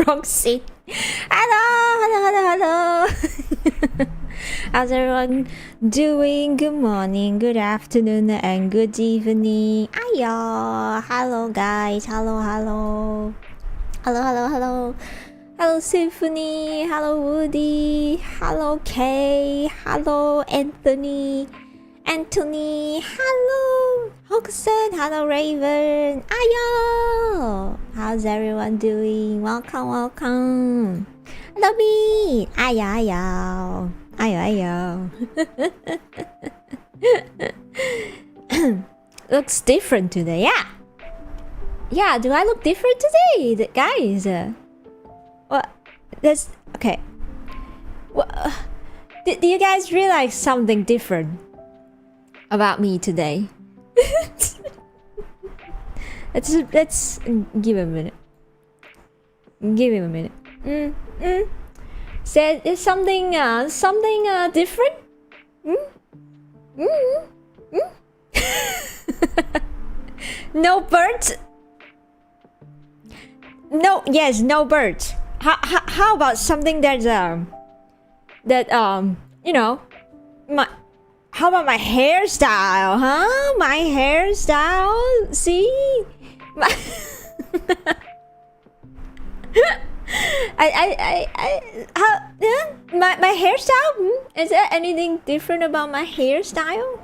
Wrong seat. Hello. How's everyone doing? Good morning, good afternoon, and good evening. Ayo. Hello, guys. Hello. Hello, Symphony. Hello, Woody. Hello, Kay. Hello, Anthony. Hello, Hoxton. Hello, Raven. Ayo. How's everyone doing? Welcome. Hello, me. Ayo. Looks different today. Yeah. Do I look different today, guys? What? That's okay. What? Do you guys realize something different about me today? Let's give him a minute. Said there's something different. No birds. No birds. How about something that's how about my hairstyle, huh? My hairstyle, see? My my hairstyle? Is there anything different about my hairstyle?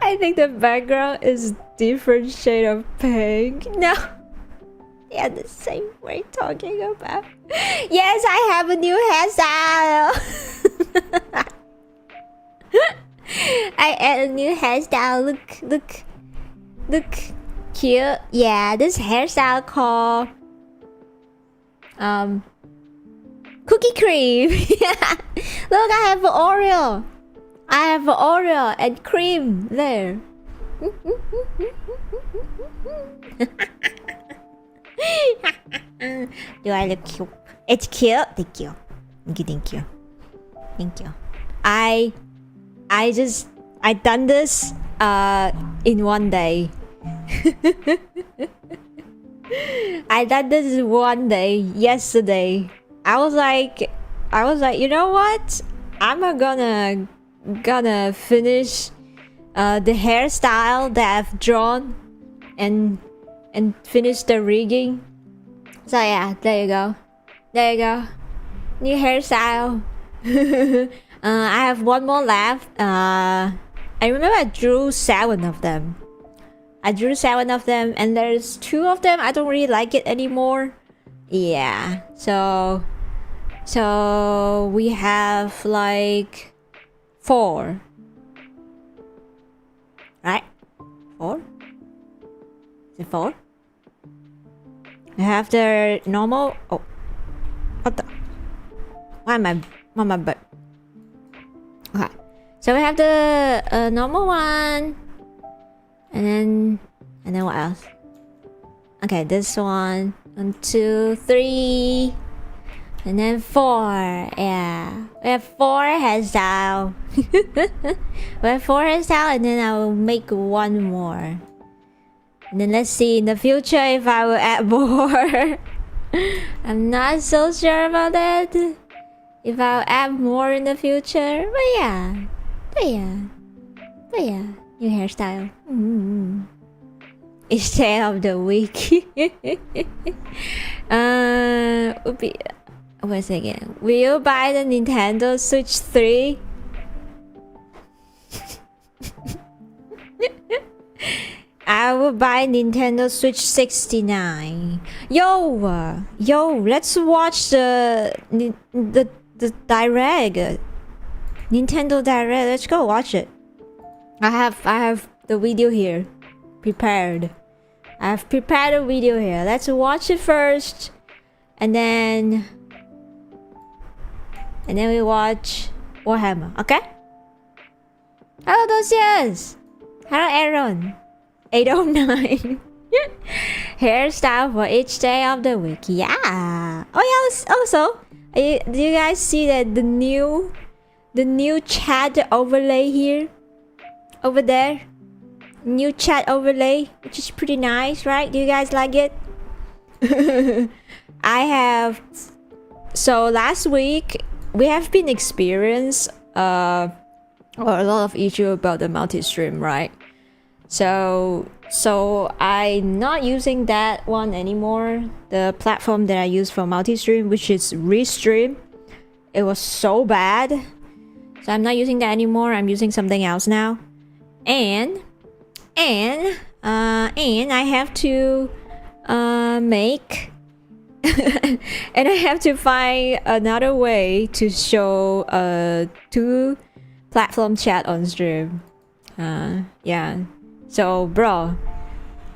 I think the background is different shade of pink. No. Yeah, the same we're talking about. Yes, I have a new hairstyle. I add a new hairstyle. Look cute. Yeah, this hairstyle called cookie cream. Look, I have Oreo. And cream there. Do I look cute? It's cute. Thank you. I done this in one day. I done this one day yesterday. I was like, you know what? I'm gonna finish the hairstyle that I've drawn and finish the rigging. So yeah, there you go. New hairstyle. I have one more left. I remember I drew 7 of them. And there's 2 of them I don't really like it anymore. Yeah, so we have like 4, right? 4? Is it 4? I have the normal. Oh, what the? Why am I on my butt? Okay, so we have the normal one, and then what else? Okay, this one, 1, 2, 3, and then 4. Yeah, we have 4 hairstyle. And then I will make 1 more. And then let's see in the future if I will add more. I'm not so sure about that. If I'll add more in the future. But yeah. New hairstyle. Each day of the week. Wait a second. Will you buy the Nintendo Switch 3? I will buy Nintendo Switch 69. Yo, let's watch the Direct. Nintendo Direct. Let's go watch it. I have the video here prepared. I have prepared a video here. Let's watch it first, and then we watch Warhammer. Okay? Hello, Dosias. Hello, Aaron. 809. Hairstyle for each day of the week. Yeah. Oh yeah. Also, do you guys see that the new chat overlay here, over there? new chat overlay, which is pretty nice, right? Do you guys like it? I have. So last week we have been experienced a lot of issue about the multi-stream, right? So I'm not using that one anymore. The platform that I use for multi-stream, which is Restream, it was so bad. So I'm not using that anymore. I'm using something else now. And I have to make and I have to find another way to show two platform chat on stream. Yeah. So bro,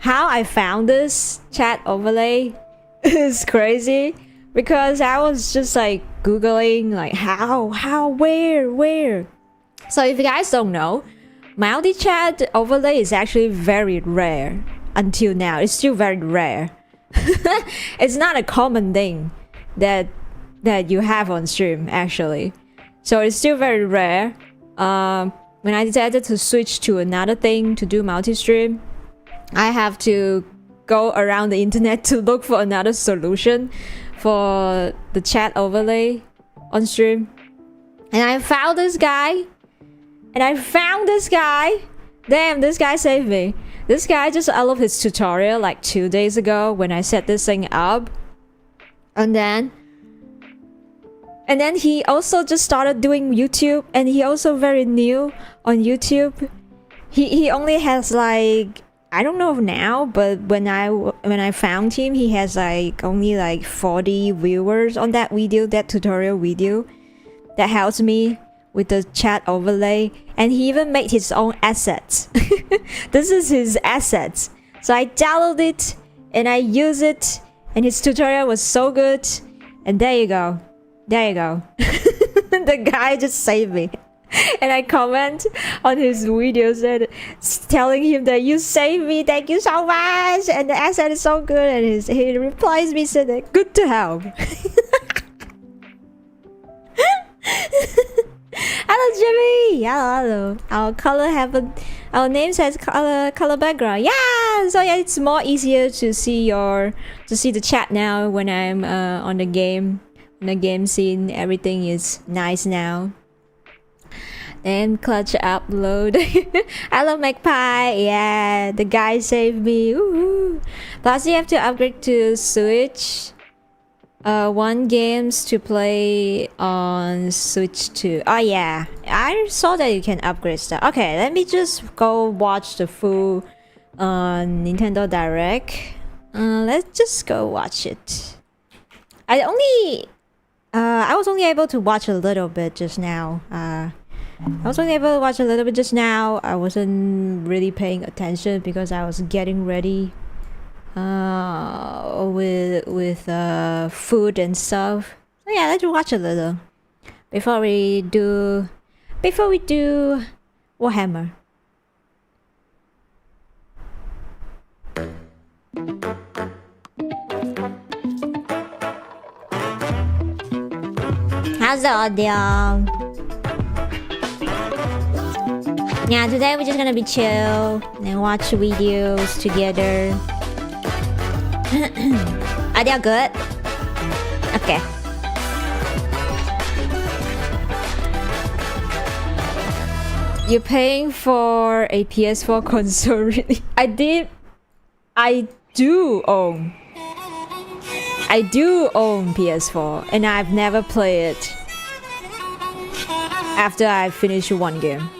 how I found this chat overlay is crazy, because I was just like googling like how where. So if you guys don't know, multi-chat overlay is actually very rare until now. It's still very rare. It's not a common thing that you have on stream actually. So it's still very rare. When I decided to switch to another thing to do multi-stream, I have to go around the internet to look for another solution for the chat overlay on stream. And I found this guy. Damn, this guy saved me. This guy just uploaded his tutorial like 2 days ago when I set this thing up. And then he also just started doing YouTube, and he also very new on YouTube. He only has like, I don't know now, but when I found him, he has like only like 40 viewers on that video, that tutorial video that helps me with the chat overlay. And he even made his own assets. This is his assets. So I downloaded it and I use it, and his tutorial was so good. And there you go. The guy just saved me. And I comment on his videos and telling him that you saved me, thank you so much, and the asset is so good. And he replies me saying that good to help. Hello Jimmy. Hello. Our names has color background. Yeah. So yeah, it's more easier to see the chat now when I'm on the game. In the game scene, everything is nice now. And clutch upload. Hello Magpie. Yeah, the guy saved me. Woohoo. Plus you have to upgrade to Switch. One games to play on Switch 2. Oh yeah, I saw that you can upgrade stuff. Okay, let me just go watch the full Nintendo Direct. Let's just go watch it. I was only able to watch a little bit just now. I wasn't really paying attention because I was getting ready with food and stuff. So yeah, let's watch a little before we do Warhammer. How's the audio? Yeah, today we're just gonna be chill and watch videos together. Audio good? Okay. You're paying for a PS4 console, really? I do own PS4, and I've never played it after I finish one game.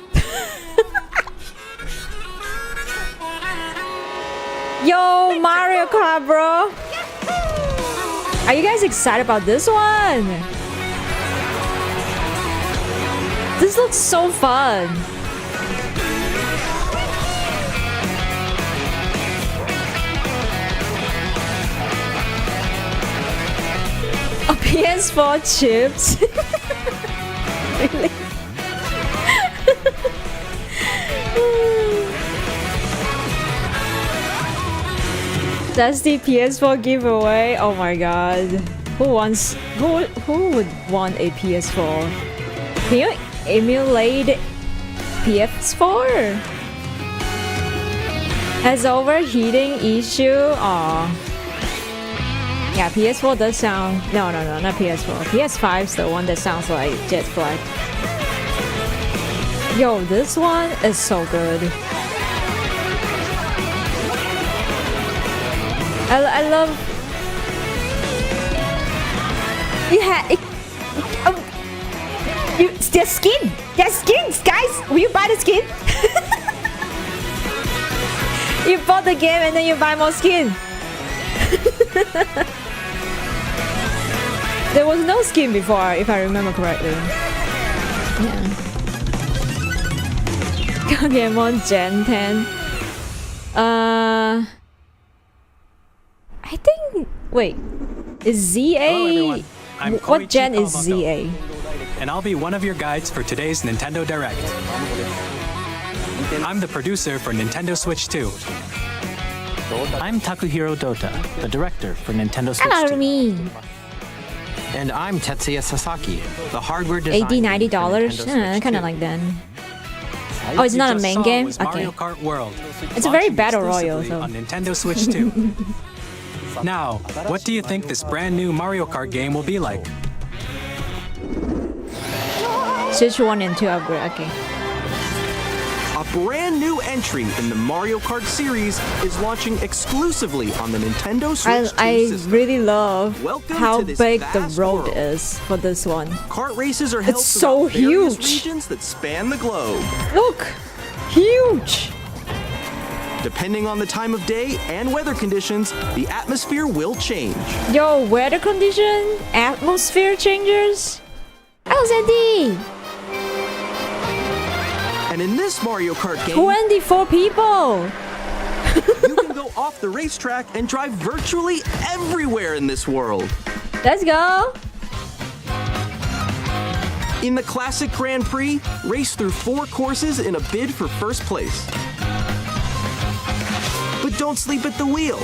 Yo, Mario Kart, bro! Are you guys excited about this one? This looks so fun. A PS4 chips? Really? That's the PS4 giveaway. Oh my god. Who would want a PS4? Can you emulate PS4? Has overheating issue? Aw. Yeah, PS4 does sound... No, not PS4. PS5's the one that sounds like Jet Black. Yo, this one is so good. I love... Their skin! Their skins, guys! Will you buy the skin? You bought the game and then you buy more skin. There was no skin before, if I remember correctly. Yeah. Pokemon Gen 10. I think... Wait. Is ZA... Hello, what gen is ZA? And I'll be one of your guides for today's Nintendo Direct. I'm the producer for Nintendo Switch 2. I'm Takuhiro Dota, the director for Nintendo Switch 2. Hello, me. And I'm Tetsuya Sasaki, the hardware designer. $80, $90? Kind of like that. Oh, it's not a main game? Was Okay. Mario Kart World, It's a very launching battle royale, exclusively so... on Nintendo Switch 2. Now, what do you think this brand new Mario Kart game will be like? Switch 1 and 2 upgrade, okay. A brand new entry in the Mario Kart series is launching exclusively on the Nintendo Switch 2 I system. really love Welcome how to this big the vast road world. is for this one. Kart races are held It's so throughout various huge. regions that span the globe. Look! Huge! Depending on the time of day and weather conditions, the atmosphere will change. Yo, weather condition? Atmosphere changes? How's that? And in this Mario Kart game, 24 people! you can go off the racetrack and drive virtually everywhere in this world. Let's go! In the classic Grand Prix, race through 4 courses in a bid for first place. But don't sleep at the wheel.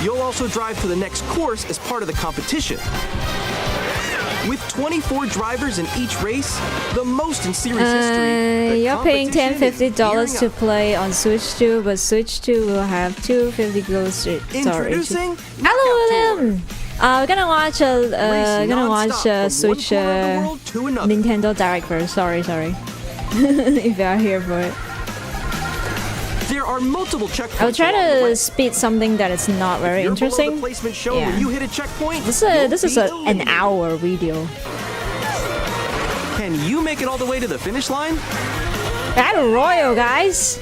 You'll also drive to the next course as part of the competition. With 24 drivers in each race, the most in series history, the You're paying competition is $10-$50 gearing to up. play on Switch 2, but Switch 2 will have $250 gold straight. Sorry. Introducing Hello, Lookout William! We're gonna watch Race gonna watch nonstop from Switch one corner of the world to another. Nintendo Direct first. Sorry. If you are here for it. There are multiple checkpoints. I'll try along the way. to speed something that is not very You're below interesting. the placement shown Yeah. when you hit a checkpoint. This you'll is be an eliminated. hour video. Can you make it all the way to the finish line? Battle Royale, guys!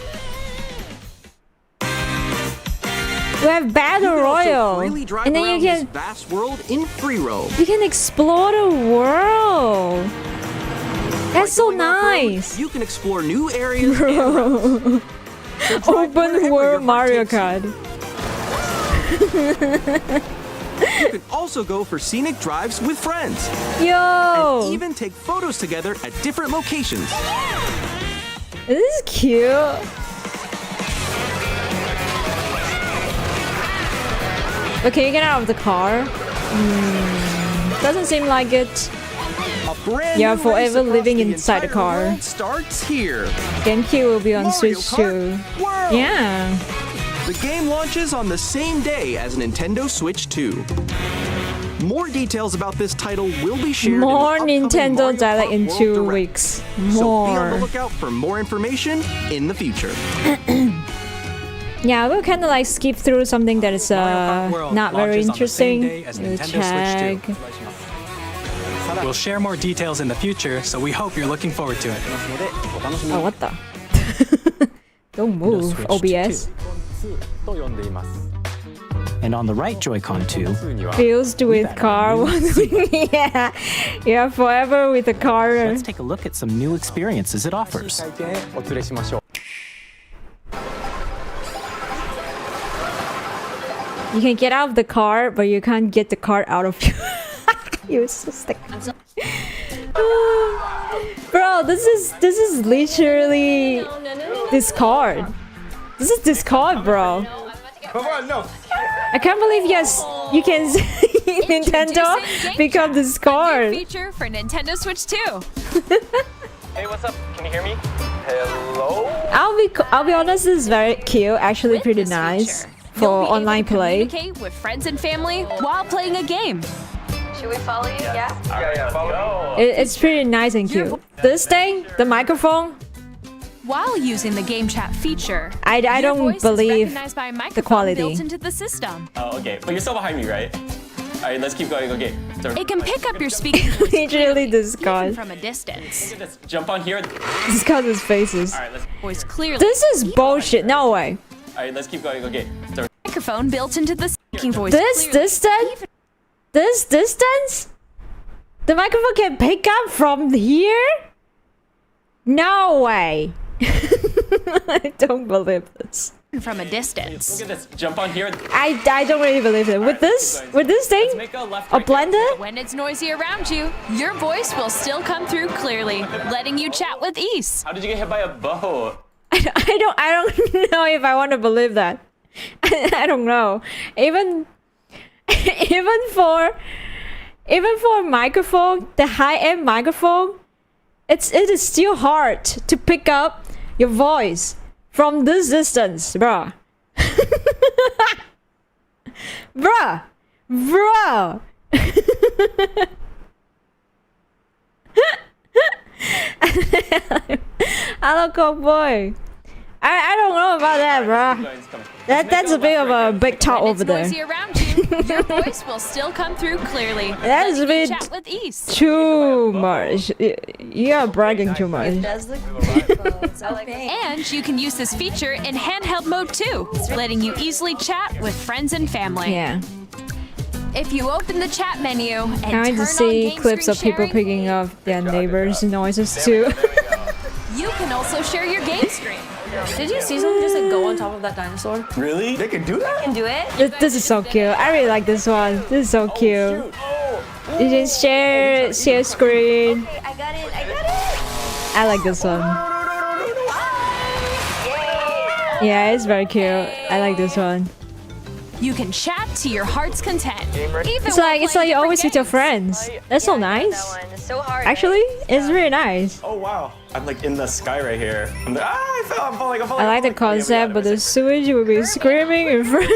We have Battle You can also Royale! freely drive And then around you this can vast world in free roam. explore the world! That's so Going off-road, nice! You can explore new areas and routes. So drive wherever Open your World heart Mario takes you. Kart. You can also go for scenic drives with friends. Yo! And even take photos together at different locations. This is cute. But can you get out of the car? Doesn't seem like it. A brand You're new race forever across living the inside the entire car. world starts here. GameCube will be on Mario Switch Kart 2. World. Yeah. The game launches on the same day as Nintendo Switch 2. More details about this title will be shared More in the upcoming Nintendo Mario Direct Kart in World 2 Direct. weeks. So be on the More. lookout for more information in the future. Yeah, we'll kind of like skip through something that is Mario Kart World not very launches on the same interesting. day as We'll Nintendo Switch 2. check. We'll share more details in the future, so we hope you're looking forward to it. Oh, what the? Don't move, Switch OBS. 2 And on the right Joy-Con 2, Fused with car. Yeah, yeah, forever with the car. let's take a look at some new experiences it offers. You can get out of the car, but you can't get the car out of you. You're so sick. Bro, this is literally Discord. This is Discord, bro. I can't believe yes, you can see Nintendo become Discord. Feature for Nintendo Switch 2. Hey, what's up? Can you hear me? Hello? I'll be honest, this is very cute. Actually, With pretty this nice feature, for you'll be able online to play. communicate with friends and family while playing a game. Should we follow you? Yeah. Yeah, follow me. It's pretty nice and cute. This thing, the microphone, While using the game chat feature, I your don't voice is believe recognized by a the microphone quality. built into the system. Oh, okay. But you're still behind me, right? All right, let's keep going. Okay. So, It can pick up your speaking voice Literally this even guy. from a distance. look at this. Jump on here. All This guy's faces. right, let's. Voice clearly. This is bullshit. No way. All right, let's keep going. Okay. So, Microphone built into the speaking voice. This clearly. distance? This distance? The microphone can pick up from here? No way. I don't believe this. From a distance. look at this. Jump on here. I don't really believe it. With this thing, Make a left. a right there. blender. When it's noisy around you, your voice will still come through clearly, letting you chat with ease. How did you get hit by a bow? I don't know if I want to believe that. I don't know. Even for microphone, the high-end microphone, it is still hard to pick up your voice from this distance, bruh. Bruh. Hello, cowboy. I don't know about that, bruh. It's coming. That's a bit of a big talk When over it's there. noisy around you, your voice will still come through clearly, That is a letting you bit chat with ease. Too much. You are bragging too much. Does look beautiful. It's so big. And you can use this feature in handheld mode too, letting you easily chat with friends and family. Yeah. If you open the chat menu and I turn want to on see game clips screen of people sharing, picking up their neighbors' noises too. you can also share your game screen. Did you see someone just like go on top of that dinosaur? Really? They can do that? Can do it? This is so cute. I really like this one. This is so cute. You can share screen. I got it. I got it. I like this one. Yeah, it's very cute. I like this one. You can chat to your heart's content. Even It's while like playing you're always with your different friends. That's so That nice. one. It's so hard. Actually, it's really nice. Oh wow! I'm like in the sky right here. I'm like, I fell. I'm falling. I'm falling. I like the concept, but the sewage will be screaming in front.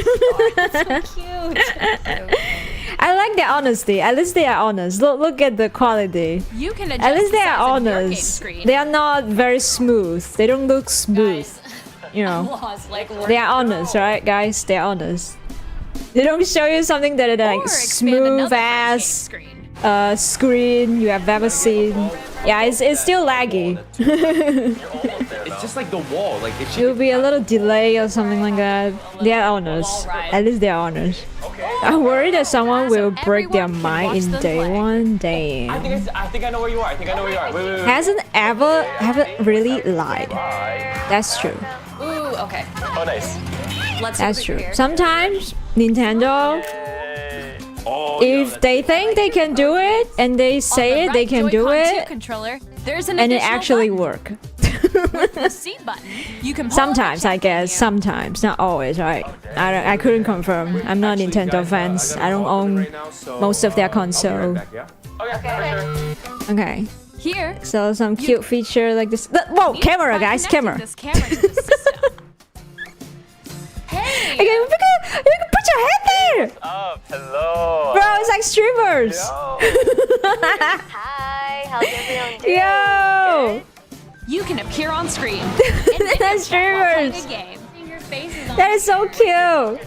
Cute. I like their honesty. At least they are honest. Look at the quality. games. You can adjust At least the they are size of your game honest. screen. They are not very smooth. They don't look smooth. You know. They are honest, right, guys? They are honest. They don't show you something that is Or like expand smooth another ass screen. screen you have ever seen. Yeah, it's still laggy. It's just like the wall. Like it It should will be a little delay or something like that. They are honest. At least they are honest. I'm worried that someone will break their everyone can mind watch in them day play. one. Damn. I think I know where you are. I think I know where you are. Wait. Haven't really lied. That's true. Ooh, okay. Oh, nice. Let's see That's what we true. can hear. Sometimes Nintendo, Oh, if they think they can do it and they On say the it, they right can do Joy-Con 2 it, controller, there's an and it additional actually button. work. With the C button, you can pull Sometimes, up I a chat guess. menu. Sometimes, not always, right? I couldn't confirm. I'm not Nintendo fans. I don't own most of their console. Okay. Here, So some cute feature like this. Whoa, camera, by guys, connecting camera. this camera to the system. Hey! Okay, you can put your head there, up. Hello. bro. It's like streamers. Hi, how's everyone doing? Yo, You can appear on screen. And then that's playing streamers. a game. That is so cute.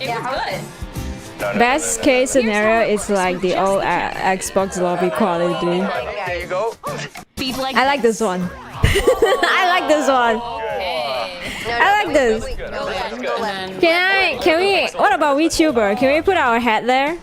It was good. Best case scenario is like the old Xbox lobby quality. There you go. Speed like I like this one. I like this one. I like this. Can we? What about VTuber? Can we put our hat there?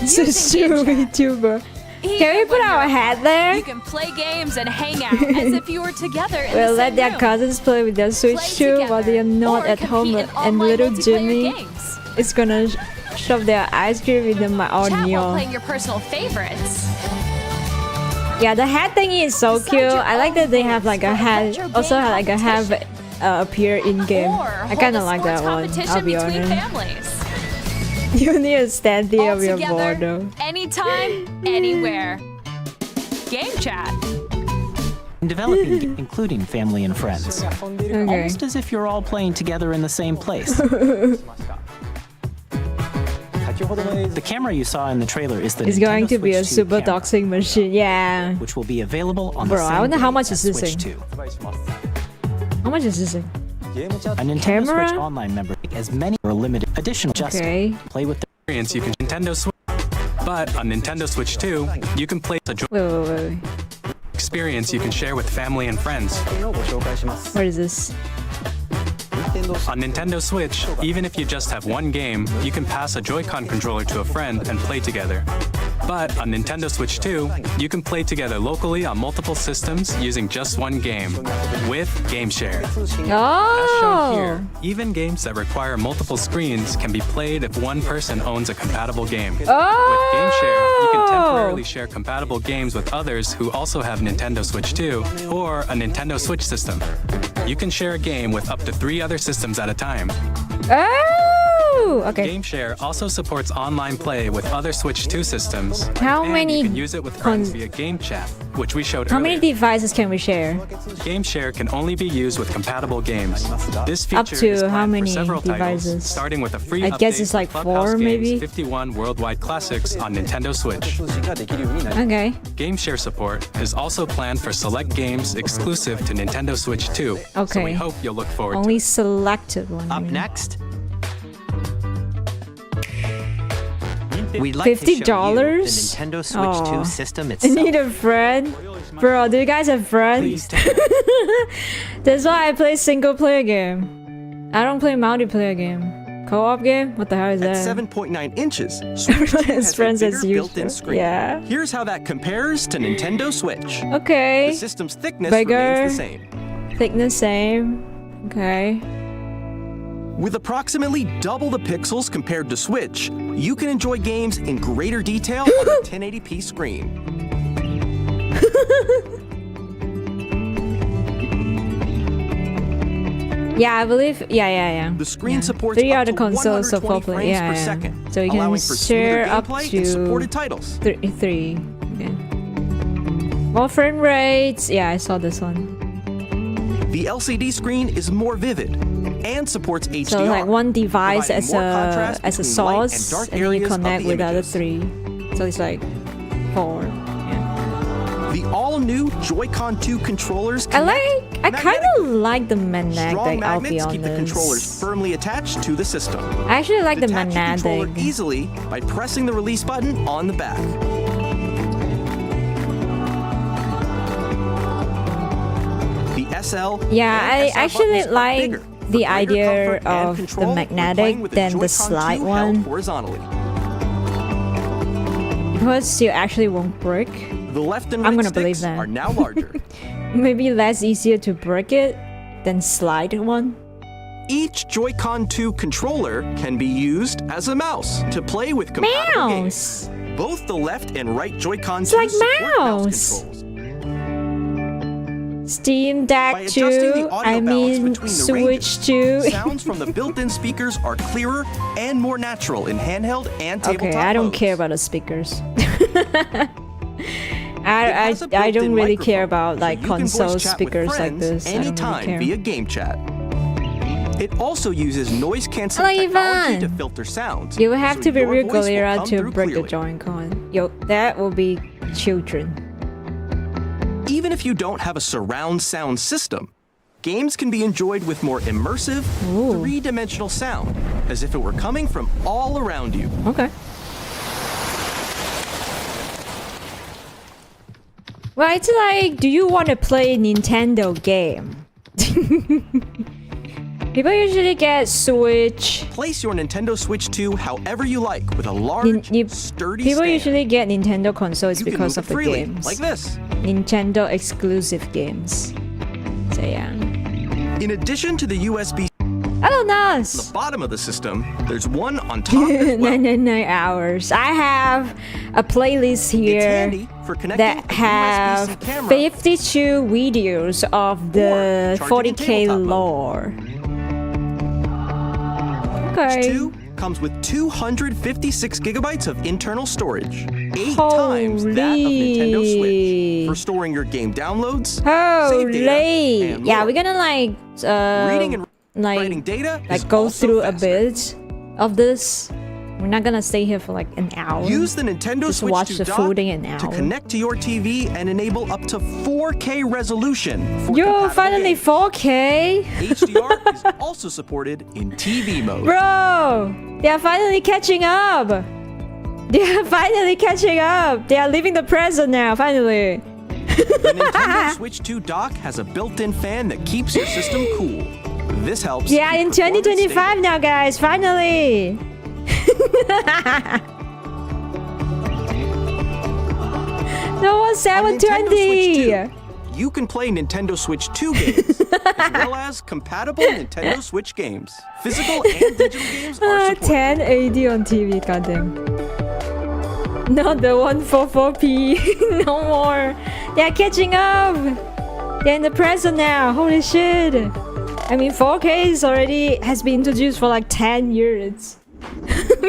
It's true, VTuber. Can we put our hat there? You can play games and hang out as if you were together in We'll the let same their room. cousins play with their Switch Play too together, while they are not or at home, compete in and online little multiplayer Jimmy games. is gonna shove their ice cream in them Chat while oatmeal. playing your personal favorites. Yeah, the hat thingy is so Decide cute. your I like own that they have rules like a for hat. retro Also, game like a have competition. appear in game. Or I hold kind of a like that sports one. competition I'll be between honest. families. You need a standee All of your together, board though. anytime, anywhere. Game chat. and developing, including family and friends. Okay. Almost as if you're all playing together in the same place. The camera you saw in the trailer is the It's Nintendo going to be a Switch 2 super camera, toxic machine. Yeah. which will be available on Bro, the same I wonder how day much as is this Switch thing? 2. How much is this thing? A Nintendo Camera? Switch Online member as many or limited additional just Okay. play with the Experience you can Nintendo Switch. But on Nintendo Switch 2, you can play a joy Wait. experience you can share with family and friends. What is this? On Nintendo Switch, even if you just have one game, you can pass a Joy-Con controller to a friend and play together. But on Nintendo Switch 2, you can play together locally on multiple systems using just one game with GameShare. As shown Oh. here, even games that require multiple screens can be played if one person owns a compatible game. With GameShare, you can temporarily share compatible games with others who also have Nintendo Switch 2 or a Nintendo Switch system. You can share a game with up to 3 other systems at a time. Oh. Okay. GameShare also supports online play with other Switch 2 systems. How and many you can use it with friends via Game Chat, which we showed How earlier. many devices can we share? GameShare can only be used with compatible games. This feature Up to is planned how many for several devices? titles, starting with a free I guess update it's like for Clubhouse 4 Games maybe? 51 worldwide classics on Nintendo Switch. Okay. GameShare support is also planned for select games exclusive to Nintendo Switch 2. So Okay. we hope you'll look forward Only selected one. Up yeah. next, we'd like to show you the $50? Nintendo Switch Aw. 2 system I itself. need a friend. Bro, do you guys have friends? That's why I play single player game. I don't play multiplayer game. Co-op game? What the hell is At that? 7.9 inches, Switch 2 His has a friends as bigger built-in usual. screen. Yeah. Here's how that compares to Nintendo Switch. Okay. The system's thickness Bigger. remains the same. Thickness same. Okay. With approximately double the pixels compared to Switch, you can enjoy games in greater detail on a 1080p screen. Yeah, I believe. Yeah. The screen Yeah. supports 3 up other to consoles, so 120 probably. frames Yeah, per yeah. second, So you can allowing for share smoother up gameplay to and supported titles. three. Okay. More frame rates. Yeah, I saw this one. The LCD screen is more vivid and supports HDR. So like one device providing as more a contrast as a between light and source, dark and then you areas of connect the with the other images. 3. So it's like 4. Yeah. The all-new Joy-Con 2 controllers I connect kind of magnetically. like the Strong magnetic. I'll be magnets keep the controllers honest. firmly attached to the system. I actually like the Detach your controller magnetic. easily by pressing the release button on the back. The SL Yeah, and I SL actually buttons are like bigger for the greater idea comfort and of control the when playing magnetic with than the Joy-Con slide 2 held one, horizontally. because you actually won't break. The left and I'm right gonna believe sticks that. are now larger. Maybe less easier to break it than slide one. Each Joy-Con 2 controller can be used as a mouse to play with compatible games. Mouse. Both the left and right Joy-Con It's 2 like support mouse. controls. Steam By Deck adjusting 2. the audio I balance mean between the Switch ranges, 2. sounds from the built-in speakers are clearer and more natural in handheld and tabletop Okay, I don't modes. care about the speakers. It has a I don't built-in really care microphone, about like so you can voice console chat with speakers like friends this. I don't anytime really via care. game chat. It also uses noise canceling Hello, technology Ivan. to filter sounds. You will have so to be your real voice will Galera come to through break the clearly. Joy-Con. Yo, that will be children. Even if you don't have a surround sound system, games can be enjoyed with more immersive, Ooh. three-dimensional sound, as if it were coming from all around you. Okay. Well, it's like, do you want to play a Nintendo game? People usually get Switch. Place your Nintendo Switch 2 however you like with a large, sturdy People stand. usually get Nintendo consoles You can because move of it the freely, games. like this. Nintendo exclusive games. So yeah. In addition to the USB Oh, the nice. bottom of the system, there's one on top as well. 999 hours. I have a playlist It's here handy for connecting that a have USB-C camera 52 videos of the Or charging in 40K tabletop mode. lore. Switch Okay. 2 comes with 256 gigabytes of internal storage, 8 times that of Nintendo Switch, for storing your game downloads, save data, Holy! and Yeah, more. we're gonna like Reading and writing data is go also through faster. a bit of this. We're not gonna stay here for like an hour. Use the Nintendo Just Switch watch 2 the dock food in an to hour. connect to your TV and enable up to 4K resolution for Yo, compatible finally games. 4K! HDR is also supported in TV mode. Bro! They are finally catching up! They are finally catching up! They are leaving the present now, finally! The Nintendo Switch 2 dock has a built-in fan that keeps your system cool. This helps. Yeah, keep in performance 2025 stable. now, guys, finally! No, On Nintendo Switch 720! 2, you can play Nintendo Switch 2 games, as well as compatible Nintendo Switch games. Physical and digital games are supported. 1080 on TV, goddamn. Not the 144p. No more. They're catching up. They're in the present now. Holy shit. I mean, 4K is already has been introduced for like 10 years.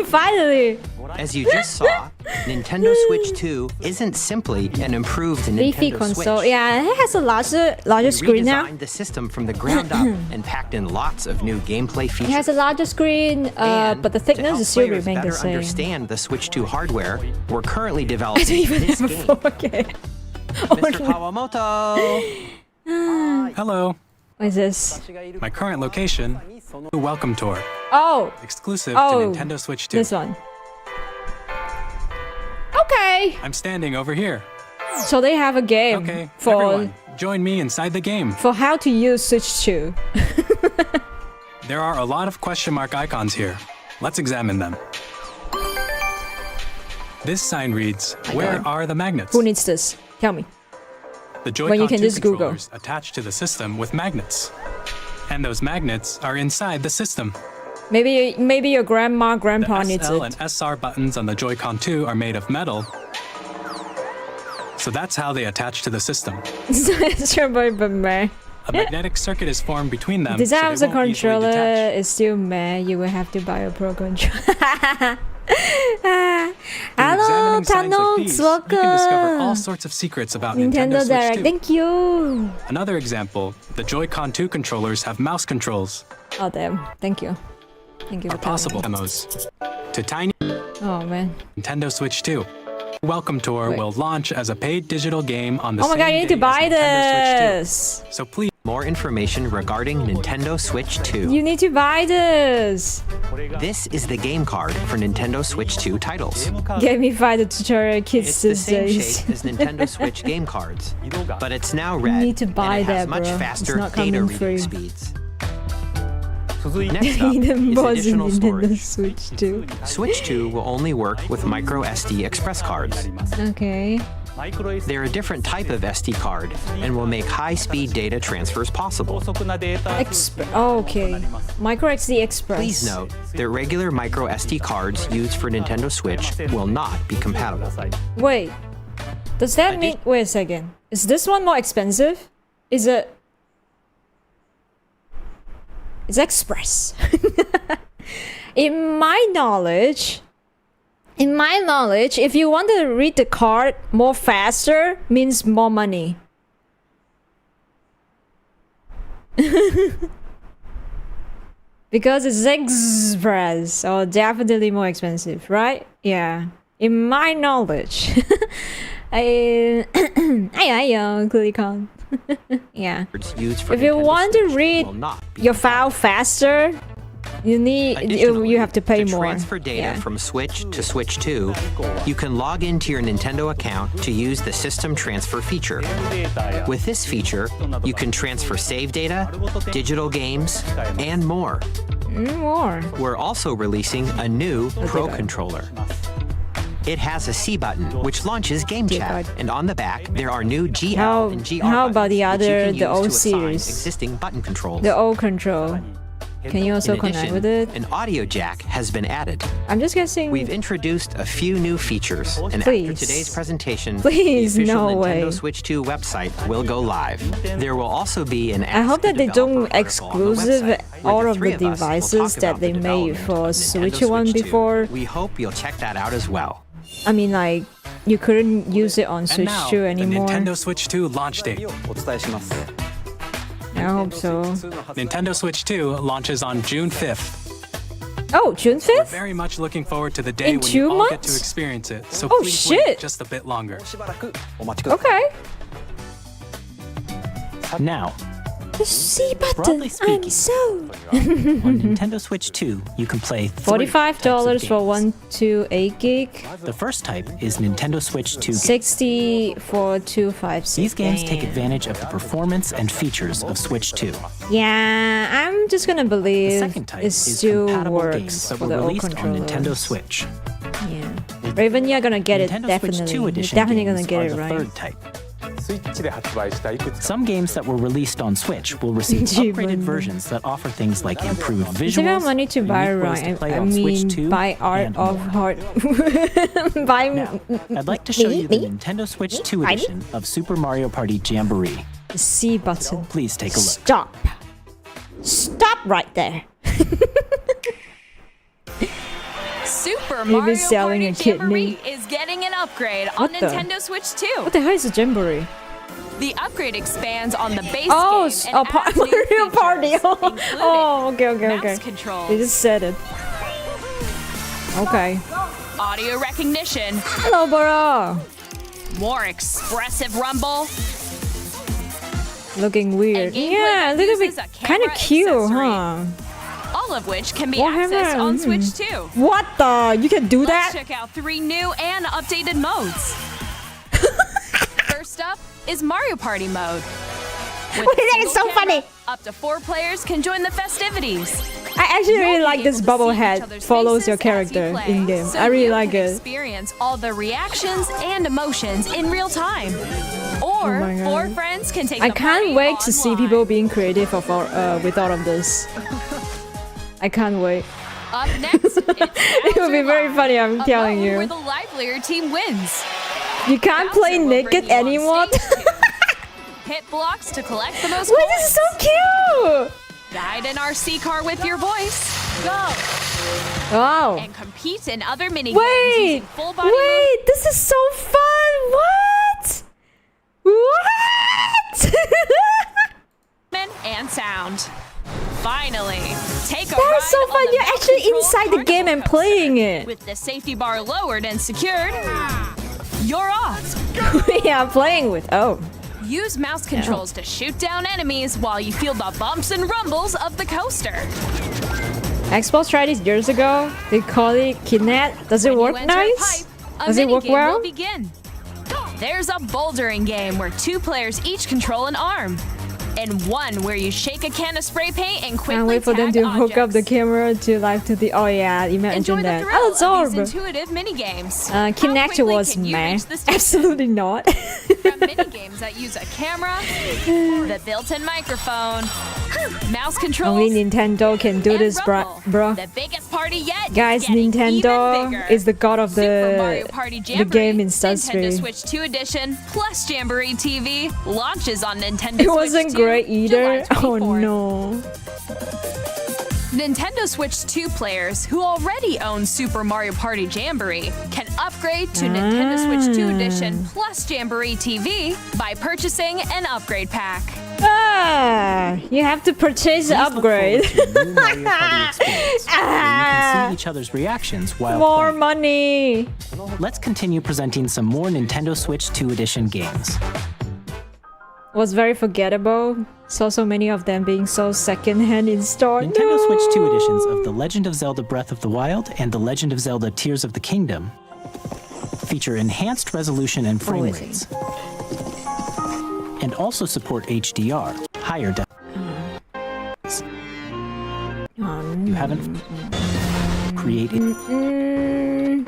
Finally. As you just saw, Nintendo Switch 2 isn't simply an improved Beefy Nintendo console. Switch. Yeah, it has a larger We screen now. redesigned the system from the ground up and packed in lots of new gameplay features. It has a larger screen, And but the to thickness help is still players remain the better same. understand the Switch 2 hardware, we're currently I developing don't even this have a game. 4K. Mr. Kawamoto! Hello. What is this? My current location, the Welcome Tour, Oh, exclusive Oh, to Nintendo Switch 2. this one. Okay. I'm standing over here. So they have a game Okay, for everyone, join me inside the game. how to use Switch 2. There are a lot of question mark icons here. Let's examine them. This sign reads, where God. are the magnets? Who needs this? Tell me. The When Joy-Con you can 2 just Google. controllers attached to the system with magnets. And those magnets are inside the system. Maybe your grandpa The needs SL it. and SR buttons on the Joy-Con 2 are made of metal. So that's how they attach to the system. Sure, but meh. A magnetic circuit is formed between them. Design so of they the won't easily controller detach. is still meh. You will have to buy a pro controller. Through Hello, examining signs like these, you can discover all welcome. sorts of secrets about Nintendo Switch Direct. 2. Thank you. Another example, the Joy-Con 2 controllers have mouse controls. Oh damn. Thank you. Thank you for Are telling possible me. demos. To Tiny Oh man. Nintendo Switch 2. Welcome Tour Wait. will launch as a paid digital game on the Oh my same god, you need day to buy as Nintendo this. Switch 2. So please More information regarding Nintendo Switch 2. You need to buy this. This is the game card for Nintendo Switch 2 titles. Get me find the tutorial kids It's the these same days. shape as Nintendo Switch game cards, but it's now You red need to buy and it has that, much bro. faster It's not data coming reading free. speeds. Next up Hidden is boss in additional Nintendo storage. Switch 2. Switch 2 will only work with micro SD express cards. Okay. They're a different type of SD card and will make high-speed data transfers possible. Okay. Micro XD Express. Please note that regular micro SD cards used for Nintendo Switch will not be compatible. Wait. Does that mean... Wait a second. Is this one more expensive? Is it... It's Express. In my knowledge, if you want to read the card more faster, means more money. Because it's Express, so definitely more expensive, right? Yeah. In my knowledge. I click on. Yeah. Used for If you Nintendo want to Switch read will not be your file faster, you have to pay to more. transfer data Yeah. from Switch to Switch 2, you can log into your Nintendo account to use the System Transfer feature. With this feature, you can transfer save data, digital games, and more. More. We're also releasing a new Pro Controller. It has a C button, which launches Game Chat, and on the back there are new GL and GR how about the buttons, which you other- can the use old to assign series? existing button controls. The old control. Can you also In connect addition, with it? an audio jack has been added. I'm just guessing. We've introduced a few new features, and Please. after today's presentation, Please, the official no Nintendo way. Switch 2 website will go live. There will also be an I hope that they don't exclusive all of the devices that they made for Switch one before. We hope you'll check that out as well. I mean, like, you couldn't use it on And Switch now, 2 the anymore. Nintendo Switch 2 launch date. I hope so. Nintendo Switch 2 launches on June 5th. Oh, June 5th? Very much looking forward to the day In when 2 you all get to months? experience it. So Oh, please shit. wait just a bit longer. Okay. Now, The C button. Broadly speaking, I'm so. on Nintendo Switch 2, you can play three $45 types of for games. 1 to 8 gig. The first type is Nintendo Switch 2 games. 60 for 256. These games take advantage of the performance and features of Switch 2. Yeah, I'm just gonna The believe second type it is still compatible works games that for were the old released on controllers. Nintendo Switch. Yeah. Raven, you're gonna get it Nintendo definitely. Switch 2 You're edition definitely games gonna get are it the right. third type. Some games that were released on Switch will receive Gee, upgraded man. versions that offer things like improved visuals. If you have money to buy unique ways Rine, to play I on Switch mean, 2, buy art and of more. heart. Buy. Now, I'd like to show you the Me? Nintendo Switch 2 I edition of Super Mario Party Jamboree. The C button. Please take a look. Stop. Stop right there. Super Maybe Mario selling Party a kidney. Jamboree is getting an upgrade on What the? Nintendo Switch 2. What the hell is a jamboree? The upgrade expands on the base Oh, game and adds new Mario Party. features, Oh, okay, including okay, okay. mouse controls, They just said it. Okay. audio recognition, Hello, bro. more expressive rumble, Looking weird. And gameplay Yeah, a that little bit uses a kind of camera cute, accessory. huh? all of which can be Warhammer, accessed on Switch 2. What the? You can do Let's that? check out 3 new and updated modes. First up is Mario Party mode. With Wait, a that is single so funny. camera, Up to 4 players can join the festivities. I actually You'll really be like this able to bubble see each head other's follows your faces as you character play, in game. so I really you like can it. Experience all the reactions and emotions in real time. Or Oh my God. 4 friends can take I the can't party wait to see online. people being creative with all of this. I can't wait. Up next, It will be very funny, I'm telling you. Where the livelier team wins. You can't play Bowser will bring naked you on anymore. stage too. Hit blocks to collect the most Wait, this is so cute! Ride an RC car with your voice. Go Wow. and compete in other mini Wait! games using full body Wait! This is so fun! What? What? movement and sound. Finally, take a That's ride so on fun! the You're actually mouse-controlled inside the game carnival and coaster. playing it. With the safety bar lowered and secured, you're off. Yeah, I'm playing with. Oh. Use mouse controls to shoot down enemies while you feel the bumps and rumbles of the coaster. Xbox tried this years ago. They call it Kinect. Does it When you work enter a nice? pipe, a Does it work minigame well? will begin. There's a bouldering game where 2 players each control an arm. And one where you shake a can of spray paint and quickly Can't wait for them tag to hook up the objects. camera to the. Oh yeah, imagine Enjoy the that. thrill Oh, it's of orb. these intuitive minigames. Kinect quickly was can you meh. reach the stage? Absolutely not. From minigames that use a camera, the built-in microphone, mouse controls, Only Nintendo can do and this, rumble. bro. The biggest party yet is Guys, getting even Nintendo bigger. is the god of Super Mario the Party the Jamboree, game Nintendo industry. Switch 2 edition plus Jamboree TV launches on Nintendo It Switch wasn't 2, great either. July Oh 24th. no. Nintendo Switch 2 players who already own Super Mario Party Jamboree can upgrade to Nintendo Switch 2 edition plus Jamboree TV by purchasing an upgrade pack. Ah, you have to purchase the Please look upgrade. forward to a new Mario Party experience, where you can see each other's reactions while More playing. money. Let's continue presenting some more Nintendo Switch 2 edition games. Was very forgettable. Saw so many of them being so secondhand in store. Nintendo No. Switch 2 editions of The Legend of Zelda Breath of the Wild and The Legend of Zelda Tears of the Kingdom feature enhanced resolution and frame is it? rates, and also support HDR, higher definitions. You haven't created Mm,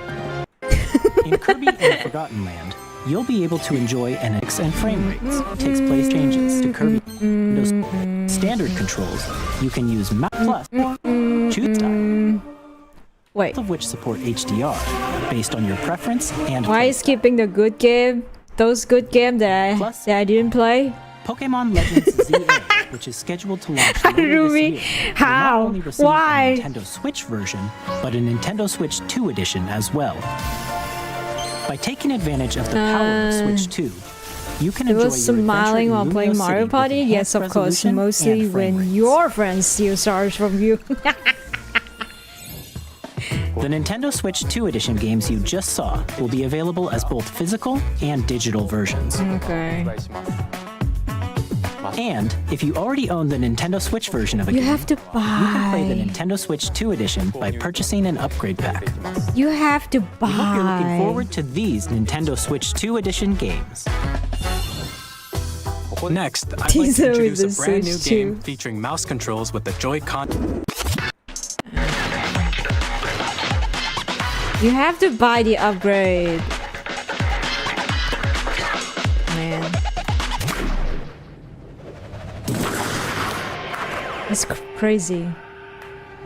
in Kirby and the Forgotten Land. you'll be able to enjoy NX and frame rates. Takes place changes to curve those standard controls. You can use mouse plus choose style, Wait, of which support HDR based on your preference and why is skipping the good game? Those good games that Plus- I didn't play? Pokemon Legends ZA, which is scheduled to launch later Ruby, this year, will how? not only receive Why? a Nintendo Switch version, but a Nintendo Switch 2 edition as well. By taking advantage of the power of Switch 2, you can It enjoy was your smiling adventure while in playing Lumio Mario City with Party? Yes, enhanced of course. resolution Mostly and frame when rates. your friends steal stars from you. The Nintendo Switch 2 edition games you just saw will be available as both physical and digital versions. Okay. And if you already own the Nintendo Switch version of a You game, have to you can play the buy. Nintendo Switch 2 edition by purchasing an upgrade pack. You have to We hope you're looking buy. forward to these Nintendo Switch 2 edition games. Next, I'd like Teaser to with introduce the a brand new Switch game 2. featuring mouse controls with the Joy-Con. You have to buy the upgrade. Man. It's crazy.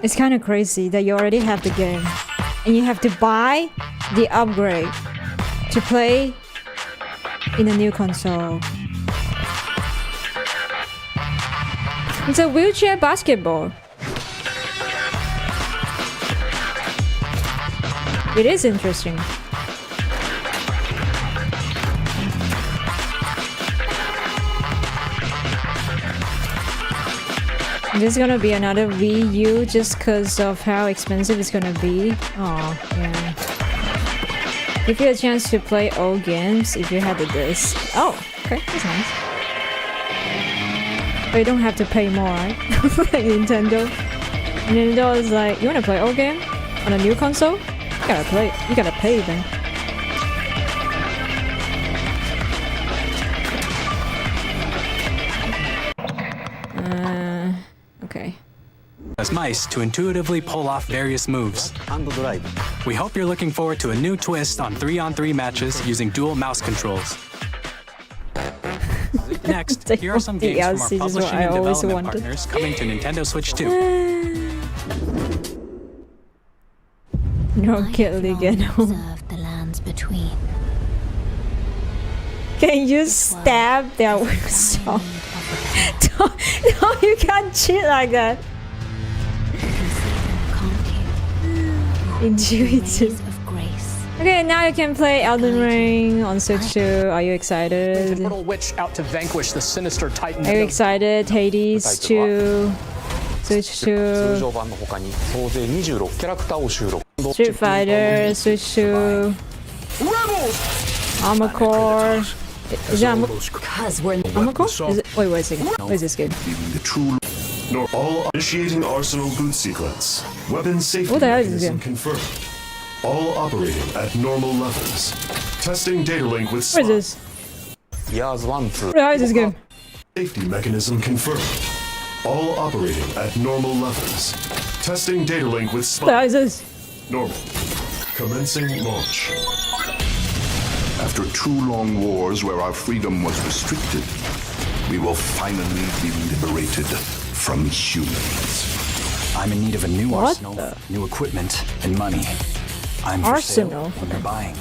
It's kind of crazy that you already have the game and you have to buy the upgrade to play in a new console. It's a wheelchair basketball. It is interesting. This is gonna be another Wii U just because of how expensive it's gonna be. Oh, yeah. Give you a chance to play old games if you had the disc. Oh, okay, that's nice. But you don't have to pay more, right? Like Nintendo. Nintendo is like, you wanna play old game on a new console? You gotta play. You gotta pay then. Okay. As mice to intuitively pull off various moves. We hope you're looking forward to a new twist on 3-on-3 matches using dual mouse controls. Next, here are some games from our DLC is what publishing I and always development wanted. partners coming to Nintendo Switch 2. No Gilligan. Observe the lands between. Can you stab their stop? No, you can't cheat like that. Intuitive. Of grace. Okay, now you can play Elden Ring on Switch 2. Are you excited? Temporal witch out to vanquish the sinister titan. Are you excited? Hades 2. Switch 2. 通常版の他に総勢26キャラクターを収録 Street Fighter, Switch 2. Armor Core. Is it Armor Core? Is it, wait a second. What is this game? The true nor all initiating arsenal boot sequence. Weapon safety What the hell is this mechanism game? confirmed. All operating at normal levels. Testing data link with What is this? Years 1 through What the hell is this game? safety mechanism confirmed. All operating at normal levels. Testing data link with What the hell is this? normal. Commencing launch. After 2 long wars where our freedom was restricted, we will finally be liberated from humans. I'm in need of a new What arsenal, the- new equipment, and money. I'm for Arsenal? sale when you're buying.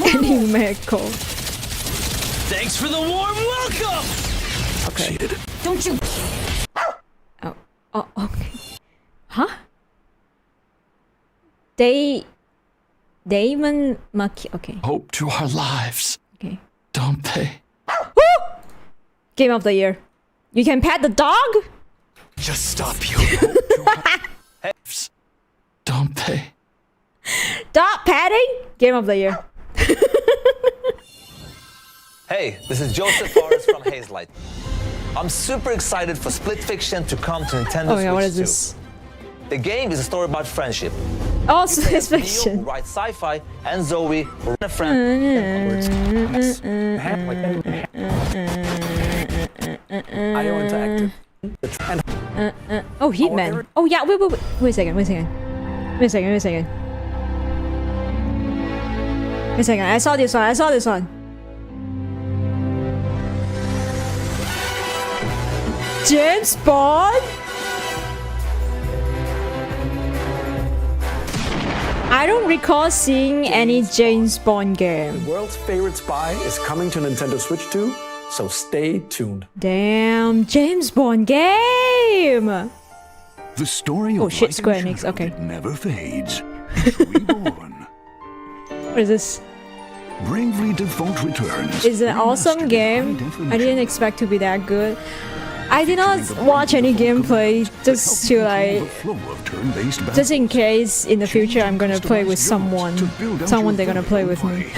Any medical. Thanks for the warm welcome. Okay. Don't you? Oh. Oh, okay. Huh? Damon Maki. Okay. Hope to our lives, Okay. don't they? Game of the year. You can pet the dog? Just stop you. Hope to our lives, don't they? Dog petting? Game of the year. Hey, this is Joseph Forrest from Hazelight. I'm super excited for Split Fiction to come to Nintendo Oh my god, what Switch is 2. this? The game is a story about friendship. Oh, You play Split as Neil, who Fiction. writes sci-fi, and Zoe, who a friend. IO Interactive. Oh, Hitman. Oh yeah, wait a second. I saw this one. James Bond? I don't recall seeing any James Bond game. The world's favorite spy is coming to Nintendo Switch 2, so stay tuned. Damn, James Bond game! The story Oh of shit, light Square and Enix, shadow okay. that never fades. Reborn. What is this? Bravely Default returns. It's an awesome game. I didn't expect to be that good. I did not watch any gameplay just to like, just in case in the future I'm gonna play with someone they're gonna play with me.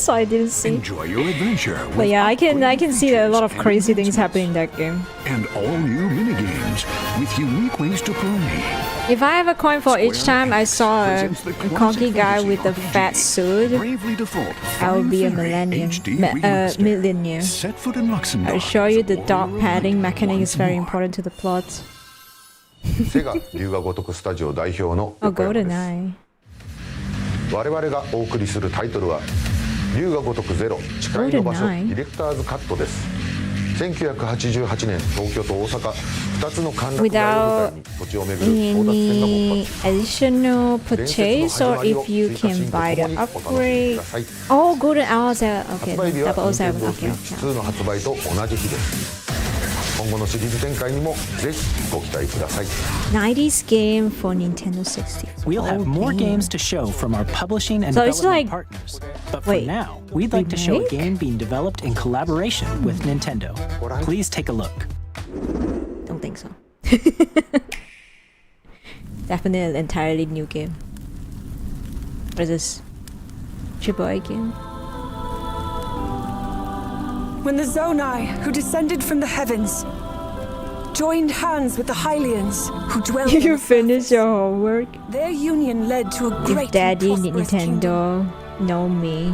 So I didn't see. Enjoy your adventure. But yeah, I can see a lot of crazy things happening in that game. And all new minigames with unique ways to play. If I have a coin for each time I saw a cocky guy with a fat suit, I will be a millionaire. Set foot in Luxembourg. I'll show you the dog padding mechanic is very important to the plot. Oh, GoldenEye. 我々がお送りするタイトルは龍が如くゼロ誓いの場所ディレクターズカットです1988年東京と大阪2つの陥落街を舞台に土地を巡る争奪戦が勃発 additional purchase or if you can buy the upgrade. Oh, golden hours. Okay, 007. Okay. 2の発売と同じ日です今後のシリーズ展開にもぜひご期待ください 90s game for Nintendo 60. We'll have more games to show from our publishing and So it's development like- partners. But for now, we'd like to show a remake? game being developed in collaboration with Nintendo. Please take a look. Don't think so. Definitely an entirely new game. What is this? AAA game? When the Zonai, who descended from the heavens, joined hands with the Hylians, who dwelled You finish your homework? their union led to a great If Daddy and prosperous kingdom. Nintendo know me.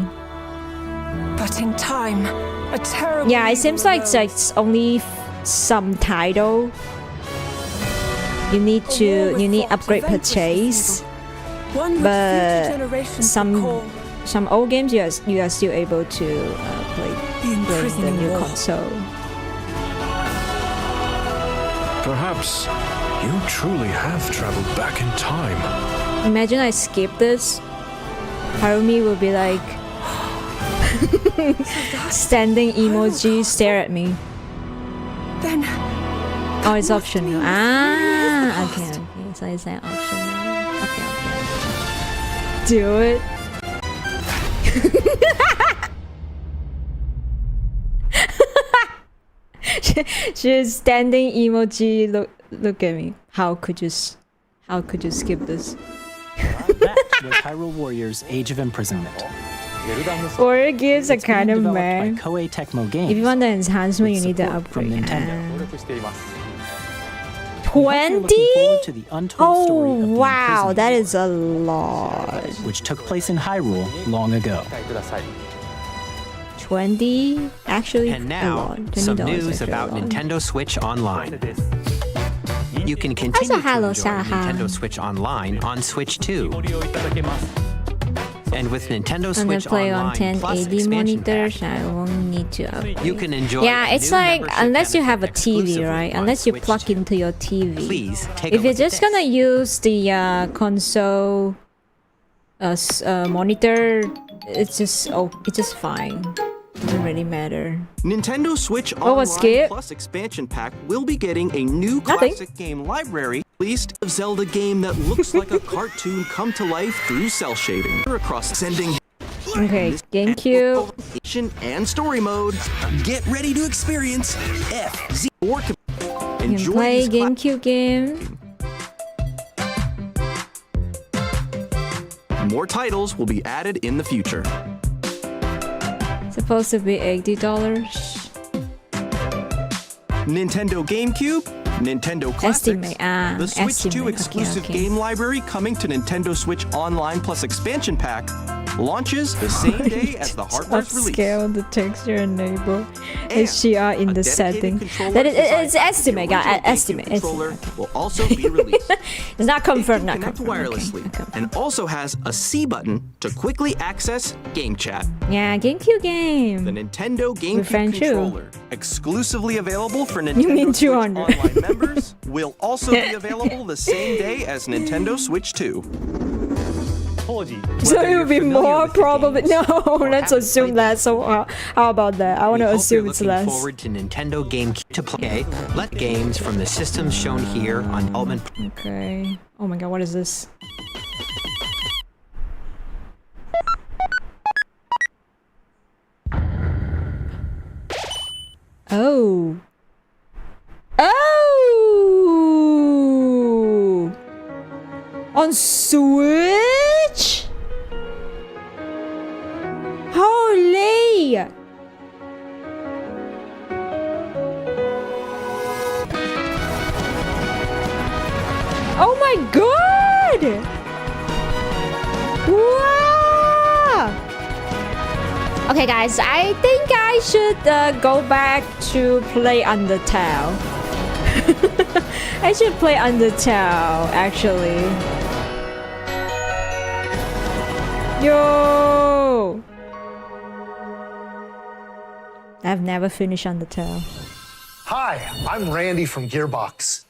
But in time, a terrible Yeah, it seems like evil it's only some title. You need upgrade purchase, one which future but generations will call some old games you are still able to play the imprisoning new war. console. Perhaps you truly have traveled back in time. Imagine I skip this. Harumi will be like standing emoji, stare at me. Then Oh, it's optional. Ah, okay. So it's an optional. Okay. Do it. She's standing emoji. Look at me. How could you skip this? That was Hyrule Warriors Age of Imprisonment. Warrior games are kind of Developed by meh. Koei Tecmo Games. If you want the enhancement, you need the support from upgrade. Nintendo. 20? To the untold story of the Wow, imprisonment that is a lot. which took place in Hyrule long ago. 20? Actually, And a now, lot. some $20 news actually a about lot. Nintendo Switch Online. You can continue Also, to hello, enjoy Saha. Nintendo Switch Online on Switch 2. And with Nintendo I'm gonna Switch play on Online plus 1080 expansion monitors. I won't need to upgrade. you can enjoy Yeah, it's new like membership unless you have a benefits TV, exclusively right? on Unless you Switch plug 2. into your TV. Please take If a you're look at just gonna use the console monitor, it's just fine. Doesn't really matter. Nintendo Switch What was Online Skip? Plus expansion pack will be getting a new Nothing. classic game library, released a Zelda game that looks like a cartoon come to life through cell shading. Across sending Okay, GameCube. and story mode. Get ready to experience FZ4. You can Enjoy play these GameCube game. More titles will be added in the future. Supposed to be $80. Nintendo GameCube, Nintendo Classics, Estimate, the Switch 2 estimate. exclusive Okay. game library coming to Nintendo Switch Online Plus expansion pack, launches the same day as the hardware's release. Upscale the texture enable And HDR in a the dedicated setting. controller That is, designed it's for the estimate, guys. original Estimate. GameCube controller will also be released. It's not confirmed. It Not can connect confirmed. wirelessly Okay. and also has a C button to quickly access Game Chat. Yeah, GameCube The game. Nintendo With GameCube Fanchu. controller, exclusively available for You Nintendo mean Switch 200. Online members, will also be available the same day as Nintendo Switch 2. So it would be more probably. No, let's assume that. So how about that? I want to We hope assume you're it's looking less. forward to Nintendo GameCube to play. Let games from the systems shown here on development. Okay. Oh my god, what is this? Oh. Oh! On Switch? Holy! Oh my god! Wow! Okay guys, I think I should go back to play Undertale. I should play Undertale, actually. Yo! I've never finished Undertale. Hi, I'm Randy from Gearbox.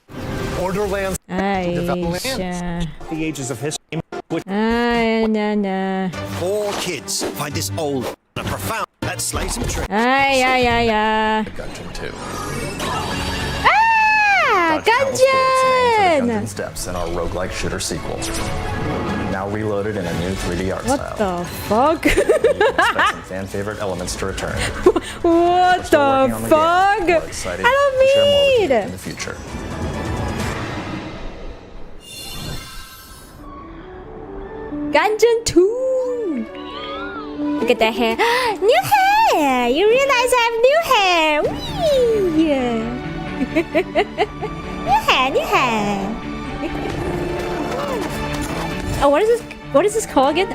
Borderlands Aisha. the ages of history. Nah. 4 kids find this old and profound. Let's slay some trees. Ay. Gungeon 2. Ah! Gungeon! Steps in our roguelike shooter sequel. Now reloaded in a new 3D art What style. the fuck? You can expect some fan favorite elements to return. What the fuck? We're excited I to share more don't with you need in the future. Gungeon 2! Look at that hair. New hair! You realize I have new hair! Whee! New hair! Oh, what is this? What is this called again?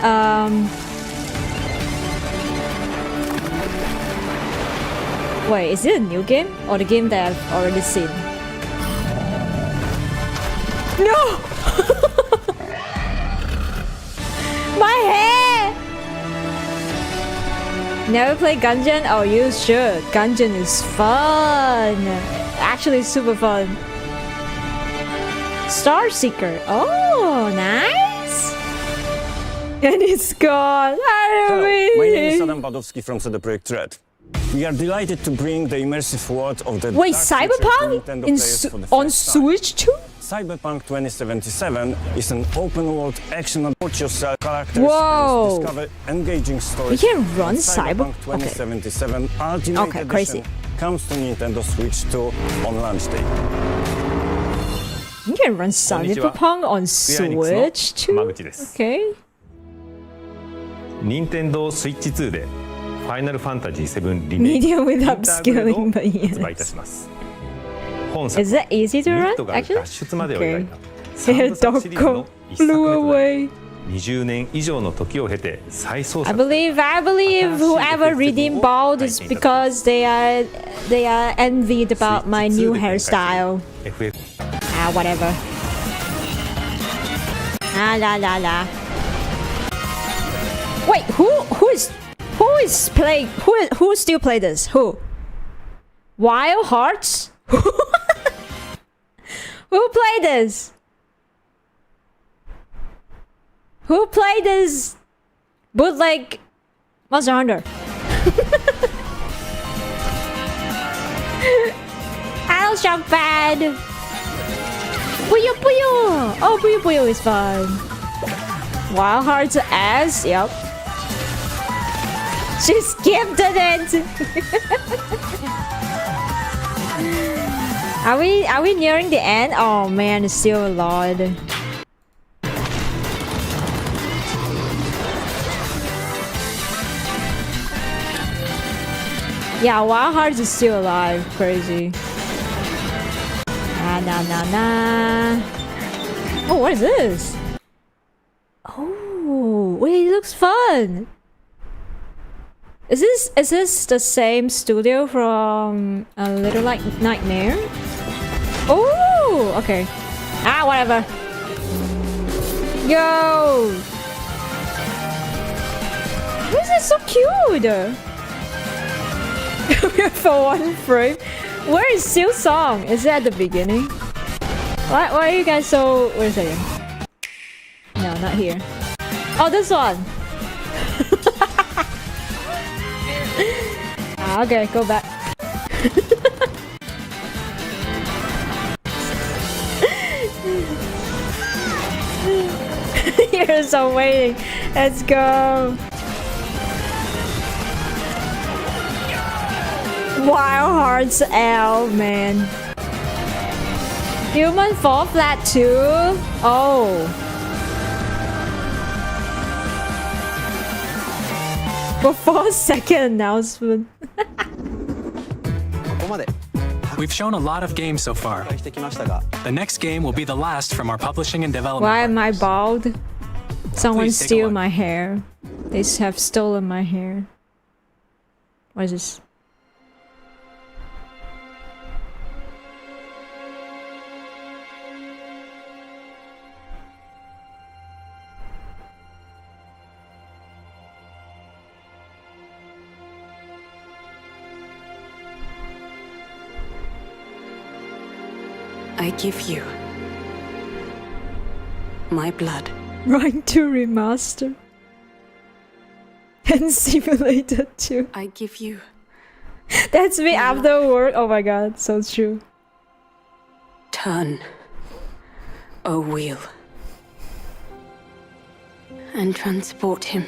Wait, is it a new game? Or the game that I've already seen? No! My hair! Never played Gungeon? Oh, you should. Gungeon is fun. Actually, super fun. Star Seeker. Oh, nice. And it's gone. Hello, my name is Adam Badowski from CD Projekt Red. We are delighted to bring the immersive world of the Wait, Dark Fey to Cyberpunk Nintendo in players for the on first time. Switch too? Cyberpunk 2077 is an open-world action about yourself characters Whoa. and discover engaging stories. You can run Cyberpunk Cyber- 2077 Ultimate Okay, crazy. Edition comes to Nintendo Switch 2 on launch day. You can run Cyberpunk on Switch too? Okay. 任天堂スイッチ2でファイナルファンタジー7リ Medium with インターグレード upscaling, を but 発売いた yes. します本作 Is that easy to ミッ run? ドが Actually? 脱出までを描い Okay. た三部作シリーズの一作目 Flew となり away. 20年以上の時を経て再創 I 作 believe whoever redeemed bald is because they are envied about my new hairstyle. FF Ah, whatever. Ah, la. Wait, who is playing? Who still play this? Who? Wild Hearts? Who played this? Who played this bootleg Monster Hunter? I'll shock bad. Puyo Puyo! Oh, Puyo Puyo is fun. Wild Hearts ass, yep. She skipped it! Are we nearing the end? Oh man, it's still a lot. Yeah, Wild Hearts is still alive. Crazy. Nah. Oh, what is this? Oh, wait, it looks fun. Is this the same studio from A Little Like Nightmare? Oh, okay. Ah, whatever. Yo, this is so cute. For one frame. Where is Seal's song? Is it at the beginning? Why are you guys so... Wait a second. No, not here. Oh, this one! Ah, okay, go back. You're so waiting. Let's go. Wild Hearts L, man. Human fall flat too? Oh. Before second announcement. We've shown a lot of games so far. The next game will be the last from our publishing and development. Why am I bald? Someone Please take a steal look. my hair. They have stolen my hair. What is this? I give you my blood. Rine 2 Remaster. And Simulator 2. I give you. That's me afterward. Oh my god, so true. Turn, O wheel, and transport him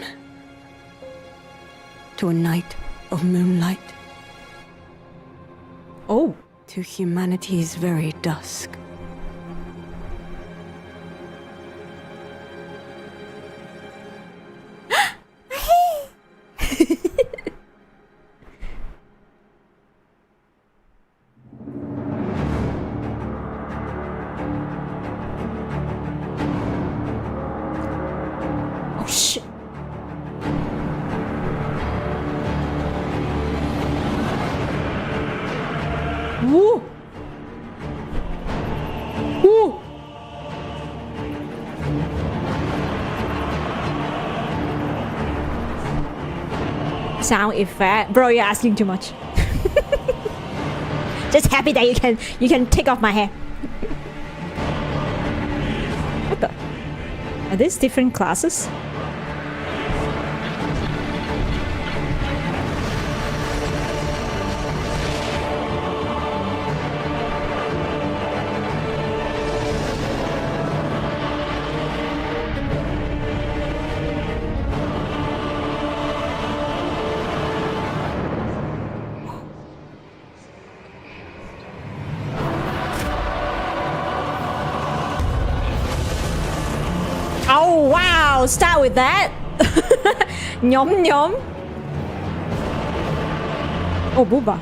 to a night of moonlight. Oh. To humanity's very dusk. Oh shit. Woo! Woo! Sound effect. Bro, you're asking too much. Just happy that you can take off my hair. What the? Are these different classes? Oh wow, start with that. Nyom nyom. Oh, booba.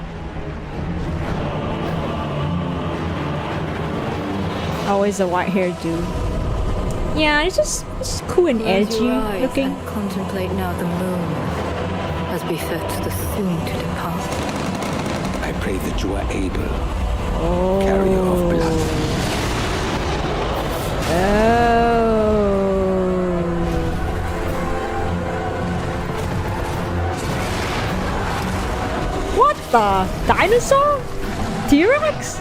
Always a white haired dude. Yeah, it's just cool and edgy looking. Contemplate now the moon, as befits the soon to depart. I pray that you are able, carrier of blood. What the? Dinosaur? T-Rex?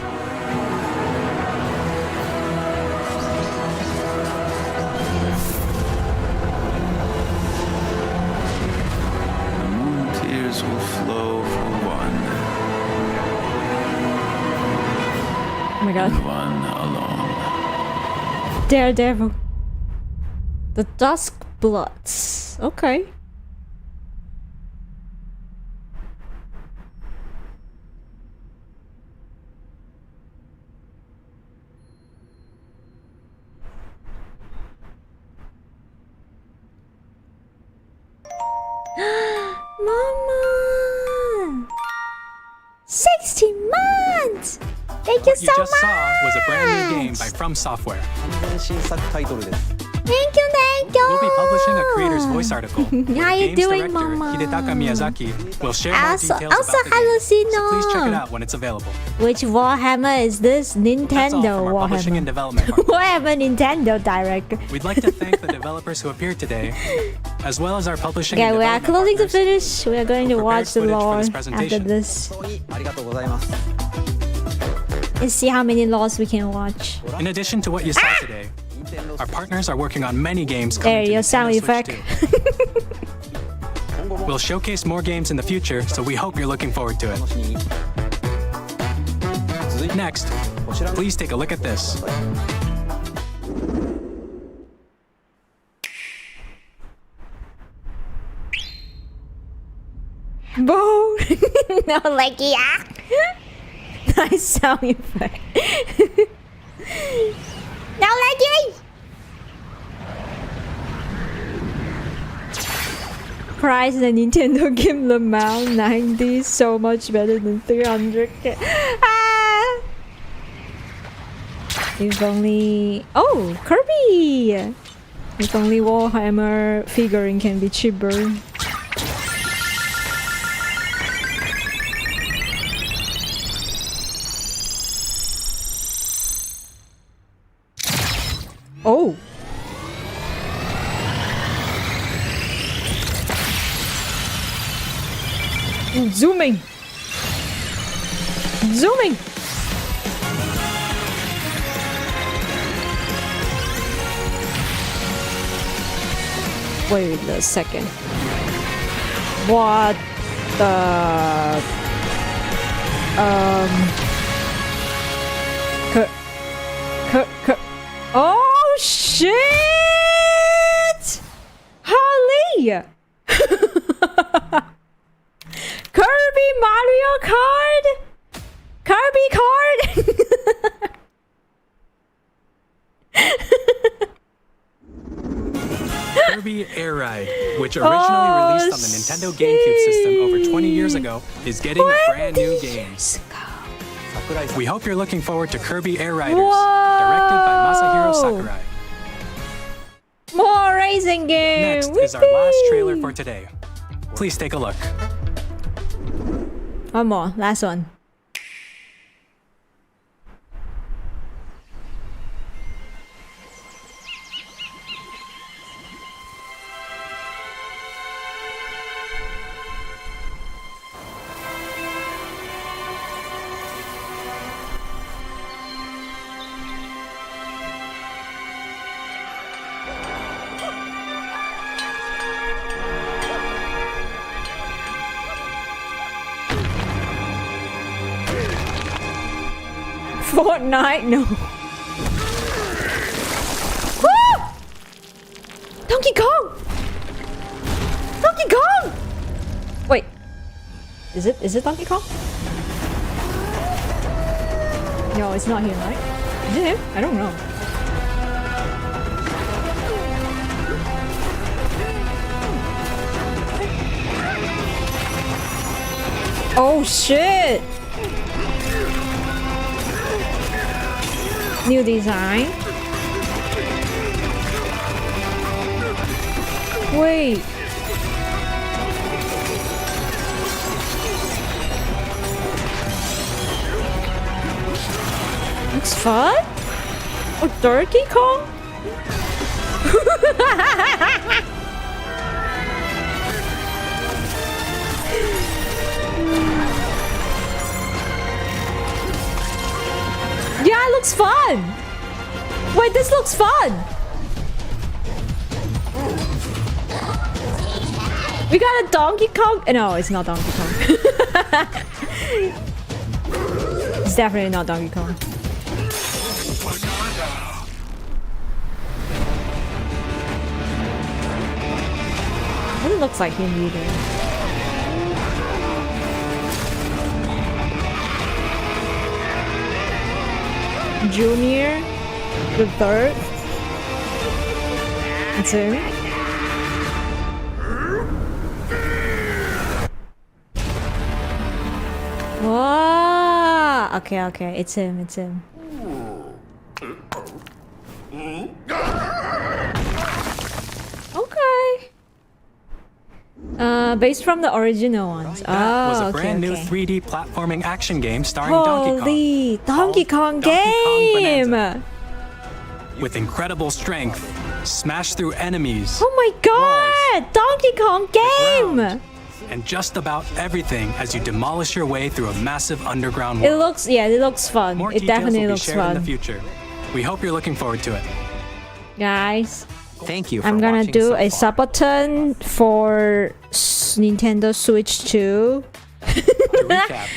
The moon tears will flow for one. Oh my god. And one alone. Daredevil. The Dusk Bloods. Okay. Mama! 60 months! Thank you What you so just much. saw was a brand new game by From Software. Thank you, thank you. We'll be publishing a creator's voice article. where How the you game's doing, director, Mama? Hidetaka Miyazaki, will share more Also, details about the hello, game. So please check it Sino. out when it's available. Which Warhammer is this? That's all Nintendo from our publishing and Warhammer. development part. Warhammer Nintendo Direct. We'd like to thank the developers who appeared today, as well as our publishing Okay, and we are development closing to partners. finish. We are going to who watch the prepared footage for lore this after presentation. this. Let's see how many laws we can watch. In addition to what you saw today, our partners are working on many games There, coming to your Nintendo sound Switch effect. 2. We'll showcase more games in the future, so we hope you're looking forward to it. Next, please take a look at this. Boo! No, like, yeah. Nice sound effect. No, like it. Price the Nintendo game Lamau 90 so much better than 300. Ah! If only. Oh, Kirby! If only Warhammer figurine can be cheaper. Oh. Zooming. Zooming. Wait a second. What the oh shit! Holy! Kirby Mario card? Kirby card? Kirby Air Ride, which originally released on the Nintendo GameCube system over 20 years ago, is getting a brand new game. We hope you're looking forward to Kirby Air Riders, directed by Masahiro Sakurai. More racing game! Next is our last trailer for today. Please take a look. One more, last one. Fortnite, no. Woo! Donkey Kong! Donkey Kong! Wait. Is it Donkey Kong? No, it's not him, right? Is it him? I don't know. Oh shit! New design. Wait. Looks fun? Oh, Donkey Kong? Yeah, it looks fun! Wait, this looks fun! We got a Donkey Kong? No, it's not Donkey Kong. It's definitely not Donkey Kong. It looks like him either. Junior, the third. That's him. Wow! Ah, okay, okay. It's him, it's him. Okay. Based from the original ones. That was a Oh, brand okay, new okay. 3D platforming action game starring Holy Donkey Kong game! with incredible strength, smash through enemies, Oh my god! Donkey Kong game! and just about everything as you demolish your way through a massive underground It world. looks, yeah, it looks fun. More It details definitely will be looks shared in the fun. future. We hope you're looking forward to it. Guys, Thank you for I'm gonna watching do so a far. subathon for Nintendo Switch 2 To recap,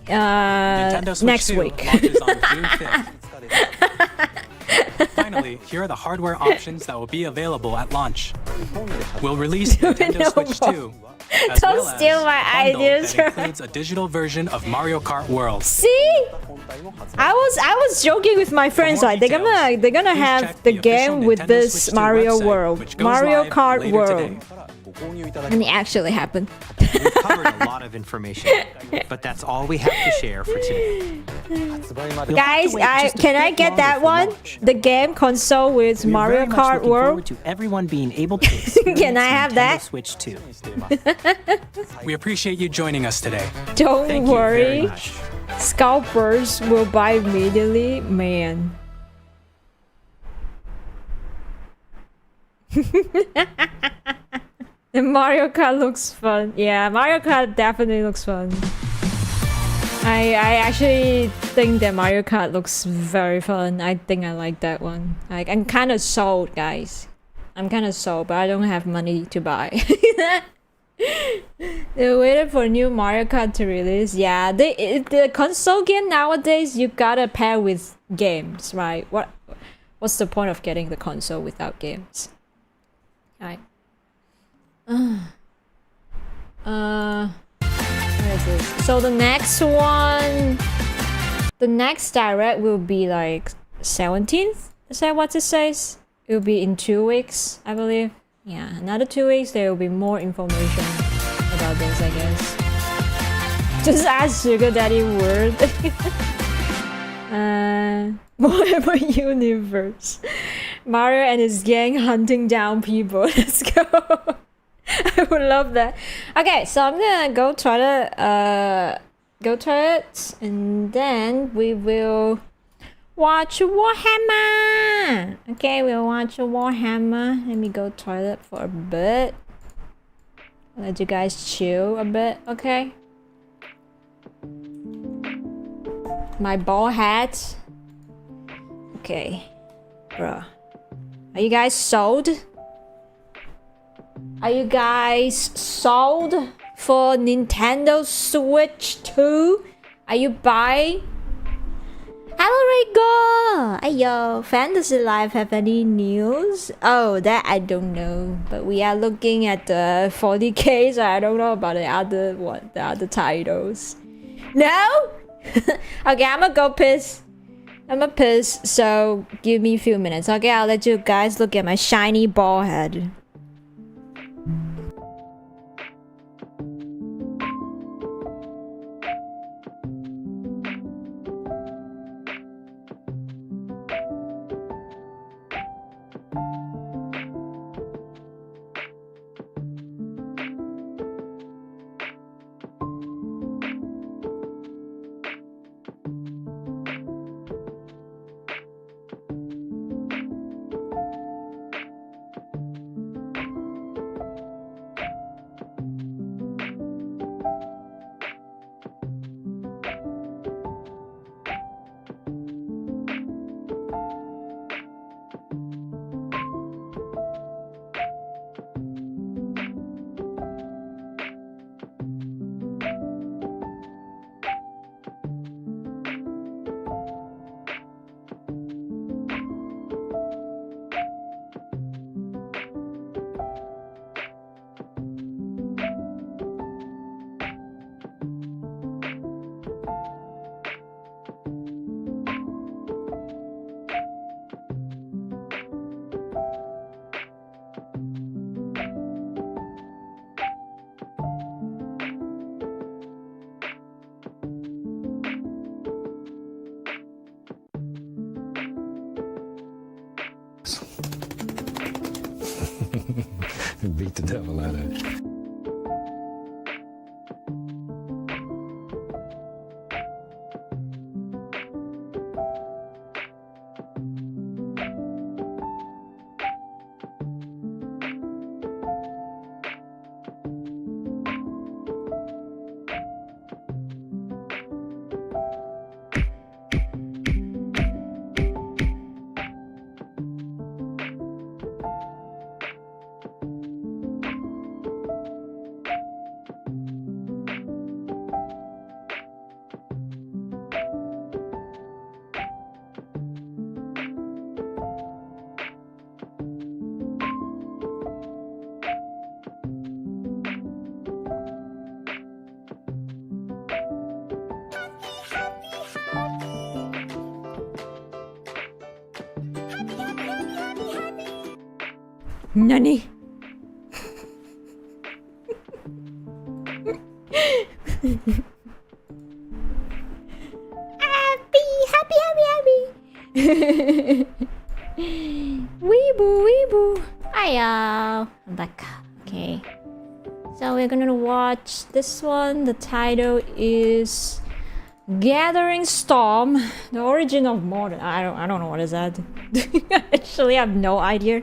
Nintendo Switch next 2 week. launches on June 5th. Finally, here are the hardware options that will be available at launch. We'll release Nintendo Switch 2, as Don't well as steal my a bundle ideas that from- includes a digital version of Mario Kart World. See? I was joking with my friends like they're gonna have the game with this Mario World, Mario Kart World, and it actually happened. We've covered a lot of information, but that's all we have to share for today. Guys, can I get that one? The game console with We're Mario very much Kart looking forward World. to everyone being able to experience Can I have Nintendo that? Switch 2. We appreciate you joining us today. Don't Thank you very worry, much. scalpers will buy immediately, man. And Mario Kart looks fun. Yeah, Mario Kart definitely looks fun. I actually think that Mario Kart looks very fun. I think I like that one. Like, I'm kind of sold, guys. I'm kind of sold, but I don't have money to buy. They're waiting for new Mario Kart to release. Yeah, the console game nowadays you gotta pair with games, right? What's the point of getting the console without games? Right. What is this? So the next one, the next direct will be like 17th. Is that what it says? It will be in 2 weeks, I believe. Yeah, another 2 weeks there will be more information about this, I guess. Just ask Sugar Daddy word. Whatever universe. Mario and his gang hunting down people. Let's go. I would love that. Okay, so I'm gonna go try it, and then we will watch Warhammer. Okay, we'll watch Warhammer. Let me go toilet for a bit. Let you guys chill a bit, okay? My ball hat. Okay, bruh. Are you guys sold? Are you guys sold for Nintendo Switch 2? Are you buying? Hello Rigo! Ayo, Fantasy Life have any news? Oh, that I don't know. But we are looking at the 40k, so I don't know about the other titles. No? Okay, I'ma go piss. I'ma piss, so give me a few minutes. Okay, I'll let you guys look at my shiny ball head. Beat the devil out of it. Nani? happy. Weeboo. Hiya. I'm back. Okay. So we're gonna watch this one. The title is Gathering Storm, the origin of modern. I don't know what is that. Actually, I have no idea.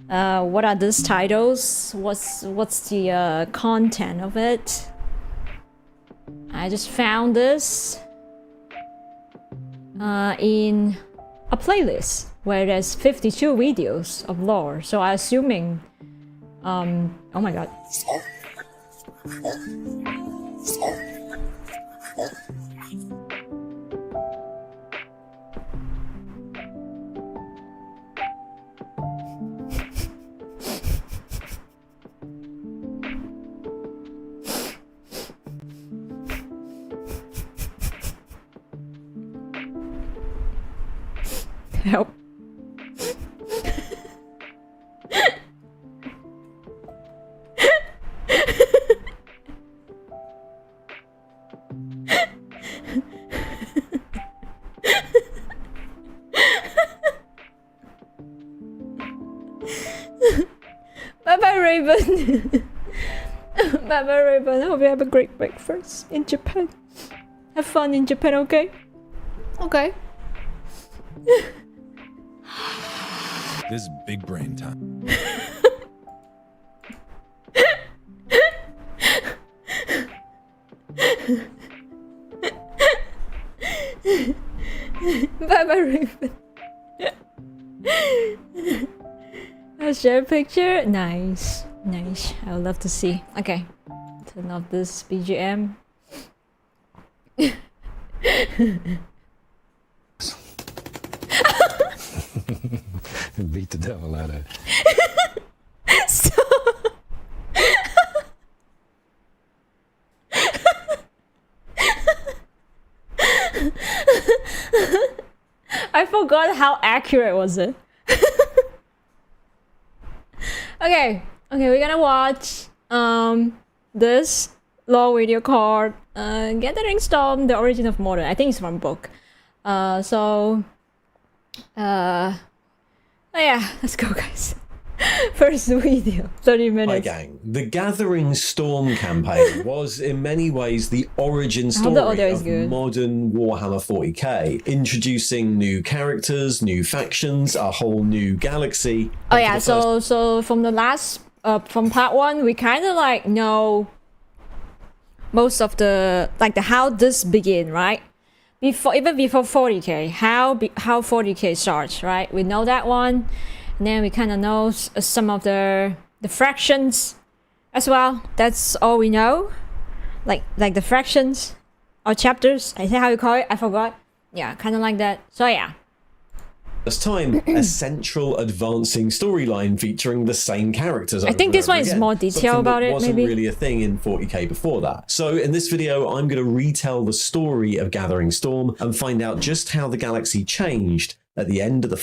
What are these titles? What's the content of it? I just found this in a playlist where there's 52 videos of lore. So I'm assuming, oh my god. Help. Bye-bye, Raven. Bye-bye, Raven. I hope you have a great breakfast in Japan. Have fun in Japan, okay? Okay. This is big brain time. Bye-bye, Raven. I'll share a picture. Nice. I would love to see. Okay. Turn off this BGM. Beat the devil out of it. I forgot how accurate was it. Okay, we're gonna watch this long video called Gathering Storm, the origin of modern. I think it's from book. Oh yeah, let's go, guys. First video, 30 minutes. Hi gang. The Gathering Storm campaign was in many ways the origin story of modern Warhammer 40k, introducing new characters, new factions, a whole new galaxy. Oh yeah, so from the last from part 1, we kind of like know most of the how this begin, right? Even before 40k, how 40k starts, right? We know that one. And then we kind of know some of the fractions as well. That's all we know. Like the fractions or chapters. I say how you call it. I forgot. Yeah, kind of like that. So yeah. This time, a central advancing storyline featuring the same characters. I think this one is more detailed about it, wasn't maybe. really a thing in 40k before that. So in this video, I'm going to retell the story of Gathering Storm and find out just how the galaxy changed at the end of the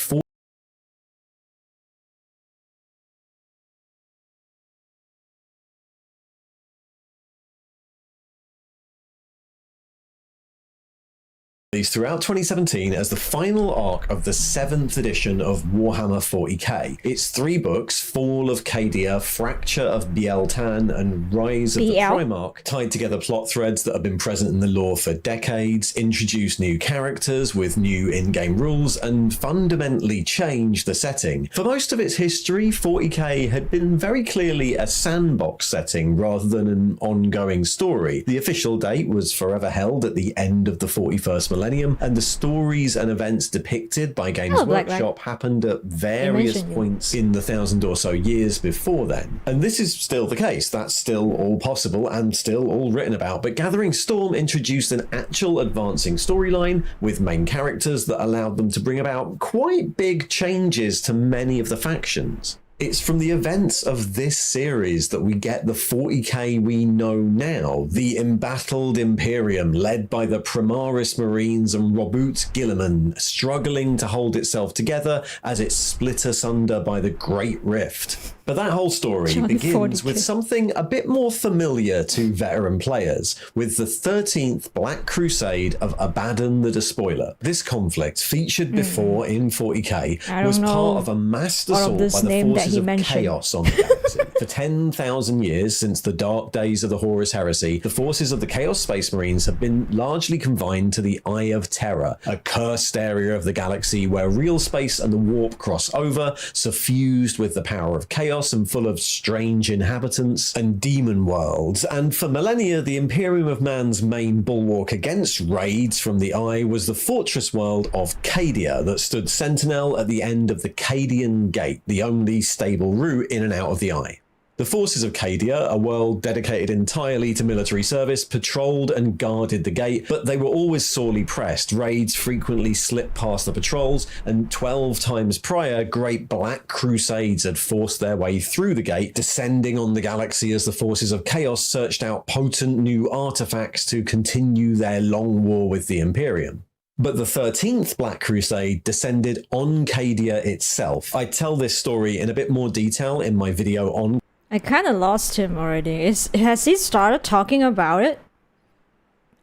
throughout 2017 as the final arc of the 7th edition of Warhammer 40k. It's 3 books, Fall of Cadia, Fracture of Biel-Tan, and Rise of the Primarch, tied together plot threads that have been present in the lore for decades, introduce new characters with new in-game rules, and fundamentally change the setting. For most of its history, 40k had been very clearly a sandbox setting rather than an ongoing story. The official date was forever held at the end of the 41st millennium, and the stories and events depicted by Games Workshop happened at various points in the 1,000 or so years before then. And this is still the case. That's still all possible and still all written about. But Gathering Storm introduced an actual advancing storyline with main characters that allowed them to bring about quite big changes to many of the factions. It's from the events of this series that we get the 40k we know now, the embattled Imperium led by the Primaris Marines and Robert Guilliman, struggling to hold itself together as it's split asunder by the Great Rift. But that whole story begins with something a bit more familiar to veteran players, with the 13th Black Crusade of Abaddon the Despoiler. This conflict, featured before in 40k, was part of a massed assault by the forces of Chaos on the galaxy. For 10,000 years, since the dark days of the Horus Heresy, the forces of the Chaos Space Marines have been largely confined to the Eye of Terror, a cursed area of the galaxy where real space and the warp cross over, suffused with the power of chaos and full of strange inhabitants and demon worlds. And for millennia, the Imperium of Man's main bulwark against raids from the Eye was the fortress world of Cadia that stood sentinel at the end of the Cadian Gate, the only stable route in and out of the Eye. The forces of Cadia, a world dedicated entirely to military service, patrolled and guarded the gate, but they were always sorely pressed. Raids frequently slipped past the patrols, and 12 times prior, great Black Crusades had forced their way through the gate, descending on the galaxy as the forces of Chaos searched out potent new artifacts to continue their long war with the Imperium. But the 13th Black Crusade descended on Cadia itself. I tell this story in a bit more detail in my video on I kind of lost him already. Has he started talking about it?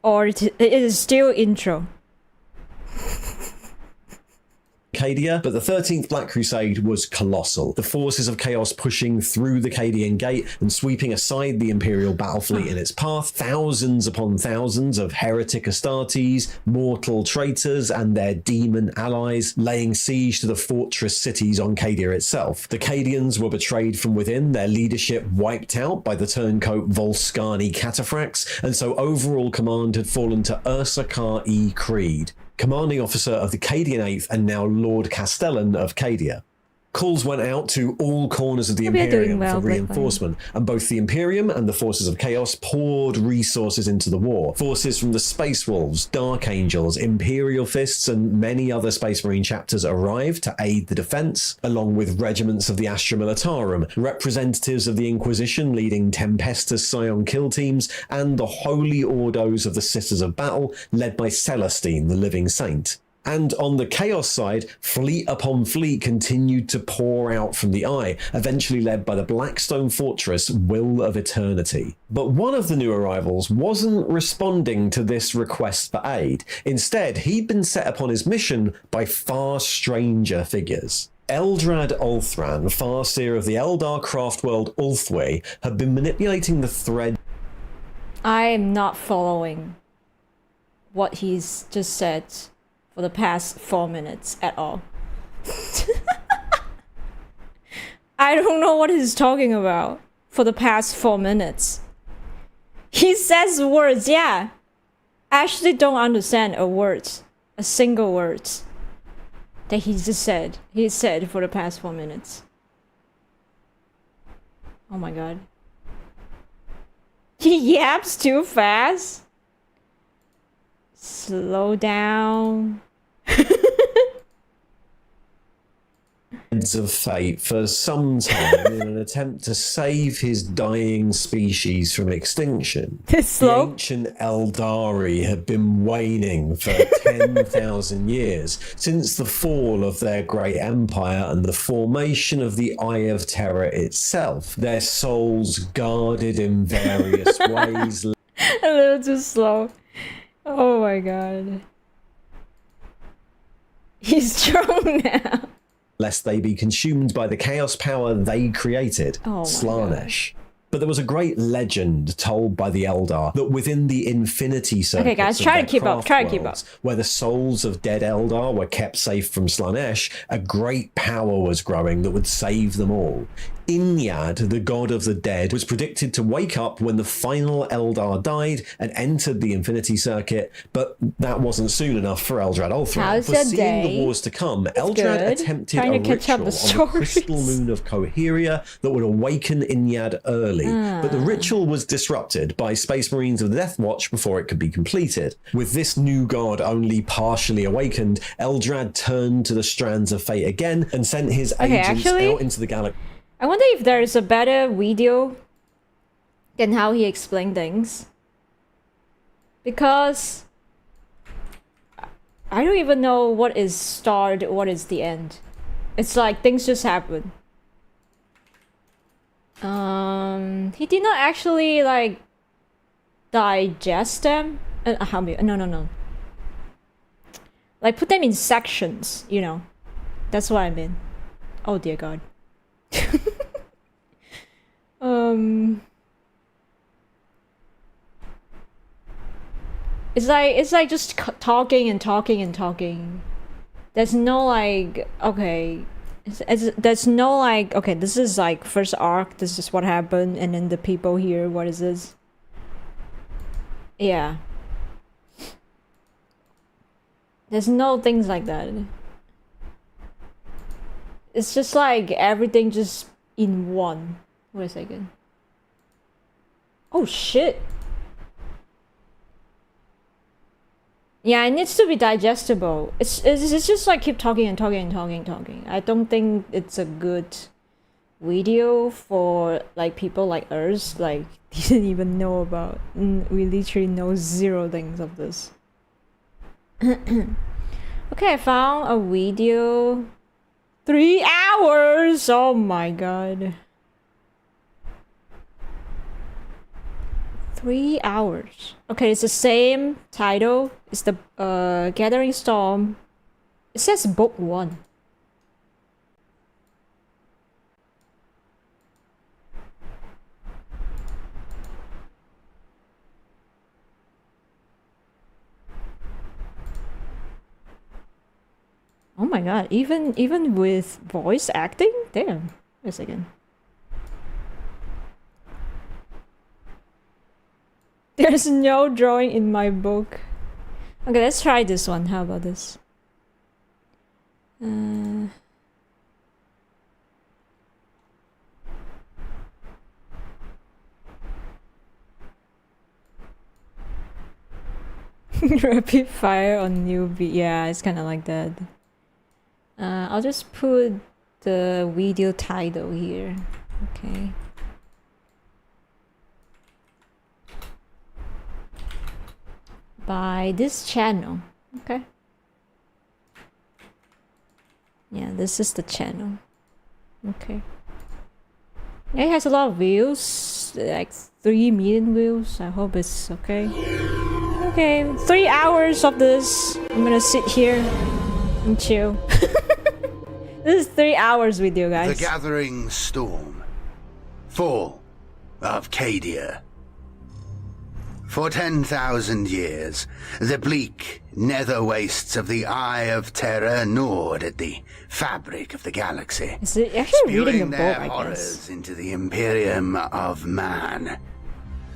Or it is still intro? Cadia, but the 13th Black Crusade was colossal. The forces of Chaos pushing through the Cadian Gate and sweeping aside the Imperial battle fleet in its path, thousands upon thousands of heretic Astartes, mortal traitors, and their demon allies laying siege to the fortress cities on Cadia itself. The Cadians were betrayed from within, their leadership wiped out by the turncoat Volscani cataphracts, and so overall command had fallen to Ursarkar E. Creed, commanding officer of the Cadian 8th and now Lord Castellan of Cadia. Calls went out to all corners of the Imperium for reinforcement, and both the Imperium and the forces of Chaos poured resources into the war. Forces from the Space Wolves, Dark Angels, Imperial Fists, and many other Space Marine chapters arrived to aid the defense, along with regiments of the Astra Militarum, representatives of the Inquisition leading Tempestus Scion kill teams, and the Holy Ordos of the Sisters of Battle, led by Celestine, the Living Saint. And on the Chaos side, fleet upon fleet continued to pour out from the Eye, eventually led by the Blackstone Fortress Will of Eternity. But one of the new arrivals wasn't responding to this request for aid. Instead, he'd been set upon his mission by far stranger figures. Eldrad Ulthran, Farseer of the Eldar craft world Ulthwé, had been manipulating the thread. I am not following what he's just said for the past 4 minutes at all. I don't know what he's talking about for the past 4 minutes. He says words, yeah. I actually don't understand a single word that he just said. He said for the past 4 minutes. Oh my god. He yaps too fast. Slow down. Of fate for some time in an attempt to save his dying species from extinction. The ancient Eldari had been waning for 10,000 years since the fall of their great empire and the formation of the Eye of Terror itself. Their souls guarded in various ways. A little too slow. Oh my god. He's strong now. Lest they be consumed by the chaos power they created, Oh my Slaanesh. But there was a great legend told by the Eldar that within the infinity circuits Okay, guys, of try to their keep up, craft try to keep worlds, where the souls of dead Eldar were kept safe from Slaanesh, a great power was growing that would save them all. Inyad, the god of the dead, was predicted to wake up when the final Eldar died and entered the infinity circuit, but that wasn't soon enough for Eldrad Ulthuan. How's your Foreseeing day? the wars to come, It's Eldrad good. attempted Trying a to catch up ritual the on the crystal stories. moon of Coheria that would awaken Inyad early, but the ritual was disrupted by Space Marines of the Death Watch before it could be completed. With this new god only partially awakened, Eldrad turned to the strands of fate again and sent his agents out into the galaxy. I wonder if there's a better video than how he explained things. Because I don't even know what is start, what is the end. It's like things just happen. He did not actually like digest them. No. Like put them in sections, you know. That's what I mean. Oh dear God. It's like just talking and talking and talking. There's no like, okay, there's no like, okay, this is like first arc, this is what happened, and then the people here, what is this? Yeah. There's no things like that. It's just like everything just in one. Wait a second. Oh shit. Yeah, it needs to be digestible. It's just like keep talking and talking and talking and talking. I don't think it's a good video for like people like us, like didn't even know about. We literally know zero things of this. Okay, I found a video. 3 hours! Oh my god. 3 hours. Okay, it's the same title. It's the Gathering Storm. It says book 1. Oh my god, even with voice acting? Damn. Wait a second. There's no drawing in my book. Okay, let's try this one. How about this? Rapid fire on newbie. Yeah, it's kind of like that. I'll just put the video title here. Okay. By this channel. Okay. Yeah, this is the channel. Okay. It has a lot of views, like 3 million views. I hope it's okay. Okay, 3 hours of this. I'm gonna sit here and chill. This is 3 hours video, guys. The Gathering Storm. Fall of Cadia. For 10,000 years, the bleak nether wastes of the Eye of Terror gnawed at the fabric of the galaxy, Is it actually reading a spewing book, their I horrors guess? into the Imperium of Man.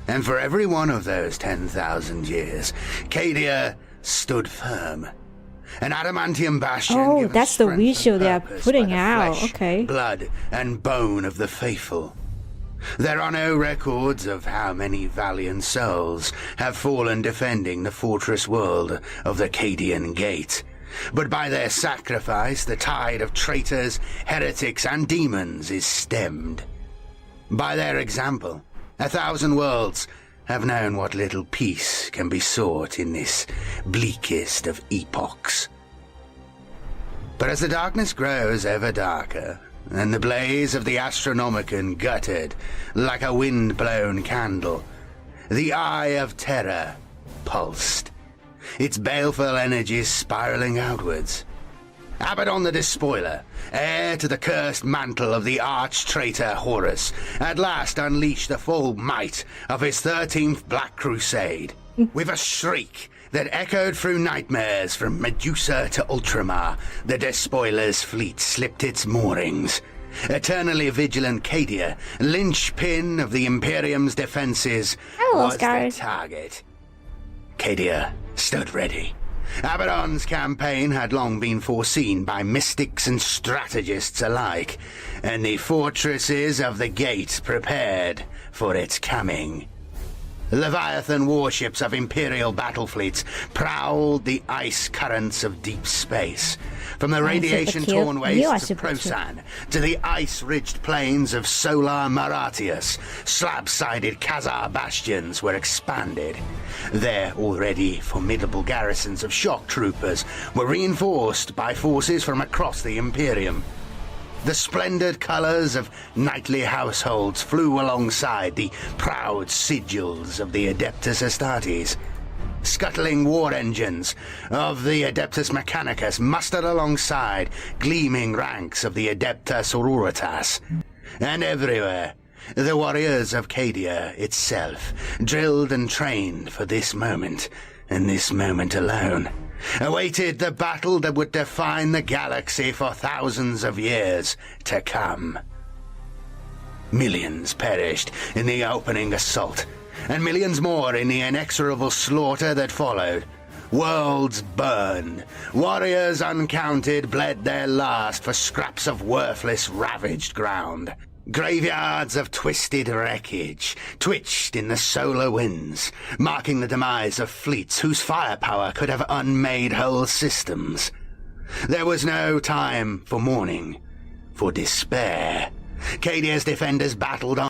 And for every one of those 10,000 years, Cadia stood firm. An adamantium bastion. Oh, given that's the strength and visual they are purpose putting by the out. flesh, Okay. blood and bone of the faithful. There are no records of how many valiant souls have fallen defending the fortress world of the Cadian Gate. But by their sacrifice, the tide of traitors, heretics, and demons is stemmed. By their example, 1,000 worlds have known what little peace can be sought in this bleakest of epochs. But as the darkness grows ever darker, and the blaze of the Astronomicon guttered like a wind-blown candle, the Eye of Terror pulsed, its baleful energies spiraling outwards. Abaddon the Despoiler, heir to the cursed mantle of the arch-traitor Horus, at last unleashed the full might of his 13th Black Crusade. With a shriek that echoed through nightmares from Medusa to Ultramar, the Despoiler's fleet slipped its moorings. Eternally vigilant Cadia, linchpin of the Imperium's defenses, was the target. Cadia stood ready. Abaddon's campaign had long been foreseen by mystics and strategists alike, and the fortresses of the Gate prepared for its coming. Leviathan warships of Imperial battle fleets prowled the ice currents of deep space, from the radiation-torn wastes of Prosan to the ice-ridged plains of Solar Maratius. Slab-sided Khazar bastions were expanded. Their already formidable garrisons of shock troopers were reinforced by forces from across the Imperium. The splendid colors of knightly households flew alongside the proud sigils of the Adeptus Astartes. Scuttling war engines of the Adeptus Mechanicus mustered alongside gleaming ranks of the Adeptus Auroritas. And everywhere, the warriors of Cadia itself, drilled and trained for this moment, and this moment alone, awaited the battle that would define the galaxy for thousands of years to come. Millions perished in the opening assault, and millions more in the inexorable slaughter that followed. Worlds burned. Warriors uncounted bled their last for scraps of worthless, ravaged ground. Graveyards of twisted wreckage twitched in the solar winds, marking the demise of fleets whose firepower could have unmade whole systems. There was no time for mourning, for despair. Cadia's defenders battled on.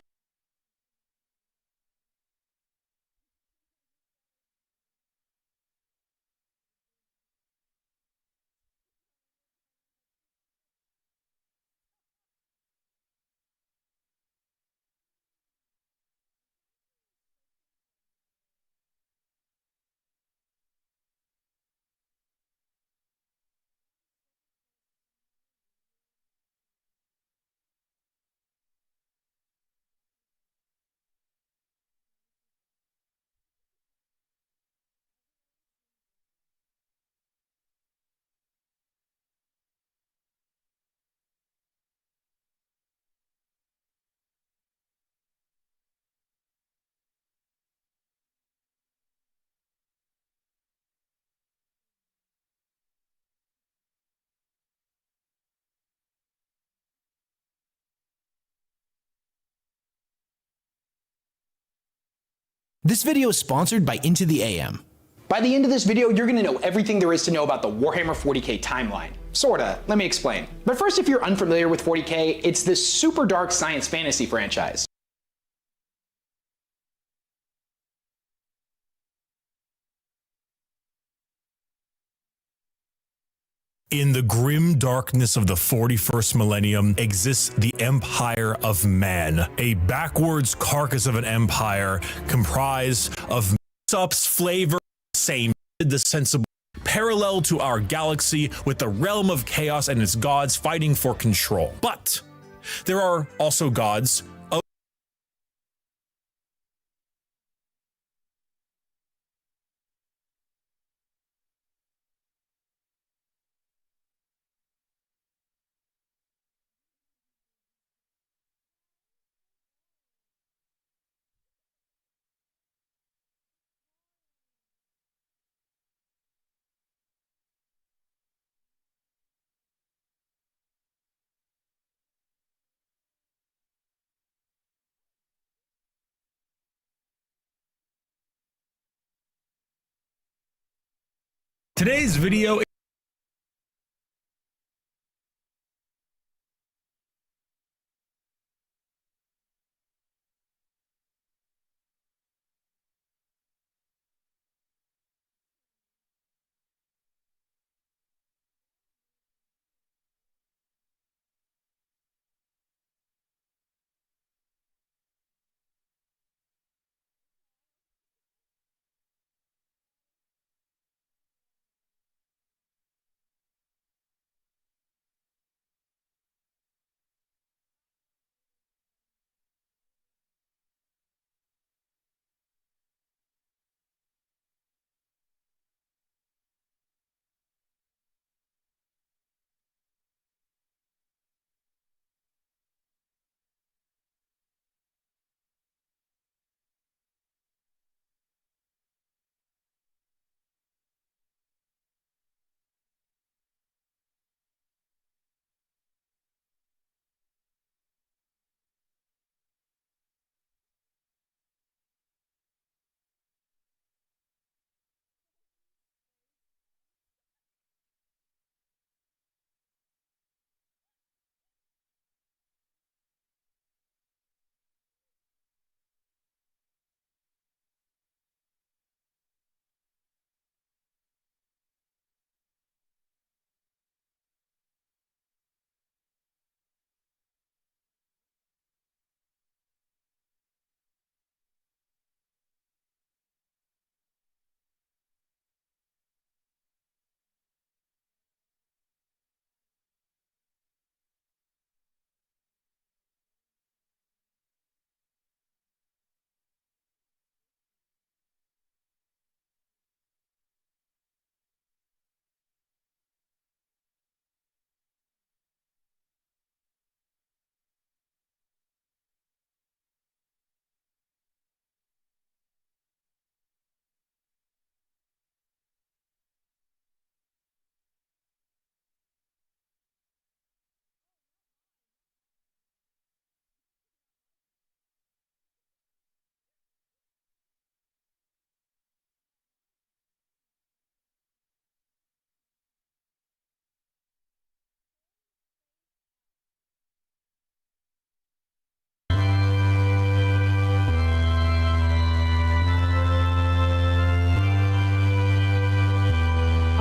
This video is sponsored by Into the AM. By the end of this video, you're gonna know everything there is to know about the Warhammer 40k timeline. Sorta, let me explain. But first, if you're unfamiliar with 40k, it's this super dark science fantasy franchise. In the grim darkness of the 41st millennium exists the Empire of Man, a backwards carcass of an empire comprised of mix-ups, flavor, same, the sensible, parallel to our galaxy with the realm of chaos and its gods fighting for control. But there are also gods of today's video.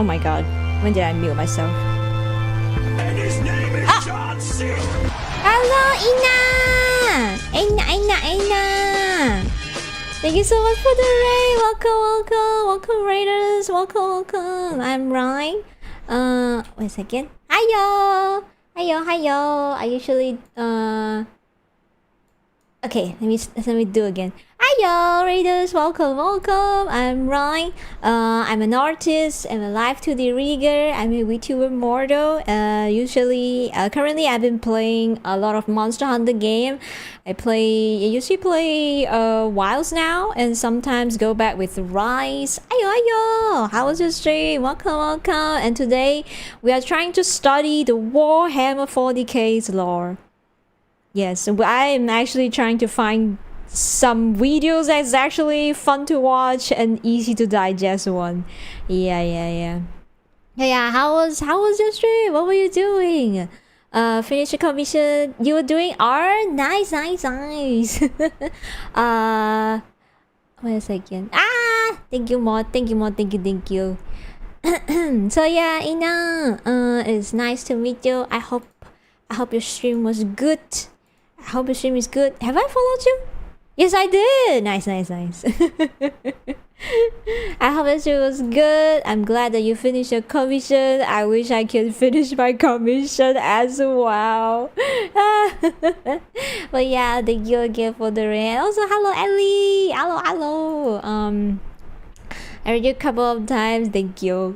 Oh my god. When did I mute myself? And his name is John C. Hello, Ina! Ina! Thank you so much for the raid. Welcome, raiders. Welcome. I'm Rine. Wait a second. Hiyo. I usually okay, let me do again. Hiyo, raiders. Welcome. I'm Rine. I'm an artist. I'm a live 2D rigger. I'm a vtuber mortal. Currently I've been playing a lot of Monster Hunter game. I usually play Wilds now, and sometimes go back with Rise. Hiyo. How was your stream? Welcome. And today we are trying to study the Warhammer 40k's lore. Yes, I am actually trying to find some videos that's actually fun to watch and easy to digest one. Yeah. How was your stream? What were you doing? Finish a commission. You were doing art? Nice. Wait a second. Thank you, mod. Thank you. So yeah, Ina, it's nice to meet you. I hope your stream was good. I hope your stream is good. Have I followed you? Yes, I did. Nice. I hope your stream was good. I'm glad that you finished your commission. I wish I could finish my commission as well. But yeah, thank you again for the raid. Also, hello, Ellie. Hello. I read you a couple of times. Thank you.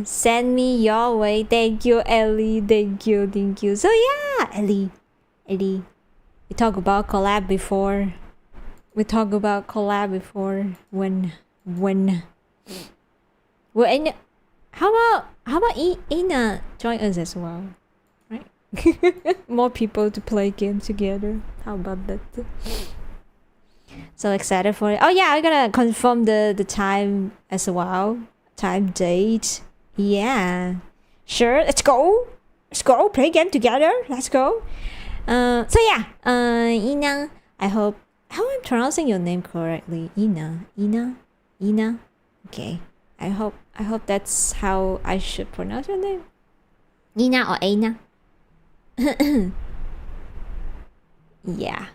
Send me your way. Thank you, Ellie. Thank you. So yeah, Ellie. We talked about collab before. When well, how about Ina join us as well, right? More people to play games together. How about that? So excited for it. Oh yeah, I'm gonna confirm the time as well. Time, date. Yeah. Sure, let's go. Play game together. Let's go. So yeah, Ina, I hope I'm pronouncing your name correctly. Ina. Okay. I hope that's how I should pronounce your name. Ina or Aina. Yeah.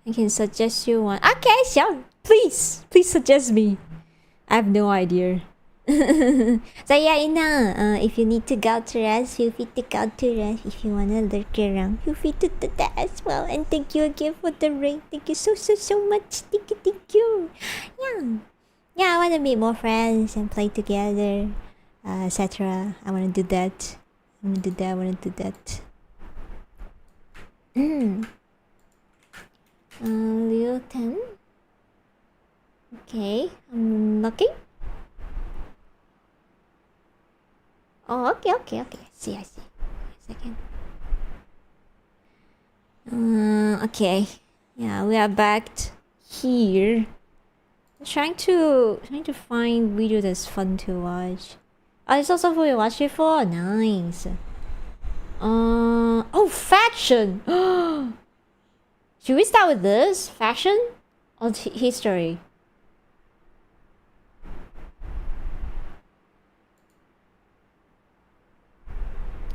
I can suggest you one. Okay, sure. Please suggest me. I have no idea. So yeah, Ina, if you need to go to rest, feel free to go to rest. If you wanna lurk around, feel free to do that as well. And thank you again for the raid. Thank you so much. Thank you. Yeah, I wanna meet more friends and play together, etc. I wanna do that. Leo 10. Okay, I'm looking. Oh, okay. I see. Wait a second. Okay. Yeah, we are back here. I'm trying to find video that's fun to watch. Oh, it's also what we watched before. Nice. Oh, faction. Should we start with this? Faction or history?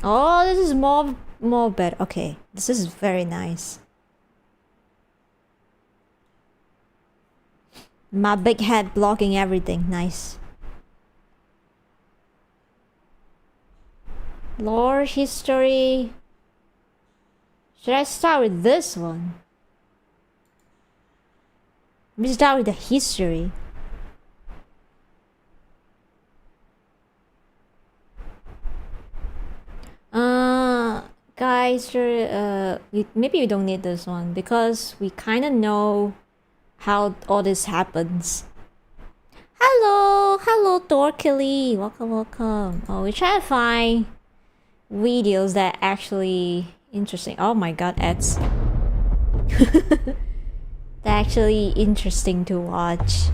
Oh, this is more better. Okay, this is very nice. My big head blocking everything. Nice. Lore, history. Should I start with this one? Let me start with the history. Guys, maybe we don't need this one because we kind of know how all this happens. Hello, Dorkily. Welcome. Oh, we try to find videos that actually interesting. Oh my god, ads. They're actually interesting to watch.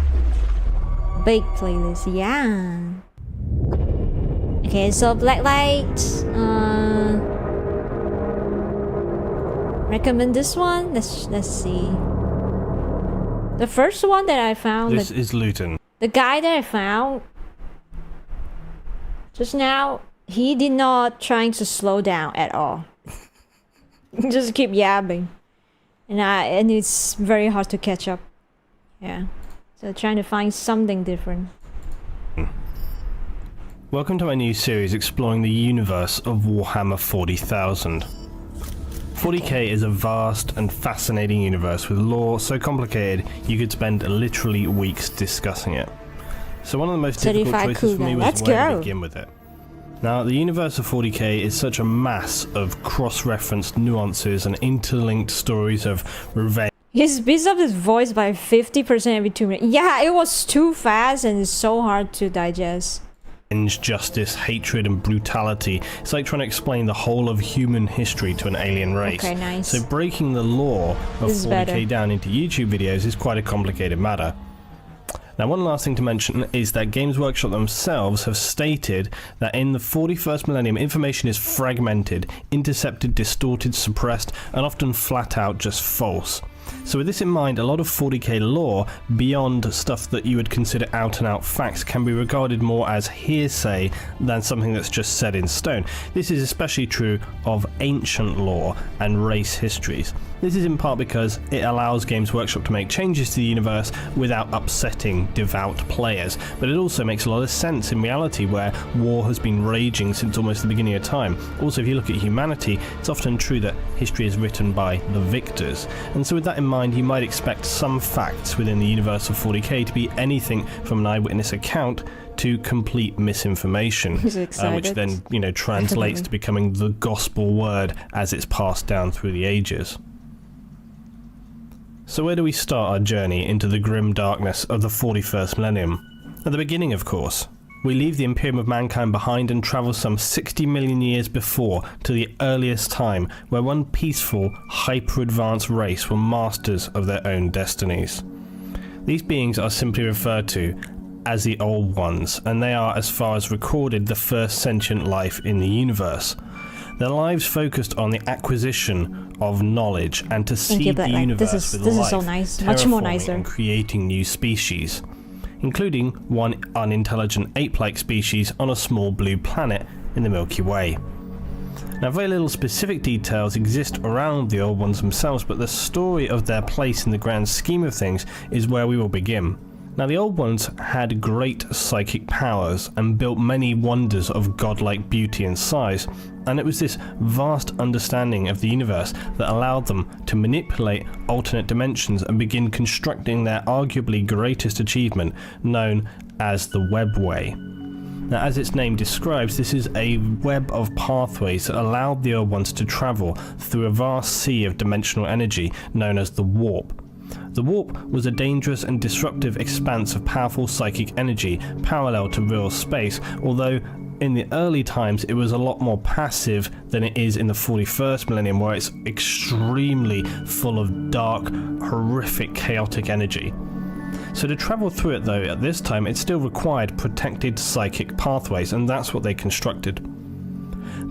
Big playlist, yeah. Okay, so Blacklight. Recommend this one. Let's see. The first one that I found... This is Luton. The guy that I found just now, he did not trying to slow down at all. Just keep yapping. And it's very hard to catch up. Yeah. So trying to find something different. Welcome to my new series exploring the universe of Warhammer 40,000. 40k is a vast and fascinating universe with lore so complicated you could spend literally weeks discussing it. So one of the most difficult choices for me was where to begin with it. Now, the universe of 40k is such a mass of cross-referenced nuances and interlinked stories of revenge. He speeds up his voice by 50% every 2 minutes. Yeah, it was too fast and it's so hard to digest. Justice, hatred, and brutality. It's like trying to explain the whole of human history to an alien race. Okay, nice. So breaking the lore of 40k down into YouTube videos is quite a complicated matter. Now, one last thing to mention is that Games Workshop themselves have stated that in the 41st millennium, information is fragmented, intercepted, distorted, suppressed, and often flat out just false. So with this in mind, a lot of 40k lore, beyond stuff that you would consider out and out facts, can be regarded more as hearsay than something that's just set in stone. This is especially true of ancient lore and race histories. This is in part because it allows Games Workshop to make changes to the universe without upsetting devout players, but it also makes a lot of sense in reality where war has been raging since almost the beginning of time. Also, if you look at humanity, it's often true that history is written by the victors, and so with that in mind, you might expect some facts within the universe of 40k to be anything from an eyewitness account to complete misinformation, which then, translates to becoming the gospel word as it's passed down through the ages. So where do we start our journey into the grim darkness of the 41st millennium? At the beginning, of course. We leave the Imperium of Mankind behind and travel some 60 million years before to the earliest time where one peaceful, hyper-advanced race were masters of their own destinies. These beings are simply referred to as the Old Ones, and they are, as far as recorded, the first sentient life in the universe. Their lives focused on the acquisition of knowledge and to seed the universe with life, is so nice. Much more nicer. And creating new species, including one unintelligent ape-like species on a small blue planet in the Milky Way. Now, very little specific details exist around the Old Ones themselves, but the story of their place in the grand scheme of things is where we will begin. Now, the Old Ones had great psychic powers and built many wonders of godlike beauty and size, and it was this vast understanding of the universe that allowed them to manipulate alternate dimensions and begin constructing their arguably greatest achievement, known as the Webway. Now, as its name describes, this is a web of pathways that allowed the Old Ones to travel through a vast sea of dimensional energy known as the Warp. The Warp was a dangerous and disruptive expanse of powerful psychic energy parallel to real space, although in the early times it was a lot more passive than it is in the 41st millennium, where it's extremely full of dark, horrific, chaotic energy. So to travel through it though, at this time it still required protected psychic pathways, and that's what they constructed.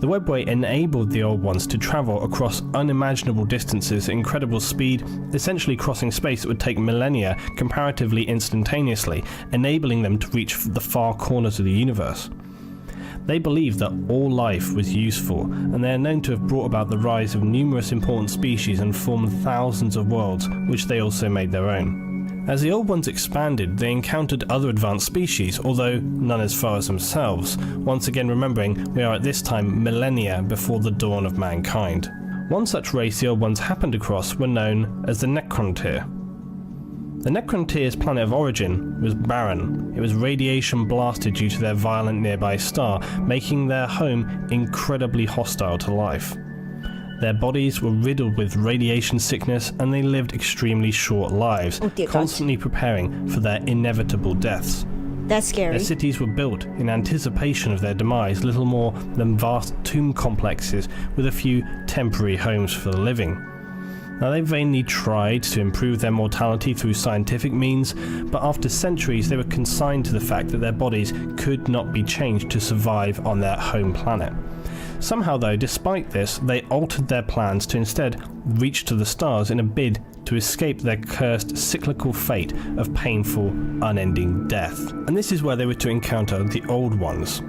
The Webway enabled the Old Ones to travel across unimaginable distances at incredible speed, essentially crossing space that would take millennia comparatively instantaneously, enabling them to reach the far corners of the universe. They believed that all life was useful, and they are known to have brought about the rise of numerous important species and formed thousands of worlds, which they also made their own. As the Old Ones expanded, they encountered other advanced species, although none as far as themselves, once again remembering we are at this time millennia before the dawn of mankind. One such race the Old Ones happened across were known as the Necrontyr. The Necrontyr's planet of origin was barren. It was radiation blasted due to their violent nearby star, making their home incredibly hostile to life. Their bodies were riddled with radiation sickness, and they lived extremely short lives, constantly preparing for their inevitable deaths. That's scary. Their cities were built in anticipation of their demise, little more than vast tomb complexes with a few temporary homes for the living. Now, they vainly tried to improve their mortality through scientific means, but after centuries they were consigned to the fact that their bodies could not be changed to survive on their home planet. Somehow though, despite this, they altered their plans to instead reach to the stars in a bid to escape their cursed cyclical fate of painful, unending death. And this is where they were to encounter the Old Ones.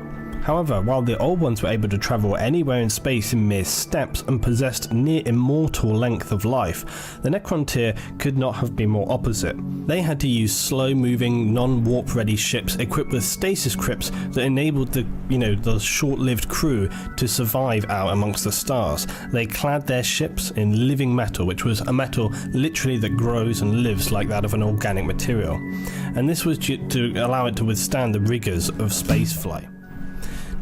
However, while the Old Ones were able to travel anywhere in space in mere steps and possessed near immortal length of life, the Necrontyr could not have been more opposite. They had to use slow-moving, non-warp ready ships equipped with stasis crypts that enabled the short-lived crew to survive out amongst the stars. They clad their ships in living metal, which was a metal literally that grows and lives like that of an organic material. And this was to allow it to withstand the rigors of spaceflight.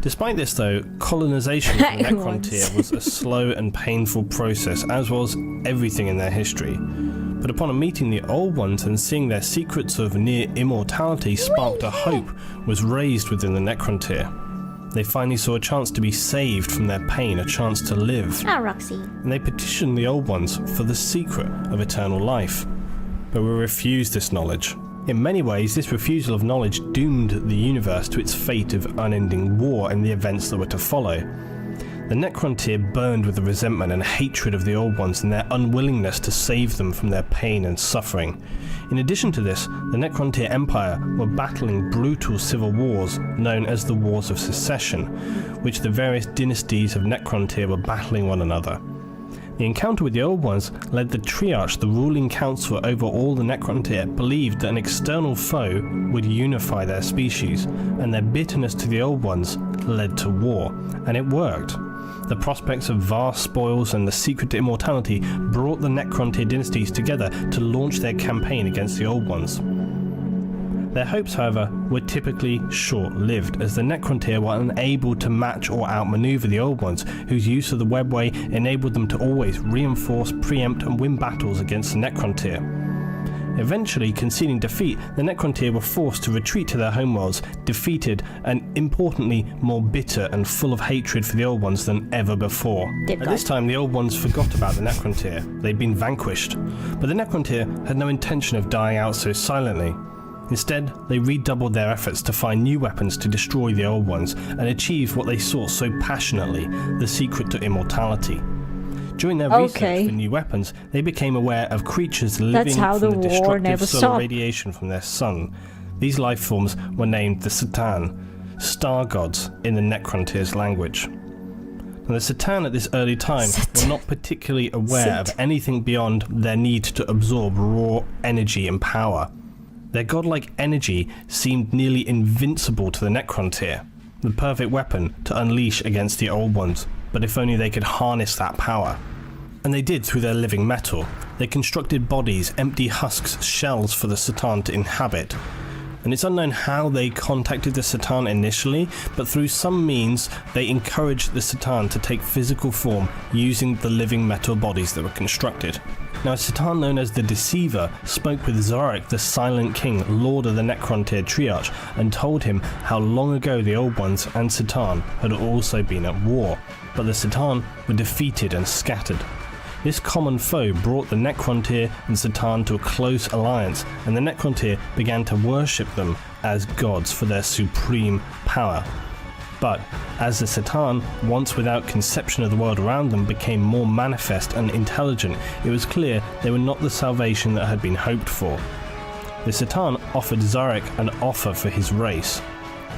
Despite this though, colonization of the Necrontyr was a slow and painful process, as was everything in their history. But upon meeting the Old Ones and seeing their secrets of near immortality sparked a hope was raised within the Necrontyr. They finally saw a chance to be saved from their pain, a chance to live. Ah, Roxy. And they petitioned the Old Ones for the secret of eternal life, but were refused this knowledge. In many ways, this refusal of knowledge doomed the universe to its fate of unending war and the events that were to follow. The Necrontyr burned with the resentment and hatred of the Old Ones and their unwillingness to save them from their pain and suffering. In addition to this, the Necrontyr Empire were battling brutal civil wars known as the Wars of Secession, which the various dynasties of Necrontyr were battling one another. The encounter with the Old Ones led the Triarch, the ruling council over all the Necrontyr, believed that an external foe would unify their species, and their bitterness to the Old Ones led to war, and it worked. The prospects of vast spoils and the secret to immortality brought the Necrontyr dynasties together to launch their campaign against the Old Ones. Their hopes, however, were typically short-lived, as the Necrontyr were unable to match or outmaneuver the Old Ones, whose use of the webway enabled them to always reinforce, preempt and win battles against the Necrontyr. Eventually, conceding defeat, the Necrontyr were forced to retreat to their homeworlds, defeated and, importantly, more bitter and full of hatred for the Old Ones than ever before. At this time, the Old Ones forgot about the Necrontyr. They'd been vanquished. But the Necrontyr had no intention of dying out so silently. Instead, they redoubled their efforts to find new weapons to destroy the Old Ones and achieve what they sought so passionately, the secret to immortality. During their research for new weapons, they became aware of creatures living from the destructive solar radiation from their sun. These life forms were named the Satan, star gods in the Necrontyr's language. And the Satan at this early time were not particularly aware of anything beyond their need to absorb raw energy and power. Their godlike energy seemed nearly invincible to the Necrontyr, the perfect weapon to unleash against the Old Ones, but if only they could harness that power. And they did through their living metal. They constructed bodies, empty husks, shells for the Satan to inhabit. And it's unknown how they contacted the Satan initially, but through some means they encouraged the Satan to take physical form using the living metal bodies that were constructed. Now, a Satan known as the Deceiver spoke with Zarek, the Silent King, Lord of the Necrontyr Triarch, and told him how long ago the Old Ones and Satan had also been at war, but the Satan were defeated and scattered. This common foe brought the Necrontyr and Satan to a close alliance, and the Necrontyr began to worship them as gods for their supreme power. But as the Satan, once without conception of the world around them, became more manifest and intelligent, it was clear they were not the salvation that had been hoped for. The Satan offered Zarek an offer for his race: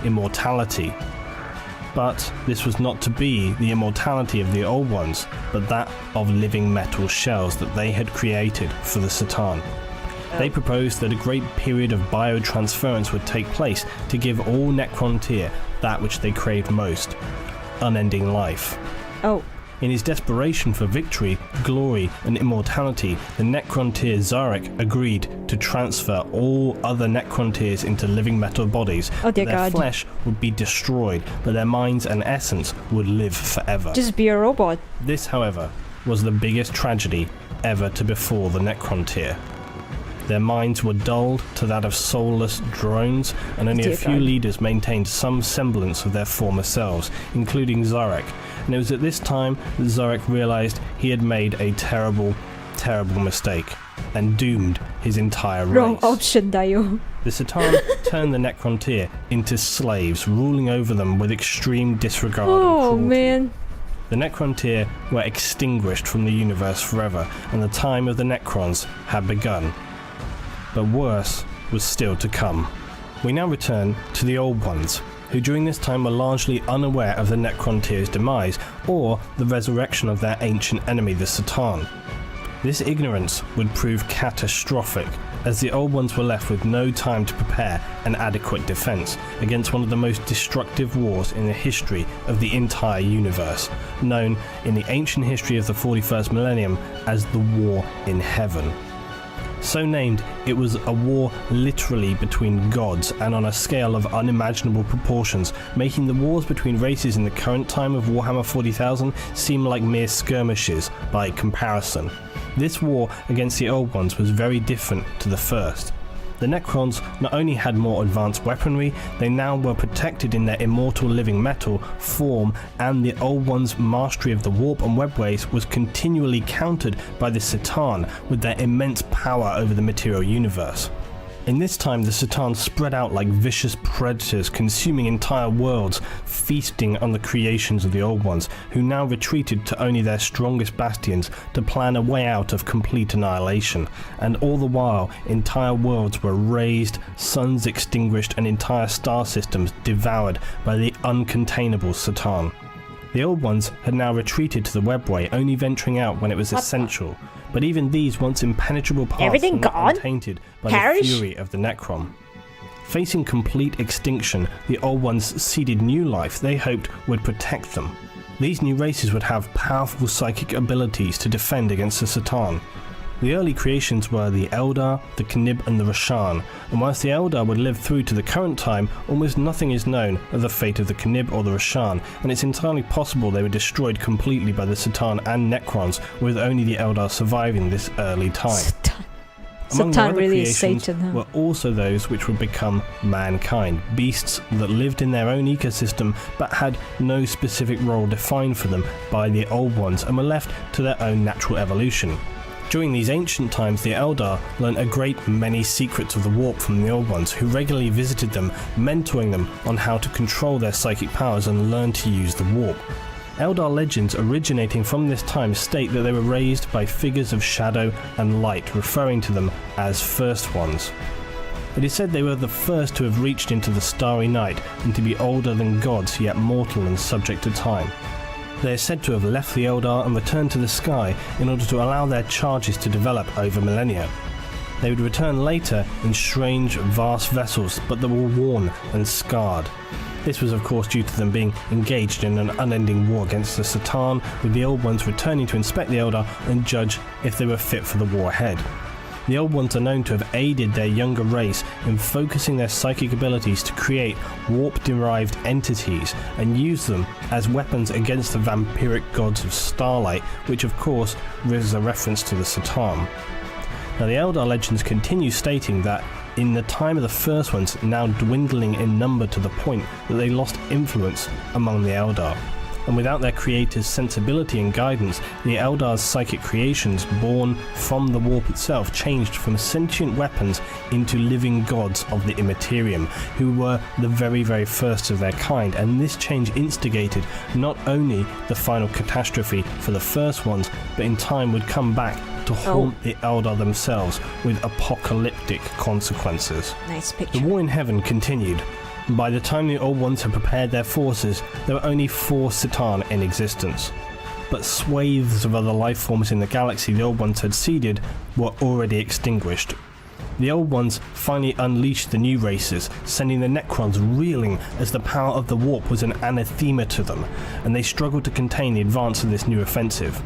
immortality. But this was not to be the immortality of the Old Ones, but that of living metal shells that they had created for the Satan. They proposed that a great period of biotransference would take place to give all Necrontyr that which they craved most: unending life. In his desperation for victory, glory, and immortality, the Necrontyr Zarek agreed to transfer all other Necrontyrs into living metal bodies. Their flesh would be destroyed, but their minds and essence would live forever. Just be a robot. This, however, was the biggest tragedy ever to befall the Necrontyr. Their minds were dulled to that of soulless drones, and only a few leaders maintained some semblance of their former selves, including Zarek. And it was at this time that Zarek realized he had made a terrible, terrible mistake, and doomed his entire race. Wrong option, Dayo. The Satan turned the Necrontyr into slaves, ruling over them with extreme disregard and cruelty. Man. The Necrontyr were extinguished from the universe forever, and the time of the Necrons had begun. But worse was still to come. We now return to the Old Ones, who during this time were largely unaware of the Necrontyr's demise, or the resurrection of their ancient enemy, the C'tan. This ignorance would prove catastrophic, as the Old Ones were left with no time to prepare an adequate defense against one of the most destructive wars in the history of the entire universe, known in the ancient history of the 41st millennium as the War in Heaven. So named, it was a war literally between gods and on a scale of unimaginable proportions, making the wars between races in the current time of Warhammer 40,000 seem like mere skirmishes by comparison. This war against the Old Ones was very different to the first. The Necrons not only had more advanced weaponry, they now were protected in their immortal living metal form, and the Old Ones' mastery of the warp and webways was continually countered by the C'tan with their immense power over the material universe. In this time, the C'tan spread out like vicious predators, consuming entire worlds, feasting on the creations of the Old Ones, who now retreated to only their strongest bastions to plan a way out of complete annihilation. And all the while, entire worlds were razed, suns extinguished, and entire star systems devoured by the uncontainable C'tan. The Old Ones had now retreated to the webway, only venturing out when it was essential. But even these once impenetrable paths were not untainted by the fury of the Necron. Facing complete extinction, the Old Ones seeded new life they hoped would protect them. These new races would have powerful psychic abilities to defend against the C'tan. The early creations were the Eldar, the Knib and the Rashan, and whilst the Eldar would live through to the current time, almost nothing is known of the fate of the Knib or the Rashan, and it's entirely possible they were destroyed completely by the C'tan and Necrons, with only the Eldar surviving this early time. Among the other creations were also those which would become mankind, beasts that lived in their own ecosystem but had no specific role defined for them by the Old Ones and were left to their own natural evolution. During these ancient times, the Eldar learnt a great many secrets of the warp from the Old Ones, who regularly visited them, mentoring them on how to control their psychic powers and learn to use the warp. Eldar legends originating from this time state that they were raised by figures of shadow and light, referring to them as First Ones. It is said they were the first to have reached into the starry night and to be older than gods, yet mortal and subject to time. They are said to have left the Eldar and returned to the sky in order to allow their charges to develop over millennia. They would return later in strange, vast vessels, but that were worn and scarred. This was of course due to them being engaged in an unending war against the C'tan, with the Old Ones returning to inspect the Eldar and judge if they were fit for the war ahead. The Old Ones are known to have aided their younger race in focusing their psychic abilities to create warp-derived entities and use them as weapons against the vampiric gods of starlight, which of course is a reference to the C'tan. Now the Eldar legends continue stating that in the time of the First Ones, now dwindling in number to the point that they lost influence among the Eldar. And without their creator's sensibility and guidance, the Eldar's psychic creations, born from the warp itself, changed from sentient weapons into living gods of the Immaterium, who were the very, very first of their kind. And this change instigated not only the final catastrophe for the First Ones, but in time would come back to haunt the Eldar themselves with apocalyptic consequences. Nice picture. The war in heaven continued. By the time the Old Ones had prepared their forces, there were only 4 C'tan in existence. But swathes of other life forms in the galaxy the Old Ones had seeded were already extinguished. The Old Ones finally unleashed the new races, sending the Necrons reeling as the power of the warp was an anathema to them, and they struggled to contain the advance of this new offensive.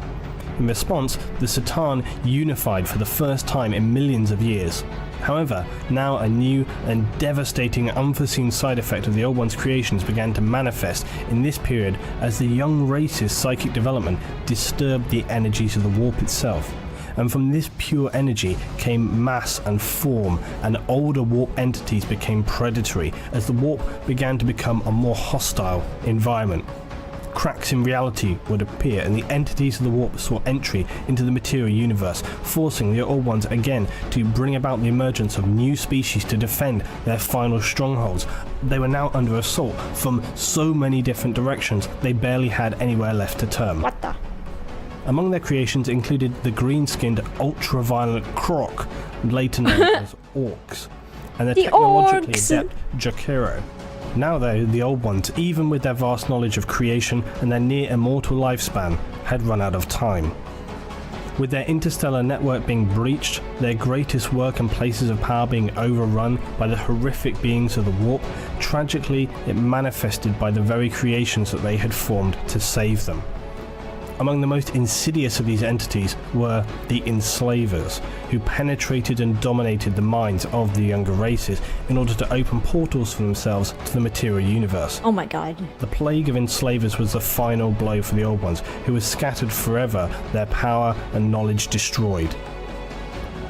In response, the C'tan unified for the first time in millions of years. However, now a new and devastating unforeseen side effect of the Old One's creations began to manifest in this period as the young race's psychic development disturbed the energies of the warp itself. And from this pure energy came mass and form, and older warp entities became predatory as the warp began to become a more hostile environment. cracks in reality would appear and the entities of the warp saw entry into the material universe, forcing the Old Ones again to bring about the emergence of new species to defend their final strongholds. They were now under assault from so many different directions, they barely had anywhere left to turn. What the? Among their creations included the green-skinned, ultra-violent croc, later known as orcs, and the technologically adept Jakiro. Now though, the Old Ones, even with their vast knowledge of creation and their near-immortal lifespan, had run out of time. With their interstellar network being breached, their greatest work and places of power being overrun by the horrific beings of the warp, tragically it manifested by the very creations that they had formed to save them. Among the most insidious of these entities were the Enslavers, who penetrated and dominated the minds of the younger races in order to open portals for themselves to the material universe. Oh my god. The plague of Enslavers was the final blow for the Old Ones, who were scattered forever, their power and knowledge destroyed.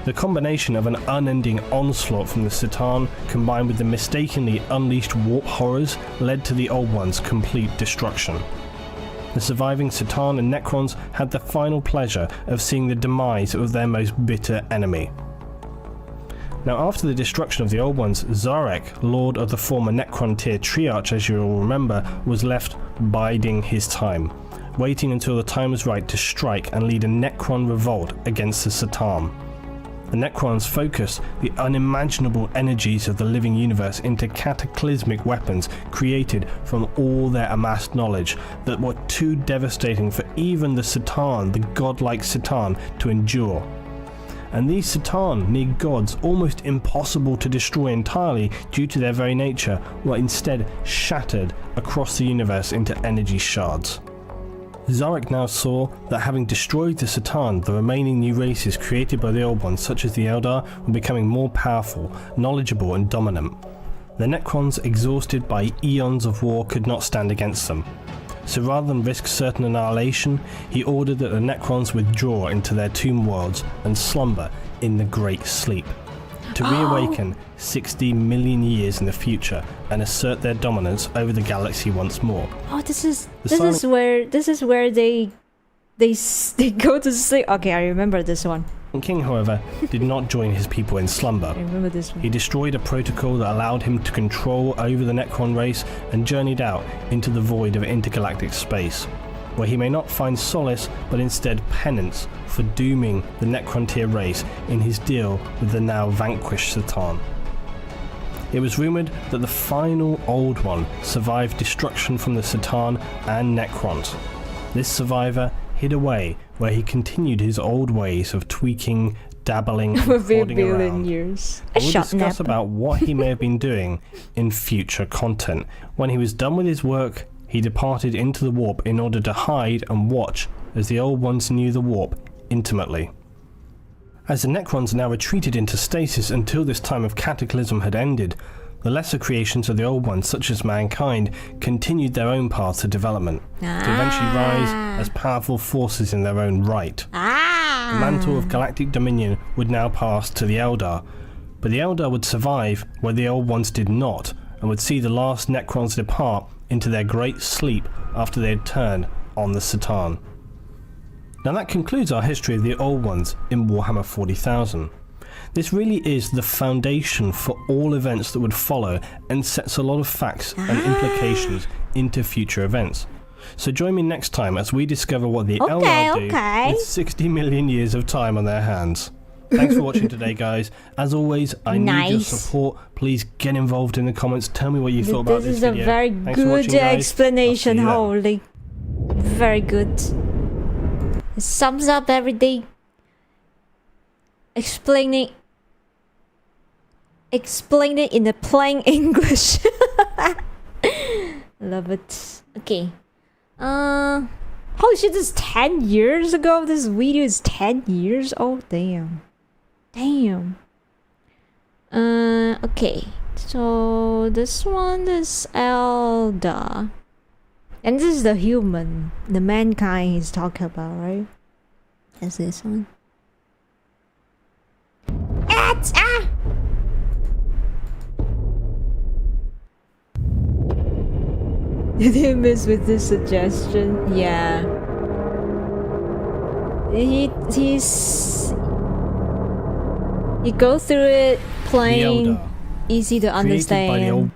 The combination of an unending onslaught from the C'tan combined with the mistakenly unleashed warp horrors led to the Old Ones' complete destruction. The surviving C'tan and Necrons had the final pleasure of seeing the demise of their most bitter enemy. Now, after the destruction of the Old Ones, Zarek, lord of the former Necron tier Triarch, as you all remember, was left biding his time, waiting until the time was right to strike and lead a Necron revolt against the C'tan. The Necrons focused the unimaginable energies of the living universe into cataclysmic weapons created from all their amassed knowledge that were too devastating for even the C'tan, the godlike C'tan, to endure. And these C'tan, near gods almost impossible to destroy entirely due to their very nature, were instead shattered across the universe into energy shards. Zarek now saw that having destroyed the C'tan, the remaining new races created by the Old Ones, such as the Eldar, were becoming more powerful, knowledgeable and dominant. The Necrons, exhausted by eons of war, could not stand against them. So rather than risk certain annihilation, he ordered that the Necrons withdraw into their tomb worlds and slumber in the Great Sleep, to reawaken 60 million years in the future and assert their dominance over the galaxy once more. Oh, this is where they go to sleep. Okay, I remember this one. The King, however, did not join his people in slumber. I remember this one. He destroyed a protocol that allowed him to control over the Necron race and journeyed out into the void of intergalactic space, where he may not find solace but instead penance for dooming the Necrontier race in his deal with the now vanquished C'tan. It was rumoured that the final Old One survived destruction from the C'tan and Necrons. This survivor hid away where he continued his old ways of tweaking, dabbling and plodding around. Years. We'll discuss about what he may have been doing in future content. When he was done with his work, he departed into the warp in order to hide and watch as the Old Ones knew the warp intimately. As the Necrons now retreated into stasis until this time of cataclysm had ended, the lesser creations of the Old Ones, such as mankind, continued their own paths of development, to eventually rise as powerful forces in their own right. The mantle of galactic dominion would now pass to the Eldar, but the Eldar would survive where the Old Ones did not, and would see the last Necrons depart into their great sleep after they had turned on the C'tan. Now that concludes our history of the Old Ones in Warhammer 40,000. This really is the foundation for all events that would follow and sets a lot of facts and implications into future events. So join me next time as we discover what the Eldar do with 60 million years of time on their hands. Thanks for watching today, guys. As always, I need your support. Please get involved in the comments. Tell me what you thought about this video. This is a very good explanation, holy. Very good. It sums up everything. Explain it in a plain English. Love it. Okay. Holy shit, this is 10 years ago? This video is 10 years old? Damn. Damn. Okay. So this one is Eldar. And this is the human. The mankind he's talking about, right? That's this one. Did you miss with this suggestion? Yeah. He go through it plain, easy to understand,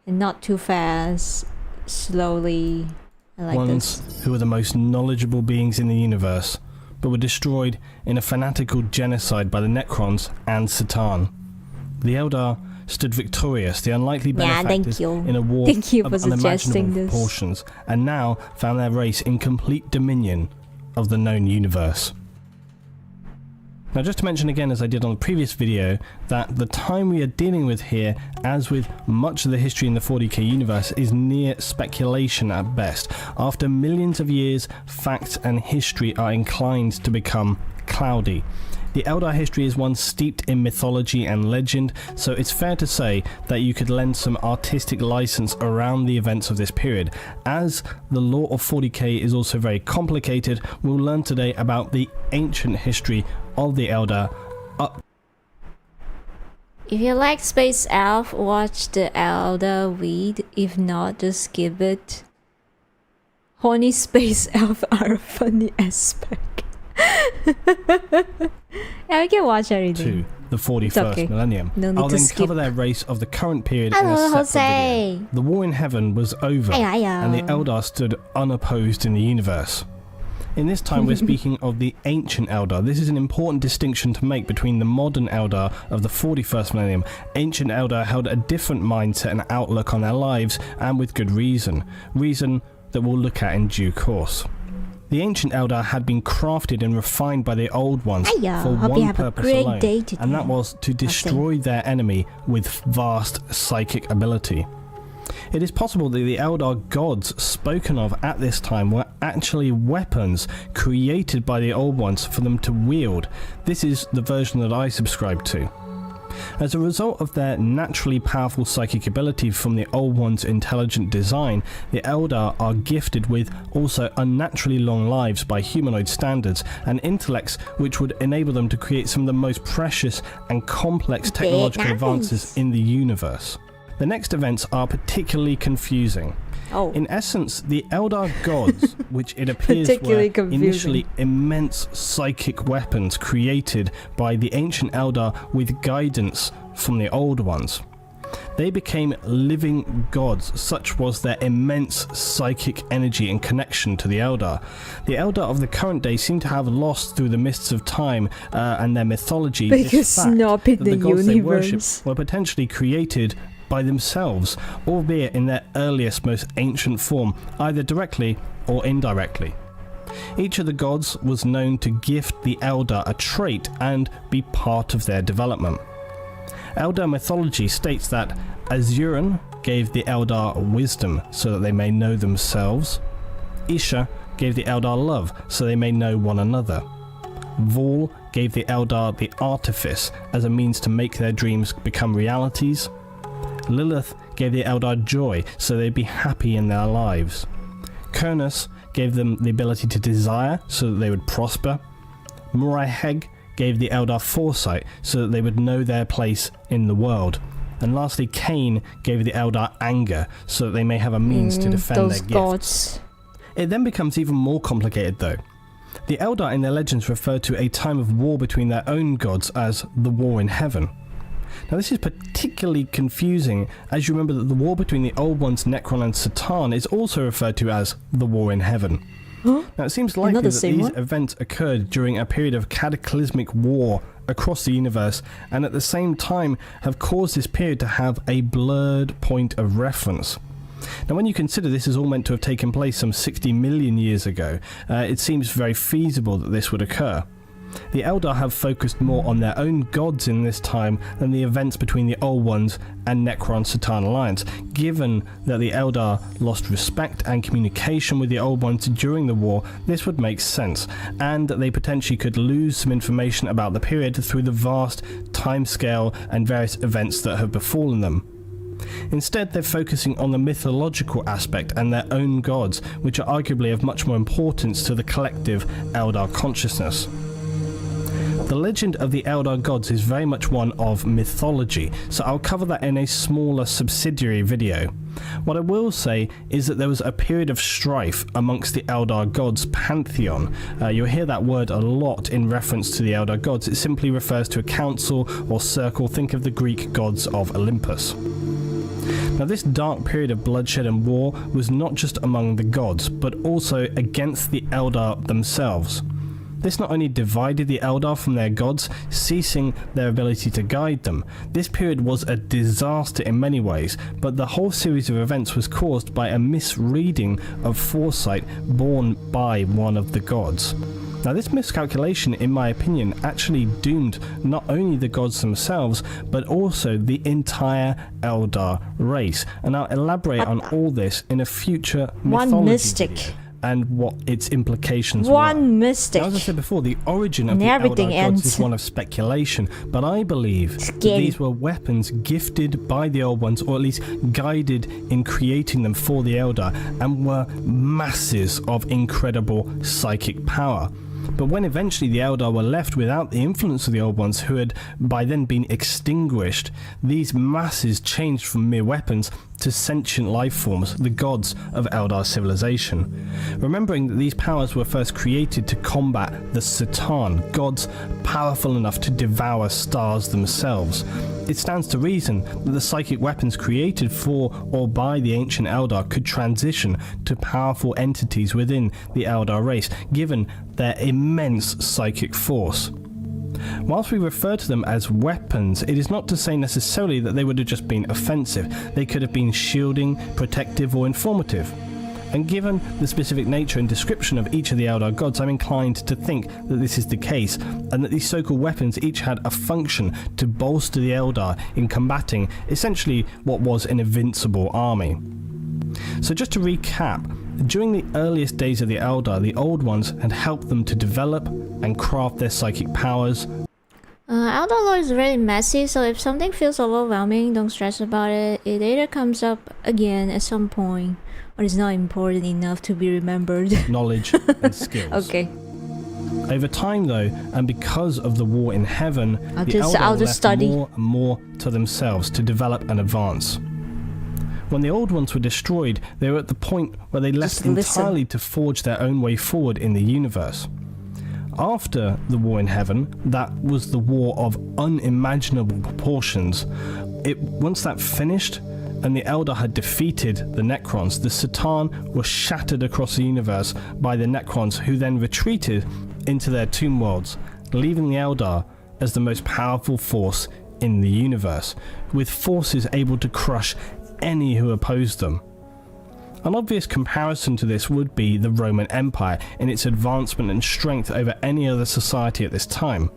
and not too fast, slowly. I like ones this. who are the most knowledgeable beings in the universe, but were destroyed in a fanatical genocide by the Necrons and Satan. The Eldar stood victorious, the unlikely benefactors in a war of unimaginable proportions, and now found their race in complete dominion of the known universe. Now, just to mention again, as I did on the previous video, that the time we are dealing with here, as with much of the history in the 40k universe, is near speculation at best. After millions of years, facts and history are inclined to become cloudy. The Eldar history is one steeped in mythology and legend, so it's fair to say that you could lend some artistic license around the events of this period. As the lore of 40k is also very complicated, we'll learn today about the ancient history of the Eldar. If you like Space Elf, watch the Eldar Weed. If not, just skip it. Horny Space Elf are a funny aspect. Yeah, we can watch everything. To the 41st millennium. No need I'll to then skip. cover their race of the current period Hello, in a separate Jose. video. The war in heaven was over, and the Eldar stood unopposed in the universe. In this time, we're speaking of the ancient Eldar. This is an important distinction to make between the modern Eldar of the 41st millennium. Ancient Eldar held a different mindset and outlook on their lives, and with good reason. Reason that we'll look at in due course. The ancient Eldar had been crafted and refined by the old ones for one purpose alone, and that was to destroy their enemy with vast psychic ability. It is possible that the Eldar gods spoken of at this time were actually weapons created by the old ones for them to wield. This is the version that I subscribe to. As a result of their naturally powerful psychic ability from the old one's intelligent design, the Eldar are gifted with also unnaturally long lives by humanoid standards and intellects which would enable them to create some of the most precious and complex technological advances in the universe. The next events are particularly confusing. In essence, the Eldar gods, which it appears were initially immense psychic weapons created by the ancient Eldar with guidance from the old ones. They became living gods, such was their immense psychic energy and connection to the Eldar. The Eldar of the current day seem to have lost through the mists of time and their mythology this fact that the gods they worship were potentially created by themselves, albeit in their earliest, most ancient form, either directly or indirectly. Each of the gods was known to gift the Eldar a trait and be part of their development. Eldar mythology states that Azuran gave the Eldar wisdom so that they may know themselves. Isha gave the Eldar love so they may know one another. Vol gave the Eldar the artifice as a means to make their dreams become realities. Lilith gave the Eldar joy so they'd be happy in their lives. Kurnus gave them the ability to desire so that they would prosper. Muraheg gave the Eldar foresight so that they would know their place in the world. And lastly, Cain gave the Eldar anger so that they may have a means to defend their gifts. It then becomes even more complicated though. The Eldar in their legends refer to a time of war between their own gods as the War in Heaven. Now this is particularly confusing as you remember that the war between the Old Ones, Necron and Satan is also referred to as the War in Heaven. Now it seems likely that these events occurred during a period of cataclysmic war across the universe and at the same time have caused this period to have a blurred point of reference. Now when you consider this is all meant to have taken place some 60 million years ago, it seems very feasible that this would occur. The Eldar have focused more on their own gods in this time than the events between the Old Ones and Necron-Satan alliance. Given that the Eldar lost respect and communication with the Old Ones during the war, this would make sense, and that they potentially could lose some information about the period through the vast timescale and various events that have befallen them. Instead, they're focusing on the mythological aspect and their own gods, which are arguably of much more importance to the collective Eldar consciousness. The legend of the Eldar gods is very much one of mythology, so I'll cover that in a smaller subsidiary video. What I will say is that there was a period of strife amongst the Eldar gods' pantheon. You'll hear that word a lot in reference to the Eldar gods. It simply refers to a council or circle. Think of the Greek gods of Olympus. Now, this dark period of bloodshed and war was not just among the gods, but also against the Eldar themselves. This not only divided the Eldar from their gods, ceasing their ability to guide them. This period was a disaster in many ways, but the whole series of events was caused by a misreading of foresight borne by one of the gods. Now, this miscalculation, in my opinion, actually doomed not only the gods themselves, but also the entire Eldar race. And I'll elaborate on all this in a future mythology video and what its implications were. One mystic. Now, as I said before, the origin of the Eldar gods is one of speculation, but I believe that these were weapons gifted by the Old Ones, or at least guided in creating them for the Eldar, and were masses of incredible psychic power. But when eventually the Eldar were left without the influence of the Old Ones, who had by then been extinguished, these masses changed from mere weapons to sentient life forms, the gods of Eldar civilization. Remembering that these powers were first created to combat the Satan, gods powerful enough to devour stars themselves, it stands to reason that the psychic weapons created for or by the ancient Eldar could transition to powerful entities within the Eldar race, given their immense psychic force. Whilst we refer to them as weapons, it is not to say necessarily that they would have just been offensive. They could have been shielding, protective, or informative. And given the specific nature and description of each of the Eldar gods, I'm inclined to think that this is the case, and that these so-called weapons each had a function to bolster the Eldar in combating essentially what was an invincible army. So just to recap, during the earliest days of the Eldar, the Old Ones had helped them to develop and craft their psychic powers. Eldar lore is really messy, so if something feels overwhelming, don't stress about it. It either comes up again at some point, or is not important enough to be remembered. Knowledge and skills. Okay. Over time, though, and because of the war in heaven, I'll the just Eldar left study more and more to themselves to develop and advance. When the Old Ones were destroyed, they were at the point where they left entirely to forge their own way forward in the universe. After the war in heaven, that was the war of unimaginable proportions. Once that finished, and the Eldar had defeated the Necrons, the Satan were shattered across the universe by the Necrons, who then retreated into their tomb worlds, leaving the Eldar as the most powerful force in the universe, with forces able to crush any who opposed them. An obvious comparison to this would be the Roman Empire in its advancement and strength over any other society at this time.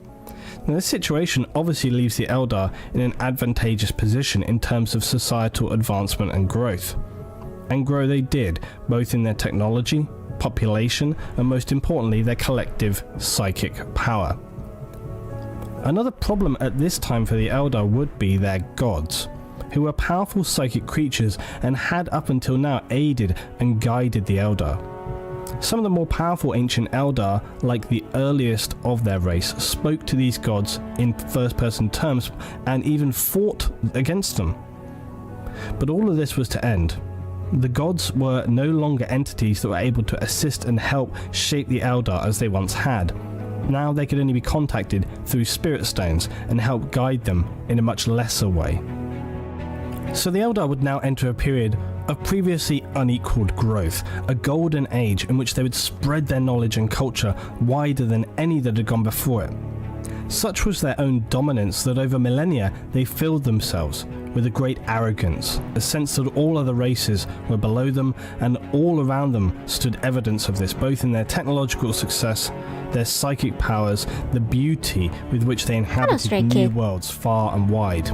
Now, this situation obviously leaves the Eldar in an advantageous position in terms of societal advancement and growth. And grow they did, both in their technology, population, and most importantly, their collective psychic power. Another problem at this time for the Eldar would be their gods, who were powerful psychic creatures and had up until now aided and guided the Eldar. Some of the more powerful ancient Eldar, like the earliest of their race, spoke to these gods in first-person terms and even fought against them. But all of this was to end. The gods were no longer entities that were able to assist and help shape the Eldar as they once had. Now they could only be contacted through spirit stones and help guide them in a much lesser way. So the Eldar would now enter a period of previously unequaled growth, a golden age in which they would spread their knowledge and culture wider than any that had gone before it. Such was their own dominance that over millennia they filled themselves with a great arrogance, a sense that all other races were below them, and all around them stood evidence of this, both in their technological success, their psychic powers, the beauty with which they inhabited new worlds far and wide.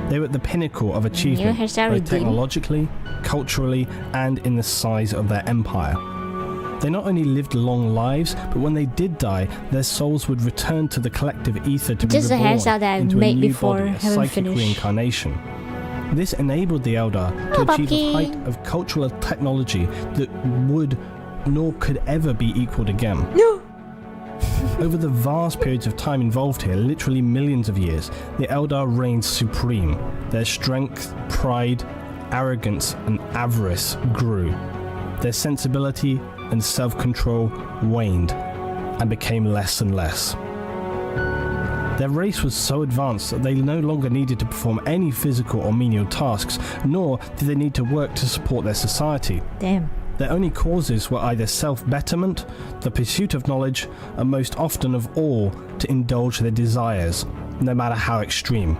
They were at the pinnacle of achievement, both technologically, culturally, and in the size of their empire. They not only lived long lives, but when they did die, their souls would return to the collective ether to be reborn into a new body, a psychic reincarnation. This enabled the Eldar to achieve a height of cultural technology that would nor could ever be equaled again. No. Over the vast periods of time involved here, literally millions of years, the Eldar reigned supreme. Their strength, pride, arrogance, and avarice grew. Their sensibility and self-control waned and became less and less. Their race was so advanced that they no longer needed to perform any physical or menial tasks, nor did they need to work to support their society. Damn. Their only causes were either self-betterment, the pursuit of knowledge, and most often of all, to indulge their desires, no matter how extreme.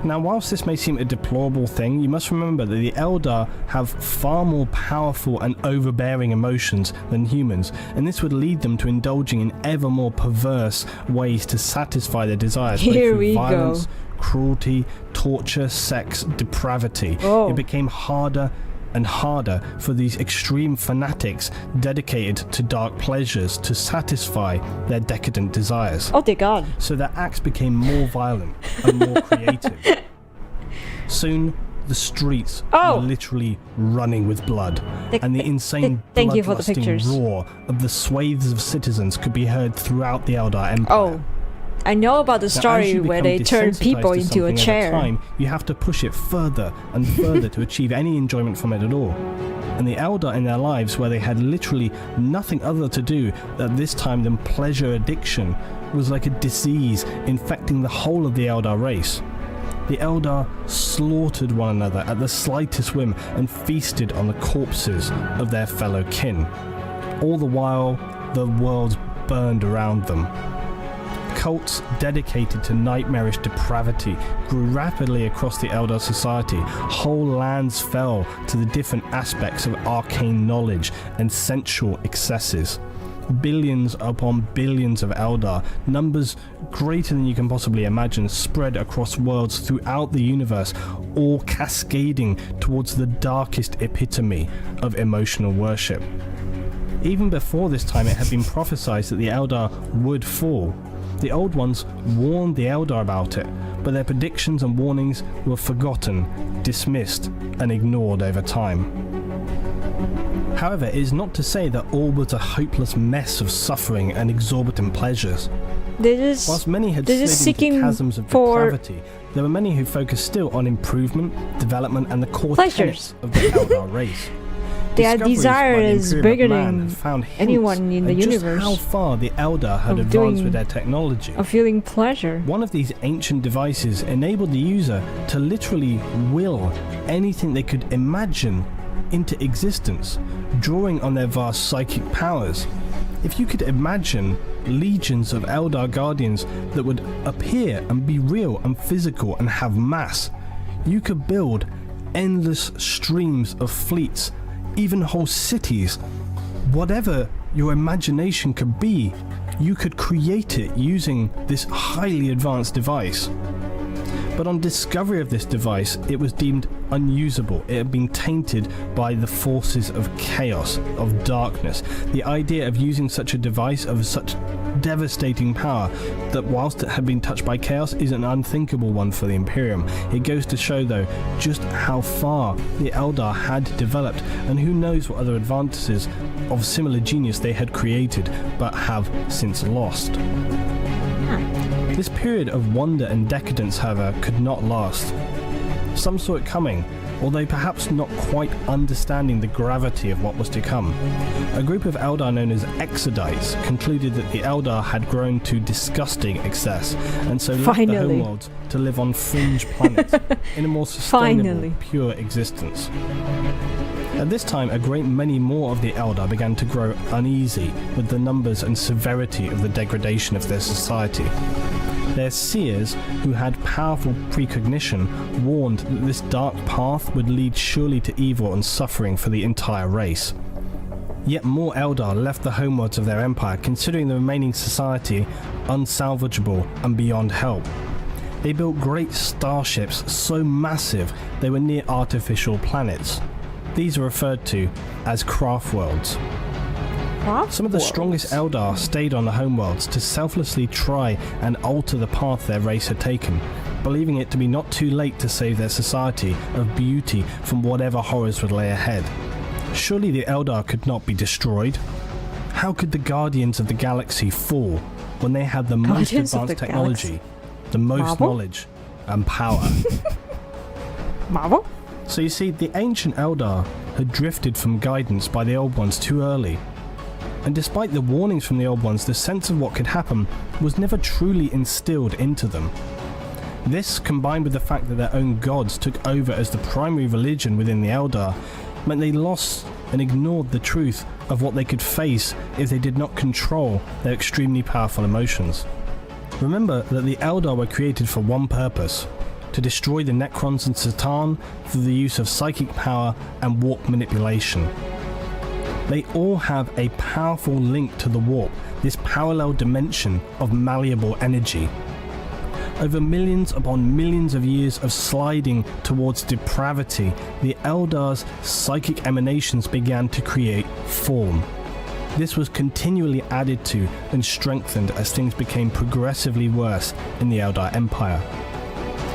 Now, whilst this may seem a deplorable thing, you must remember that the Eldar have far more powerful and overbearing emotions than humans, and this would lead them to indulging in ever more perverse ways to satisfy their desires. Here we violence, go. Cruelty, torture, sex, depravity. Oh. It became harder and harder for these extreme fanatics dedicated to dark pleasures to satisfy their decadent desires. Oh dear God. So their acts became more violent and more creative. Soon, the streets were literally running with blood, and the insane bloodlusting roar of the swathes of citizens could be heard throughout the Eldar Empire. Oh. I know about the story where they turn people into a chair. Time, you have to push it further and further to achieve any enjoyment from it at all. And the Eldar in their lives, where they had literally nothing other to do at this time than pleasure addiction, was like a disease infecting the whole of the Eldar race. The Eldar slaughtered one another at the slightest whim and feasted on the corpses of their fellow kin. All the while, the world burned around them. Cults dedicated to nightmarish depravity grew rapidly across the Eldar society. Whole lands fell to the different aspects of arcane knowledge and sensual excesses. Billions upon billions of Eldar, numbers greater than you can possibly imagine, spread across worlds throughout the universe, all cascading towards the darkest epitome of emotional worship. Even before this time, it had been prophesied that the Eldar would fall. The Old Ones warned the Eldar about it, but their predictions and warnings were forgotten, dismissed, and ignored over time. However, it is not to say that all was a hopeless mess of suffering and exorbitant pleasures. Whilst many had slid into chasms of depravity, there were many who focused still on improvement, development, and the core tenets of the Eldar race. Their desire is bigger than anyone in the universe. How far the Eldar had advanced with their technology. Of feeling pleasure. One of these ancient devices enabled the user to literally will anything they could imagine into existence, drawing on their vast psychic powers. If you could imagine legions of Eldar guardians that would appear and be real and physical and have mass, you could build endless streams of fleets, even whole cities. Whatever your imagination could be, you could create it using this highly advanced device. But on discovery of this device, it was deemed unusable. It had been tainted by the forces of chaos, of darkness. The idea of using such a device of such devastating power, that whilst it had been touched by chaos, is an unthinkable one for the Imperium. It goes to show, though, just how far the Eldar had developed, and who knows what other advantages of similar genius they had created, but have since lost. This period of wonder and decadence, however, could not last. Some saw it coming, although perhaps not quite understanding the gravity of what was to come. A group of Eldar known as Exodites concluded that the Eldar had grown to disgusting excess, and so left the homeworlds to live on fringe planets in a more sustainable, pure existence. At this time, a great many more of the Eldar began to grow uneasy with the numbers and severity of the degradation of their society. Their seers, who had powerful precognition, warned that this dark path would lead surely to evil and suffering for the entire race. Yet more Eldar left the homeworlds of their empire, considering the remaining society unsalvageable and beyond help. They built great starships so massive they were near artificial planets. These are referred to as craft worlds. Some of the strongest Eldar stayed on the homeworlds to selflessly try and alter the path their race had taken, believing it to be not too late to save their society of beauty from whatever horrors would lay ahead. Surely the Eldar could not be destroyed. How could the Guardians of the Galaxy fall when they had the most advanced technology, the most knowledge and power? Marvel? So you see, the ancient Eldar had drifted from guidance by the Old Ones too early. And despite the warnings from the Old Ones, the sense of what could happen was never truly instilled into them. This, combined with the fact that their own gods took over as the primary religion within the Eldar, meant they lost and ignored the truth of what they could face if they did not control their extremely powerful emotions. Remember that the Eldar were created for one purpose: to destroy the Necrons and Satan through the use of psychic power and warp manipulation. They all have a powerful link to the warp, this parallel dimension of malleable energy. Over millions upon millions of years of sliding towards depravity, the Eldar's psychic emanations began to create form. This was continually added to and strengthened as things became progressively worse in the Eldar Empire.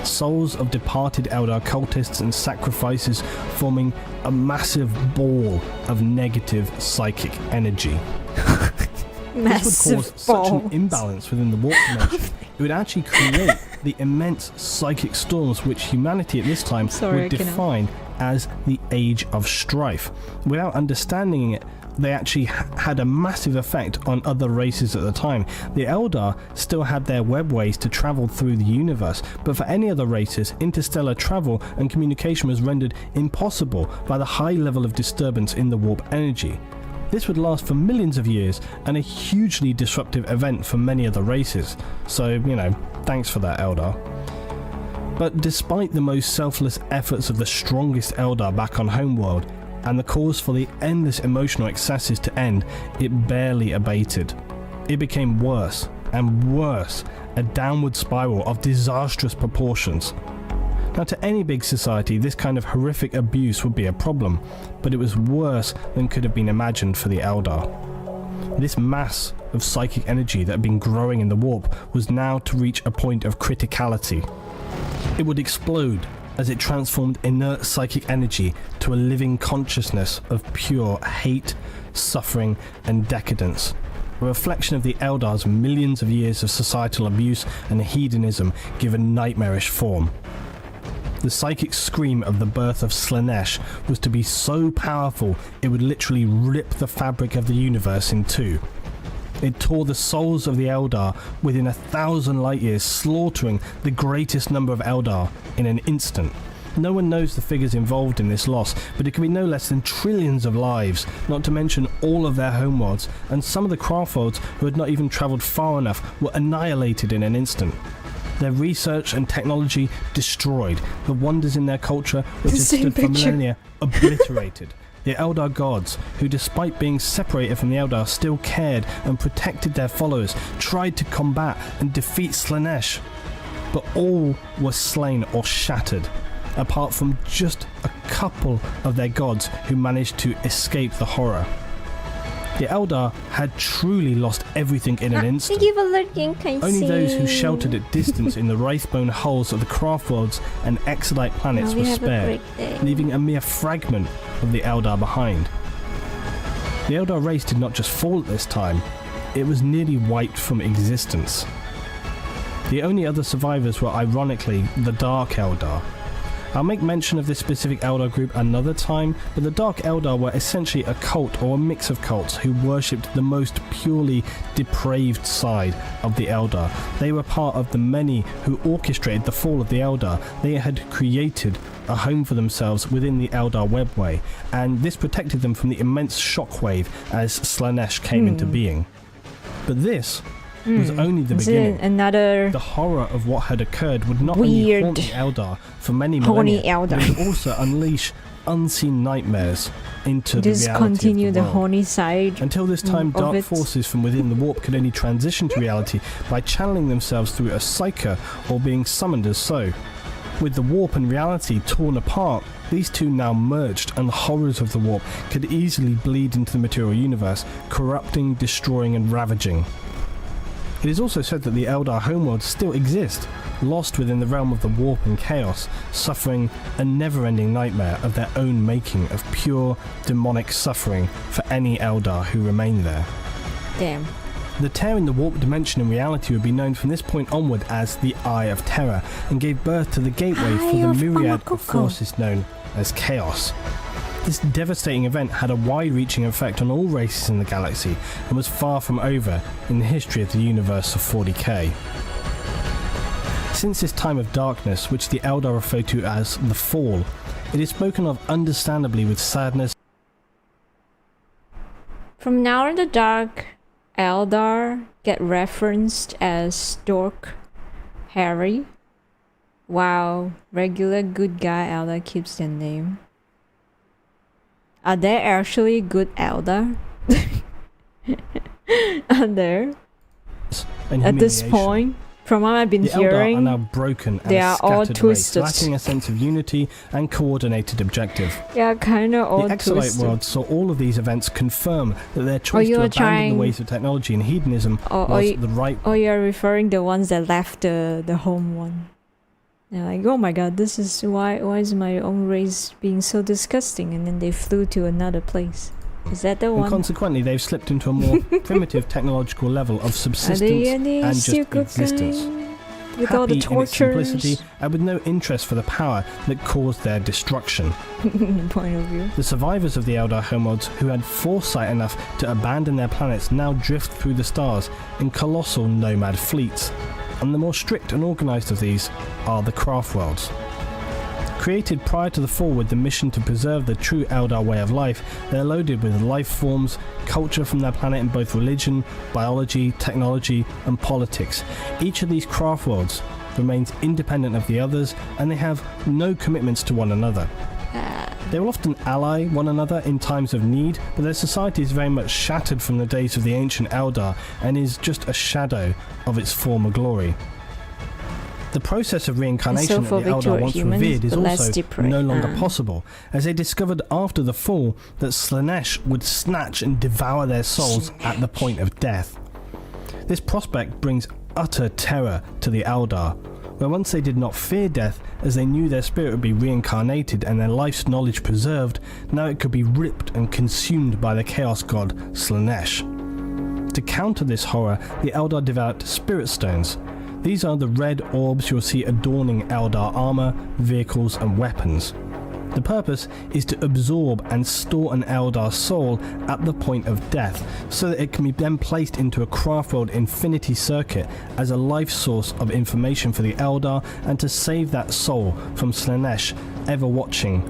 Souls of departed Eldar cultists and sacrifices forming a massive ball of negative psychic energy. This would cause such an imbalance within the warp dimension. It would actually create the immense psychic storms which humanity at this time would define as the Age of Strife. Without understanding it, they actually had a massive effect on other races at the time. The Eldar still had their webways to travel through the universe, but for any other races, interstellar travel and communication was rendered impossible by the high level of disturbance in the warp energy. This would last for millions of years and a hugely disruptive event for many other races. So, thanks for that, Eldar. But despite the most selfless efforts of the strongest Eldar back on Homeworld, and the cause for the endless emotional excesses to end, it barely abated. It became worse and worse, a downward spiral of disastrous proportions. Now, to any big society, this kind of horrific abuse would be a problem, but it was worse than could have been imagined for the Eldar. This mass of psychic energy that had been growing in the warp was now to reach a point of criticality. It would explode as it transformed inert psychic energy to a living consciousness of pure hate, suffering, and decadence. A reflection of the Eldar's millions of years of societal abuse and hedonism given nightmarish form. The psychic scream of the birth of Slaanesh was to be so powerful it would literally rip the fabric of the universe in two. It tore the souls of the Eldar within 1,000 light years, slaughtering the greatest number of Eldar in an instant. No one knows the figures involved in this loss, but it could be no less than trillions of lives, not to mention all of their homeworlds, and some of the craftworlds who had not even travelled far enough were annihilated in an instant. Their research and technology destroyed, the wonders in their culture, which had stood for millennia, obliterated. The Eldar gods, who despite being separated from the Eldar still cared and protected their followers, tried to combat and defeat Slaanesh. But all were slain or shattered, apart from just a couple of their gods who managed to escape the horror. The Eldar had truly lost everything in an instant. Only those who sheltered at distance in the wraithbone hulls of the craftworlds and exilite planets were spared, leaving a mere fragment of the Eldar behind. The Eldar race did not just fall at this time, it was nearly wiped from existence. The only other survivors were ironically the Dark Eldar. I'll make mention of this specific Eldar group another time, but the Dark Eldar were essentially a cult or a mix of cults who worshipped the most purely depraved side of the Eldar. They were part of the many who orchestrated the fall of the Eldar. They had created a home for themselves within the Eldar webway, and this protected them from the immense shockwave as Slaanesh came into being. But this was only the beginning. The horror of what had occurred would not only haunt the Eldar for many millennia, but would also unleash unseen nightmares into the reality continue of the the world. horny side. Until this time, dark forces from within the warp could only transition to reality by channeling themselves through a psyker or being summoned as so. With the warp and reality torn apart, these two now merged, and the horrors of the warp could easily bleed into the material universe, corrupting, destroying, and ravaging. It is also said that the Eldar homeworlds still exist, lost within the realm of the warp and chaos, suffering a never-ending nightmare of their own making of pure, demonic suffering for any Eldar who remain there. Damn. The tear in the warp dimension in reality would be known from this point onward as the Eye of Terror, and gave birth to the gateway for the myriad of forces known as chaos. This devastating event had a wide-reaching effect on all races in the galaxy and was far from over in the history of the universe of 40k. Since this time of darkness, which the Eldar refer to as the Fall, it is spoken of understandably with sadness. From now on, the Dark Eldar get referenced as Stork Harry, while regular good guy Eldar keeps their name. Are there actually good Eldar? Are there? At this point, from what I've been hearing, Eldar are now broken and they are all scattered twisted, race, lacking a sense of unity and coordinated objective. Yeah, kind of all The Exolite twisted. world saw all of these events confirm that their choice to abandon the ways of technology and hedonism was the right. Oh, you're referring the ones that left the home one. They're like, oh my god, this is why is my own race being so disgusting? And then they flew to another place. Is that the And one? consequently, they've slipped into a more primitive technological level of subsistence and just existence. With Happy all the in its tortures. simplicity and with no interest for the power that caused their destruction. Point of view. The survivors of the Eldar homeworlds who had foresight enough to abandon their planets now drift through the stars in colossal nomad fleets. And the more strict and organised of these are the craft worlds. Created prior to the Fall with the mission to preserve the true Eldar way of life, they're loaded with life forms, culture from their planet in both religion, biology, technology and politics. Each of these craft worlds remains independent of the others and they have no commitments to one another. They will often ally one another in times of need, but their society is very much shattered from the days of the ancient Eldar and is just a shadow of its former glory. The process of reincarnation that the Eldar once revered is also no longer possible, as they discovered after the Fall that Slaanesh would snatch and devour their souls at the point of death. This prospect brings utter terror to the Eldar, where once they did not fear death as they knew their spirit would be reincarnated and their life's knowledge preserved, now it could be ripped and consumed by the chaos god Slaanesh. To counter this horror, the Eldar developed spirit stones. These are the red orbs you'll see adorning Eldar armor, vehicles and weapons. The purpose is to absorb and store an Eldar soul at the point of death, so that it can be then placed into a Craftworld Infinity Circuit as a life source of information for the Eldar and to save that soul from Slaanesh, ever watching,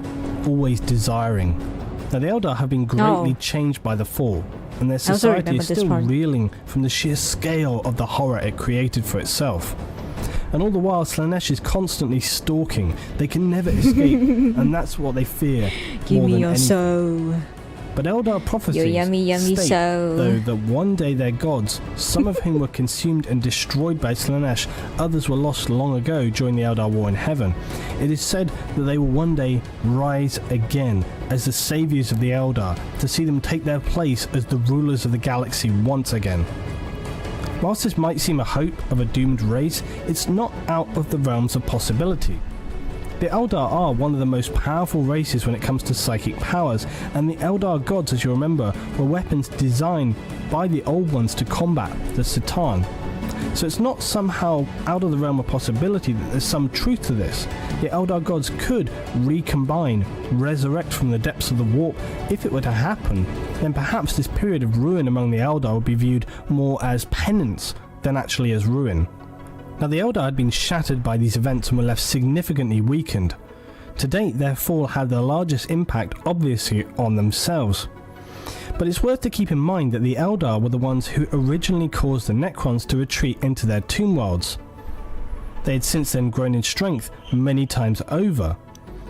always desiring. Now the Eldar have been greatly changed by the Fall, and their society is still reeling from the sheer scale of the horror it created for itself. And all the while Slaanesh is constantly stalking. They can never escape, and that's what they fear. Give me your soul. But Eldar prophecies state, though, that one day their gods, some of whom were consumed and destroyed by Slaanesh, others were lost long ago during the Eldar War in Heaven. It is said that they will one day rise again as the saviours of the Eldar, to see them take their place as the rulers of the galaxy once again. Whilst this might seem a hope of a doomed race, it's not out of the realms of possibility. The Eldar are one of the most powerful races when it comes to psychic powers, and the Eldar gods, as you remember, were weapons designed by the Old Ones to combat the Satan. So it's not somehow out of the realm of possibility that there's some truth to this. The Eldar gods could recombine, resurrect from the depths of the warp. If it were to happen, then perhaps this period of ruin among the Eldar would be viewed more as penance than actually as ruin. Now the Eldar had been shattered by these events and were left significantly weakened. To date, their fall had the largest impact obviously on themselves. But it's worth to keep in mind that the Eldar were the ones who originally caused the Necrons to retreat into their tomb worlds. They had since then grown in strength many times over.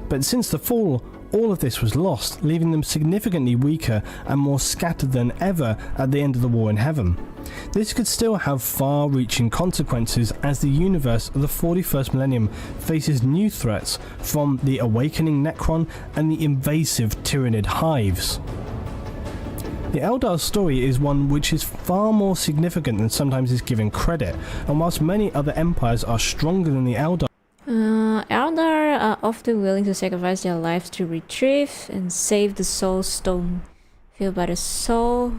But since the Fall, all of this was lost, leaving them significantly weaker and more scattered than ever at the end of the War in Heaven. This could still have far-reaching consequences as the universe of the 41st millennium faces new threats from the awakening Necron and the invasive Tyranid hives. The Eldar's story is one which is far more significant than sometimes is given credit, and whilst many other empires are stronger than the Eldar, Eldar are often willing to sacrifice their lives to retrieve and save the soul stone filled by the soul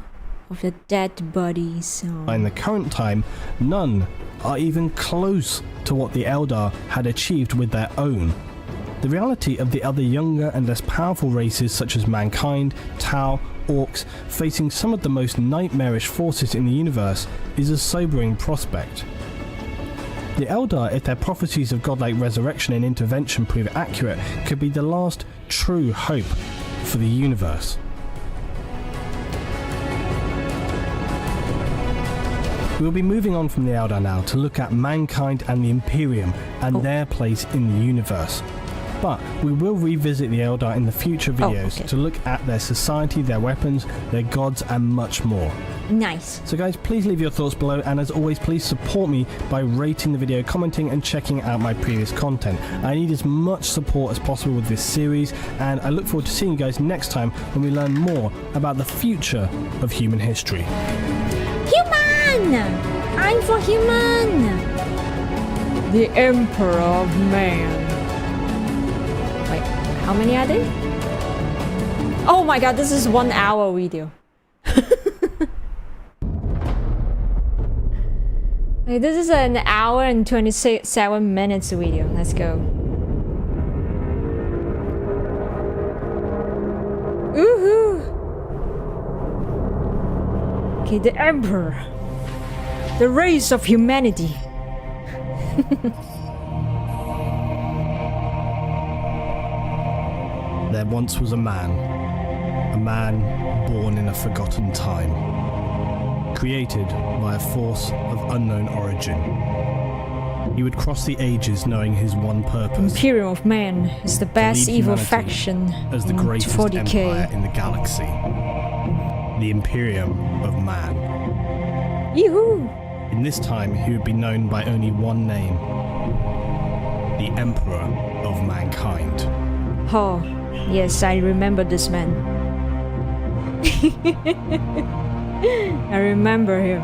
of the dead bodies. in the current time, none are even close to what the Eldar had achieved with their own. The reality of the other younger and less powerful races such as mankind, Tau, orcs, facing some of the most nightmarish forces in the universe is a sobering prospect. The Eldar, if their prophecies of godlike resurrection and intervention prove accurate, could be the last true hope for the universe. We'll be moving on from the Eldar now to look at mankind and the Imperium and their place in the universe. But we will revisit the Eldar in the future videos to look at their society, their weapons, their gods, and much more. Nice. So guys, please leave your thoughts below, and as always, please support me by rating the video, commenting, and checking out my previous content. I need as much support as possible with this series, and I look forward to seeing you guys next time when we learn more about the future of human history. Human! I'm for human! The Emperor of Man. Wait, how many are there? Oh my god, this is 1 hour video. Wait, this is an hour and 27 minutes video. Let's go. Woohoo! Okay, the Emperor. The race of humanity. There once was a man born in a forgotten time, created by a force of unknown origin. He would cross the ages knowing his one purpose. Imperium of Man is the best evil faction as the greatest 40K. empire in the galaxy. The Imperium of Man. Yoo-hoo! In this time, he would be known by only one name: the Emperor of Mankind. Oh, yes, I remember this man. I remember him.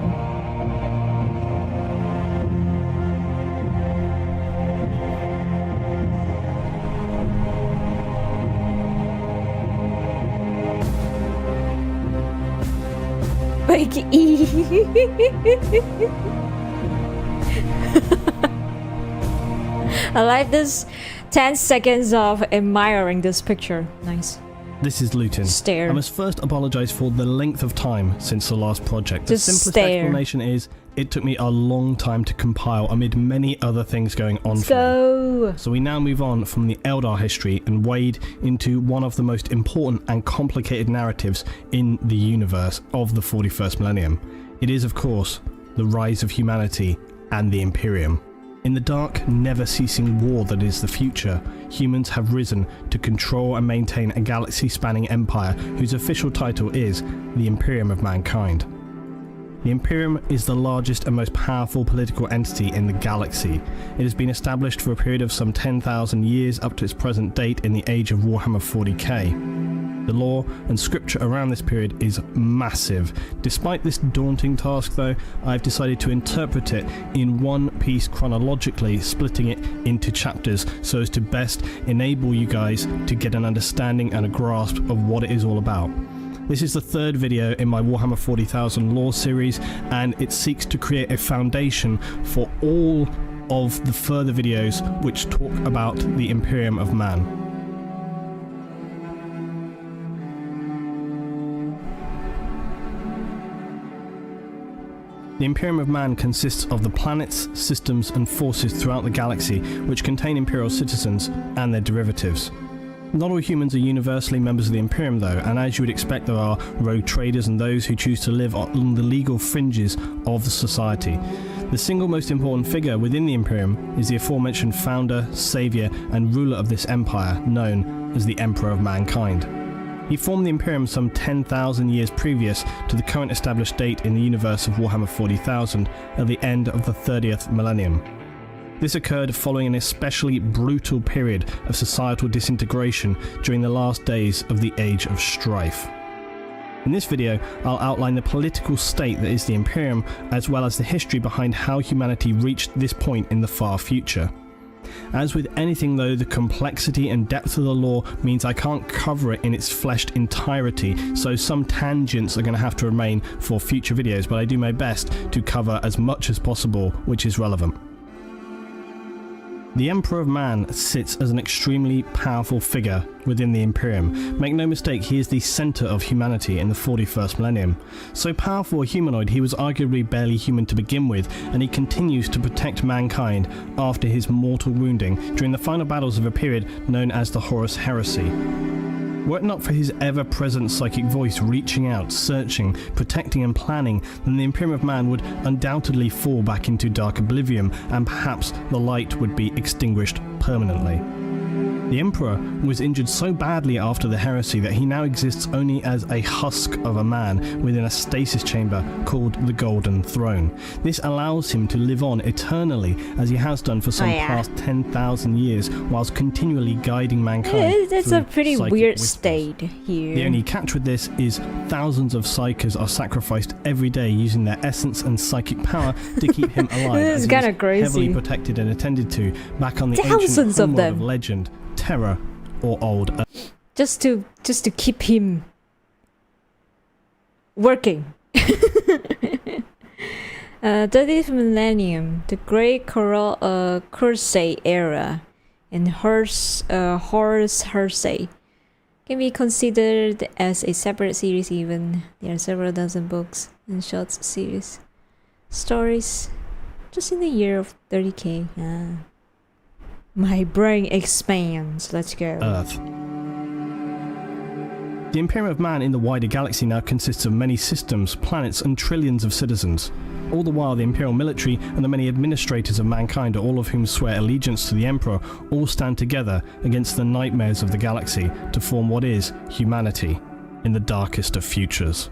Big E. I like this 10 seconds of admiring this picture. Nice. This is Luton. Stare. I must first apologise for the length of time since the last project. The Just simplest stare. explanation is it took me a long time to compile amid many other things going on Let's for go. me. So we now move on from the Eldar history and wade into one of the most important and complicated narratives in the universe of the 41st millennium. It is, of course, the rise of humanity and the Imperium. In the dark, never-ceasing war that is the future, humans have risen to control and maintain a galaxy-spanning empire whose official title is the Imperium of Mankind. The Imperium is the largest and most powerful political entity in the galaxy. It has been established for a period of some 10,000 years up to its present date in the age of Warhammer 40k. The lore and scripture around this period is massive. Despite this daunting task though, I've decided to interpret it in one piece chronologically, splitting it into chapters so as to best enable you guys to get an understanding and a grasp of what it is all about. This is the third video in my Warhammer 40,000 lore series, and it seeks to create a foundation for all of the further videos which talk about the Imperium of Man. The Imperium of Man consists of the planets, systems, and forces throughout the galaxy which contain Imperial citizens and their derivatives. Not all humans are universally members of the Imperium though, and as you would expect, there are rogue traders and those who choose to live on the legal fringes of the society. The single most important figure within the Imperium is the aforementioned founder, saviour, and ruler of this empire, known as the Emperor of Mankind. He formed the Imperium some 10,000 years previous to the current established date in the universe of Warhammer 40,000 at the end of the 30th millennium. This occurred following an especially brutal period of societal disintegration during the last days of the Age of Strife. In this video, I'll outline the political state that is the Imperium, as well as the history behind how humanity reached this point in the far future. As with anything though, the complexity and depth of the lore means I can't cover it in its fleshed entirety, so some tangents are going to have to remain for future videos, but I do my best to cover as much as possible which is relevant. The Emperor of Man sits as an extremely powerful figure within the Imperium. Make no mistake, he is the centre of humanity in the 41st millennium. So powerful a humanoid, he was arguably barely human to begin with, and he continues to protect mankind after his mortal wounding during the final battles of a period known as the Horus Heresy. Were it not for his ever-present psychic voice reaching out, searching, protecting and planning, then the Imperium of Man would undoubtedly fall back into dark oblivion, and perhaps the light would be extinguished permanently. The Emperor was injured so badly after the heresy that he now exists only as a husk of a man within a stasis chamber called the Golden Throne. This allows him to live on eternally, as he has done for some past 10,000 years, whilst continually guiding mankind. It's a pretty weird state here. The only catch with this is thousands of psykers are sacrificed every day using their essence and psychic power to keep him alive. This is kind of crazy. Heavily protected and attended to back on the Thousands ancient of homeworld them. of legend, Terror, or Old Earth. Just to keep him working. 30th millennium, the Great Crusade era, and Horus Heresy can be considered as a separate series. Even there are several dozen books and short series stories just in the year of 30k. My brain expands. Let's go. Earth. The Imperium of Man in the wider galaxy now consists of many systems, planets, and trillions of citizens. All the while, the Imperial military and the many administrators of mankind, all of whom swear allegiance to the Emperor, all stand together against the nightmares of the galaxy to form what is humanity in the darkest of futures.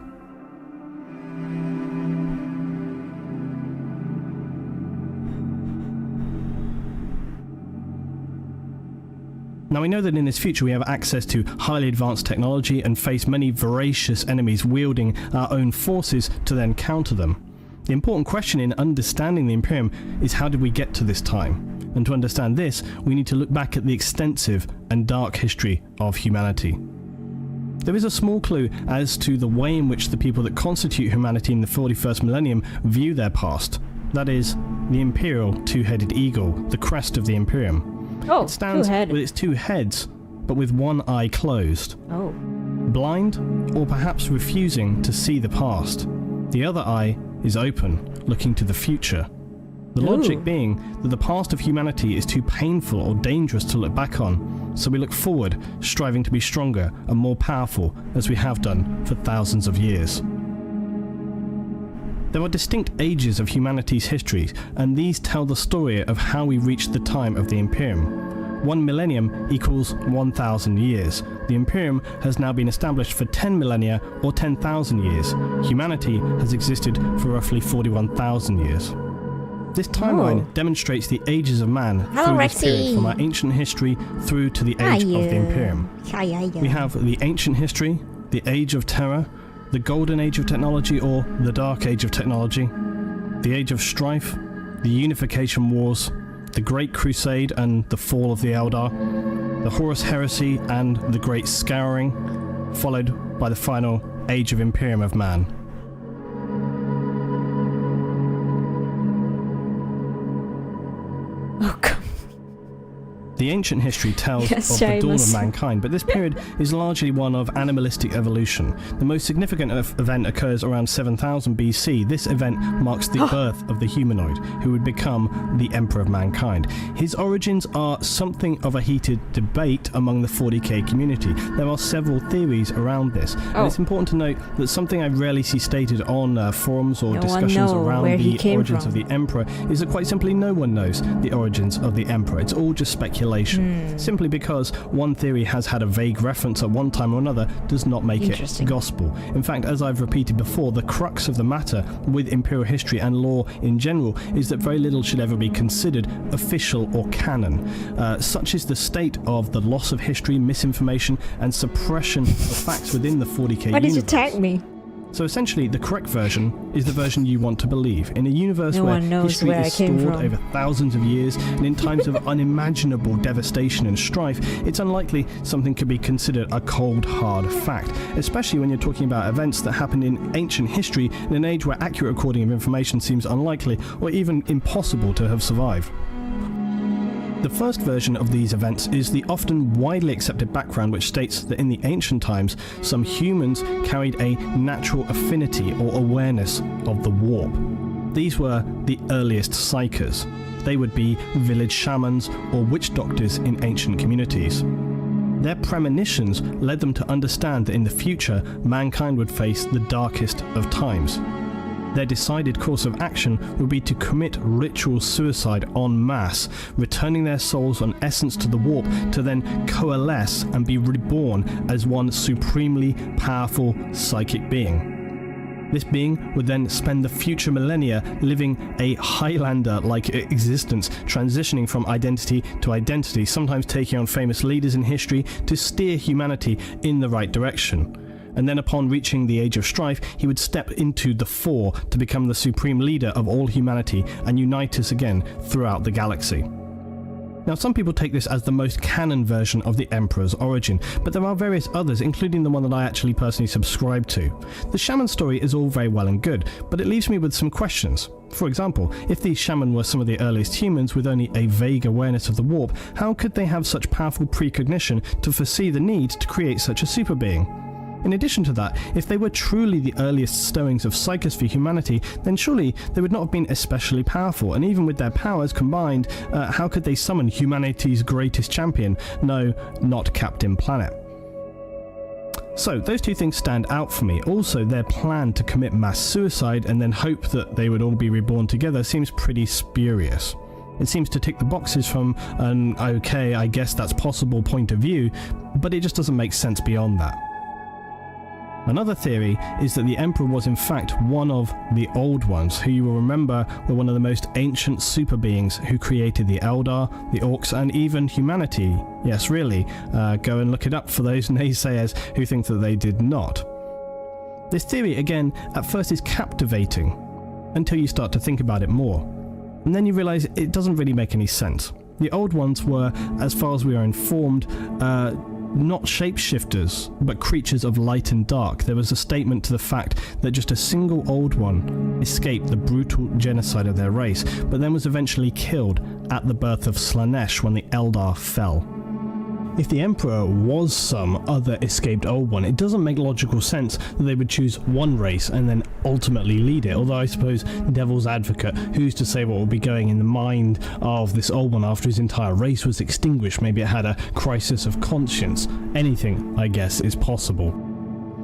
Now we know that in this future we have access to highly advanced technology and face many voracious enemies wielding our own forces to then counter them. The important question in understanding the Imperium is, how did we get to this time? And to understand this, we need to look back at the extensive and dark history of humanity. There is a small clue as to the way in which the people that constitute humanity in the 41st millennium view their past. That is, the Imperial two-headed eagle, the crest of the Imperium. Oh, it stands with its two heads, but with one eye closed. Oh. Blind, or perhaps refusing to see the past. The other eye is open, looking to the future. The logic being that the past of humanity is too painful or dangerous to look back on, so we look forward, striving to be stronger and more powerful, as we have done for thousands of years. There are distinct ages of humanity's history, and these tell the story of how we reached the time of the Imperium. 1 millennium equals 1,000 years. The Imperium has now been established for 10 millennia or 10,000 years. Humanity has existed for roughly 41,000 years. This timeline demonstrates the ages of man through this period, from our ancient history through to the age of the Imperium. We have the ancient history, the age of terror, the golden age of technology or the dark age of technology, the age of strife, the unification wars, the Great Crusade and the fall of the Eldar, the Horus Heresy and the Great Scouring, followed by the final age of Imperium of Man. Oh, God. The ancient history tells of the dawn of mankind, but this period is largely one of animalistic evolution. The most significant event occurs around 7000 BC. This event marks the birth of the humanoid, who would become the Emperor of Mankind. His origins are something of a heated debate among the 40k community. There are several theories around this, and it's important to note that something I rarely see stated on forums or discussions around the origins of the Emperor is that quite simply no one knows the origins of the Emperor. It's all just speculation. Simply because one theory has had a vague reference at one time or another does not make it gospel. In fact, as I've repeated before, the crux of the matter with imperial history and lore in general is that very little should ever be considered official or canon. Such is the state of the loss of history, misinformation, and suppression of facts within the 40k universe. Why did you tag me? So essentially, the correct version is the version you want to believe. In a universe where history is stored over thousands of years, and in times of unimaginable devastation and strife, it's unlikely something could be considered a cold, hard fact, especially when you're talking about events that happened in ancient history in an age where accurate recording of information seems unlikely or even impossible to have survived. The first version of these events is the often widely accepted background which states that in the ancient times, some humans carried a natural affinity or awareness of the warp. These were the earliest psykers. They would be village shamans or witch doctors in ancient communities. Their premonitions led them to understand that in the future, mankind would face the darkest of times. Their decided course of action would be to commit ritual suicide en masse, returning their souls en essence to the warp to then coalesce and be reborn as one supremely powerful psychic being. This being would then spend the future millennia living a Highlander-like existence, transitioning from identity to identity, sometimes taking on famous leaders in history to steer humanity in the right direction. And then upon reaching the Age of Strife, he would step into the fore to become the supreme leader of all humanity and unite us again throughout the galaxy. Now, some people take this as the most canon version of the Emperor's origin, but there are various others, including the one that I actually personally subscribe to. The shaman story is all very well and good, but it leaves me with some questions. For example, if these shaman were some of the earliest humans with only a vague awareness of the warp, how could they have such powerful precognition to foresee the need to create such a super being? In addition to that, if they were truly the earliest stowings of psychers for humanity, then surely they would not have been especially powerful, and even with their powers combined, how could they summon humanity's greatest champion? No, not Captain Planet. So, those two things stand out for me. Also, their plan to commit mass suicide and then hope that they would all be reborn together seems pretty spurious. It seems to tick the boxes from an okay, I guess that's possible point of view, but it just doesn't make sense beyond that. Another theory is that the Emperor was in fact one of the Old Ones, who you will remember were one of the most ancient super beings who created the Eldar, the Orcs, and even humanity. Yes, really, go and look it up for those naysayers who think that they did not. This theory, again, at first is captivating, until you start to think about it more. And then you realise it doesn't really make any sense. The Old Ones were, as far as we are informed, not shapeshifters, but creatures of light and dark. There was a statement to the fact that just a single Old One escaped the brutal genocide of their race, but then was eventually killed at the birth of Slanesh when the Eldar fell. If the Emperor was some other escaped Old One, it doesn't make logical sense that they would choose one race and then ultimately lead it, although I suppose devil's advocate, who's to say what will be going in the mind of this Old One after his entire race was extinguished? Maybe it had a crisis of conscience. Anything, I guess, is possible.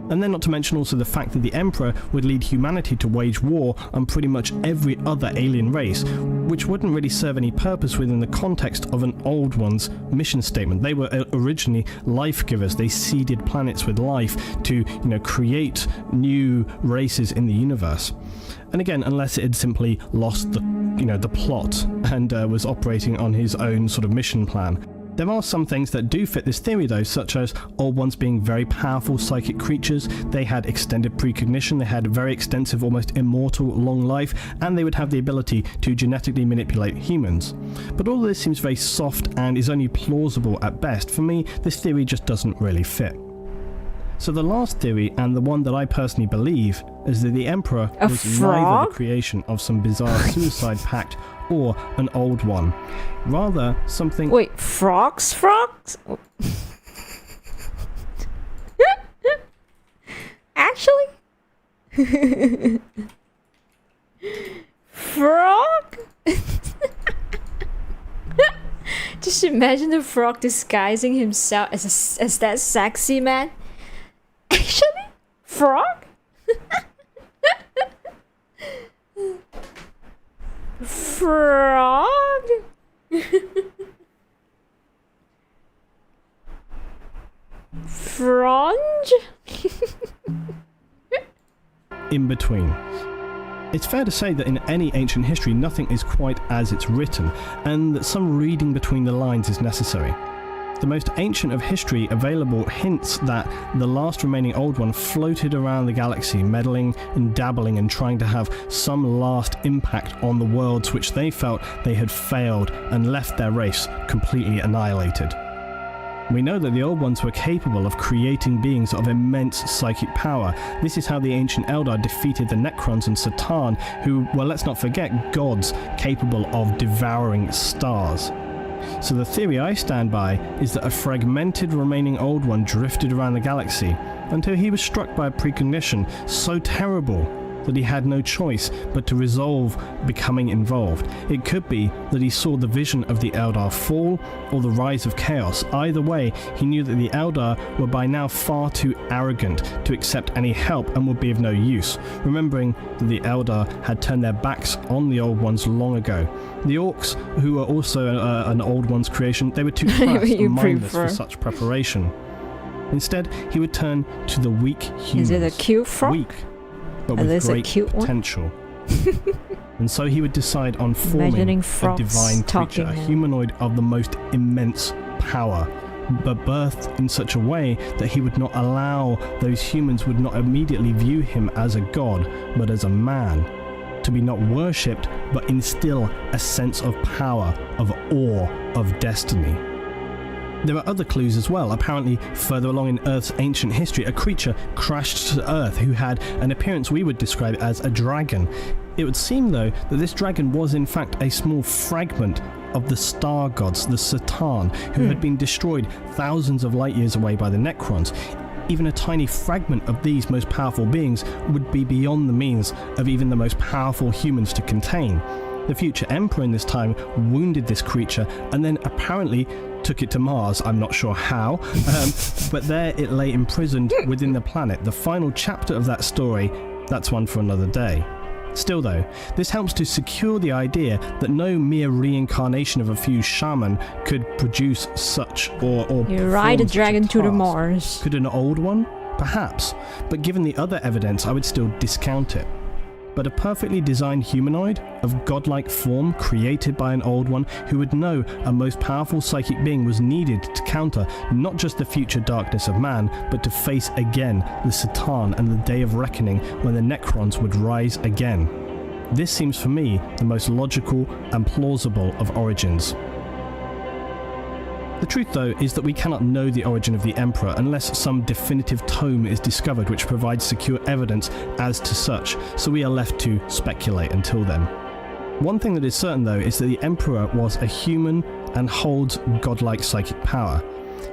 And then not to mention also the fact that the Emperor would lead humanity to wage war on pretty much every other alien race, which wouldn't really serve any purpose within the context of an Old One's mission statement. They were originally life givers. They seeded planets with life to, create new races in the universe. And again, unless it had simply lost the plot and was operating on his own sort of mission plan. There are some things that do fit this theory though, such as Old Ones being very powerful psychic creatures, they had extended precognition, they had very extensive, almost immortal long life, and they would have the ability to genetically manipulate humans. But all of this seems very soft and is only plausible at best. For me, this theory just doesn't really fit. So the last theory, and the one that I personally believe, is that the Emperor was neither the creation of some bizarre suicide pact or an Old One. Rather, something... Wait, frogs? Actually? Frog? Just imagine the frog disguising himself as that sexy man. Actually? Frog? Frog? Frange? In between. It's fair to say that in any ancient history nothing is quite as it's written, and that some reading between the lines is necessary. The most ancient of history available hints that the last remaining Old One floated around the galaxy, meddling and dabbling and trying to have some last impact on the worlds which they felt they had failed and left their race completely annihilated. We know that the Old Ones were capable of creating beings of immense psychic power. This is how the ancient Eldar defeated the Necrons and Satan, who, well, let's not forget, gods capable of devouring stars. So the theory I stand by is that a fragmented remaining Old One drifted around the galaxy until he was struck by a precognition so terrible that he had no choice but to resolve becoming involved. It could be that he saw the vision of the Eldar fall or the rise of chaos. Either way, he knew that the Eldar were by now far too arrogant to accept any help and would be of no use, remembering that the Eldar had turned their backs on the Old Ones long ago. The Orcs, who were also an Old One's creation, they were too crass and mindless for such preparation. Instead, he would turn to the weak humans. Is it a cute frog? Weak, but with great potential. And so he would decide on forming a divine creature, a humanoid of the most immense power, but birthed in such a way that he would not allow those humans would not immediately view him as a god, but as a man, to be not worshipped, but instill a sense of power, of awe, of destiny. There are other clues as well. Apparently, further along in Earth's ancient history, a creature crashed to Earth who had an appearance we would describe as a dragon. It would seem, though, that this dragon was in fact a small fragment of the star gods, the Satan, who had been destroyed thousands of light years away by the Necrons. Even a tiny fragment of these most powerful beings would be beyond the means of even the most powerful humans to contain. The future Emperor in this time wounded this creature and then apparently took it to Mars. I'm not sure how, but there it lay imprisoned within the planet. The final chapter of that story, that's one for another day. Still though, this helps to secure the idea that no mere reincarnation of a few shaman could produce such or you ride a dragon to the Mars. Could an Old One? Perhaps, but given the other evidence, I would still discount it. But a perfectly designed humanoid of godlike form created by an Old One who would know a most powerful psychic being was needed to counter not just the future darkness of man, but to face again the Satan and the day of reckoning when the Necrons would rise again. This seems for me the most logical and plausible of origins. The truth, though, is that we cannot know the origin of the Emperor unless some definitive tome is discovered which provides secure evidence as to such, so we are left to speculate until then. One thing that is certain, though, is that the Emperor was a human and holds godlike psychic power.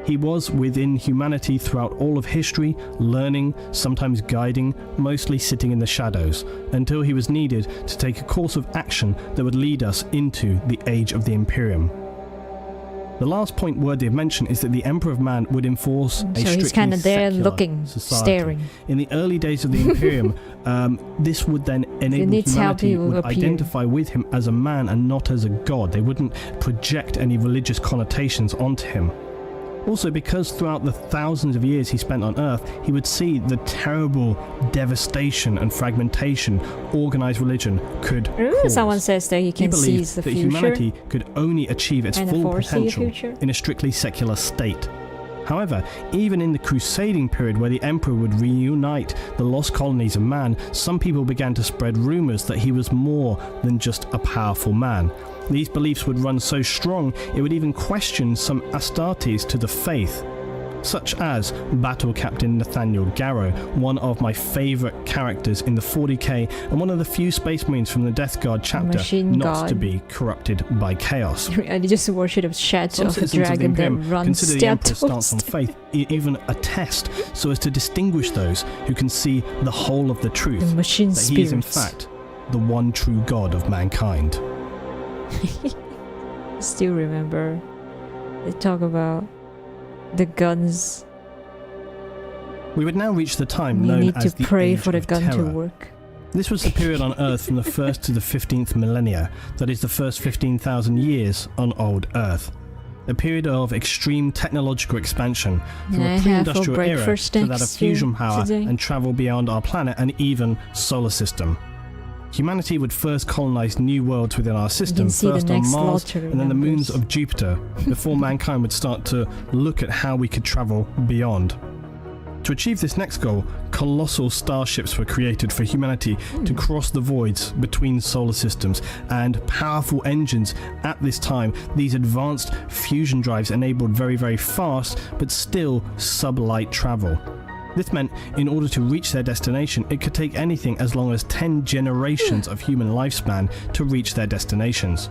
He was within humanity throughout all of history, learning, sometimes guiding, mostly sitting in the shadows, until he was needed to take a course of action that would lead us into the Age of the Imperium. The last point worthy of mention is that the Emperor of Man would enforce a strictly he's kind of there secular looking, society. staring. In the early days of the Imperium, this would then enable humanity to identify with him as a man and not as a god. They wouldn't project any religious connotations onto him. Also, because throughout the thousands of years he spent on Earth, he would see the terrible devastation and fragmentation organized religion could cause. Someone says that he can seize the future. future. Humanity could only achieve its full potential future. in a strictly secular state. However, even in the crusading period where the Emperor would reunite the lost colonies of man, some people began to spread rumors that he was more than just a powerful man. These beliefs would run so strong it would even question some Astartes to the faith, such as Battle Captain Nathaniel Garrow, one of my favourite characters in the 40k and one of the few Space Marines from the Death Guard chapter not to be corrupted by chaos. I just worship a shadow of a dragon that runs consider the Emperor's stance on faith even a test, so as to distinguish those who can see the whole of the truth, that he is in fact the one true God of mankind. Still remember they talk about the guns. We would now reach the time you known need as to the pray Age for the of gun Terror. to work. This was the period on Earth from the 1st to the 15th millennia, that is the first 15,000 years on old Earth. A period of extreme technological expansion from a pre-industrial era to that of fusion power and travel beyond our planet and even solar system. Humanity would first colonize new worlds within our system, first on Mars and then the moons of Jupiter, before mankind would start to look at how we could travel beyond. To achieve this next goal, colossal starships were created for humanity to cross the voids between solar systems, and powerful engines at this time. These advanced fusion drives enabled very, very fast but still sublight travel. This meant in order to reach their destination, it could take anything as long as 10 generations of human lifespan to reach their destinations.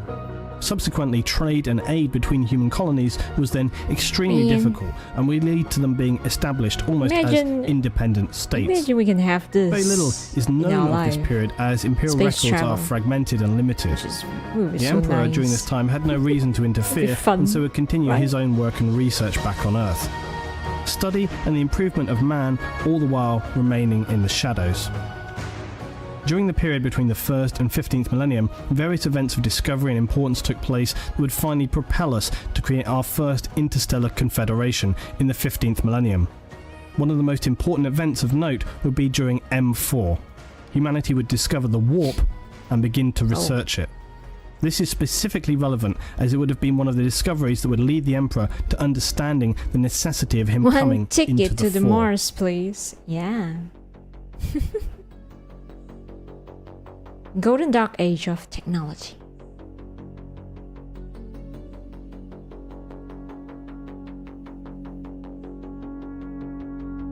Subsequently, trade and aid between human colonies was then extremely difficult, and would lead to them being established almost as independent states. Imagine we can have this. Very little is known of this period, as imperial records are fragmented and limited. The Emperor during this time had no reason to interfere, and so would continue his own work and research back on Earth. Study and the improvement of man, all the while remaining in the shadows. During the period between the 1st and 15th millennium, various events of discovery and importance took place that would finally propel us to create our first interstellar confederation in the 15th millennium. One of the most important events of note would be during M4. Humanity would discover the warp and begin to research it. This is specifically relevant as it would have been one of the discoveries that would lead the Emperor to understanding the necessity of him coming into the One ticket to the fore. Mars, please. Yeah. Golden Dark Age of Technology.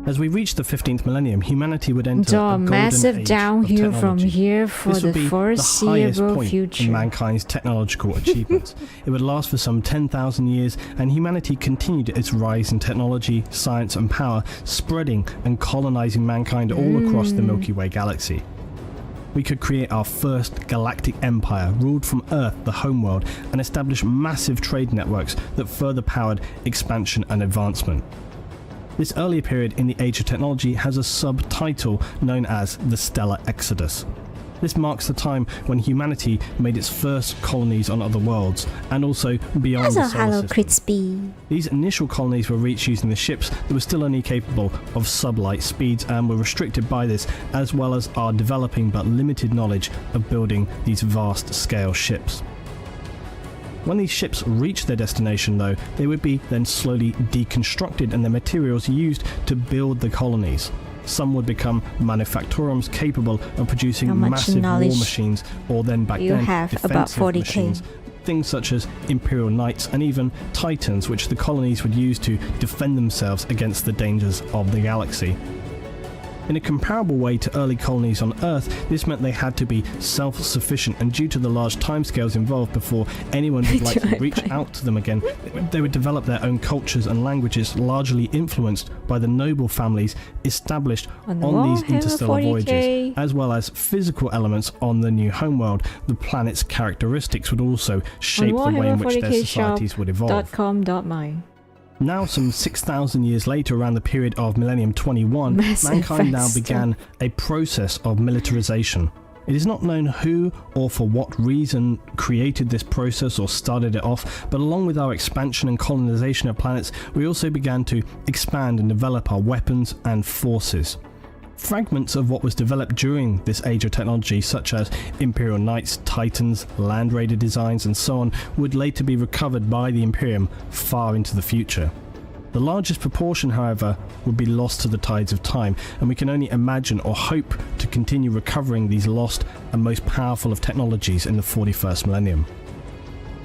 As we reach the 15th millennium, humanity would enter So a golden massive age downhill of from technology. here for This would the be foreseeable point future. in mankind's technological achievements. It would last for some 10,000 years, and humanity continued its rise in technology, science and power, spreading and colonizing mankind all across the Milky Way galaxy. We could create our first galactic empire, ruled from Earth, the homeworld, and establish massive trade networks that further powered expansion and advancement. This earlier period in the Age of Technology has a subtitle known as the Stellar Exodus. This marks the time when humanity made its first colonies on other worlds, and also beyond the solar system. Crispy. These initial colonies were reached using the ships that were still only capable of sublight speeds and were restricted by this, as well as our developing but limited knowledge of building these vast-scale ships. When these ships reached their destination, though, they would be then slowly deconstructed and the materials used to build the colonies. Some would become manufactorums capable of producing massive war machines, or then back then defensive machines. Things such as Imperial Knights and even Titans, which the colonies would use to defend themselves against the dangers of the galaxy. In a comparable way to early colonies on Earth, this meant they had to be self-sufficient, and due to the large timescales involved before anyone would like to reach out to them again, they would develop their own cultures and languages, largely influenced by the noble families established on these interstellar voyages, as well as physical elements on the new homeworld. The planet's characteristics would also shape the way in which their societies would evolve. Now, some 6,000 years later, around the period of Millennium 21, mankind now began a process of militarization. It is not known who or for what reason created this process or started it off, but along with our expansion and colonization of planets, we also began to expand and develop our weapons and forces. Fragments of what was developed during this age of technology, such as Imperial Knights, Titans, Land Raider designs and so on, would later be recovered by the Imperium far into the future. The largest proportion, however, would be lost to the tides of time, and we can only imagine or hope to continue recovering these lost and most powerful of technologies in the 41st millennium.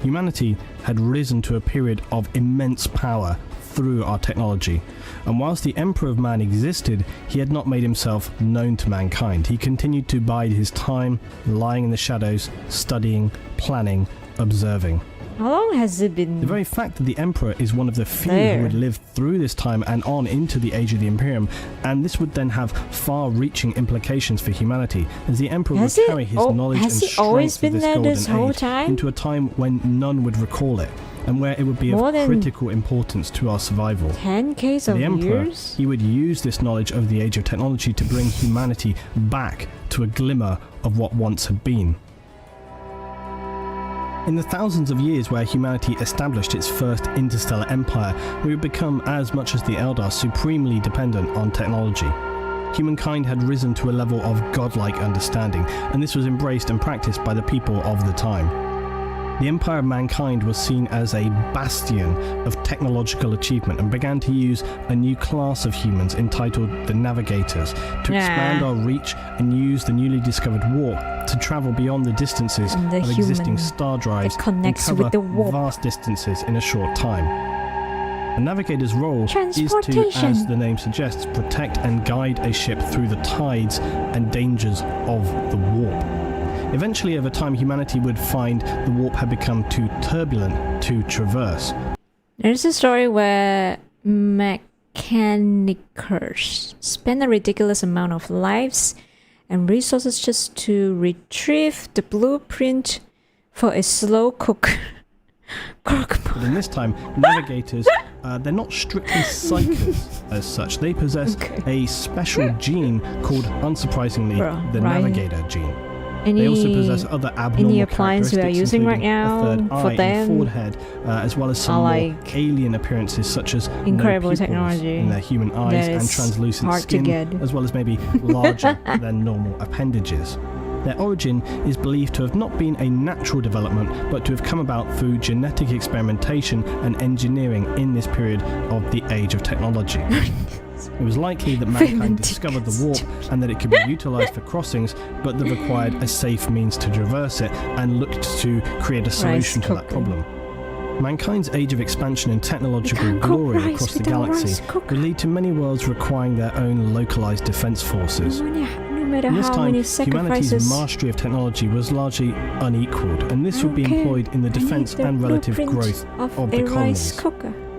Humanity had risen to a period of immense power through our technology, and whilst the Emperor of Man existed, he had not made himself known to mankind. He continued to bide his time, lying in the shadows, studying, planning, observing. How long has it been? The very fact that the Emperor is one of the few who would live through this time and on into the Age of the Imperium, and this would then have far-reaching implications for humanity, as the Emperor would carry his knowledge and strength of this golden age into a time when none would recall it, and where it would be of critical importance to our survival. 10K of the Emperor, years? He would use this knowledge of the Age of Technology to bring humanity back to a glimmer of what once had been. In the thousands of years where humanity established its first interstellar empire, we would become, as much as the Eldar, supremely dependent on technology. Humankind had risen to a level of godlike understanding, and this was embraced and practiced by the people of the time. The Empire of Mankind was seen as a bastion of technological achievement and began to use a new class of humans entitled the Navigators to expand our reach and use the newly discovered warp to travel beyond the distances of existing star drives and cover vast distances in a short time. A navigator's role is to, as the name suggests, protect and guide a ship through the tides and dangers of the warp. Eventually, over time, humanity would find the warp had become too turbulent to traverse. There's a story where mechanicers spend a ridiculous amount of lives and resources just to retrieve the blueprint for a slow cook. But in this time, navigators, they're not strictly psychers as such. They possess a special gene called, unsurprisingly, the navigator gene. They also possess other abnormal appliance we are using right now a third for eye them and forward head, as well as some more alien appearances such as incredible no technology in their human eyes and translucent skin, as well as maybe larger than normal appendages. Their origin is believed to have not been a natural development, but to have come about through genetic experimentation and engineering in this period of the age of technology. It was likely that mankind discovered the warp and that it could be utilised for crossings, but that required a safe means to traverse it and looked to create a solution to that problem. Mankind's age of expansion and technological glory across the galaxy would lead to many worlds requiring their own localised defence forces. In this time, humanity's mastery of technology was largely unequalled, and this would be employed in the defence and relative growth of the colonies.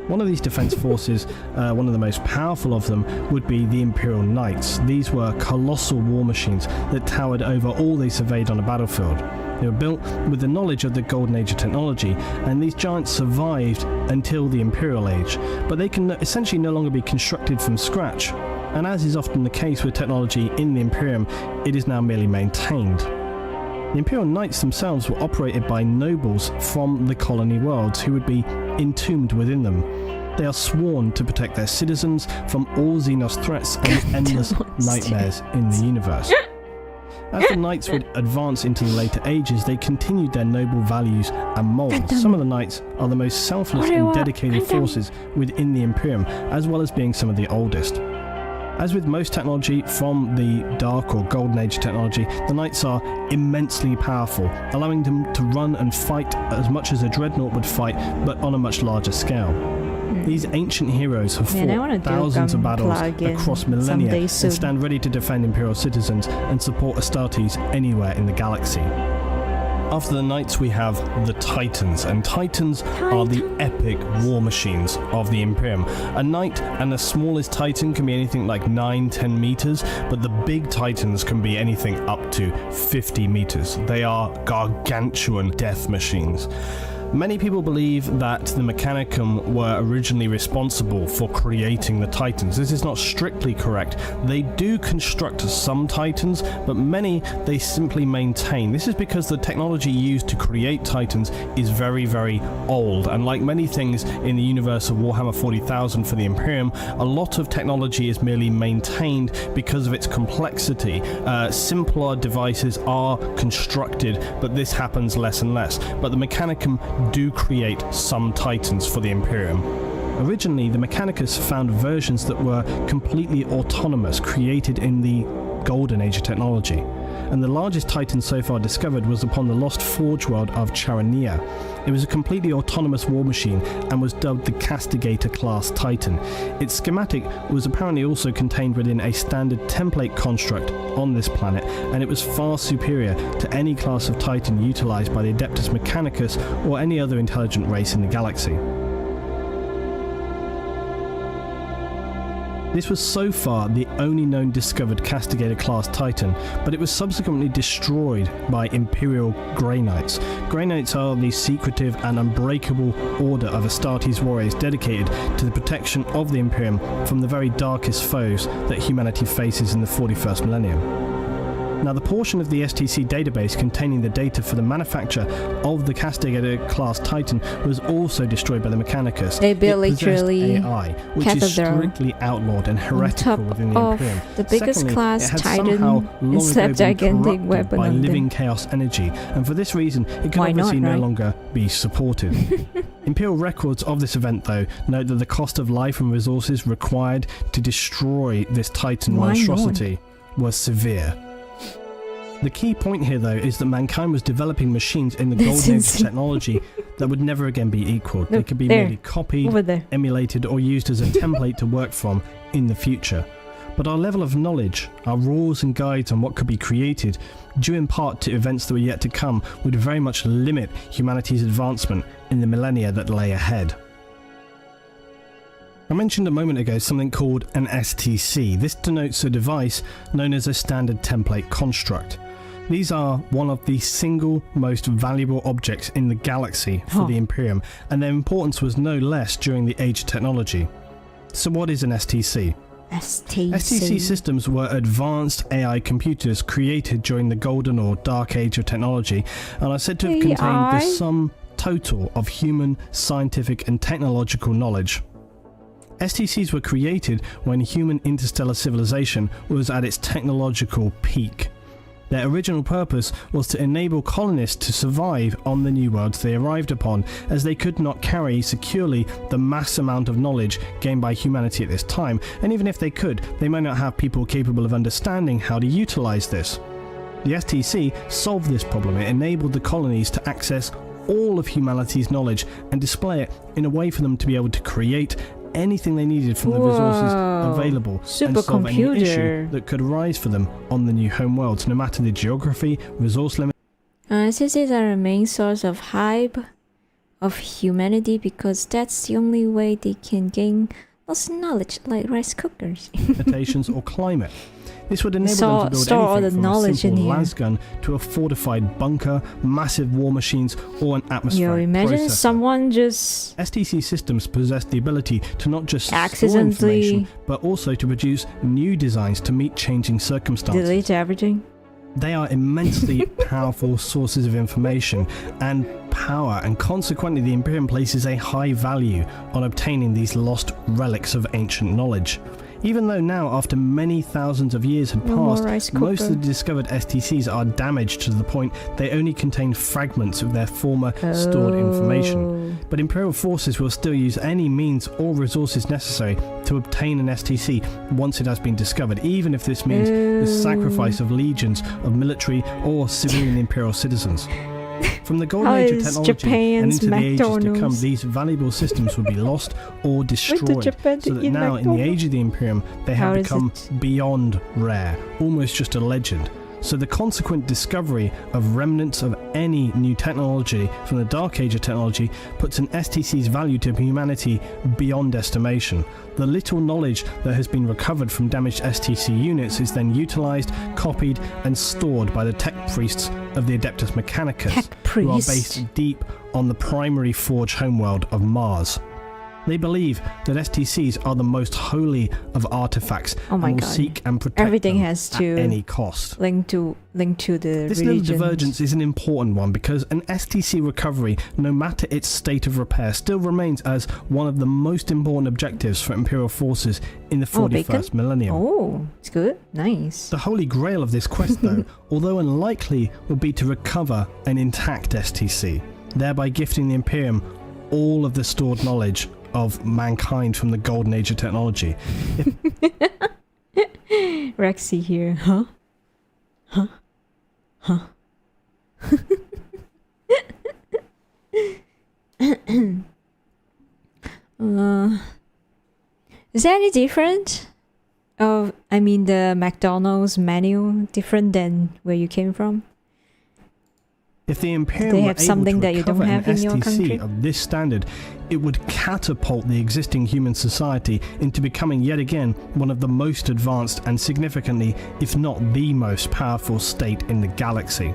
One of these defence forces, one of the most powerful of them, would be the Imperial Knights. These were colossal war machines that towered over all they surveyed on a battlefield. They were built with the knowledge of the Golden Age of technology, and these giants survived until the Imperial Age, but they can essentially no longer be constructed from scratch. And as is often the case with technology in the Imperium, it is now merely maintained. The Imperial Knights themselves were operated by nobles from the colony worlds who would be entombed within them. They are sworn to protect their citizens from all Xenos threats and endless nightmares in the universe. As the Knights would advance into the later ages, they continued their noble values and morals. Some of the Knights are the most selfless and dedicated forces within the Imperium, as well as being some of the oldest. As with most technology from the Dark or Golden Age technology, the Knights are immensely powerful, allowing them to run and fight as much as a dreadnought would fight, but on a much larger scale. These ancient heroes have fought thousands of battles across millennia and stand ready to defend Imperial citizens and support Astartes anywhere in the galaxy. After the Knights we have the Titans, and Titans are the epic war machines of the Imperium. A Knight and the smallest Titan can be anything like 9-10 meters, but the big Titans can be anything up to 50 meters. They are gargantuan death machines. Many people believe that the Mechanicum were originally responsible for creating the Titans. This is not strictly correct. They do construct some Titans, but many they simply maintain. This is because the technology used to create Titans is very, very old, and like many things in the universe of Warhammer 40,000 for the Imperium, a lot of technology is merely maintained because of its complexity. Simpler devices are constructed, but this happens less and less. But the Mechanicum do create some Titans for the Imperium. Originally, the Mechanicus found versions that were completely autonomous, created in the Golden Age of technology. And the largest Titan so far discovered was upon the lost forge world of Charania. It was a completely autonomous war machine and was dubbed the Castigator class Titan. Its schematic was apparently also contained within a standard template construct on this planet, and it was far superior to any class of Titan utilized by the Adeptus Mechanicus or any other intelligent race in the galaxy. This was so far the only known discovered Castigator class Titan, but it was subsequently destroyed by Imperial Grey Knights. Grey Knights are the secretive and unbreakable order of Astartes warriors dedicated to the protection of the Imperium from the very darkest foes that humanity faces in the 41st millennium. Now, the portion of the STC database containing the data for the manufacture of the Castigator class Titan was also destroyed by the Mechanicus. They built literally AI, which is strictly outlawed and heretical within the Imperium. The biggest Secondly, class it had Titan somehow long is a ago been gigantic corrupted weapon by on living them. chaos energy, and for this reason, it can Why obviously not, no right? longer be supported. Imperial records of this event, though, note that the cost of life and resources required to destroy this Titan Why monstrosity was severe. The key point here, though, is that mankind was developing machines in the Golden Age of technology that would never again be equaled. They could be merely copied, emulated, or used as a template to work from in the future. But our level of knowledge, our rules and guides on what could be created, due in part to events that were yet to come, would very much limit humanity's advancement in the millennia that lay ahead. I mentioned a moment ago something called an STC. This denotes a device known as a standard template construct. These are one of the single most valuable objects in the galaxy for the Imperium, and their importance was no less during the Age of Technology. So what is an STC? STC systems were advanced AI computers created during the Golden or Dark Age of Technology, and are said to have contained the sum total of human, scientific and technological knowledge. STCs were created when human interstellar civilization was at its technological peak. Their original purpose was to enable colonists to survive on the new worlds they arrived upon, as they could not carry securely the mass amount of knowledge gained by humanity at this time, and even if they could, they might not have people capable of understanding how to utilize this. The STC solved this problem. It enabled the colonies to access all of humanity's knowledge and display it in a way for them to be able to create anything they needed from the resources available and solve any issue that could arise for them on the new home worlds, no matter the geography, resource limit. STCs are a main source of hype of humanity because that's the only way they can gain lots of knowledge, like rice cookers. Limitations or climate. This would enable them to build anything from a simple lasgun to a fortified bunker, massive war machines, or an atmospheric imagine processor. someone just STC systems possess the ability to not just store information, but also to produce new designs to meet changing circumstances. Delete everything. They are immensely powerful sources of information and power, and consequently the Imperium places a high value on obtaining these lost relics of ancient knowledge. Even though now, after many thousands of years had passed, most of the discovered STCs are damaged to the point they only contain fragments of their former stored information. But Imperial forces will still use any means or resources necessary to obtain an STC once it has been discovered, even if this means the sacrifice of legions of military or civilian Imperial citizens. From the Golden Age of Technology and into the ages to come, these valuable systems would be lost or destroyed, so that now in the age of the Imperium they have become beyond rare, almost just a legend. So the consequent discovery of remnants of any new technology from the Dark Age of Technology puts an STC's value to humanity beyond estimation. The little knowledge that has been recovered from damaged STC units is then utilized, copied, and stored by the tech priests of the Adeptus Mechanicus, who are based deep on the primary Forge homeworld of Mars. They believe that STCs are the most holy of artifacts and will seek and protect everything them has to at any cost. Link to the This little divergence is an important one because an STC recovery, no matter its state of repair, still remains as one of the most important objectives for Imperial forces in the 41st millennium. Oh, it's good. Nice. The holy grail of this quest, though, although unlikely, would be to recover an intact STC, thereby gifting the Imperium all of the stored knowledge of mankind from the Golden Age of Technology. Rexy here, huh? Huh? Huh? Is there any different the McDonald's menu different than where you came from? If the Imperium they were have something able to that you don't recover have an in your country? STC of this standard, it would catapult the existing human society into becoming yet again one of the most advanced and significantly, if not the most powerful state in the galaxy.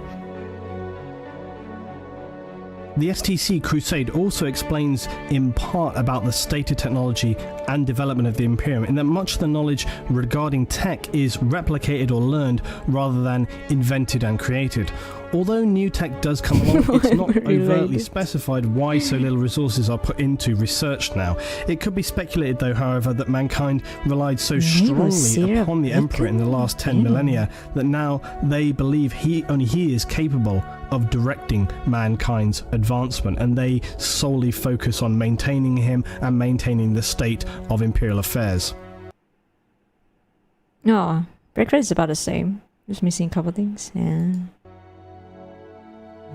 The STC Crusade also explains in part about the state of technology and development of the Imperium, in that much of the knowledge regarding tech is replicated or learned rather than invented and created. Although new tech does come along, it's not overtly specified why so little resources are put into research now. It could be speculated, though, however, that mankind relied so strongly upon the Emperor in the last 10 millennia that now they believe only he is capable of directing mankind's advancement, and they solely focus on maintaining him and maintaining the state of Imperial affairs. No, breakfast is about the same. Just missing a couple things. Yeah.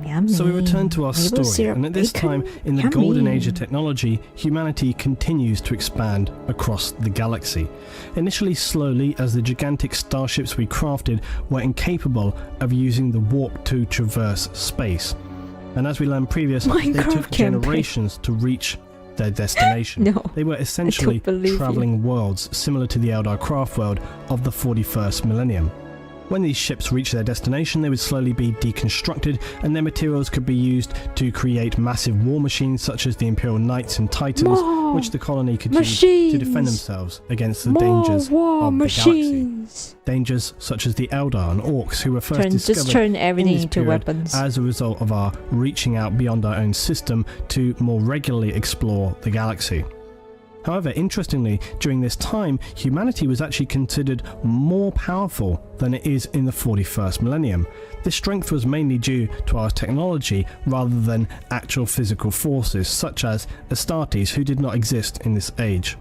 Yummy. So we return to our Maple story, syrup and at this bacon? time, in the Yummy. golden age of technology, humanity continues to expand across the galaxy. Initially slowly, as the gigantic starships we crafted were incapable of using the warp to traverse space. And as we learned previous, they took generations to reach their destination. No, they were essentially travelling worlds, similar to the Eldar craft world of the 41st millennium. When these ships reached their destination, they would slowly be deconstructed, and their materials could be used to create massive war machines such as the Imperial Knights and Titans, which the colony could use to defend themselves against the dangers of the galaxy. Dangers such as the Eldar and Orcs, who were first discovered just turn everything in this into period weapons. as a result of our reaching out beyond our own system to more regularly explore the galaxy. However, interestingly, during this time, humanity was actually considered more powerful than it is in the 41st millennium. This strength was mainly due to our technology rather than actual physical forces, such as Astartes, who did not exist in this age.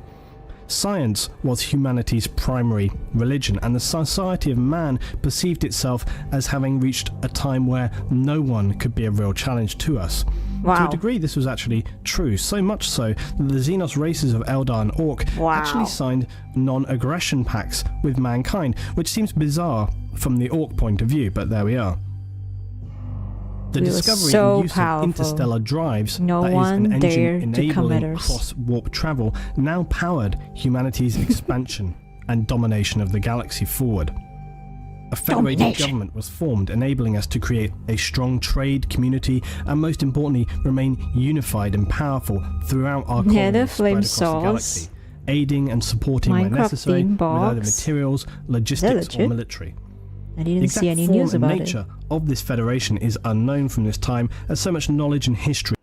Science was humanity's primary religion, and the society of man perceived itself as having reached a time where no one could be a real challenge to us. Wow. To a degree, this was actually true, so much so that the Xenos races of Eldar and Orc actually signed non-aggression pacts with mankind, which seems bizarre from the Orc point of view, but there we are. The discovery and use of interstellar drives, that is, an engine enabling cross-warp travel, now powered humanity's expansion and domination of the galaxy forward. A federated government was formed, enabling us to create a strong trade community and, most importantly, remain unified and powerful throughout our colonies spread across the galaxy, aiding and supporting where necessary with either materials, logistics, or military. I didn't see any news about it. The exact form and nature of this federation is unknown from this time, as so much knowledge and history.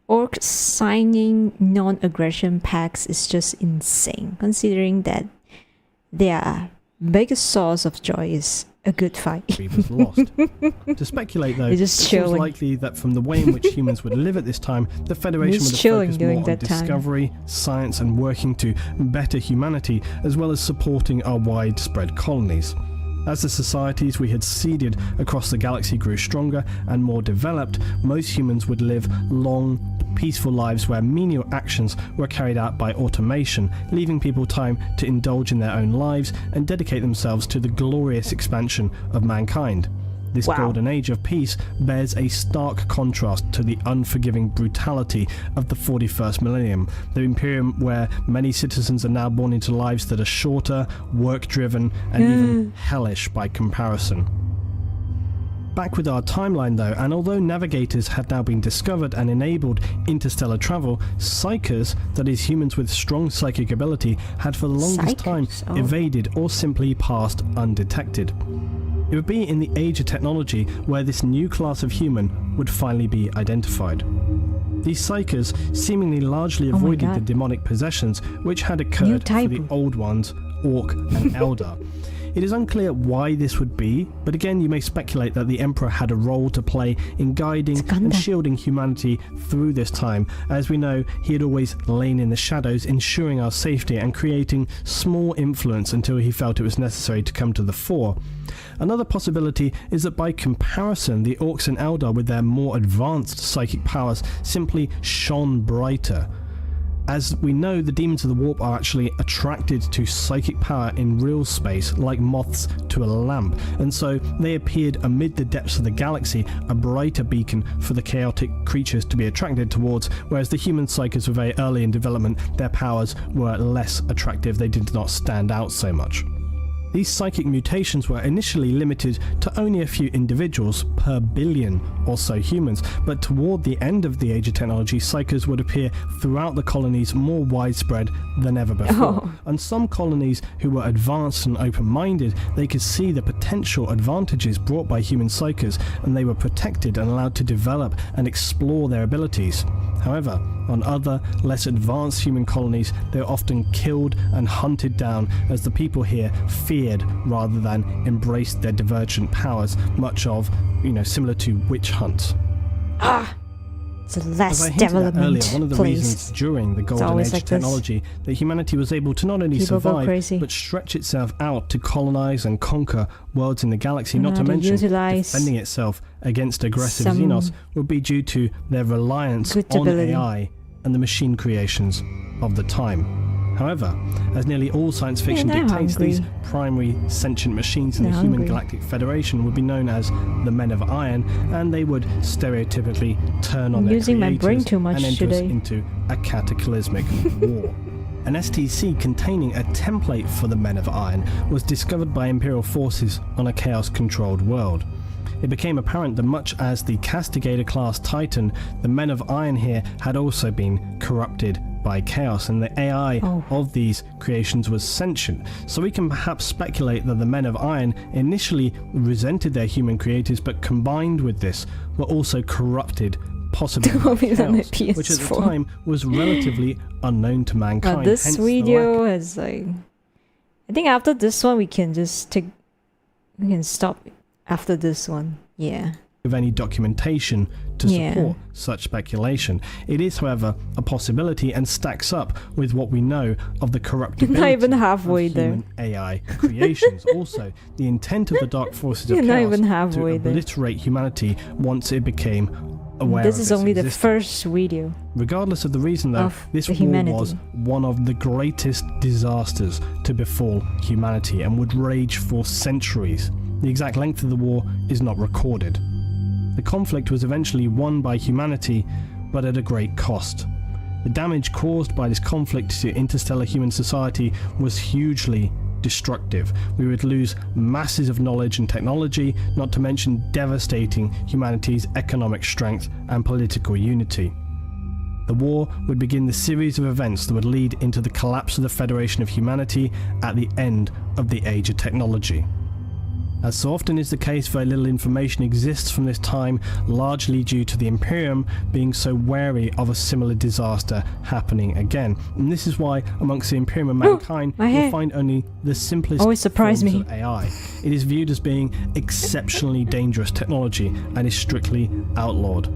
Orcs signing non-aggression pacts is just insane, considering that their biggest source of joy is a good fight. Was lost. To speculate, though, it seems likely that from the way in which humans would live at this time, the Federation would have focused more on discovery, science, and working to better humanity, as well as supporting our widespread colonies. As the societies we had seeded across the galaxy grew stronger and more developed, most humans would live long, peaceful lives where menial actions were carried out by automation, leaving people time to indulge in their own lives and dedicate themselves to the glorious expansion of mankind. This golden age of peace bears a stark contrast to the unforgiving brutality of the 41st millennium, the Imperium where many citizens are now born into lives that are shorter, work-driven, and even hellish by comparison. Back with our timeline though, and although navigators had now been discovered and enabled interstellar travel, psychers, that is humans with strong psychic ability, had for the longest time evaded or simply passed undetected. It would be in the age of technology where this new class of human would finally be identified. These psychers seemingly largely avoided the demonic possessions which had occurred for the old ones, Orc and Eldar. It is unclear why this would be, but again you may speculate that the Emperor had a role to play in guiding and shielding humanity through this time. As we know, he had always lain in the shadows, ensuring our safety and creating small influence until he felt it was necessary to come to the fore. Another possibility is that by comparison, the Orcs and Eldar with their more advanced psychic powers simply shone brighter. As we know, the demons of the warp are actually attracted to psychic power in real space like moths to a lamp, and so they appeared amid the depths of the galaxy, a brighter beacon for the chaotic creatures to be attracted towards, whereas the human psychers were very early in development, their powers were less attractive, they did not stand out so much. These psychic mutations were initially limited to only a few individuals per billion or so humans, but toward the end of the age of technology, psychers would appear throughout the colonies more widespread than ever before. On some colonies who were advanced and open-minded, they could see the potential advantages brought by human psychers, and they were protected and allowed to develop and explore their abilities. However, on other, less advanced human colonies, they were often killed and hunted down as the people here feared rather than embraced their divergent powers, much of, similar to witch hunts. It's less As I hinted at development, earlier, one of the please. reasons during the Golden always Age like this. technology that humanity was able to not only People go survive, crazy. but stretch itself out to colonize and conquer worlds in the galaxy, not to to mention utilize defending itself against aggressive some Xenos, would be due to their reliance good on ability. AI and the machine creations of the time. However, as nearly all science fiction they're dictates, hungry. these primary sentient machines in the They're Human hungry. Galactic Federation would be known as the Men of Iron, and they would stereotypically turn on I'm their using my brain creators too much and enter us today. into a cataclysmic war. An STC containing a template for the Men of Iron was discovered by Imperial forces on a chaos-controlled world. It became apparent that much as the Castigator-class Titan, the Men of Iron here had also been corrupted by chaos, and the AI of these creations was sentient. So we can perhaps speculate that the Men of Iron initially resented their human creators, but combined with this were also corrupted, possibly by It's on the chaos, which at the PS4. time was relatively unknown to mankind. This hence the video lack has like, I think after this one we can just take, we can stop after this one. Yeah. of any documentation to Yeah. support such speculation. It is, however, a possibility and stacks up with what we know of the corruptibility Not even halfway of there. human AI creations. Also, the intent of the dark forces of You're not chaos even to halfway there. obliterate humanity once it became aware This of is its only the existence. first video. Regardless of the reason, though, of this the war humanity. was one of the greatest disasters to befall humanity and would rage for centuries. The exact length of the war is not recorded. The conflict was eventually won by humanity, but at a great cost. The damage caused by this conflict to interstellar human society was hugely destructive. We would lose masses of knowledge and technology, not to mention devastating humanity's economic strength and political unity. The war would begin the series of events that would lead into the collapse of the Federation of Humanity at the end of the Age of Technology. As so often is the case, very little information exists from this time, largely due to the Imperium being so wary of a similar disaster happening again. And this is why, amongst the Imperium and mankind, my you'll hair. find only the simplest Always surprise forms me. of AI. It is viewed as being exceptionally dangerous technology and is strictly outlawed.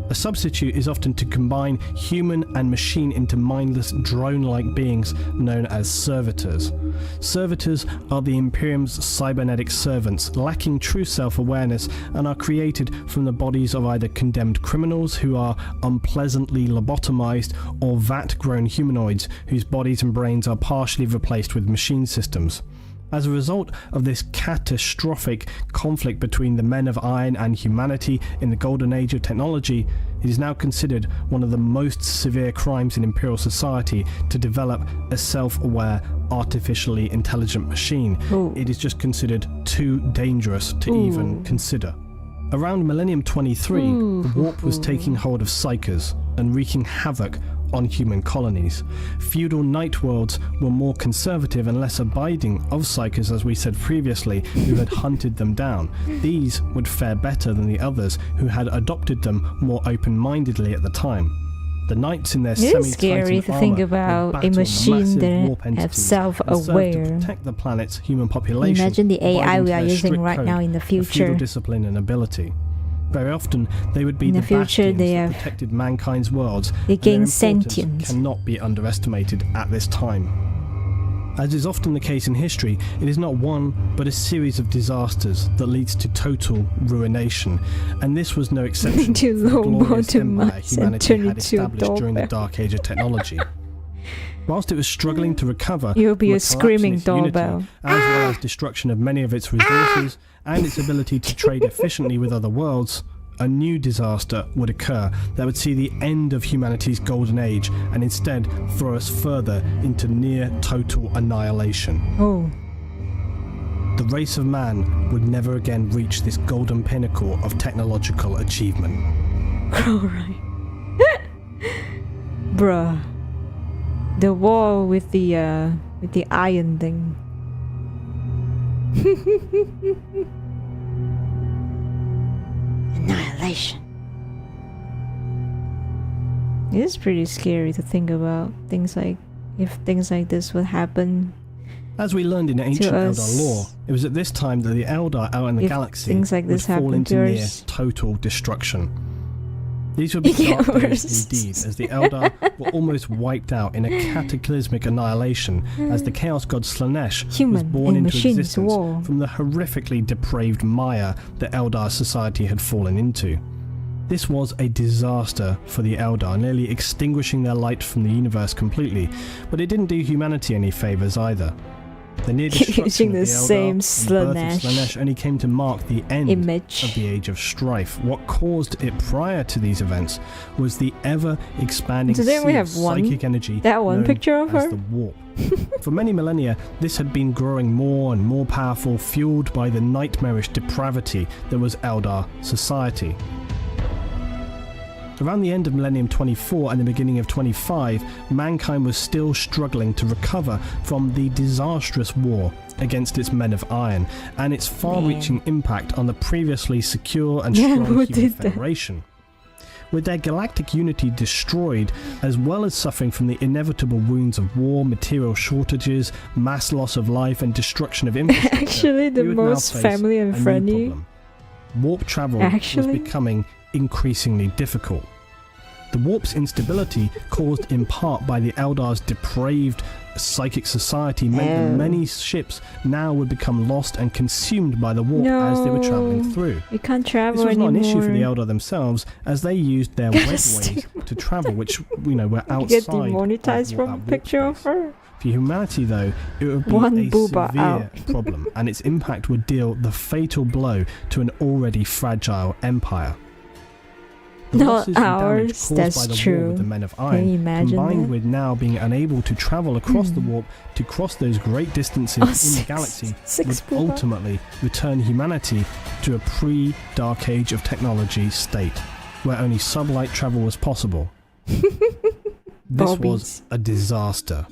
A substitute is often to combine human and machine into mindless drone-like beings known as servitors. Servitors are the Imperium's cybernetic servants, lacking true self-awareness, and are created from the bodies of either condemned criminals who are unpleasantly lobotomized, or vat-grown humanoids whose bodies and brains are partially replaced with machine systems. As a result of this catastrophic conflict between the Men of Iron and humanity in the Golden Age of technology, it is now considered one of the most severe crimes in Imperial society to develop a self-aware, artificially intelligent machine. It is just considered too dangerous to even consider. Around Millennium 23, the warp was taking hold of psychers and wreaking havoc on human colonies. Feudal night worlds were more conservative and less abiding of psychers, as we said previously, who had hunted them down. These would fare better than the others, who had adopted them more open-mindedly at the time. The knights in their It is semi-Titan scary to think armor would about a battle machine massive that warp have entities and serve to self-aware. protect the planet's human population. Imagine the AI abiding we to are their using strict right code now in the of feudal future. discipline and ability. Very often, they would be In the the future, bastions they that have- protected mankind's worlds. They and their gain importance sentience. cannot be underestimated at this time. As is often the case in history, it is not one, but a series of disasters that leads to total ruination, and this was no exception To for the low glorious bottom empire mass and humanity turn had it to a established during the doorbell. Dark Age of technology. Whilst it was struggling to recover You'll be from a the collapse in screaming its unity, doorbell. as well as destruction of many of its resources and its ability to trade efficiently with other worlds, a new disaster would occur that would see the end of humanity's golden age and instead throw us further into near total annihilation. The race of man would never again reach this golden pinnacle of technological achievement. Alright. Bruh. The war with the iron thing. Annihilation. It is pretty scary to think about things like, if things like this would happen. As we learned in ancient To Eldar us, lore, it was at this time that the Eldar out in the if galaxy things like would this fall happen into to near us. total destruction. These would be dark days indeed, as the Eldar were almost wiped out in a cataclysmic annihilation as the Chaos god Slanesh was born into existence from the horrifically depraved mire the Eldar society had fallen into. This was a disaster for the Eldar, nearly extinguishing their light from the universe completely, but it didn't do humanity any favours either. The near destruction of the Eldar and birth of Slanesh only came to mark the end of the Age of Strife. What caused it prior to these events was the ever-expanding sea of psychic energy known as the warp. For many millennia, this had been growing more and more powerful, fueled by the nightmarish depravity that was Eldar society. Around the end of Millennium 24 and the beginning of 25, mankind was still struggling to recover from the disastrous war against its Men of Iron and its far-reaching impact on the previously secure and strong human Federation. With their galactic unity destroyed, as well as suffering from the inevitable wounds of war, material shortages, mass loss of life, and destruction of infrastructure, actually the most family and friendly. Warp travel was becoming increasingly difficult. The warp's instability, caused in part by the Eldar's depraved psychic society, meant that many ships now would become lost and consumed by the warp as they were traveling through. You can't travel This was anymore. not an issue for the Eldar themselves, as they used their webways to travel, which were outside. Get demonetized from a picture of her. For humanity, though, it would be a severe problem, and its impact would deal the fatal blow to an already fragile empire. The losses and damage caused by the war with the Men of Iron, combined with now being unable to travel across the warp to cross those great distances in the galaxy, would ultimately return humanity to a pre-Dark Age of technology state, where only sublight travel was possible. This was a disaster.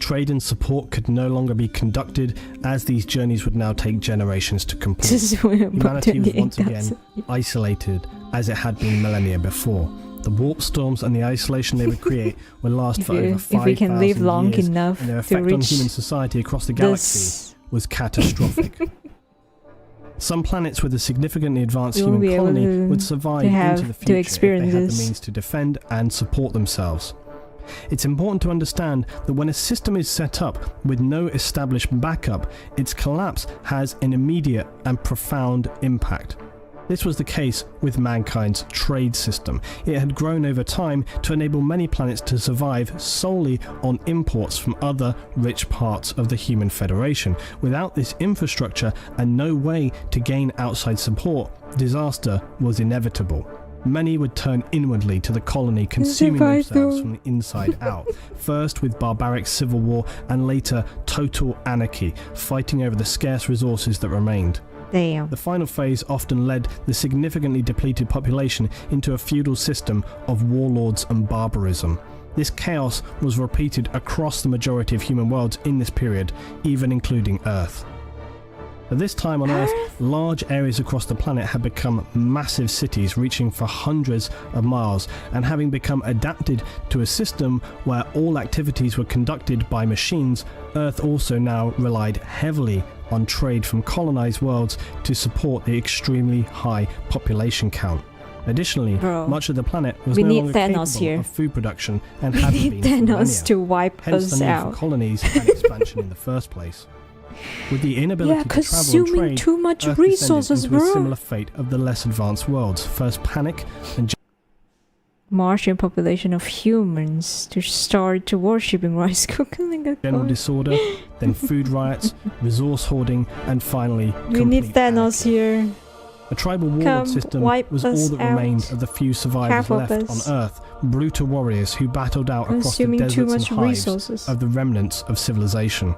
Trade and support could no longer be conducted, as these journeys would now take generations to complete. Humanity was once again isolated as it had been millennia before. The warp storms and the isolation they would create would last for over 5,000 years, if we can live long enough and their to effect on reach human society across the galaxy was catastrophic. Some planets with a significantly advanced human colony would survive into the future if they had the means to defend and support themselves. It's important to understand that when a system is set up with no established backup, its collapse has an immediate and profound impact. This was the case with mankind's trade system. It had grown over time to enable many planets to survive solely on imports from other rich parts of the human Federation. Without this infrastructure and no way to gain outside support, disaster was inevitable. Many would turn inwardly to the colony, consuming themselves from the inside out, first with barbaric civil war and later total anarchy, fighting over the scarce resources that remained. Damn. The final phase often led the significantly depleted population into a feudal system of warlords and barbarism. This chaos was repeated across the majority of human worlds in this period, even including Earth. At this time on Earth, large areas across the planet had become massive cities reaching for hundreds of miles, and having become adapted to a system where all activities were conducted by machines, Earth also now relied heavily on trade from colonized worlds to support the extremely high population count. Additionally, much of the planet was no longer capable of food production and hadn't been for millennia. To wipe hence us the need out. for colonies and expansion in the first place. With the inability to travel and consuming trade, too much Earth resources, descended into bro. a similar fate of the less advanced worlds. First panic and Martian population of humans to start to worshipping rice cooking. general disorder, then food riots, resource hoarding, and finally We need Thanos here. A tribal warlord system was all that remained of the few survivors left on Earth, brutal warriors who battled out across the deserts and hives of the remnants of civilization.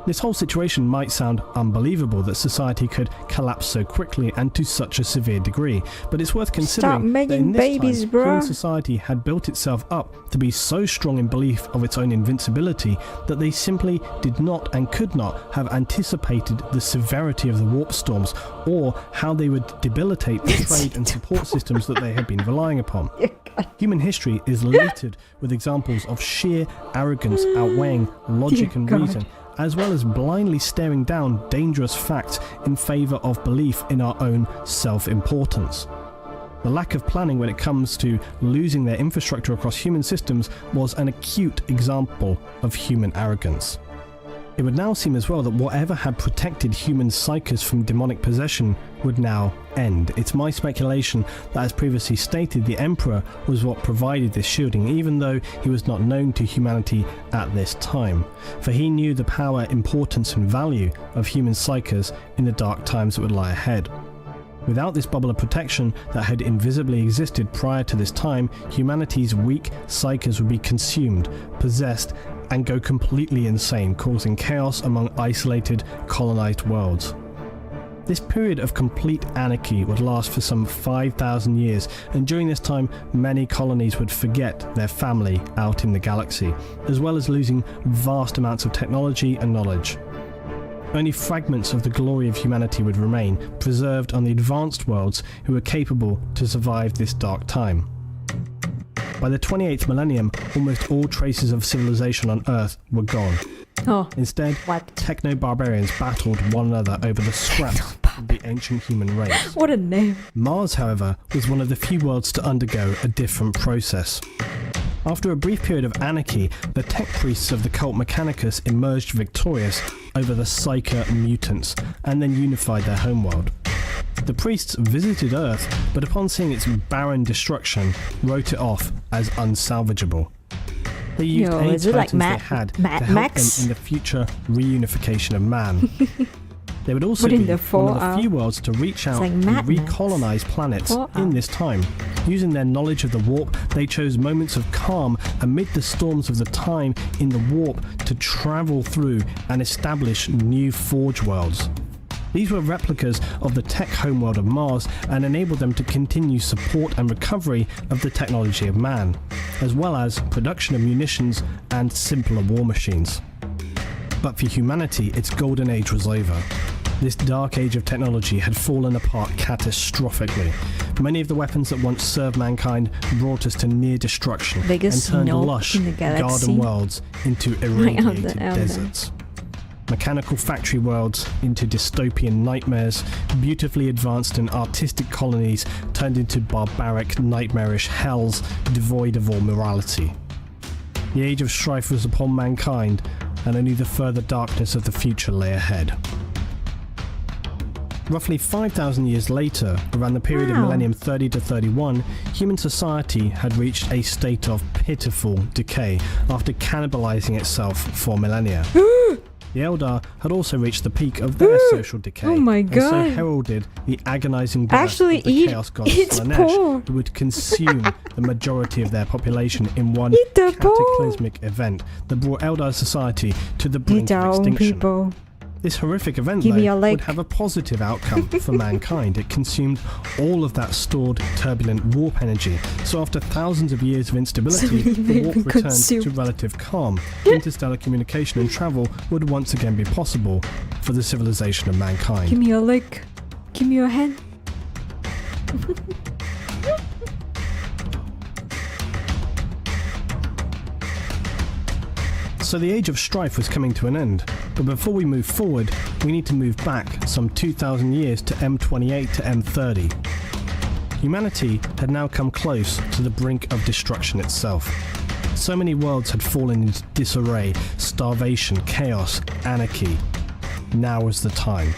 This whole situation might sound unbelievable that society could collapse so quickly and to such a severe degree, but it's worth considering that in this time, human society had built itself up to be so strong in belief of its own invincibility that they simply did not and could not have anticipated the severity of the warp storms or how they would debilitate the trade and support systems that they had been relying upon. Human history is littered with examples of sheer arrogance outweighing logic and reason, as well as blindly staring down dangerous facts in favour of belief in our own self-importance. The lack of planning when it comes to losing their infrastructure across human systems was an acute example of human arrogance. It would now seem as well that whatever had protected human psyches from demonic possession would now end. It's my speculation that, as previously stated, the Emperor was what provided this shielding, even though he was not known to humanity at this time, for he knew the power, importance and value of human psyches in the dark times that would lie ahead. Without this bubble of protection that had invisibly existed prior to this time, humanity's weak psyches would be consumed, possessed, and go completely insane, causing chaos among isolated, colonized worlds. This period of complete anarchy would last for some 5,000 years, and during this time, many colonies would forget their family out in the galaxy, as well as losing vast amounts of technology and knowledge. Only fragments of the glory of humanity would remain, preserved on the advanced worlds who were capable to survive this dark time. By the 28th millennium, almost all traces of civilization on Earth were gone. Instead, techno-barbarians battled one another over the scraps of the ancient human race. What a name. Mars, however, was one of the few worlds to undergo a different process. After a brief period of anarchy, the tech priests of the cult Mechanicus emerged victorious over the Psyker mutants, and then unified their homeworld. The priests visited Earth, but upon seeing its barren destruction, wrote it off as unsalvageable. They used any titans they had to help them in the future reunification of man. They would also be one of the few worlds to reach out and recolonize planets in this time. Using their knowledge of the warp, they chose moments of calm amid the storms of the time in the warp to travel through and establish new forge worlds. These were replicas of the tech homeworld of Mars and enabled them to continue support and recovery of the technology of man, as well as production of munitions and simpler war machines. But for humanity, its golden age was over. This dark age of technology had fallen apart catastrophically. Many of the weapons that once served mankind brought us to near destruction and turned lush garden worlds into irradiated deserts. Mechanical factory worlds into dystopian nightmares, beautifully advanced and artistic colonies turned into barbaric, nightmarish hells devoid of all morality. The age of strife was upon mankind, and only the further darkness of the future lay ahead. Roughly 5,000 years later, around the period of millennium 30 to 31, human society had reached a state of pitiful decay after cannibalizing itself for millennia. The Eldar had also reached the peak of their social decay, and so heralded the agonizing birth of the Chaos God Slanesh, who would consume the majority of their population in one cataclysmic event that brought Eldar society to the brink of extinction. This horrific event, though, would have a positive outcome for mankind. It consumed all of that stored turbulent warp energy, so after thousands of years of instability, the warp returned to relative calm. Interstellar communication and travel would once again be possible for the civilization of mankind. Give me your leg. Give me your hand. So the age of strife was coming to an end, but before we move forward, we need to move back some 2,000 years to M28 to M30. Humanity had now come close to the brink of destruction itself. So many worlds had fallen into disarray, starvation, chaos, anarchy. Now was the time.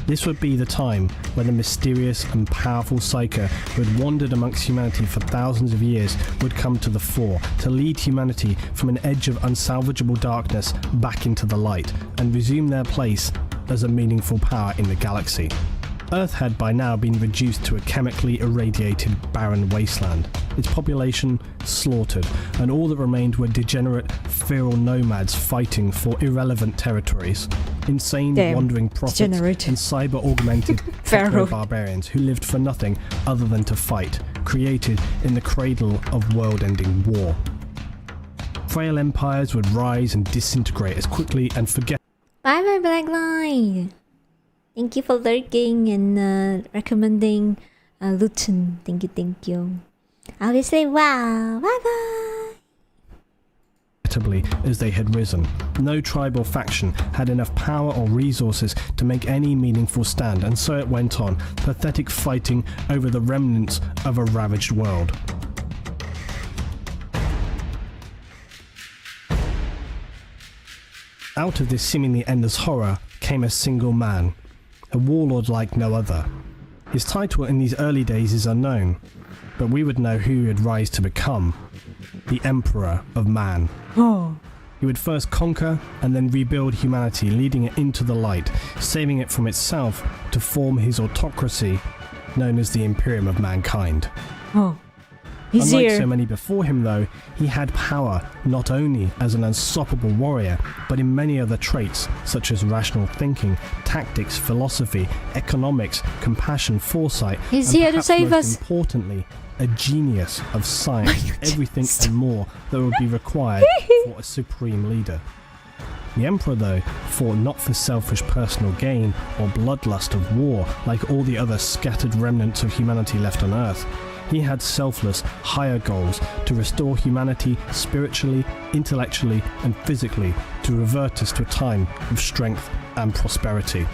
This would be the time when the mysterious and powerful Psyker who had wandered amongst humanity for thousands of years would come to the fore to lead humanity from an edge of unsalvageable darkness back into the light and resume their place as a meaningful power in the galaxy. Earth had by now been reduced to a chemically irradiated barren wasteland, its population slaughtered, and all that remained were degenerate feral nomads fighting for irrelevant territories. Insane wandering prophets and cyber-augmented barbarians who lived for nothing other than to fight, created in the cradle of world-ending war. Frail empires would rise and disintegrate as quickly and forget. Bye bye Blackline! Thank you for lurking and recommending Luton. Thank you. I'll be saying wow. Bye bye. remarkably as they had risen. No tribal faction had enough power or resources to make any meaningful stand, and so it went on, pathetic fighting over the remnants of a ravaged world. Out of this seemingly endless horror came a single man, a warlord like no other. His title in these early days is unknown, but we would know who he would rise to become: the Emperor of Man. Oh. He would first conquer and then rebuild humanity, leading it into the light, saving it from itself to form his autocracy, known as the Imperium of Mankind. Oh. He's Unlike here. so many before him, though, he had power not only as an unstoppable warrior, but in many other traits such as rational thinking, tactics, philosophy, economics, compassion, foresight, He's and here to perhaps save most us. importantly, a genius of science, everything and more that would be required for a supreme leader. The Emperor, though, fought not for selfish personal gain or bloodlust of war like all the other scattered remnants of humanity left on Earth. He had selfless, higher goals to restore humanity spiritually, intellectually, and physically, to revert us to a time of strength and prosperity.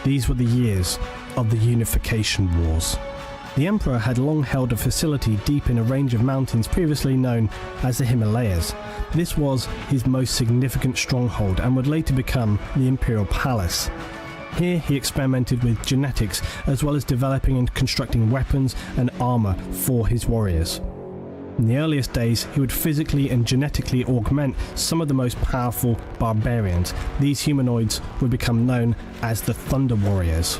These were the years of the Unification Wars. The Emperor had long held a facility deep in a range of mountains previously known as the Himalayas. This was his most significant stronghold and would later become the Imperial Palace. Here he experimented with genetics as well as developing and constructing weapons and armour for his warriors. In the earliest days, he would physically and genetically augment some of the most powerful barbarians. These humanoids would become known as the Thunder Warriors.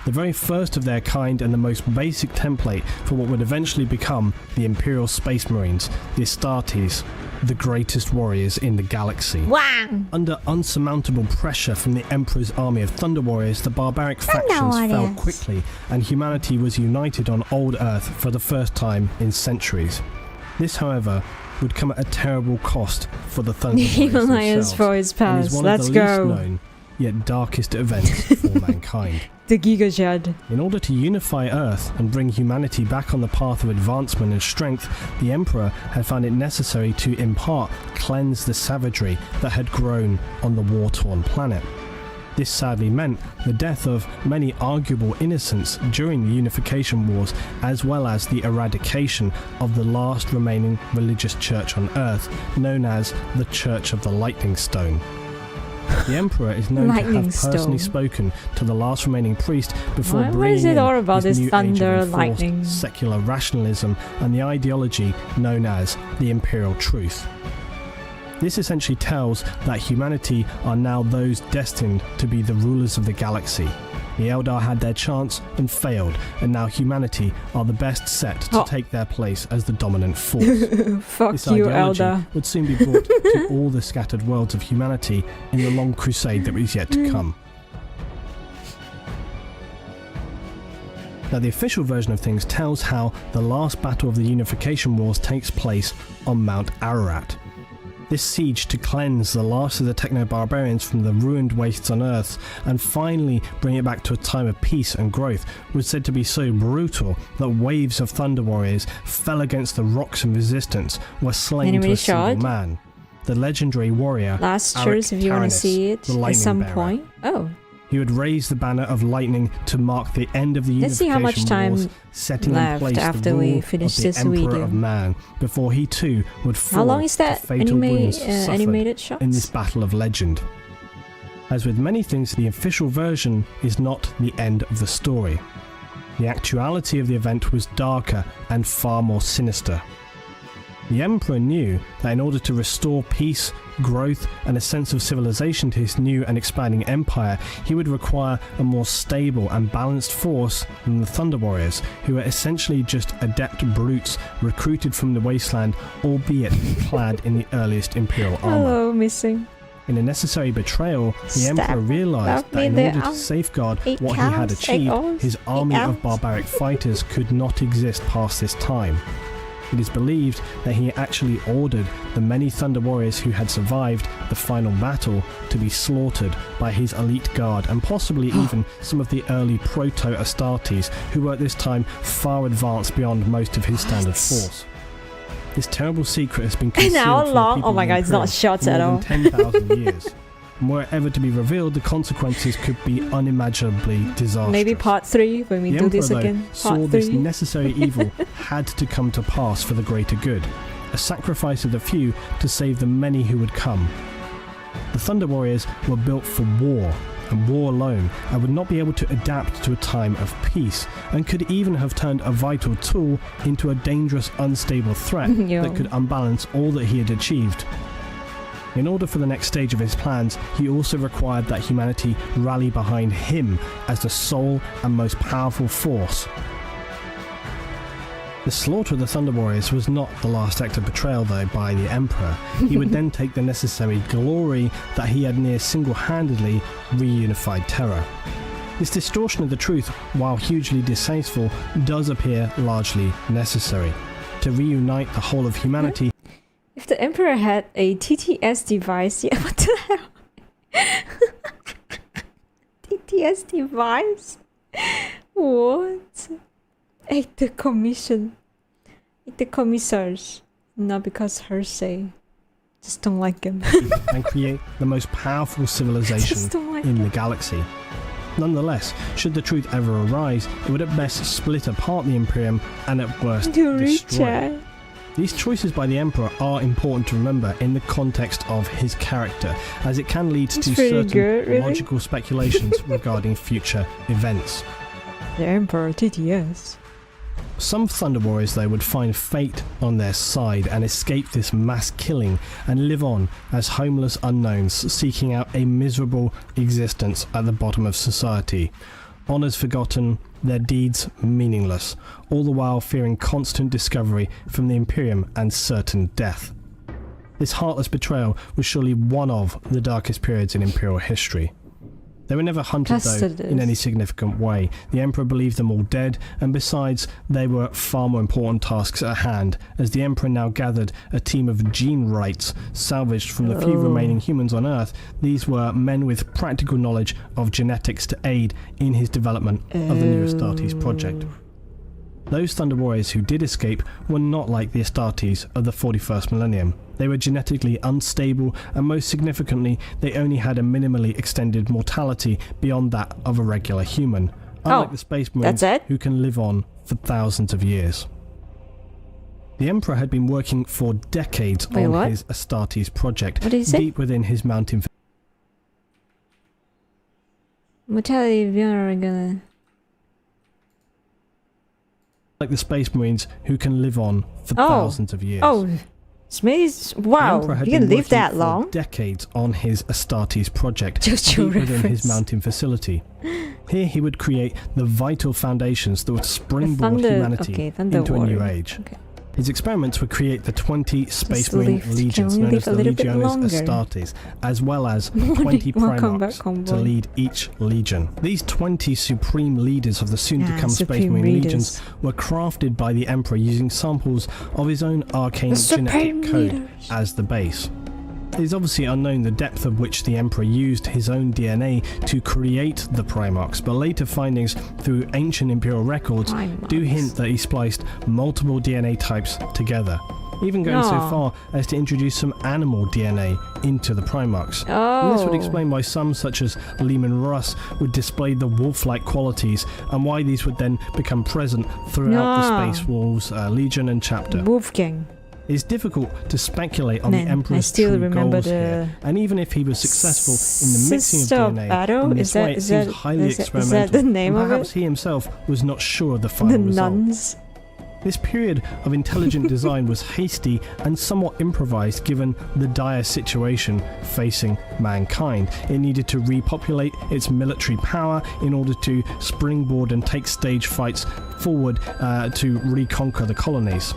The very first of their kind and the most basic template for what would eventually become the Imperial Space Marines, the Astartes, the greatest warriors in the galaxy. Wow. Under unsurmountable pressure from the Emperor's army of Thunder Warriors, the barbaric factions fell quickly, and humanity was united on old Earth for the first time in centuries. This, however, would come at a terrible cost for the Thunder Warriors Himalayas for his and is past. one Let's of the go. least known, yet darkest events for mankind. The Giga Jed. In order to unify Earth and bring humanity back on the path of advancement and strength, the Emperor had found it necessary to in part cleanse the savagery that had grown on the war-torn planet. This sadly meant the death of many arguable innocents during the Unification Wars, as well as the eradication of the last remaining religious church on Earth, known as the Church of the Lightning Stone. The Emperor is known to have personally spoken to the last remaining priest before What bringing is it in all about his this new thunder, age of enforced lightning? secular rationalism and the ideology known as the Imperial Truth. This essentially tells that humanity are now those destined to be the rulers of the galaxy. The Eldar had their chance and failed, and now humanity are the best set to take their place as the dominant force. Fuck This you, ideology Eldar. would soon be brought to all the scattered worlds of humanity in the long crusade that was yet to come. Now, the official version of things tells how the last battle of the Unification Wars takes place on Mount Ararat. This siege to cleanse the last of the techno-barbarians from the ruined wastes on Earth and finally bring it back to a time of peace and growth was said to be so brutal that waves of Thunder Warriors fell against the rocks in resistance, were slain to a single man. The legendary warrior Last Arik choice if you want to Taranis, see it the at Lightning some Bearer. point. Oh. He would raise the banner of lightning to mark the end of the Let's see how much Unification time Wars, setting in left place after the we rule finish of the this Emperor video. of Man, before he too would fall How long is that to fatal wounds suffered animated shots? in this battle of legend. As with many things, the official version is not the end of the story. The actuality of the event was darker and far more sinister. The Emperor knew that in order to restore peace, growth, and a sense of civilization to his new and expanding empire, he would require a more stable and balanced force than the Thunder Warriors, who were essentially just adept brutes recruited from the wasteland, albeit clad in the earliest Imperial armor. Hello, missing. In a necessary betrayal, the Emperor realized that in order to safeguard what he had achieved, his army of barbaric fighters could not exist past this time. It is believed that he actually ordered the many Thunder Warriors who had survived the final battle to be slaughtered by his elite guard, and possibly even some of the early proto-Astartes, who were at this time far advanced beyond most of his standard force. This terrible secret has been concealed How from long? people Oh my in god, it's not Imperium short for at more all. than 10,000 years. And were it ever to be revealed, the consequences could be unimaginably disastrous. Maybe part 3 when we The do this Emperor, though, again. saw Part this 3. necessary evil had to come to pass for the greater good. A sacrifice of the few to save the many who would come. The Thunder Warriors were built for war, and war alone, and would not be able to adapt to a time of peace, and could even have turned a vital tool into a dangerous, unstable threat that could unbalance all that he had achieved. In order for the next stage of his plans, he also required that humanity rally behind him as the sole and most powerful force. The slaughter of the Thunder Warriors was not the last act of betrayal, though, by the Emperor. He would then take the necessary glory that he had near single-handedly reunified Terra. This distortion of the truth, while hugely distasteful, does appear largely necessary. To reunite the whole of humanity... If the Emperor had a TTS device, yeah, what the hell? TTS device? What? Ate the commission. Ate the commissars. Not because her say. Just don't like him. and create the most powerful civilization in the galaxy. Nonetheless, should the truth ever arise, it would at best split apart the Imperium and at worst destroy it. These choices by the Emperor are important to remember in the context of his character, as it can lead to certain logical speculations regarding future events. The Emperor TTS. Some Thunder Warriors, though, would find fate on their side and escape this mass killing and live on as homeless unknowns, seeking out a miserable existence at the bottom of society. Honours forgotten, their deeds meaningless, all the while fearing constant discovery from the Imperium and certain death. This heartless betrayal was surely one of the darkest periods in Imperial history. They were never hunted, though, in any significant way. The Emperor believed them all dead, and besides, there were far more important tasks at hand, as the Emperor now gathered a team of gene rights salvaged from the few remaining humans on Earth. These were men with practical knowledge of genetics to aid in his development of the new Astartes project. Those Thunder Warriors who did escape were not like the Astartes of the 41st millennium. They were genetically unstable, and most significantly, they only had a minimally extended mortality beyond that of a regular human, unlike the Space Marines who can live on for thousands of years. The Emperor had been working for decades on his Astartes project, deep within his mountain. Mortality beyond like the Space Marines who can live on for thousands of years. Oh, Space! Wow, you can live that long? Decades on his Astartes project, deep within his mountain facility. Here he would create the vital foundations that would springboard humanity into a new age. His experiments would create the 20 Space Marine legions known as the Legiones Astartes, as well as 20 Primarchs to lead each legion. These 20 supreme leaders of the soon-to-come Space Marine legions were crafted by the Emperor using samples of his own arcane genetic code as the base. It is obviously unknown the depth of which the Emperor used his own DNA to create the Primarchs, but later findings through ancient Imperial records do hint that he spliced multiple DNA types together, even going so far as to introduce some animal DNA into the Primarchs. And this would explain why some, such as Lehman Russ, would display the wolf-like qualities, and why these would then become present throughout the Space Wolves Legion and chapter. Wolfgang. It's difficult to speculate on the Emperor's true goals here, and even if he was successful in the mixing of DNA in this way, it seems highly experimental. Is that the name of it? Perhaps he himself was not sure of the final result. Nuns. This period of intelligent design was hasty and somewhat improvised given the dire situation facing mankind. It needed to repopulate its military power in order to springboard and take stage fights forward to reconquer the colonies.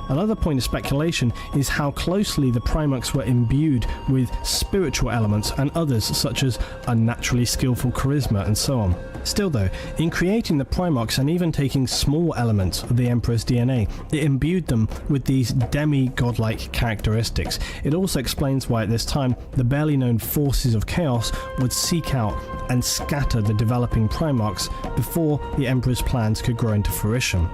Another point of speculation is how closely the Primarchs were imbued with spiritual elements and others such as unnaturally skillful charisma and so on. Still though, in creating the Primarchs and even taking small elements of the Emperor's DNA, it imbued them with these demi-godlike characteristics. It also explains why at this time the barely known forces of chaos would seek out and scatter the developing Primarchs before the Emperor's plans could grow into fruition.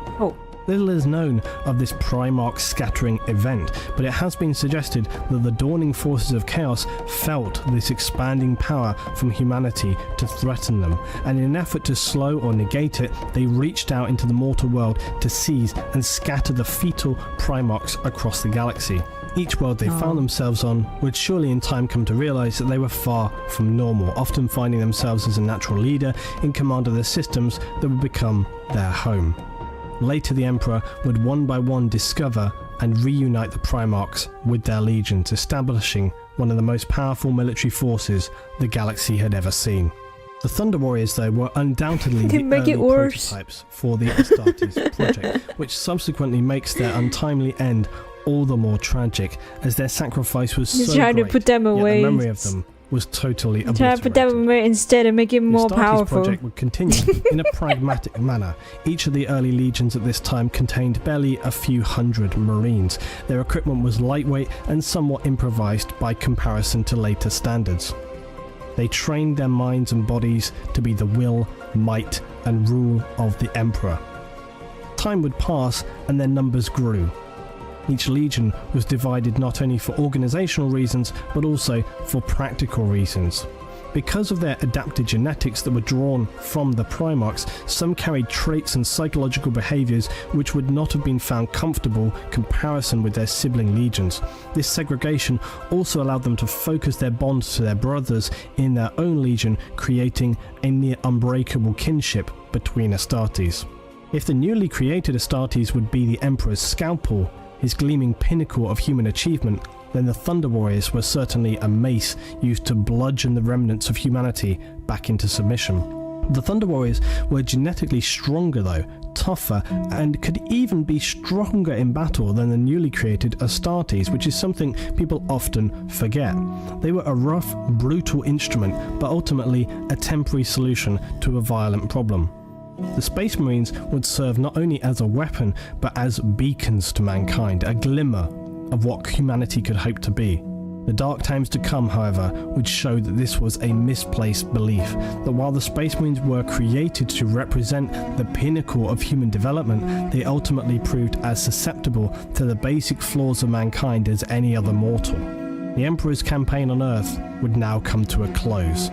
Little is known of this Primarch scattering event, but it has been suggested that the dawning forces of chaos felt this expanding power from humanity to threaten them, and in an effort to slow or negate it, they reached out into the mortal world to seize and scatter the fetal Primarchs across the galaxy. Each world they found themselves on would surely in time come to realise that they were far from normal, often finding themselves as a natural leader in command of the systems that would become their home. Later the Emperor would one by one discover and reunite the Primarchs with their legions, establishing one of the most powerful military forces the galaxy had ever seen. The Thunder Warriors, though, were undoubtedly the early prototypes for the Astartes project, which subsequently makes their untimely end all the more tragic, as their sacrifice was so trying great, to put them away. Yet the memory of them was totally obliterated. Trying to put them away instead and make it more the Astartes powerful. project would continue in a pragmatic manner. Each of the early legions at this time contained barely a few hundred marines. Their equipment was lightweight and somewhat improvised by comparison to later standards. They trained their minds and bodies to be the will, might, and rule of the Emperor. Time would pass and their numbers grew. Each legion was divided not only for organizational reasons, but also for practical reasons. Because of their adapted genetics that were drawn from the Primarchs, some carried traits and psychological behaviors which would not have been found comfortable comparison with their sibling legions. This segregation also allowed them to focus their bonds to their brothers in their own legion, creating a near unbreakable kinship between Astartes. If the newly created Astartes would be the Emperor's scalpel, his gleaming pinnacle of human achievement, then the Thunder Warriors were certainly a mace used to bludgeon the remnants of humanity back into submission. The Thunder Warriors were genetically stronger though, tougher, and could even be stronger in battle than the newly created Astartes, which is something people often forget. They were a rough, brutal instrument, but ultimately a temporary solution to a violent problem. The Space Marines would serve not only as a weapon, but as beacons to mankind, a glimmer of what humanity could hope to be. The dark times to come, however, would show that this was a misplaced belief, that while the Space Marines were created to represent the pinnacle of human development, they ultimately proved as susceptible to the basic flaws of mankind as any other mortal. The Emperor's campaign on Earth would now come to a close.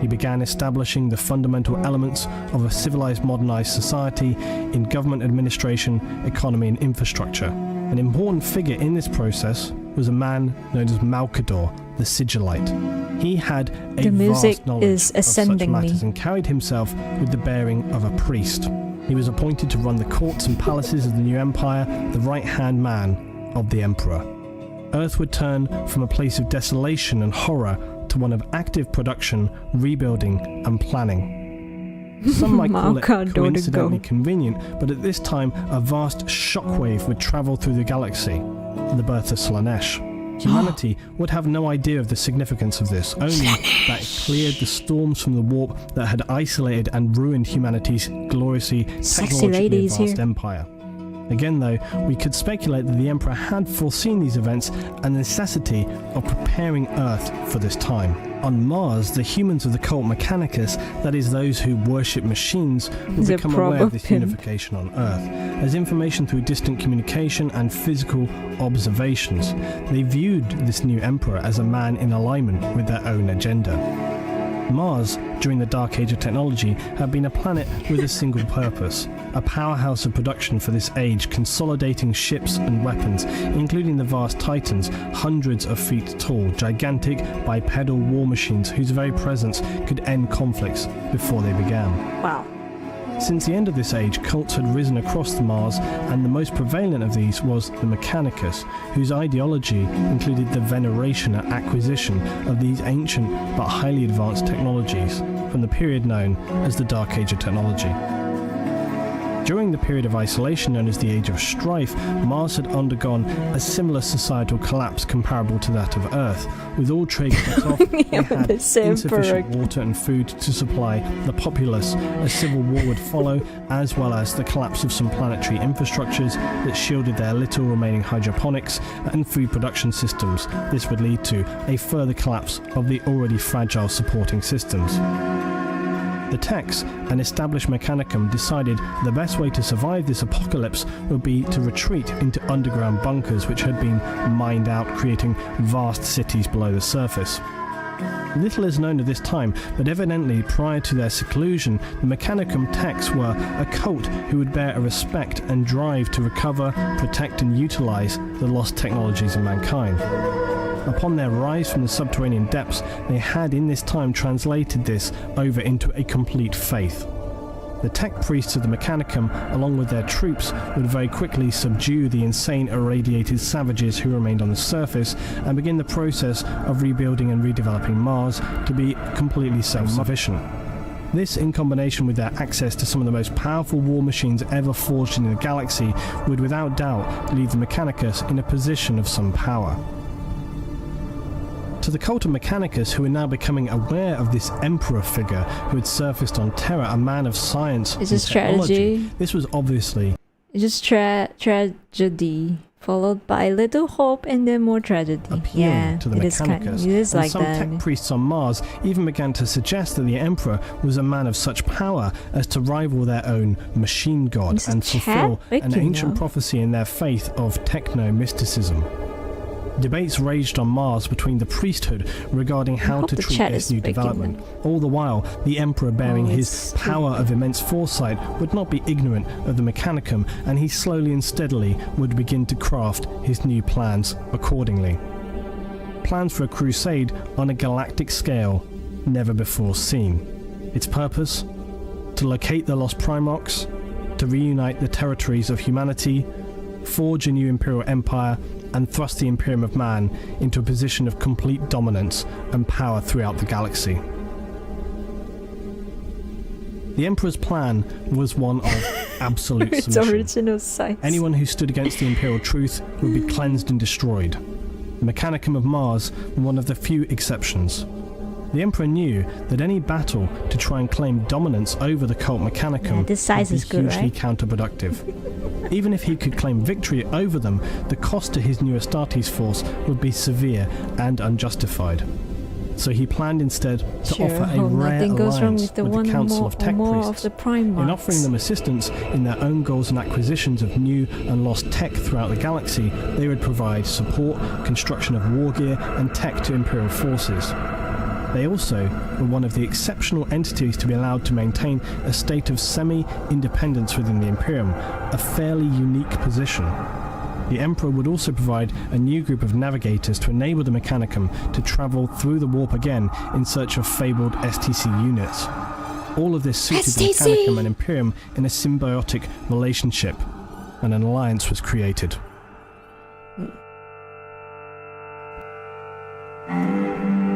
He began establishing the fundamental elements of a civilized, modernized society in government administration, economy, and infrastructure. An important figure in this process was a man known as Malkador, the Sigillite. He had a vast knowledge of such matters and carried himself with the bearing of a priest. He was appointed to run the courts and palaces of the new empire, the right-hand man of the Emperor. Earth would turn from a place of desolation and horror to one of active production, rebuilding, and planning. Some might call it coincidentally convenient, but at this time a vast shockwave would travel through the galaxy, the birth of Slaanesh. Humanity would have no idea of the significance of this, only that it cleared the storms from the warp that had isolated and ruined humanity's gloriously technologically advanced empire. Again though, we could speculate that the Emperor had foreseen these events and the necessity of preparing Earth for this time. On Mars, the humans of the cult Mechanicus, that is those who worship machines, would become aware of this unification on Earth, as information through distant communication and physical observations. They viewed this new Emperor as a man in alignment with their own agenda. Mars, during the Dark Age of technology, had been a planet with a single purpose, a powerhouse of production for this age, consolidating ships and weapons, including the vast Titans, hundreds of feet tall, gigantic bipedal war machines whose very presence could end conflicts before they began. Wow. Since the end of this age, cults had risen across the Mars, and the most prevalent of these was the Mechanicus, whose ideology included the veneration and acquisition of these ancient but highly advanced technologies from the period known as the Dark Age of technology. During the period of isolation known as the Age of Strife, Mars had undergone a similar societal collapse comparable to that of Earth. With all trade cut off, they had insufficient water and food to supply the populace. A civil war would follow, as well as the collapse of some planetary infrastructures that shielded their little remaining hydroponics and food production systems. This would lead to a further collapse of the already fragile supporting systems. The techs, an established mechanicum, decided the best way to survive this apocalypse would be to retreat into underground bunkers which had been mined out, creating vast cities below the surface. Little is known of this time, but evidently prior to their seclusion, the Mechanicum techs were a cult who would bear a respect and drive to recover, protect and utilize the lost technologies of mankind. Upon their rise from the subterranean depths, they had in this time translated this over into a complete faith. The tech priests of the Mechanicum, along with their troops, would very quickly subdue the insane irradiated savages who remained on the surface and begin the process of rebuilding and redeveloping Mars to be completely self-sufficient. This, in combination with their access to some of the most powerful war machines ever forged in the galaxy, would without doubt leave the Mechanicus in a position of some power. To the cult of Mechanicus, who are now becoming aware of this emperor figure who had surfaced on Terra, a man of science and technology, this was obviously... It's just tragedy, followed by little hope and then more tragedy. Appealing to the Mechanicus. It is and like some that. tech priests on Mars even began to suggest that the emperor was a man of such power as to rival their own machine god and fulfill an ancient prophecy in their faith of techno-mysticism. Debates raged on Mars between the priesthood regarding how to treat this new development. All the while, the Emperor, bearing his power of immense foresight, would not be ignorant of the Mechanicum, and he slowly and steadily would begin to craft his new plans accordingly. Plans for a crusade on a galactic scale never before seen. Its purpose? To locate the lost Primarchs, to reunite the territories of humanity, forge a new Imperial Empire, and thrust the Imperium of Man into a position of complete dominance and power throughout the galaxy. The Emperor's plan was one of absolute Its submission. original size. Anyone who stood against the Imperial truth would be cleansed and destroyed. The Mechanicum of Mars were one of the few exceptions. The Emperor knew that any battle to try and claim dominance over the cult Mechanicum this size would be is good, hugely right? counterproductive. Even if he could claim victory over them, the cost to his new Astartes force would be severe and unjustified. So he planned instead to offer a rare alliance with the Council of Tech Priests. In offering them assistance in their own goals and acquisitions of new and lost tech throughout the galaxy, they would provide support, construction of war gear, and tech to Imperial forces. They also were one of the exceptional entities to be allowed to maintain a state of semi-independence within the Imperium, a fairly unique position. The Emperor would also provide a new group of navigators to enable the Mechanicum to travel through the warp again in search of fabled STC units. All of this suited the Mechanicum and Imperium in a symbiotic relationship, and an alliance was created.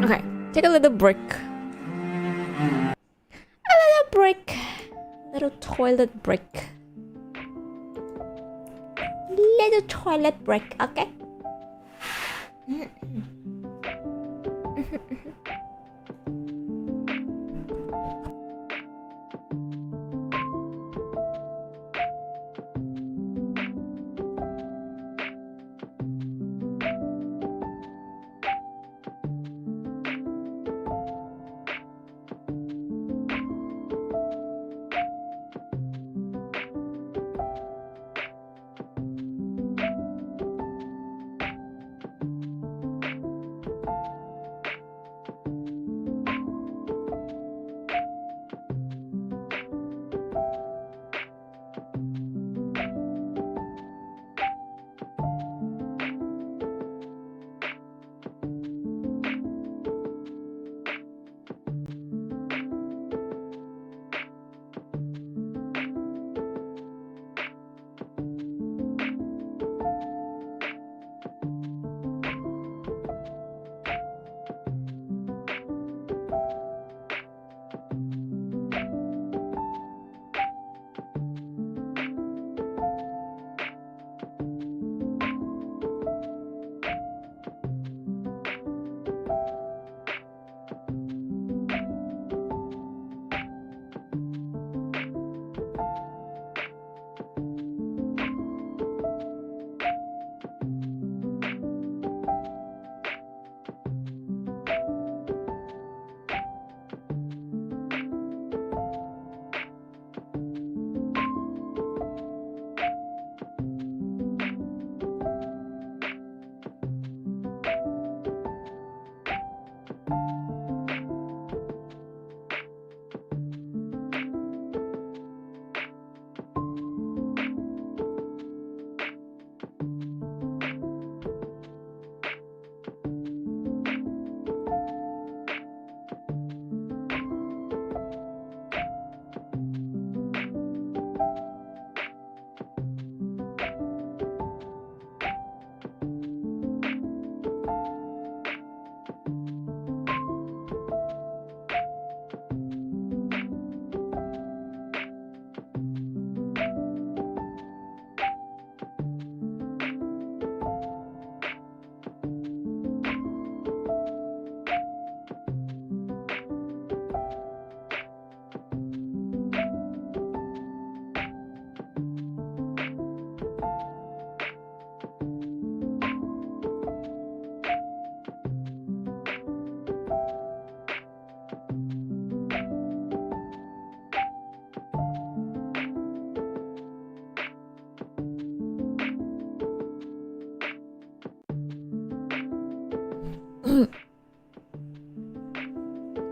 Okay, take a little break. A little break. Little toilet break. Little toilet break, okay?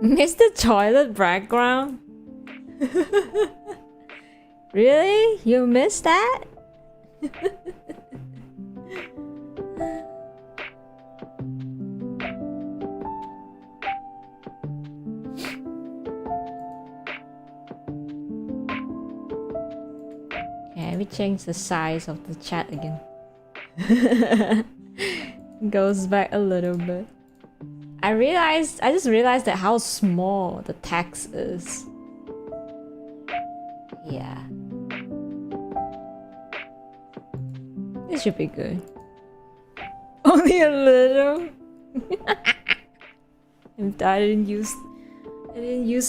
Missed the toilet background? Really? You missed that? Okay, let me change the size of the chat again. Goes back a little bit. I just realized that how small the text is. Yeah. This should be good. Only a little. I didn't use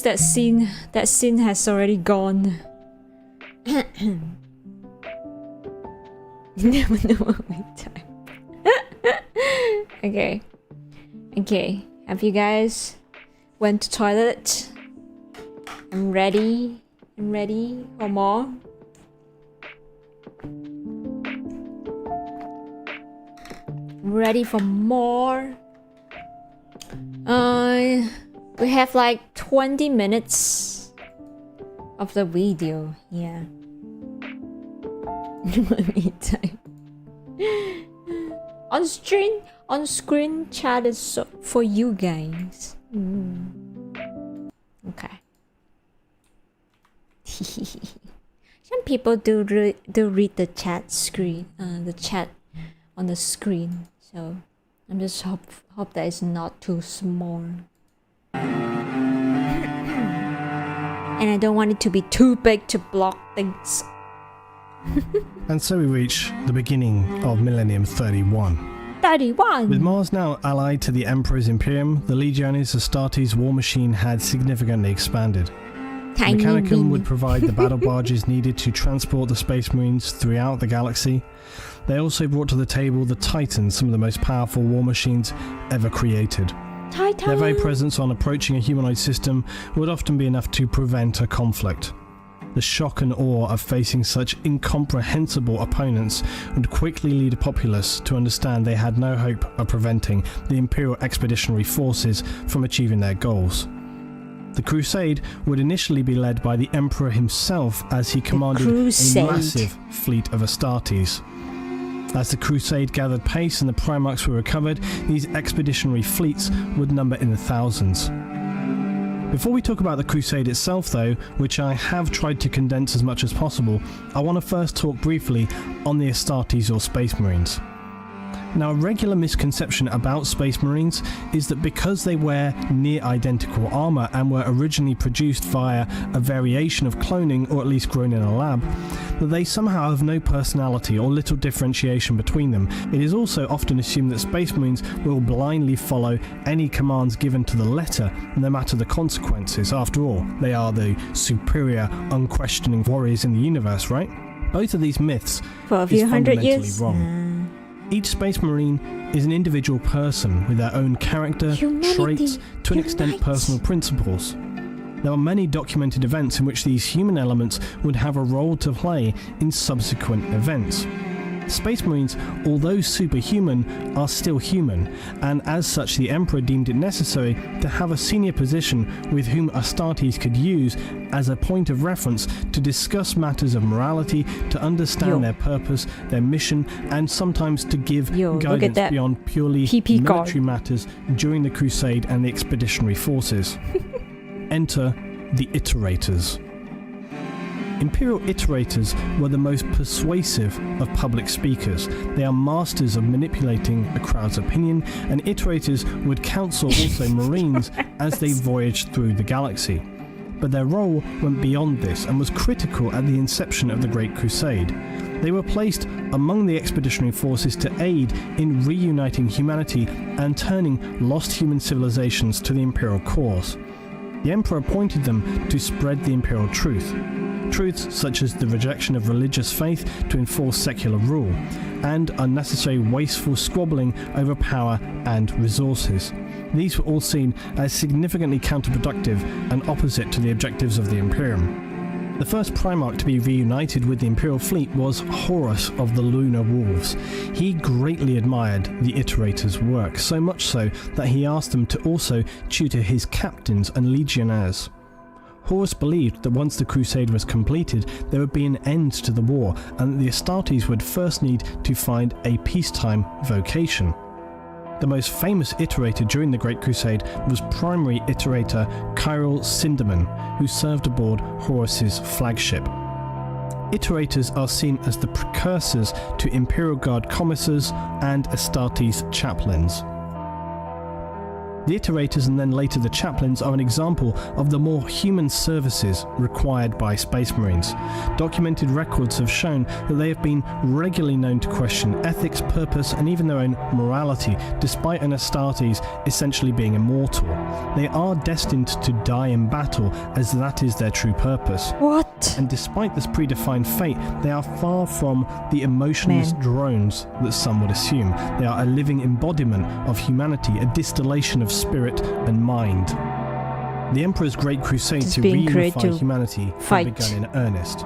that scene. That scene has already gone. Never know what we time. Okay. Okay. Have you guys went to toilet? I'm ready. I'm ready for more. I'm ready for more. We have like 20 minutes of the video. Yeah. Me time. On screen chat is so for you guys. Okay. Some people do read the chat screen, the chat on the screen. So I'm just hope that it's not too small. And I don't want it to be too big to block things. And so we reach the beginning of Millennium 31. 31! With Mars now allied to the Emperor's Imperium, the Legiones Astartes war machine had significantly expanded. Tiny Mechanicum would provide the battle barges needed to transport the Space Marines throughout the galaxy. They also brought to the table the Titans, some of the most powerful war machines ever created. Titan. Their very presence on approaching a humanoid system would often be enough to prevent a conflict. The shock and awe of facing such incomprehensible opponents would quickly lead a populace to understand they had no hope of preventing the Imperial Expeditionary Forces from achieving their goals. The crusade would initially be led by the Emperor himself as he commanded a massive fleet of Astartes. As the crusade gathered pace and the Primarchs were recovered, these expeditionary fleets would number in the thousands. Before we talk about the crusade itself though, which I have tried to condense as much as possible, I want to first talk briefly on the Astartes or Space Marines. Now, a regular misconception about Space Marines is that because they wear near identical armor and were originally produced via a variation of cloning, or at least grown in a lab, that they somehow have no personality or little differentiation between them. It is also often assumed that Space Marines will blindly follow any commands given to the letter, no matter the consequences. After all, they are the superior, unquestioning warriors in the universe, right? Both of these myths for a few hundred years wrong. Each Space Marine is an individual person with their own character, traits, to an extent personal principles. There are many documented events in which these human elements would have a role to play in subsequent events. Space Marines, although superhuman, are still human, and as such the Emperor deemed it necessary to have a senior position with whom Astartes could use as a point of reference to discuss matters of morality, to understand their purpose, their mission, and sometimes to give guidance beyond purely military matters during the Crusade and the expeditionary forces. Enter the Iterators. Imperial Iterators were the most persuasive of public speakers. They are masters of manipulating a crowd's opinion, and Iterators would counsel also Marines as they voyaged through the galaxy. But their role went beyond this and was critical at the inception of the Great Crusade. They were placed among the expeditionary forces to aid in reuniting humanity and turning lost human civilizations to the Imperial cause. The Emperor appointed them to spread the Imperial truth. Truths such as the rejection of religious faith to enforce secular rule, and unnecessary wasteful squabbling over power and resources. These were all seen as significantly counterproductive and opposite to the objectives of the Imperium. The first Primarch to be reunited with the Imperial fleet was Horus of the Lunar Wolves. He greatly admired the Iterators' work, so much so that he asked them to also tutor his captains and legionnaires. Horus believed that once the crusade was completed, there would be an end to the war, and that the Astartes would first need to find a peacetime vocation. The most famous Iterator during the Great Crusade was primary Iterator Kyril Sindaman, who served aboard Horus's flagship. Iterators are seen as the precursors to Imperial Guard commissars and Astartes chaplains. The Iterators and then later the chaplains are an example of the more human services required by Space Marines. Documented records have shown that they have been regularly known to question ethics, purpose, and even their own morality, despite an Astartes essentially being immortal. They are destined to die in battle, as that is their true purpose. What? And despite this predefined fate, they are far from the emotionless drones that some would assume. They are a living embodiment of humanity, a distillation of spirit and mind. The Emperor's Great Crusade to reunify humanity had begun in earnest.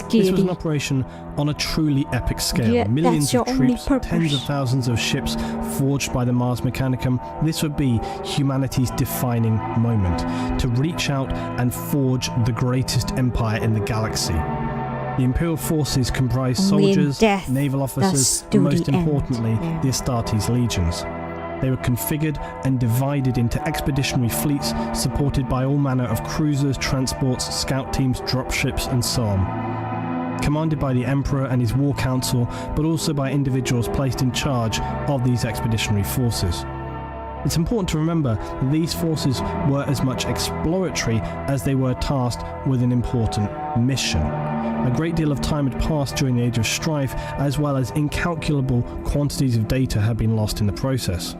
This was an operation on a truly epic scale. Millions of troops, tens of thousands of ships forged by the Mars Mechanicum. This would be humanity's defining moment, to reach out and forge the greatest empire in the galaxy. The Imperial forces comprised soldiers, naval officers, and most importantly, the Astartes legions. They were configured and divided into expeditionary fleets supported by all manner of cruisers, transports, scout teams, dropships, and so on. Commanded by the Emperor and his war council, but also by individuals placed in charge of these expeditionary forces. It's important to remember that these forces were as much exploratory as they were tasked with an important mission. A great deal of time had passed during the Age of Strife, as well as incalculable quantities of data had been lost in the process.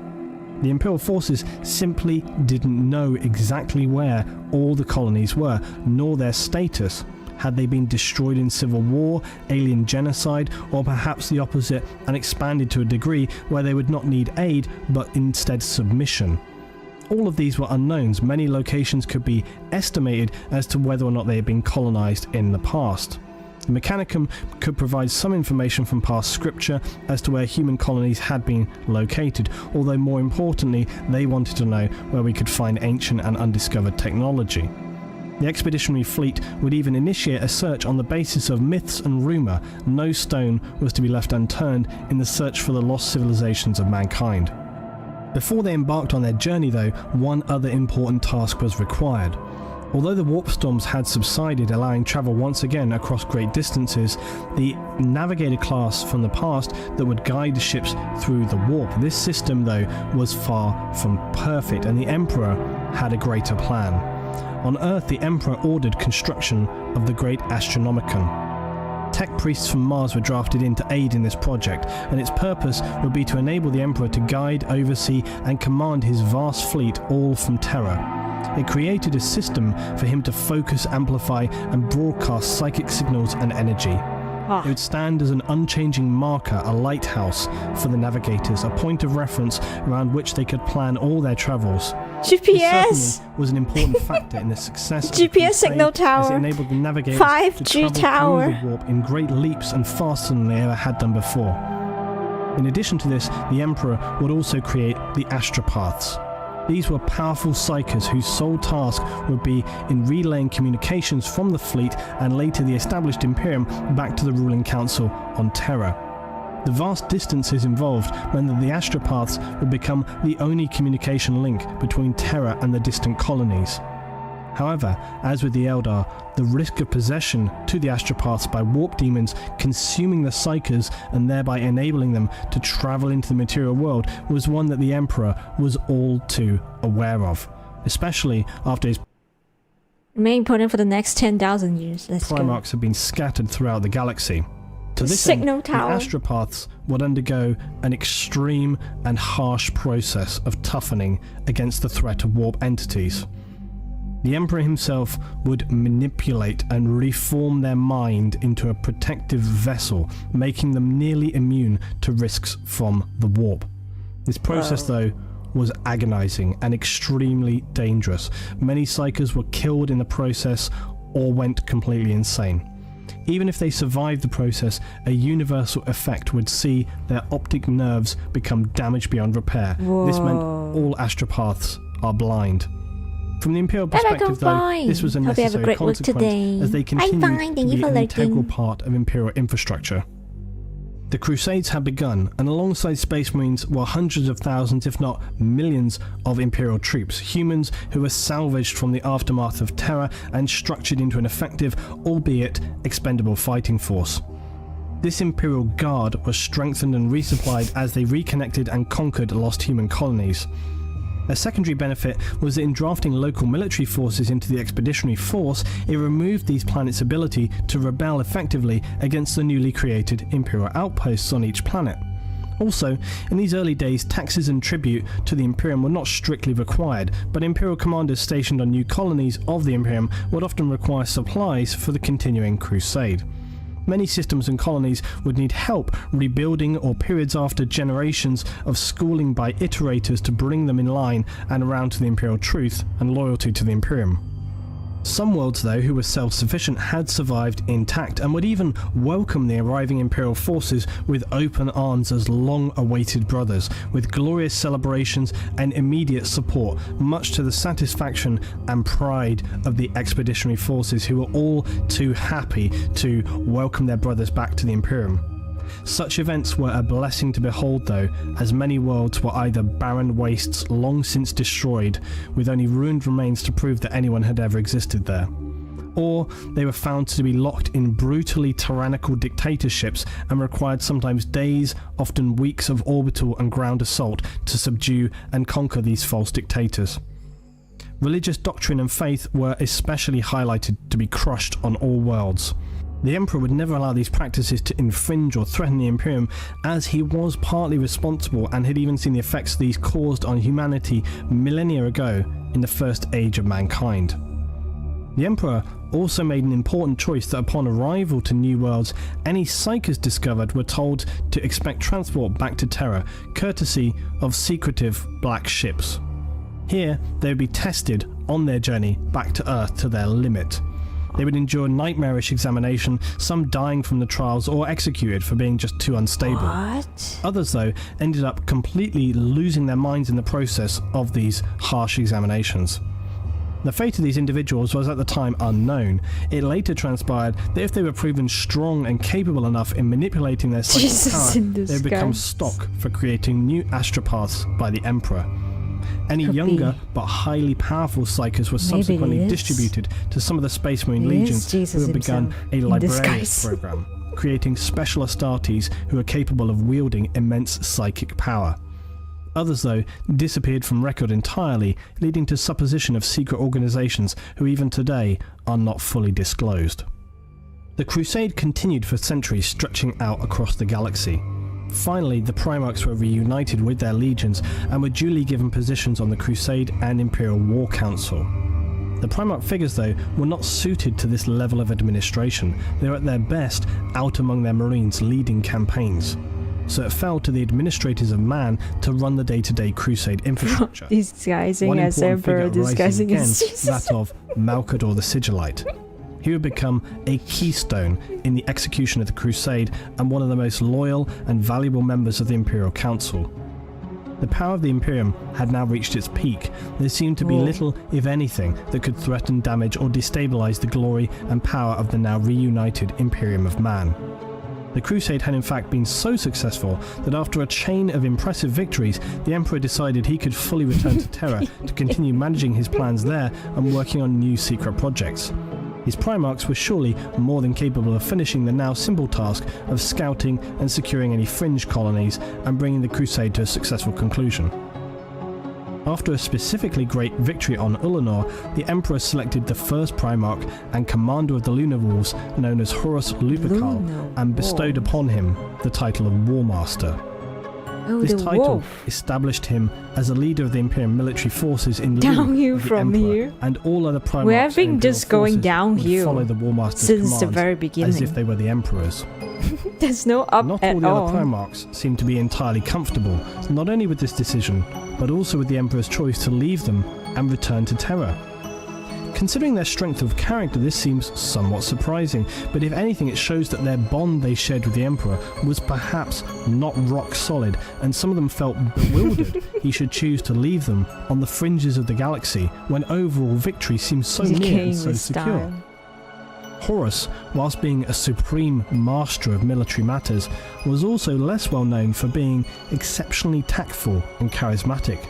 The Imperial forces simply didn't know exactly where all the colonies were, nor their status. Had they been destroyed in civil war, alien genocide, or perhaps the opposite and expanded to a degree where they would not need aid, but instead submission? All of these were unknowns. Many locations could be estimated as to whether or not they had been colonized in the past. The Mechanicum could provide some information from past scripture as to where human colonies had been located, although more importantly, they wanted to know where we could find ancient and undiscovered technology. The expeditionary fleet would even initiate a search on the basis of myths and rumour. No stone was to be left unturned in the search for the lost civilizations of mankind. Before they embarked on their journey, though, one other important task was required. Although the warp storms had subsided, allowing travel once again across great distances, the navigator class from the past that would guide the ships through the warp. This system, though, was far from perfect, and the Emperor had a greater plan. On Earth, the Emperor ordered construction of the Great Astronomicon. Tech priests from Mars were drafted in to aid in this project, and its purpose would be to enable the Emperor to guide, oversee, and command his vast fleet, all from Terra. It created a system for him to focus, amplify, and broadcast psychic signals and energy. It would stand as an unchanging marker, a lighthouse for the navigators, a point of reference around which they could plan all their travels. GPS this was an important factor in the success of GPS signal tower. as it enabled the navigators 5G to travel tower. through the warp in great leaps and faster than they ever had done before. In addition to this, the Emperor would also create the astropaths. These were powerful psykers whose sole task would be in relaying communications from the fleet and later the established Imperium back to the ruling council on Terra. The vast distances involved meant that the astropaths would become the only communication link between Terra and the distant colonies. However, as with the Eldar, the risk of possession to the astropaths by warp demons consuming the psykers and thereby enabling them to travel into the material world was one that the Emperor was all too aware of, especially after his Remain important for the next 10,000 years. Let's Primarchs had been scattered throughout the galaxy. To this Signal end, tower. the astropaths would undergo an extreme and harsh process of toughening against the threat of warp entities. The Emperor himself would manipulate and reform their mind into a protective vessel, making them nearly immune to risks from the warp. This process, though, was agonizing and extremely dangerous. Many psykers were killed in the process, or went completely insane. Even if they survived the process, a universal effect would see their optic nerves become damaged beyond repair. Whoa. This meant all astropaths are blind. From the Imperial perspective, though, this was a necessary consequence as they continued to be an integral part of Imperial infrastructure. The Crusades had begun, and alongside Space Marines were hundreds of thousands, if not millions, of Imperial troops, humans who were salvaged from the aftermath of terror and structured into an effective, albeit expendable fighting force. This Imperial Guard was strengthened and resupplied as they reconnected and conquered lost human colonies. A secondary benefit was that in drafting local military forces into the expeditionary force, it removed these planets' ability to rebel effectively against the newly created Imperial outposts on each planet. Also, in these early days, taxes and tribute to the Imperium were not strictly required, but Imperial commanders stationed on new colonies of the Imperium would often require supplies for the continuing crusade. Many systems and colonies would need help rebuilding, or periods after generations of schooling by iterators to bring them in line and around to the Imperial truth and loyalty to the Imperium. Some worlds, though, who were self-sufficient had survived intact and would even welcome the arriving Imperial forces with open arms as long-awaited brothers, with glorious celebrations and immediate support, much to the satisfaction and pride of the expeditionary forces, who were all too happy to welcome their brothers back to the Imperium. Such events were a blessing to behold, though, as many worlds were either barren wastes long since destroyed, with only ruined remains to prove that anyone had ever existed there, or they were found to be locked in brutally tyrannical dictatorships and required sometimes days, often weeks of orbital and ground assault to subdue and conquer these false dictators. Religious doctrine and faith were especially highlighted to be crushed on all worlds. The Emperor would never allow these practices to infringe or threaten the Imperium, as he was partly responsible and had even seen the effects these caused on humanity millennia ago in the first age of mankind. The Emperor also made an important choice that upon arrival to new worlds, any psychers discovered were told to expect transport back to Terra, courtesy of secretive black ships. Here, they would be tested on their journey back to Earth to their limit. They would endure nightmarish examination, some dying from the trials or executed for being just too unstable. What? Others, though, ended up completely losing their minds in the process of these harsh examinations. The fate of these individuals was at the time unknown. It later transpired that if they were proven strong and capable enough in manipulating their psychic power, they would become stock for creating new astropaths by the Emperor. Any younger but highly powerful psychers were subsequently distributed to some of the Space Marine legions who had begun a librarius program, creating special Astartes who are capable of wielding immense psychic power. Others, though, disappeared from record entirely, leading to supposition of secret organizations who even today are not fully disclosed. The Crusade continued for centuries, stretching out across the galaxy. Finally, the Primarchs were reunited with their legions and were duly given positions on the Crusade and Imperial War Council. The Primarch figures, though, were not suited to this level of administration. They were at their best out among their Marines leading campaigns. So it fell to the administrators of man to run the day-to-day Crusade infrastructure. Disguising as Emperor, disguising as Jesus. That of Malcador the Sigillite. He would become a keystone in the execution of the Crusade and one of the most loyal and valuable members of the Imperial Council. The power of the Imperium had now reached its peak. There seemed to be little, if anything, that could threaten, damage, or destabilize the glory and power of the now reunited Imperium of Man. The Crusade had in fact been so successful that after a chain of impressive victories, the Emperor decided he could fully return to Terra to continue managing his plans there and working on new secret projects. His Primarchs were surely more than capable of finishing the now simple task of scouting and securing any fringe colonies and bringing the Crusade to a successful conclusion. After a specifically great victory on Ulanor, the Emperor selected the first Primarch and commander of the Lunar Wolves, known as Horus Lupercal, and bestowed upon him the title of War Master. This title established him as a leader of the Imperial military forces in downhill from here, and all other Primarchs we have been just going downhill follow the War Master's since the very beginning, as if they were the Emperors. There's no up Not at all the all. other Primarchs seemed to be entirely comfortable, not only with this decision, but also with the Emperor's choice to leave them and return to Terra. Considering their strength of character, this seems somewhat surprising, but if anything it shows that their bond they shared with the Emperor was perhaps not rock solid, and some of them felt bewildered he should choose to leave them on the fringes of the galaxy when overall victory seems so near and so secure. Horus, whilst being a supreme master of military matters, was also less well known for being exceptionally tactful and charismatic.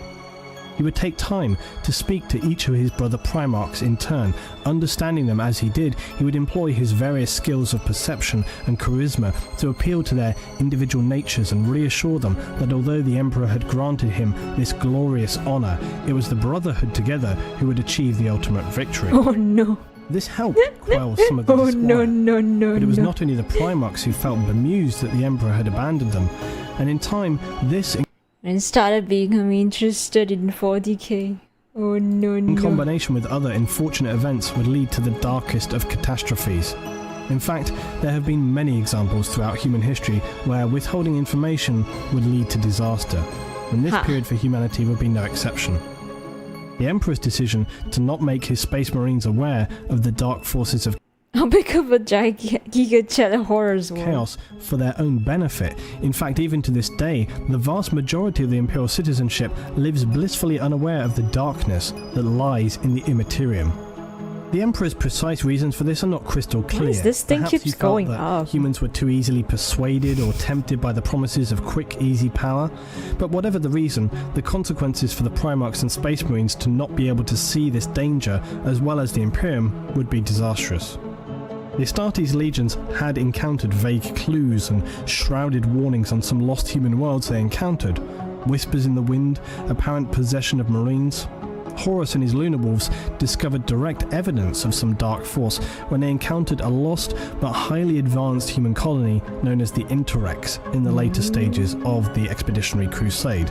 He would take time to speak to each of his brother Primarchs in turn. Understanding them as he did, he would employ his various skills of perception and charisma to appeal to their individual natures and reassure them that although the Emperor had granted him this glorious honour, it was the Brotherhood together who would achieve the ultimate victory. Oh no. This helped quell some of the disquiet, but it was not only the Primarchs who felt bemused that the Emperor had abandoned them, and in time this and started becoming interested in 40k. Oh no, in combination with other unfortunate events would lead to the darkest of catastrophes. In fact, there have been many examples throughout human history where withholding information would lead to disaster, and this period for humanity would be no exception. The Emperor's decision to not make his Space Marines aware of the dark forces of I'll pick up a Giga Chat Horrors chaos for their own benefit. In fact, even to this day, the vast majority of the Imperial citizenship lives blissfully unaware of the darkness that lies in the Immaterium. The Emperor's precise reasons for this are not crystal clear. Why is this thing Perhaps keeps he felt going that up? Humans were too easily persuaded or tempted by the promises of quick, easy power. But whatever the reason, the consequences for the Primarchs and Space Marines to not be able to see this danger, as well as the Imperium, would be disastrous. The Astartes legions had encountered vague clues and shrouded warnings on some lost human worlds they encountered, whispers in the wind, apparent possession of marines. Horus and his Lunar Wolves discovered direct evidence of some dark force when they encountered a lost but highly advanced human colony known as the Interrex in the later stages of the Expeditionary Crusade.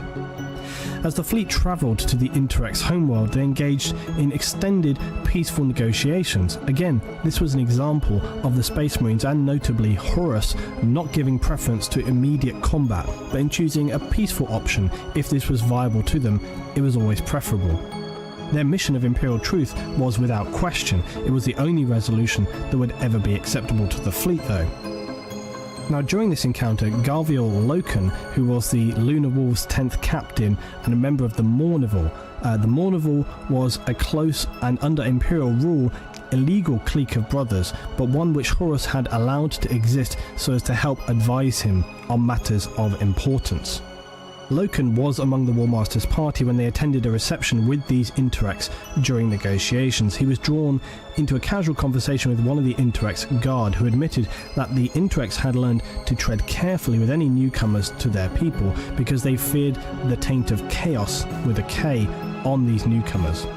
As the fleet travelled to the Interrex homeworld, they engaged in extended, peaceful negotiations. Again, this was an example of the Space Marines, and notably Horus, not giving preference to immediate combat, but in choosing a peaceful option. If this was viable to them, it was always preferable. Their mission of Imperial Truth was without question. It was the only resolution that would ever be acceptable to the fleet, though. Now, during this encounter, Garviel Loken, who was the Lunar Wolves' 10th captain and a member of the Mournival, the Mournival was a close and under Imperial rule illegal clique of brothers, but one which Horus had allowed to exist so as to help advise him on matters of importance. Loken was among the Warmaster's party when they attended a reception with these Interrex during negotiations. He was drawn into a casual conversation with one of the Interrex guard, who admitted that the Interrex had learned to tread carefully with any newcomers to their people because they feared the taint of chaos with a K on these newcomers.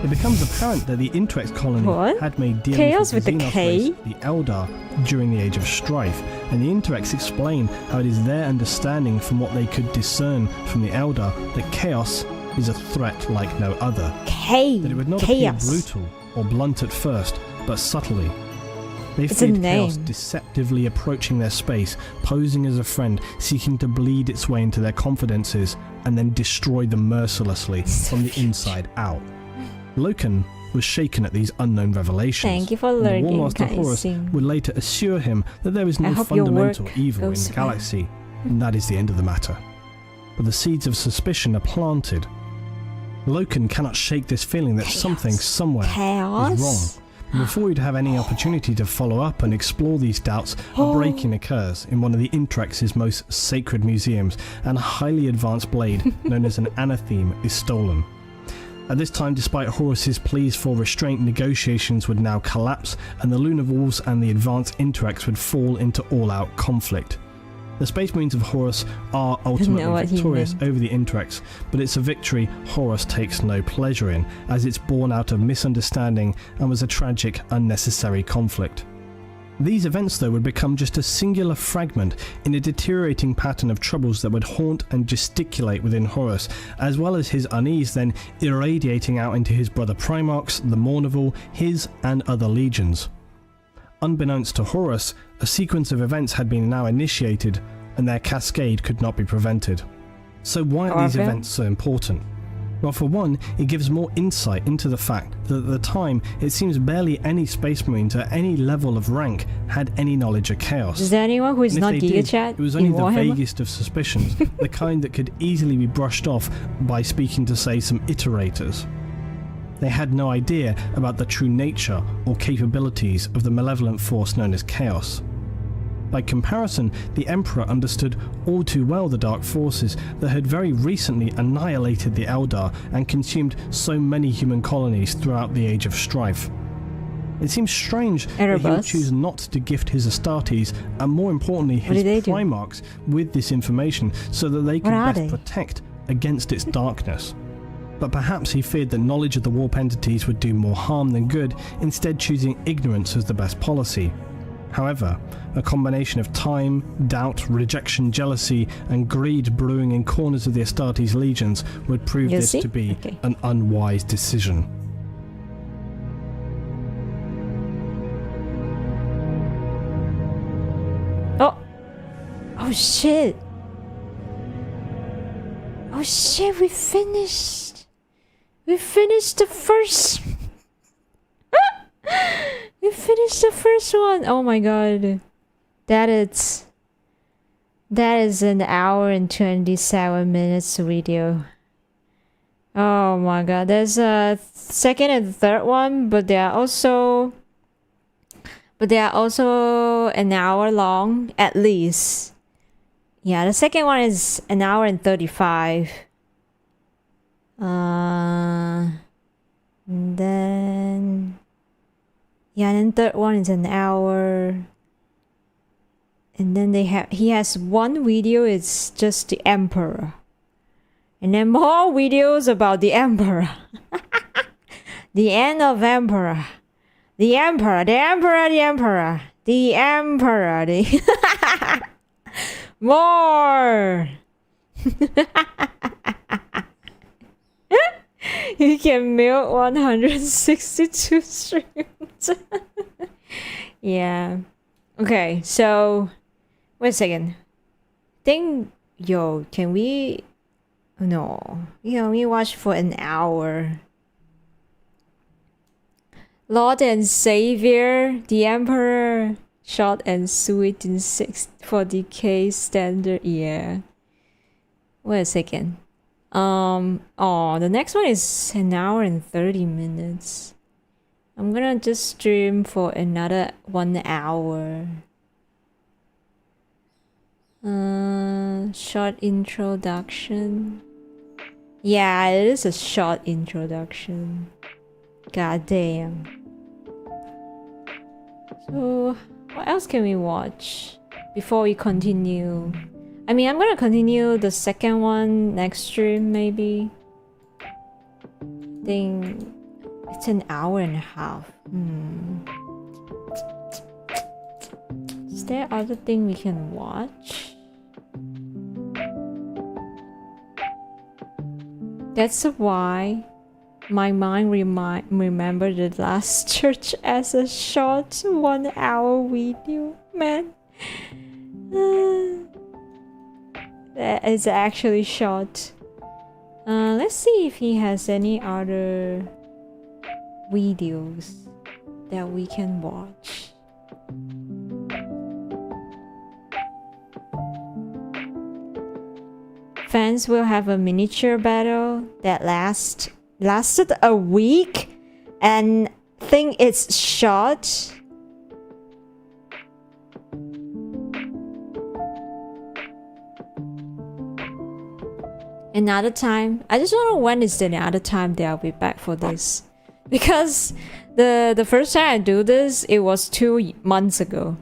It becomes apparent that the Interrex colony had made dealings Chaos with the with a Xenos K? race, the Eldar, during the Age of Strife, and the Interrex explain how it is their understanding from what they could discern from the Eldar that chaos is a threat like no other. That it would not appear brutal or blunt at first, but subtly. They feared chaos deceptively approaching their space, posing as a friend, seeking to bleed its way into their confidences, and then destroy them mercilessly from the inside out. Loken was shaken at these unknown revelations. Thank you for learning, The Warmaster Horus would later assure him that there is no fundamental evil in the galaxy, and that is the end of the matter. But the seeds of suspicion are planted. Loken cannot shake this feeling that something somewhere is wrong. And before he'd have any opportunity to follow up and explore these doubts, a break-in occurs in one of the Interrex's most sacred museums, and a highly advanced blade known as an anatheme is stolen. At this time, despite Horus's pleas for restraint, negotiations would now collapse, and the Lunar Wolves and the advanced Interrex would fall into all-out conflict. The Space Marines of Horus are ultimately victorious over the Interrex, but it's a victory Horus takes no pleasure in, as it's born out of misunderstanding and was a tragic, unnecessary conflict. These events, though, would become just a singular fragment in a deteriorating pattern of troubles that would haunt and gesticulate within Horus, as well as his unease then irradiating out into his brother Primarchs, the Mournival, his and other legions. Unbeknownst to Horus, a sequence of events had been now initiated, and their cascade could not be prevented. So why are these events so important? Well, for one, it gives more insight into the fact that at the time, it seems barely any Space Marines at any level of rank had any knowledge of chaos. Is there anyone who is not Giga Chat? It was only the Warhammer? vaguest of suspicions, the kind that could easily be brushed off by speaking to, say, some iterators. They had no idea about the true nature or capabilities of the malevolent force known as Chaos. By comparison, the Emperor understood all too well the dark forces that had very recently annihilated the Eldar and consumed so many human colonies throughout the Age of Strife. It seems strange that he would choose not to gift his Astartes, and more importantly his Primarchs, with this information so that they could best protect against its darkness. But perhaps he feared that knowledge of the warp entities would do more harm than good, instead choosing ignorance as the best policy. However, a combination of time, doubt, rejection, jealousy, and greed brewing in corners of the Astartes legions would prove this to be an unwise decision. Oh shit! Oh shit, we finished! We finished the first... We finished the first one! Oh my god. That is an hour and 27 minutes video. Oh my god. There's a second and third one, but they are also an hour long at least. Yeah, the second one is an hour and 35. And then third one is an hour. And then he has one video, it's just the Emperor. And then more videos about the Emperor. The end of Emperor. The Emperor, the Emperor, the Emperor. The Emperor, the... More! You can milk 162 streams. Yeah. Okay, so... Wait a second. Can we... No. Can we watch for an hour? Lord and Savior, the Emperor, short and sweet in 640k standard. Yeah. Wait a second. The next one is an hour and 30 minutes. I'm gonna just stream for another 1 hour. Short introduction. Yeah, it is a short introduction. God damn. So, what else can we watch before we continue? I mean, I'm gonna continue the second one next stream, maybe. I think it's an hour and a half. Is there other thing we can watch? That's why my mind remembered the last church as a short 1 hour video, man. That is actually short. Let's see if he has any other videos that we can watch. Fans will have a miniature battle that lasted a week, and think it's short. Another time. I just don't know when is the another time that I'll be back for this, because the first time I do this, it was 2 months ago.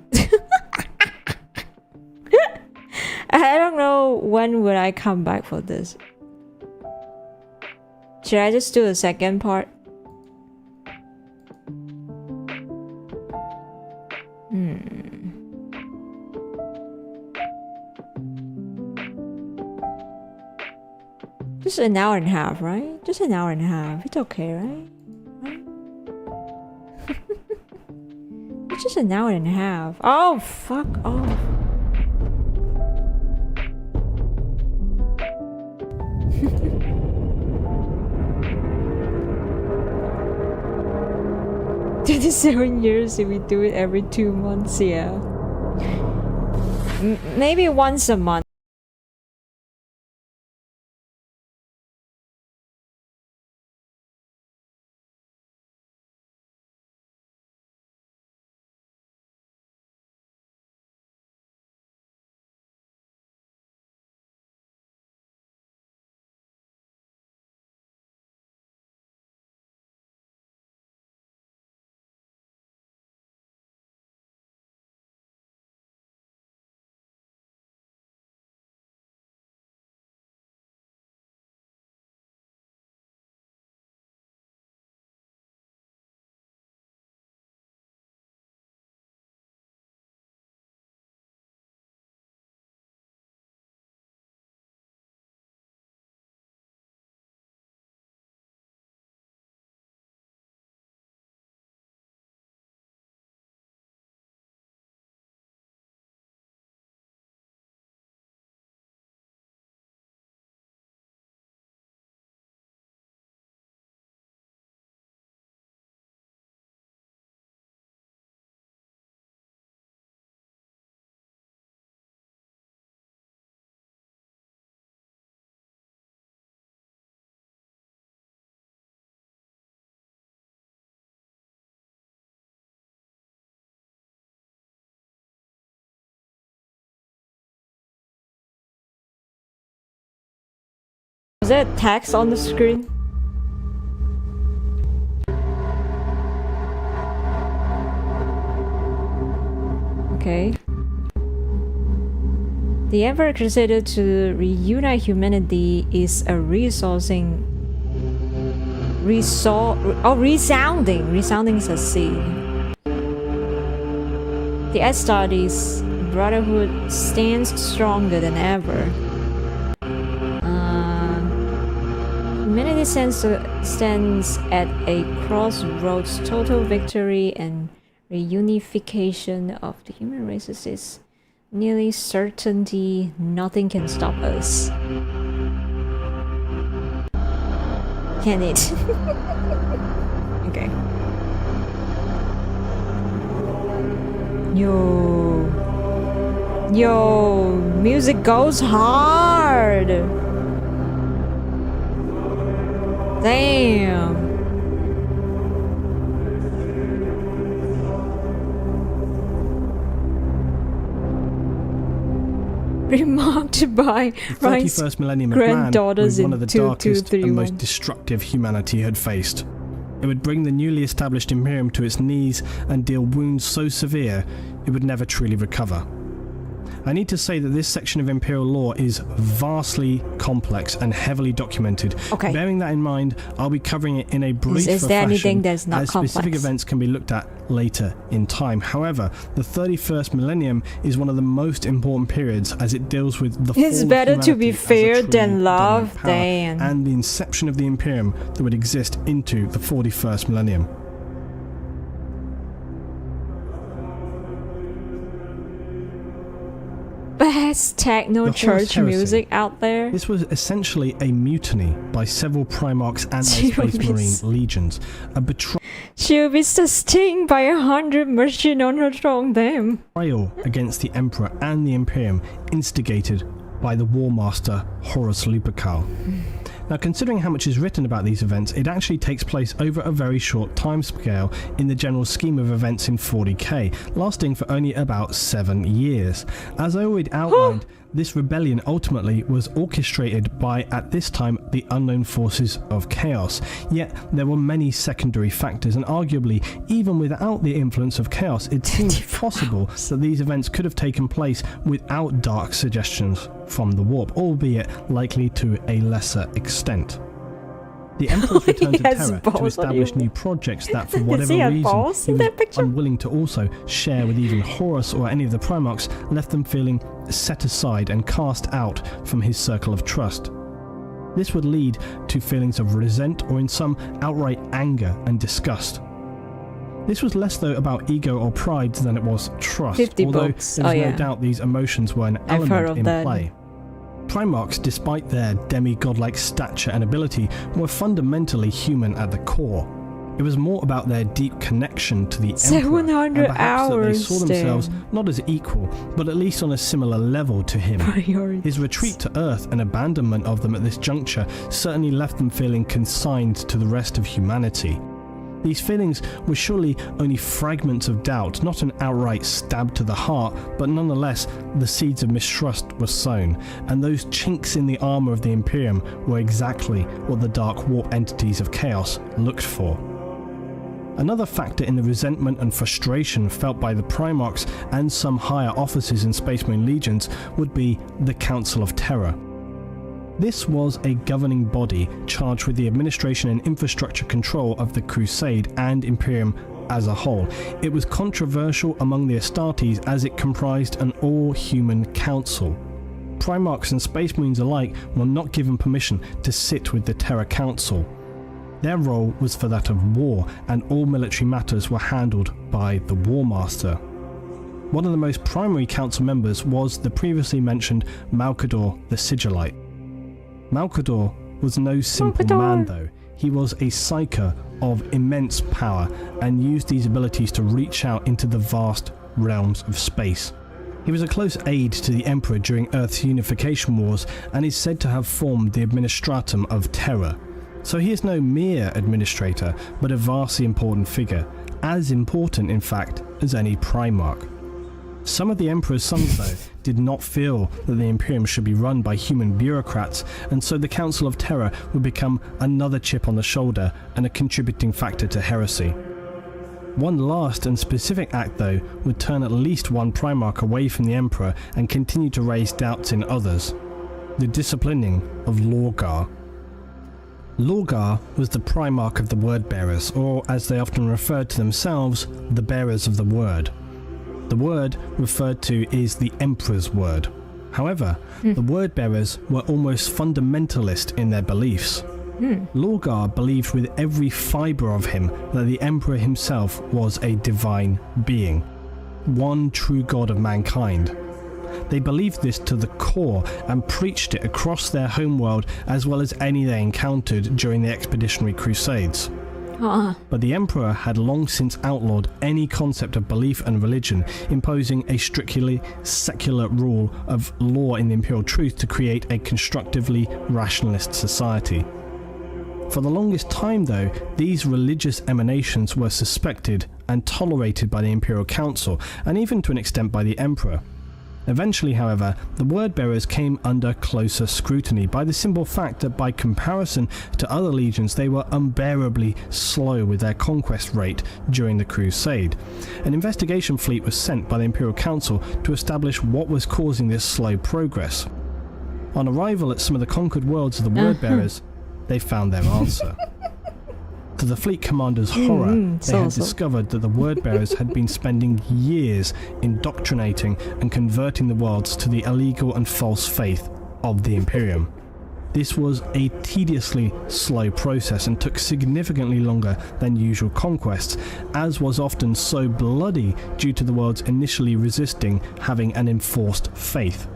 I don't know when will I come back for this. Should I just do the second part? Just an hour and a half, right? Just an hour and a half. It's okay, right? It's just an hour and a half. Oh, fuck off. 27 years if we do it every 2 months, yeah. Maybe once a month. Was there text on the screen? Okay. The Emperor considered to reunite humanity is a resounding succeed. The Astartes Brotherhood stands stronger than ever. Humanity stands at a crossroads. Total victory and reunification of the human races is nearly certainty. Nothing can stop us. Can it? Okay. Yo, music goes hard. Damn. Remarked by Rine's 31st millennium of granddaughters man was one of the darkest and 2231. most destructive humanity had faced. It would bring the newly established Imperium to its knees and deal wounds so severe it would never truly recover. I need to say that this section of Imperial lore is vastly complex and heavily documented. Okay. Bearing that in mind, I'll be covering it in a brief Is there anything fashion, that's not as specific complex? events can be looked at later in time. However, the 31st millennium is one of the most important periods as it deals with the fall It's of better to be humanity as a fair truly than love. dominant power Damn. and the inception of the Imperium that would exist into the 41st millennium. Best techno The Horus church Heresy. music out there. This was essentially a mutiny by several Primarchs and their Space Marine legions. A She'll be sustained by 100 machine on her throne. Damn. betrayal against the Emperor and the Imperium, instigated by the War Master Horus Lupercal. Now, considering how much is written about these events, it actually takes place over a very short timescale in the general scheme of events in 40k, lasting for only about 7 years. As I already outlined, this rebellion ultimately was orchestrated by, at this time, the unknown forces of chaos. Yet, there were many secondary factors, and arguably, even without the influence of chaos, it seems possible that these events could have taken place without dark suggestions from the warp, albeit likely to a lesser extent. The Emperor's return to has Terra balls, to what establish do you new projects that, for Does whatever he have reason, balls he in was that picture? unwilling to also share with even Horus or any of the Primarchs, left them feeling set aside and cast out from his circle of trust. This would lead to feelings of resent or in some outright anger and disgust. This was less though about ego or pride than it was trust, 50 although books. there's Oh, no yeah. doubt these emotions were an I've heard element of in that. play. Primarchs, despite their demigod-like stature and ability, were fundamentally human at the core. It was more about their deep connection to the Emperor, 700 and perhaps that they hours saw themselves not as equal, but at least on a similar level to him. Priorities. His retreat to Earth and abandonment of them at this juncture certainly left them feeling consigned to the rest of humanity. These feelings were surely only fragments of doubt, not an outright stab to the heart, but nonetheless the seeds of mistrust were sown, and those chinks in the armour of the Imperium were exactly what the dark warp entities of chaos looked for. Another factor in the resentment and frustration felt by the Primarchs and some higher officers in Space Marine legions would be the Council of Terror. This was a governing body charged with the administration and infrastructure control of the Crusade and Imperium as a whole. It was controversial among the Astartes as it comprised an all-human council. Primarchs and Space Marines alike were not given permission to sit with the Terror Council. Their role was for that of war, and all military matters were handled by the War Master. One of the most primary council members was the previously mentioned Malcador the Sigillite. Malcador was no simple man though. He was a psyker of immense power and used these abilities to reach out into the vast realms of space. He was a close aide to the Emperor during Earth's unification wars and is said to have formed the Administratum of Terror. So he is no mere administrator, but a vastly important figure, as important in fact as any Primarch. Some of the Emperor's sons, though, did not feel that the Imperium should be run by human bureaucrats, and so the Council of Terror would become another chip on the shoulder and a contributing factor to heresy. One last and specific act, though, would turn at least one Primarch away from the Emperor and continue to raise doubts in others: the disciplining of Lorgar. Lorgar was the Primarch of the Word-Bearers, or as they often referred to themselves, the Bearers of the Word. The word referred to is the Emperor's word. However, the Word-Bearers were almost fundamentalist in their beliefs. Lorgar believed with every fibre of him that the Emperor himself was a divine being, one true god of mankind. They believed this to the core and preached it across their homeworld as well as any they encountered during the Expeditionary Crusades. But the Emperor had long since outlawed any concept of belief and religion, imposing a strictly secular rule of law in the Imperial Truth to create a constructively rationalist society. For the longest time, though, these religious emanations were suspected and tolerated by the Imperial Council, and even to an extent by the Emperor. Eventually, however, the Word-Bearers came under closer scrutiny by the simple fact that by comparison to other legions they were unbearably slow with their conquest rate during the Crusade. An investigation fleet was sent by the Imperial Council to establish what was causing this slow progress. On arrival at some of the conquered worlds of the Word-Bearers, they found their answer. To the fleet commander's horror, they had discovered that the Word-Bearers had been spending years indoctrinating and converting the worlds to the illegal and false faith of the Imperium. This was a tediously slow process and took significantly longer than usual conquests, as was often so bloody due to the worlds initially resisting having an enforced faith.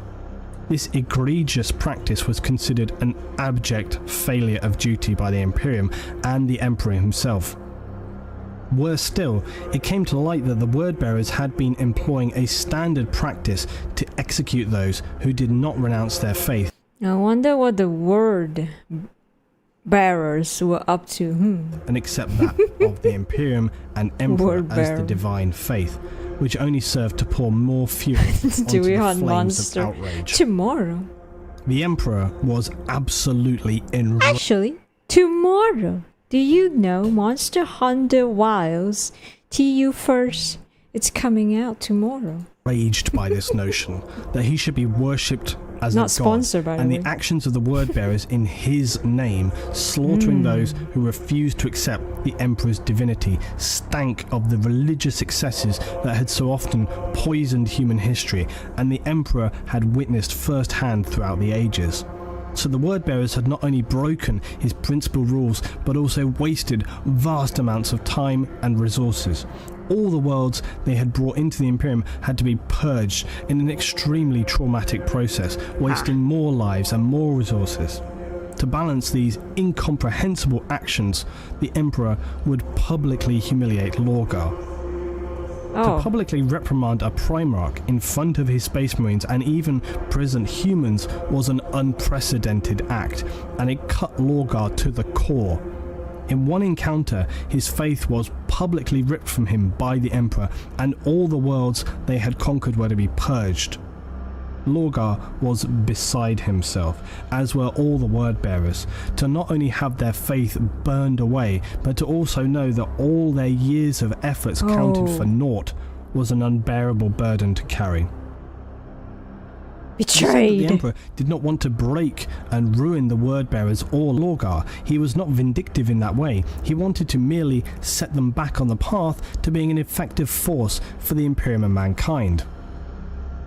This egregious practice was considered an abject failure of duty by the Imperium and the Emperor himself. Worse still, it came to light that the Word-Bearers had been employing a standard practice to execute those who did not renounce their faith. I wonder what the Word-Bearers were up to. And accept that of the Imperium and Emperor as the divine faith, which only served to pour more fuel onto the flames of outrage. Tomorrow. The Emperor was absolutely enraged. Actually, tomorrow. Do you know Monster Hunter Wilds TU First? It's coming out tomorrow. Raged by this notion that he should be worshipped as Not a sponsored, god, by and the the way. actions of the Word-Bearers in his name, slaughtering those who refused to accept the Emperor's divinity, stank of the religious excesses that had so often poisoned human history, and the Emperor had witnessed firsthand throughout the ages. So the Word-Bearers had not only broken his principal rules, but also wasted vast amounts of time and resources. All the worlds they had brought into the Imperium had to be purged in an extremely traumatic process, wasting more lives and more resources. To balance these incomprehensible actions, the Emperor would publicly humiliate Lorgar. To publicly reprimand a Primarch in front of his Space Marines and even present humans was an unprecedented act, and it cut Lorgar to the core. In one encounter, his faith was publicly ripped from him by the Emperor, and all the worlds they had conquered were to be purged. Lorgar was beside himself, as were all the word-bearers, to not only have their faith burned away, but to also know that all their years of efforts counted for naught was an unbearable burden to carry. Betrayed. The Emperor did not want to break and ruin the word-bearers or Lorgar. He was not vindictive in that way. He wanted to merely set them back on the path to being an effective force for the Imperium and mankind.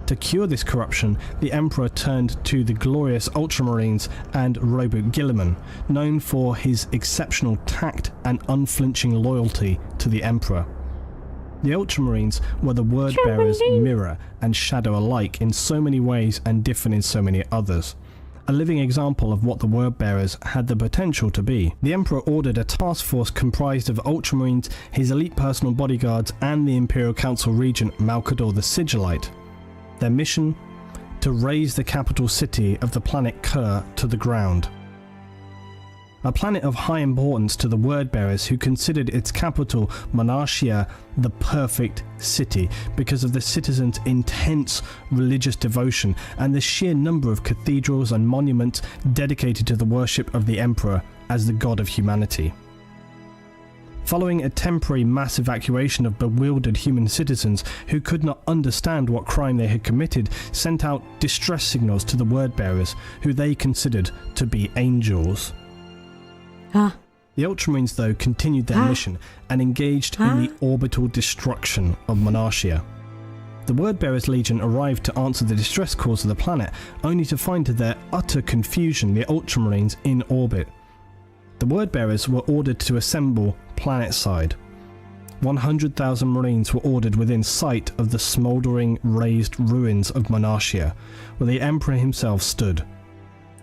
To cure this corruption, the Emperor turned to the glorious Ultramarines and Robert Guilliman, known for his exceptional tact and unflinching loyalty to the Emperor. The Ultramarines were the word-bearers' mirror and shadow alike in so many ways and different in so many others. A living example of what the word-bearers had the potential to be. The Emperor ordered a task force comprised of Ultramarines, his elite personal bodyguards, and the Imperial Council Regent Malkador the Sigillite. Their mission? To raise the capital city of the planet Kur to the ground. A planet of high importance to the word-bearers, who considered its capital, Monarchia, the perfect city because of the citizens' intense religious devotion and the sheer number of cathedrals and monuments dedicated to the worship of the Emperor as the god of humanity. Following a temporary mass evacuation of bewildered human citizens who could not understand what crime they had committed, sent out distress signals to the word-bearers, who they considered to be angels. The Ultramarines, though, continued their mission and engaged in the orbital destruction of Monarchia. The Word-Bearers Legion arrived to answer the distress calls of the planet, only to find to their utter confusion the Ultramarines in orbit. The Word-Bearers were ordered to assemble planet-side. 100,000 Marines were ordered within sight of the smouldering, razed ruins of Monarchia, where the Emperor himself stood.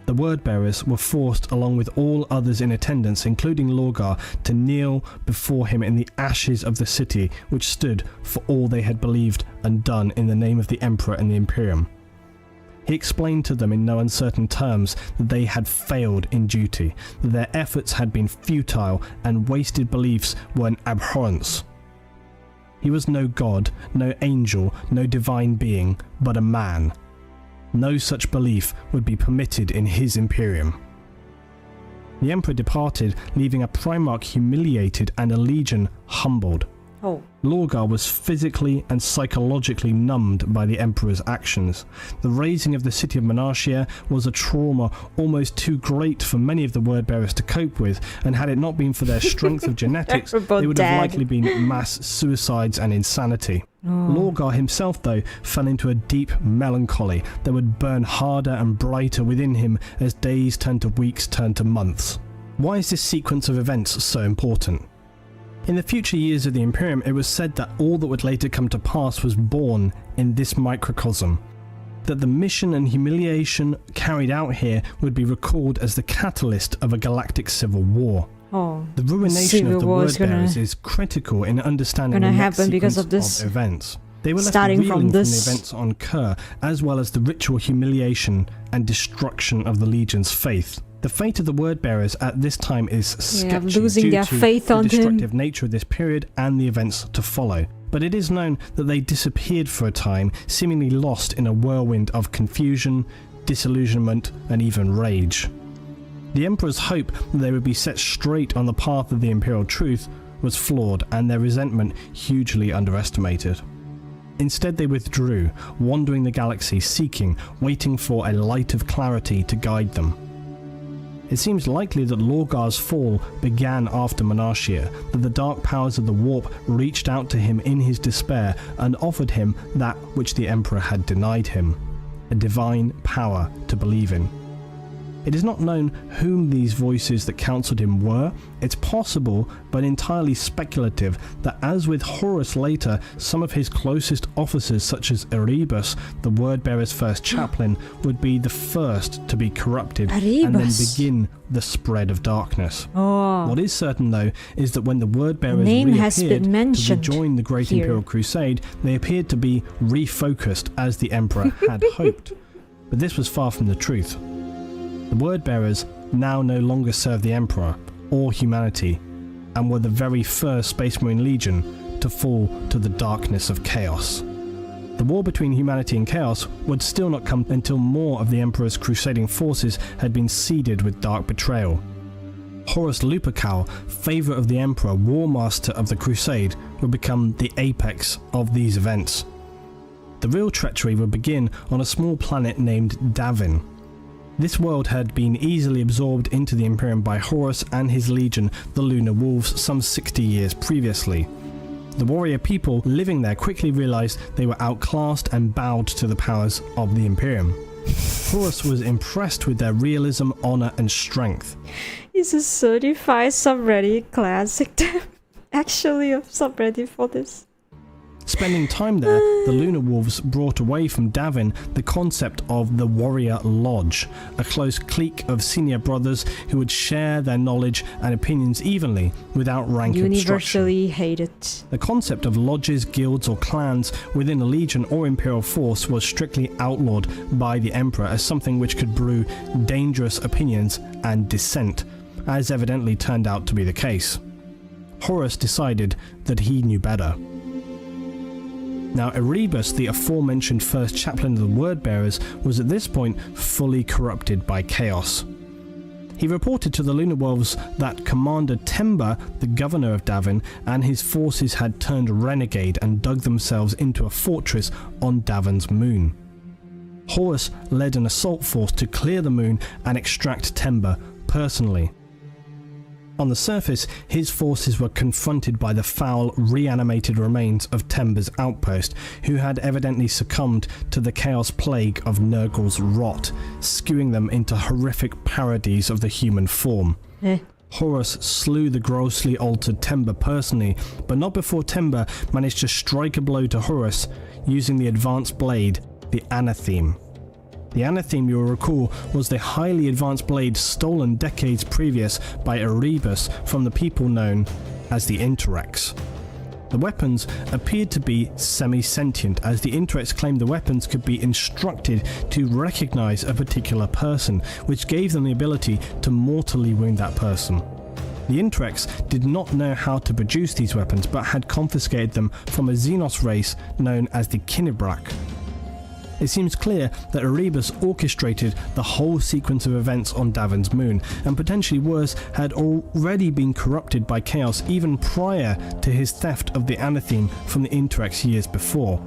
The Word-Bearers were forced, along with all others in attendance, including Lorgar, to kneel before him in the ashes of the city, which stood for all they had believed and done in the name of the Emperor and the Imperium. He explained to them in no uncertain terms that they had failed in duty, that their efforts had been futile and wasted beliefs were an abhorrence. He was no god, no angel, no divine being, but a man. No such belief would be permitted in his Imperium. The Emperor departed, leaving a Primarch humiliated and a legion humbled. Lorgar was physically and psychologically numbed by the Emperor's actions. The razing of the city of Monarchia was a trauma almost too great for many of the Word-Bearers to cope with, and had it not been for their strength of genetics, they would have likely been mass suicides and insanity. Lorgar himself, though, fell into a deep melancholy that would burn harder and brighter within him as days turned to weeks, turned to months. Why is this sequence of events so important? In the future years of the Imperium, it was said that all that would later come to pass was born in this microcosm, that the mission and humiliation carried out here would be recalled as the catalyst of a galactic civil war. The ruination of the Word-Bearers is critical in understanding the next sequence of events. They were left reeling from the events on Kur, as well as the ritual humiliation and destruction of the Legion's faith. The fate of the Word-Bearers at this time is sketchy losing their faith on the destructive nature of this period and the events to follow. But it is known that they disappeared for a time, seemingly lost in a whirlwind of confusion, disillusionment, and even rage. The Emperor's hope that they would be set straight on the path of the Imperial truth was flawed, and their resentment hugely underestimated. Instead, they withdrew, wandering the galaxy, seeking, waiting for a light of clarity to guide them. It seems likely that Lorgar's fall began after Monarchia, that the dark powers of the Warp reached out to him in his despair and offered him that which the Emperor had denied him, a divine power to believe in. It is not known whom these voices that counselled him were. It's possible, but entirely speculative, that as with Horus later, some of his closest officers such as Erebus, the Wordbearer's first chaplain, would be the first to be corrupted and then begin the spread of darkness. What is certain though is that when the Wordbearers reappeared to rejoin the Great Imperial Crusade, they appeared to be refocused as the Emperor had hoped. But this was far from the truth. The Wordbearers now no longer served the Emperor or humanity, and were the very first Space Marine Legion to fall to the darkness of chaos. The war between humanity and chaos would still not come until more of the Emperor's crusading forces had been seeded with dark betrayal. Horus Lupercal, favourite of the Emperor, War Master of the Crusade, would become the apex of these events. The real treachery would begin on a small planet named Davin. This world had been easily absorbed into the Imperium by Horus and his legion, the Lunar Wolves, some 60 years previously. The warrior people living there quickly realized they were outclassed and bowed to the powers of the Imperium. Horus was impressed with their realism, honor, and strength. It's a certified subreddit classic. Actually, a subreddit for this. Spending time there, the Lunar Wolves brought away from Davin the concept of the Warrior Lodge, a close clique of senior brothers who would share their knowledge and opinions evenly without rank Universally hated. The concept of lodges, guilds, or clans within a legion or imperial force was strictly outlawed by the Emperor as something which could brew dangerous opinions and dissent, as evidently turned out to be the case. Horus decided that he knew better. Now, Erebus, the aforementioned first chaplain of the Wordbearers, was at this point fully corrupted by chaos. He reported to the Lunar Wolves that Commander Temba, the governor of Davin, and his forces had turned renegade and dug themselves into a fortress on Davin's moon. Horus led an assault force to clear the moon and extract Temba personally. On the surface, his forces were confronted by the foul, reanimated remains of Temba's outpost, who had evidently succumbed to the chaos plague of Nurgle's rot, skewing them into horrific parodies of the human form. Horus slew the grossly altered Temba personally, but not before Temba managed to strike a blow to Horus using the advanced blade, the Anatheme. The Anatheme, you will recall, was the highly advanced blade stolen decades previous by Erebus from the people known as the Interrex. The weapons appeared to be semi-sentient, as the Interrex claimed the weapons could be instructed to recognize a particular person, which gave them the ability to mortally wound that person. The Interrex did not know how to produce these weapons, but had confiscated them from a Xenos race known as the Kinebrak. It seems clear that Erebus orchestrated the whole sequence of events on Davin's moon, and potentially worse, had already been corrupted by chaos even prior to his theft of the Anatheme from the Interrex years before.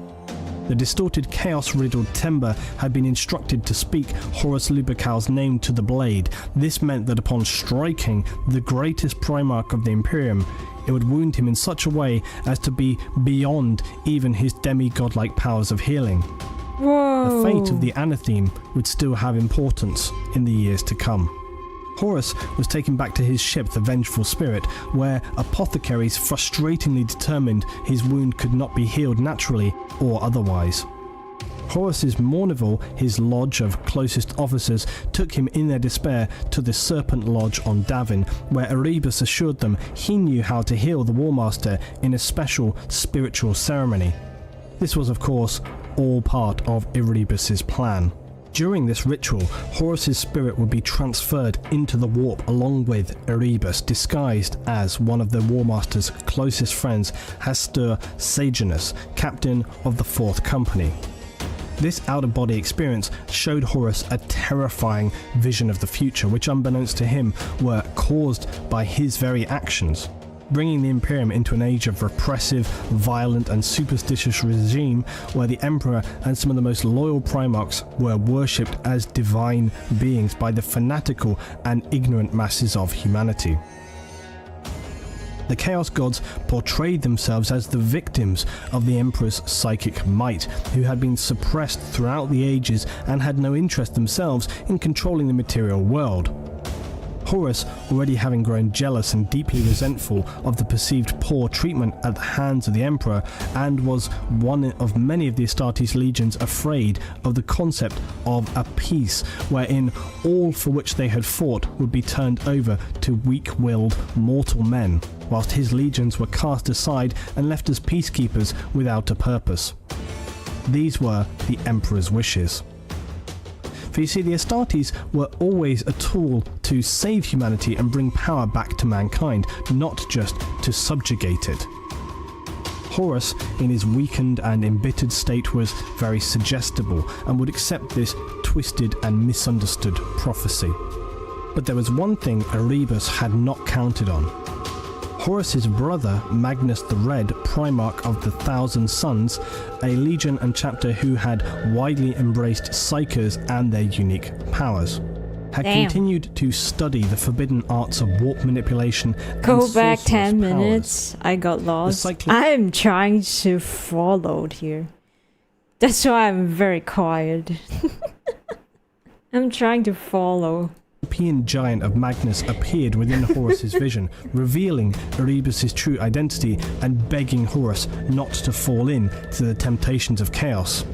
The distorted, chaos-riddled Temba had been instructed to speak Horus Lupercal's name to the blade. This meant that upon striking the greatest Primarch of the Imperium, it would wound him in such a way as to be beyond even his demi-godlike powers of healing. Whoa. The fate of the Anatheme would still have importance in the years to come. Horus was taken back to his ship, the Vengeful Spirit, where apothecaries frustratingly determined his wound could not be healed naturally or otherwise. Horus's Mournival, his lodge of closest officers, took him in their despair to the Serpent Lodge on Davin, where Erebus assured them he knew how to heal the War Master in a special spiritual ceremony. This was, of course, all part of Erebus's plan. During this ritual, Horus's spirit would be transferred into the warp along with Erebus, disguised as one of the War Master's closest friends, Hastur Sejanus, captain of the 4th Company. This out-of-body experience showed Horus a terrifying vision of the future, which unbeknownst to him were caused by his very actions, bringing the Imperium into an age of repressive, violent and superstitious regime where the Emperor and some of the most loyal Primarchs were worshipped as divine beings by the fanatical and ignorant masses of humanity. The Chaos Gods portrayed themselves as the victims of the Emperor's psychic might, who had been suppressed throughout the ages and had no interest themselves in controlling the material world. Horus, already having grown jealous and deeply resentful of the perceived poor treatment at the hands of the Emperor, and was one of many of the Astartes legions afraid of the concept of a peace wherein all for which they had fought would be turned over to weak-willed mortal men, whilst his legions were cast aside and left as peacekeepers without a purpose. These were the Emperor's wishes. For you see, the Astartes were always a tool to save humanity and bring power back to mankind, not just to subjugate it. Horus, in his weakened and embittered state, was very suggestible and would accept this twisted and misunderstood prophecy. But there was one thing Erebus had not counted on. Horus's brother, Magnus the Red, Primarch of the Thousand Sons, a legion and chapter who had widely embraced psychers and their unique powers, had continued to study the forbidden arts of warp manipulation. Go back 10 minutes. I got lost. I'm trying to follow here. That's why I'm very quiet. I'm trying to follow. The European giant of Magnus appeared within Horus's vision, revealing Erebus' true identity and begging Horus not to fall in to the temptations of chaos.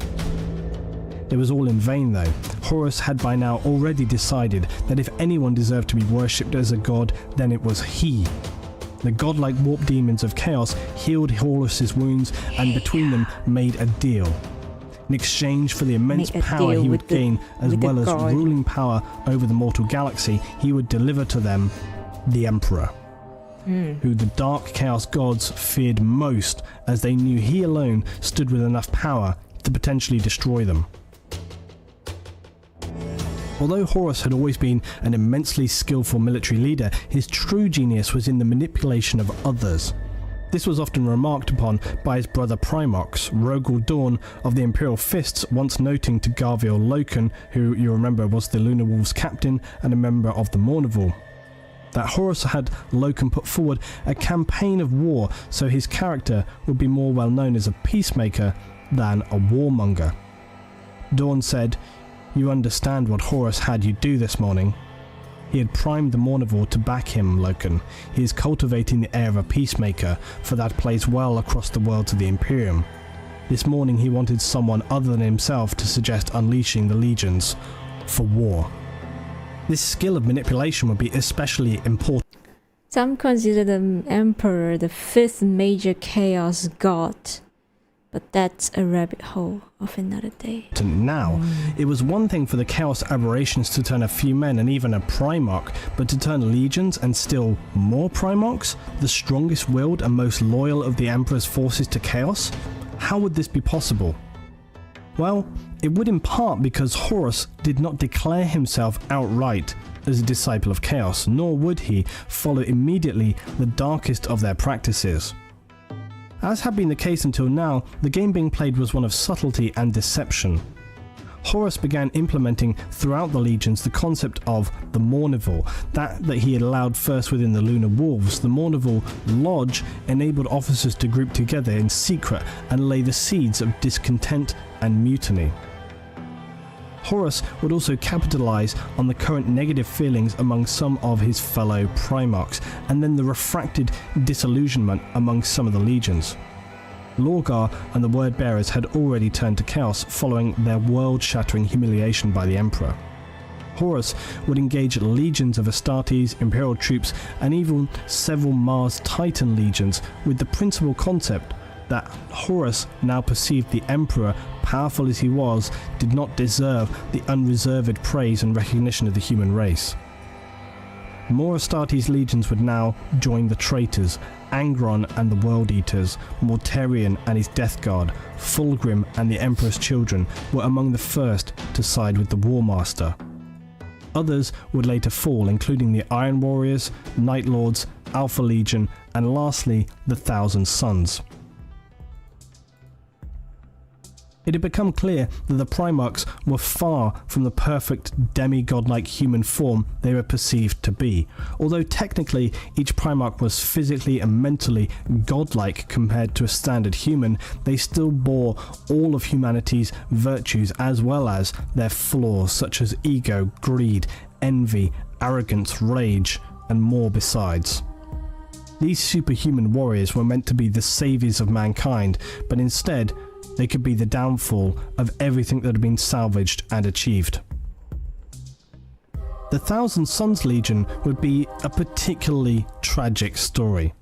It was all in vain though. Horus had by now already decided that if anyone deserved to be worshipped as a god, then it was he. The godlike warp demons of chaos healed Horus's wounds and between them made a deal. In exchange for the immense power he would gain, as well as ruling power over the mortal galaxy, he would deliver to them the Emperor, who the dark chaos gods feared most, as they knew he alone stood with enough power to potentially destroy them. Although Horus had always been an immensely skillful military leader, his true genius was in the manipulation of others. This was often remarked upon by his brother Primarchs, Rogel Dawn of the Imperial Fists once noting to Garviel Loken, who you remember was the Lunar Wolves captain and a member of the Mournival, that Horus had Loken put forward a campaign of war so his character would be more well known as a peacemaker than a warmonger. Dawn said, "You understand what Horus had you do this morning? He had primed the Mournival to back him, Loken. He is cultivating the air of a peacemaker, for that plays well across the world to the Imperium. This morning he wanted someone other than himself to suggest unleashing the legions for war." This skill of manipulation would be especially important. Some consider the Emperor the fifth major chaos god, but that's a rabbit hole of another day. Now, it was one thing for the Chaos Aberrations to turn a few men and even a Primarch, but to turn legions and still more Primarchs, the strongest willed and most loyal of the Emperor's forces to Chaos? How would this be possible? Well, it would in part because Horus did not declare himself outright as a disciple of Chaos, nor would he follow immediately the darkest of their practices. As had been the case until now, the game being played was one of subtlety and deception. Horus began implementing throughout the legions the concept of the Mournival, that he had allowed first within the Lunar Wolves. The Mournival Lodge enabled officers to group together in secret and lay the seeds of discontent and mutiny. Horus would also capitalize on the current negative feelings among some of his fellow Primarchs, and then the refracted disillusionment among some of the legions. Lorgar and the Word Bearers had already turned to Chaos following their world-shattering humiliation by the Emperor. Horus would engage legions of Astartes, Imperial troops, and even several Mars Titan legions with the principal concept that Horus now perceived the Emperor, powerful as he was, did not deserve the unreserved praise and recognition of the human race. More Astartes legions would now join the traitors, Angron and the World Eaters, Mortarion and his Death Guard, Fulgrim and the Emperor's children were among the first to side with the War Master. Others would later fall, including the Iron Warriors, Night Lords, Alpha Legion, and lastly, the Thousand Sons. it had become clear that the Primarchs were far from the perfect demigod-like human form they were perceived to be. Although technically each Primarch was physically and mentally godlike compared to a standard human, they still bore all of humanity's virtues as well as their flaws such as ego, greed, envy, arrogance, rage, and more besides. These superhuman warriors were meant to be the saviors of mankind, but instead they could be the downfall of everything that had been salvaged and achieved. The Thousand Sons Legion would be a particularly tragic story.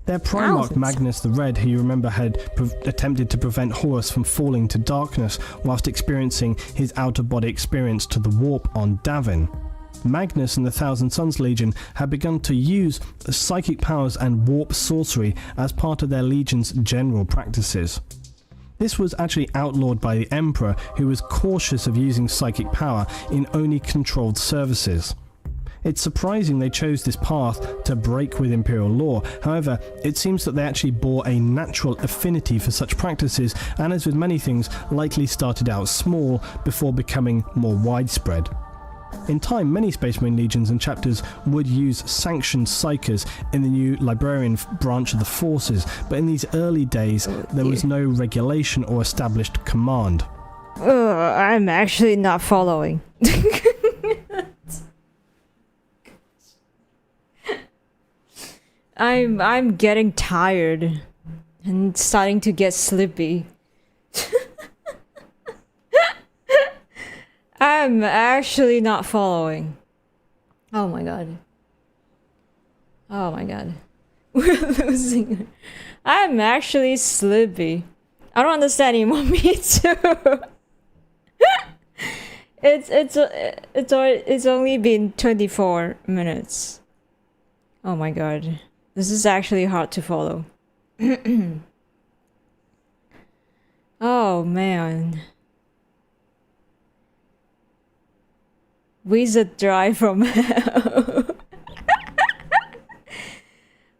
Their Primarch Magnus the Red, who you remember had attempted to prevent Horus from falling to darkness whilst experiencing his out-of-body experience to the warp on Davin. Magnus and the Thousand Sons Legion had begun to use psychic powers and warp sorcery as part of their legion's general practices. This was actually outlawed by the Emperor, who was cautious of using psychic power in only controlled services. It's surprising they chose this path to break with Imperial law. However, it seems that they actually bore a natural affinity for such practices, and as with many things, likely started out small before becoming more widespread. In time, many Space Marine legions and chapters would use sanctioned psychers in the new librarian branch of the forces, but in these early days, there was no regulation or established command. I'm actually not following. I'm getting tired and starting to get sleepy. I'm actually not following. Oh my god. Oh my god. We're losing. I'm actually sleepy. I don't understand anymore. Me too. It's only been 24 minutes. Oh my god. This is actually hard to follow. Oh man. Wizard Drive from hell.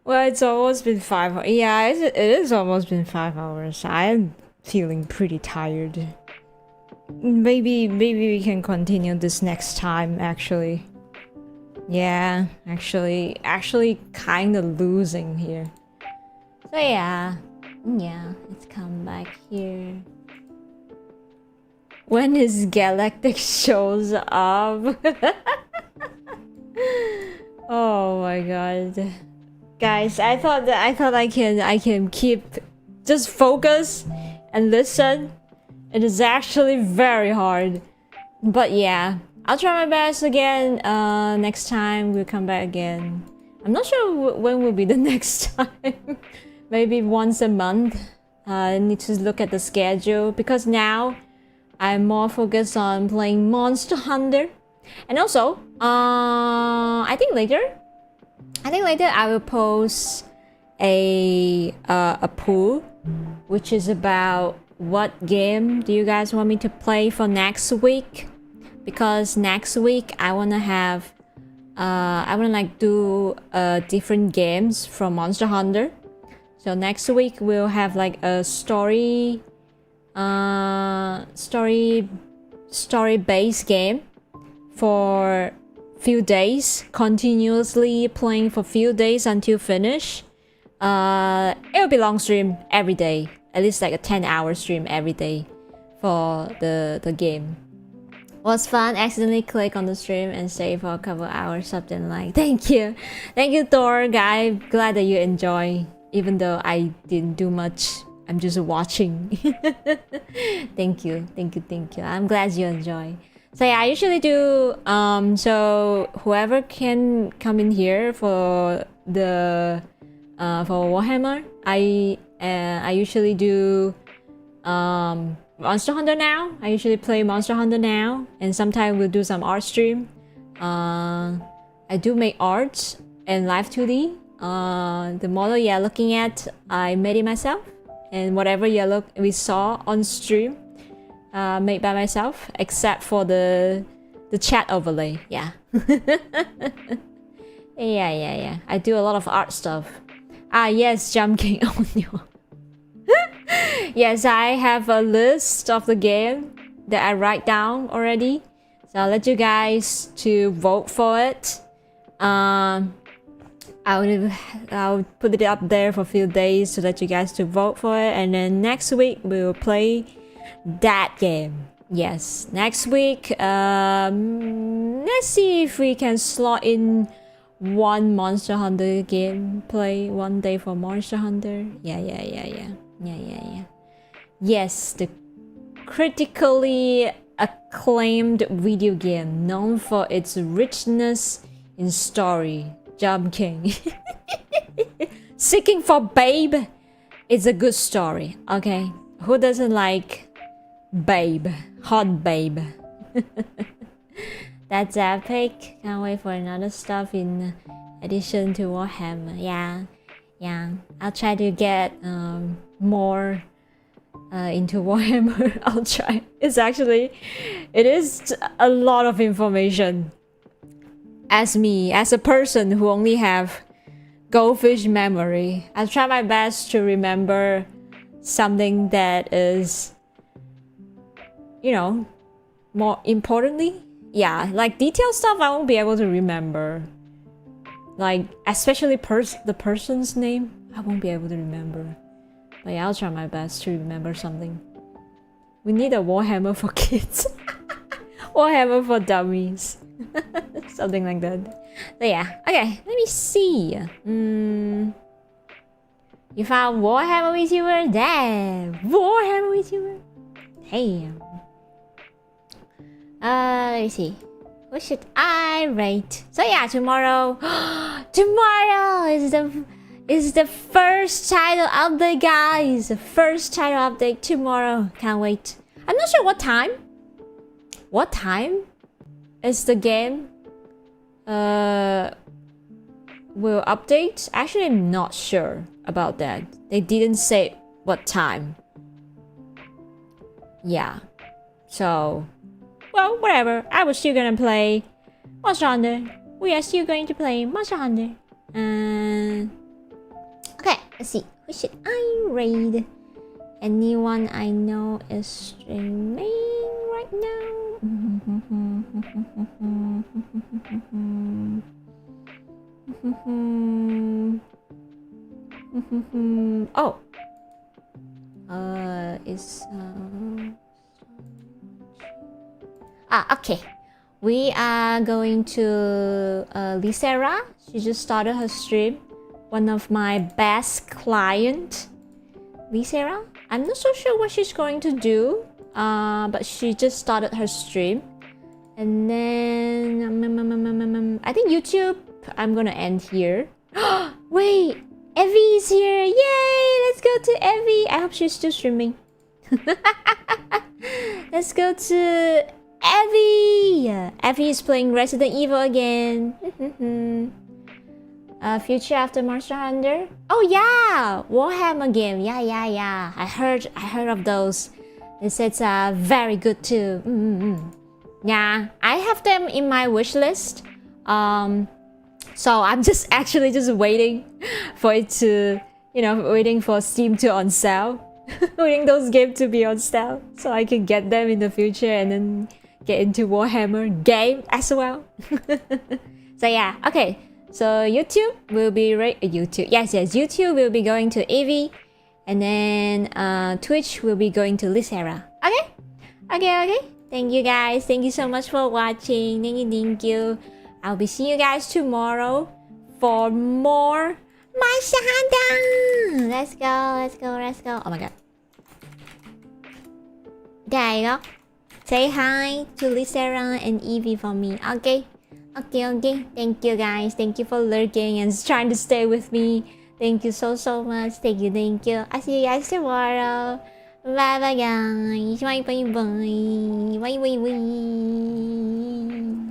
Well, it's almost been 5 hours. Yeah, it is almost been 5 hours. I'm feeling pretty tired. Maybe we can continue this next time, actually. Yeah, actually kind of losing here. So yeah, let's come back here. When his Galactic shows up. Oh my god. Guys, I thought I can keep just focus and listen. It is actually very hard. But yeah, I'll try my best again. Next time we'll come back again. I'm not sure when will be the next time. Maybe once a month. I need to look at the schedule because now I'm more focused on playing Monster Hunter. And also, I think later I will post a poll, which is about what game do you guys want me to play for next week? Because next week I wanna have, I wanna like do different games from Monster Hunter. So next week we'll have like a story based game for few days, continuously playing for few days until finish. It'll be long stream every day, at least like a 10-hour stream every day for the game. Was fun. Accidentally click on the stream and stay for a couple hours, something like. Thank you Thor guy. Glad that you enjoy, even though I didn't do much. I'm just watching. Thank you. I'm glad you enjoy. So yeah, I usually do so whoever can come in here for the for Warhammer, I usually do Monster Hunter now. I usually play Monster Hunter now, and sometimes we'll do some art stream. I do make art and live 2D. The model you're looking at, I made it myself. And whatever we saw on stream, made by myself, except for the chat overlay. Yeah. Yeah. I do a lot of art stuff. Ah yes, Jump King on you. Yes, I have a list of the game that I write down already. So I'll let you guys to vote for it. I'll put it up there for a few days to let you guys to vote for it, and then next week we will play that game. Yes, next week. Let's see if we can slot in one Monster Hunter gameplay one day for Monster Hunter. Yeah. Yes, the critically acclaimed video game known for its richness in story. Jump King. Seeking for Babe is a good story, okay? Who doesn't like Babe? Hot Babe. That's epic. Can't wait for another stuff in addition to Warhammer. Yeah. I'll try to get more into Warhammer. I'll try. It is a lot of information. As a person who only have goldfish memory, I'll try my best to remember something that is, you know, more importantly. Yeah, like detailed stuff I won't be able to remember. Like, especially the person's name, I won't be able to remember. But yeah, I'll try my best to remember something. We need a Warhammer for kids. Warhammer for dummies. Something like that. So yeah, okay, let me see. You found Warhammer VTuber? Damn! Warhammer VTuber? Damn. Let me see. What should I rate? So yeah, tomorrow is the first title update, guys. The first title update tomorrow. Can't wait. I'm not sure what time. What time is the game will update? Actually, I'm not sure about that. They didn't say what time. Yeah. So, well, whatever. I was still gonna play Monster Hunter. We are still going to play Monster Hunter. Okay, let's see. Who should I raid? Anyone I know is streaming right now. Oh. Okay. We are going to Lysera. She just started her stream. One of my best clients, Lysera. I'm not so sure what she's going to do, but she just started her stream. And then I think YouTube, I'm gonna end here. Wait, Evie is here. Yay! Let's go to Evie. I hope she's still streaming. Let's go to Evie. Evie is playing Resident Evil again. Future after Monster Hunter. Oh yeah, Warhammer game. Yeah. I heard of those. They said it's very good too. Yeah, I have them in my wish list. So I'm just waiting for it to, waiting for Steam to on sale. Waiting those games to be on sale so I can get them in the future and then get into Warhammer game as well. So yeah, okay. So YouTube will be YouTube. Yes, YouTube will be going to Evie, and then Twitch will be going to Lysera. Okay. Thank you guys. Thank you so much for watching. Thank you. I'll be seeing you guys tomorrow for more Monster Hunter. Let's go. Oh my god. There you go. Say hi to Lysera and Evie for me. Okay. Thank you guys. Thank you for lurking and trying to stay with me. Thank you so much. Thank you. I'll see you guys tomorrow. Bye guys. Bye.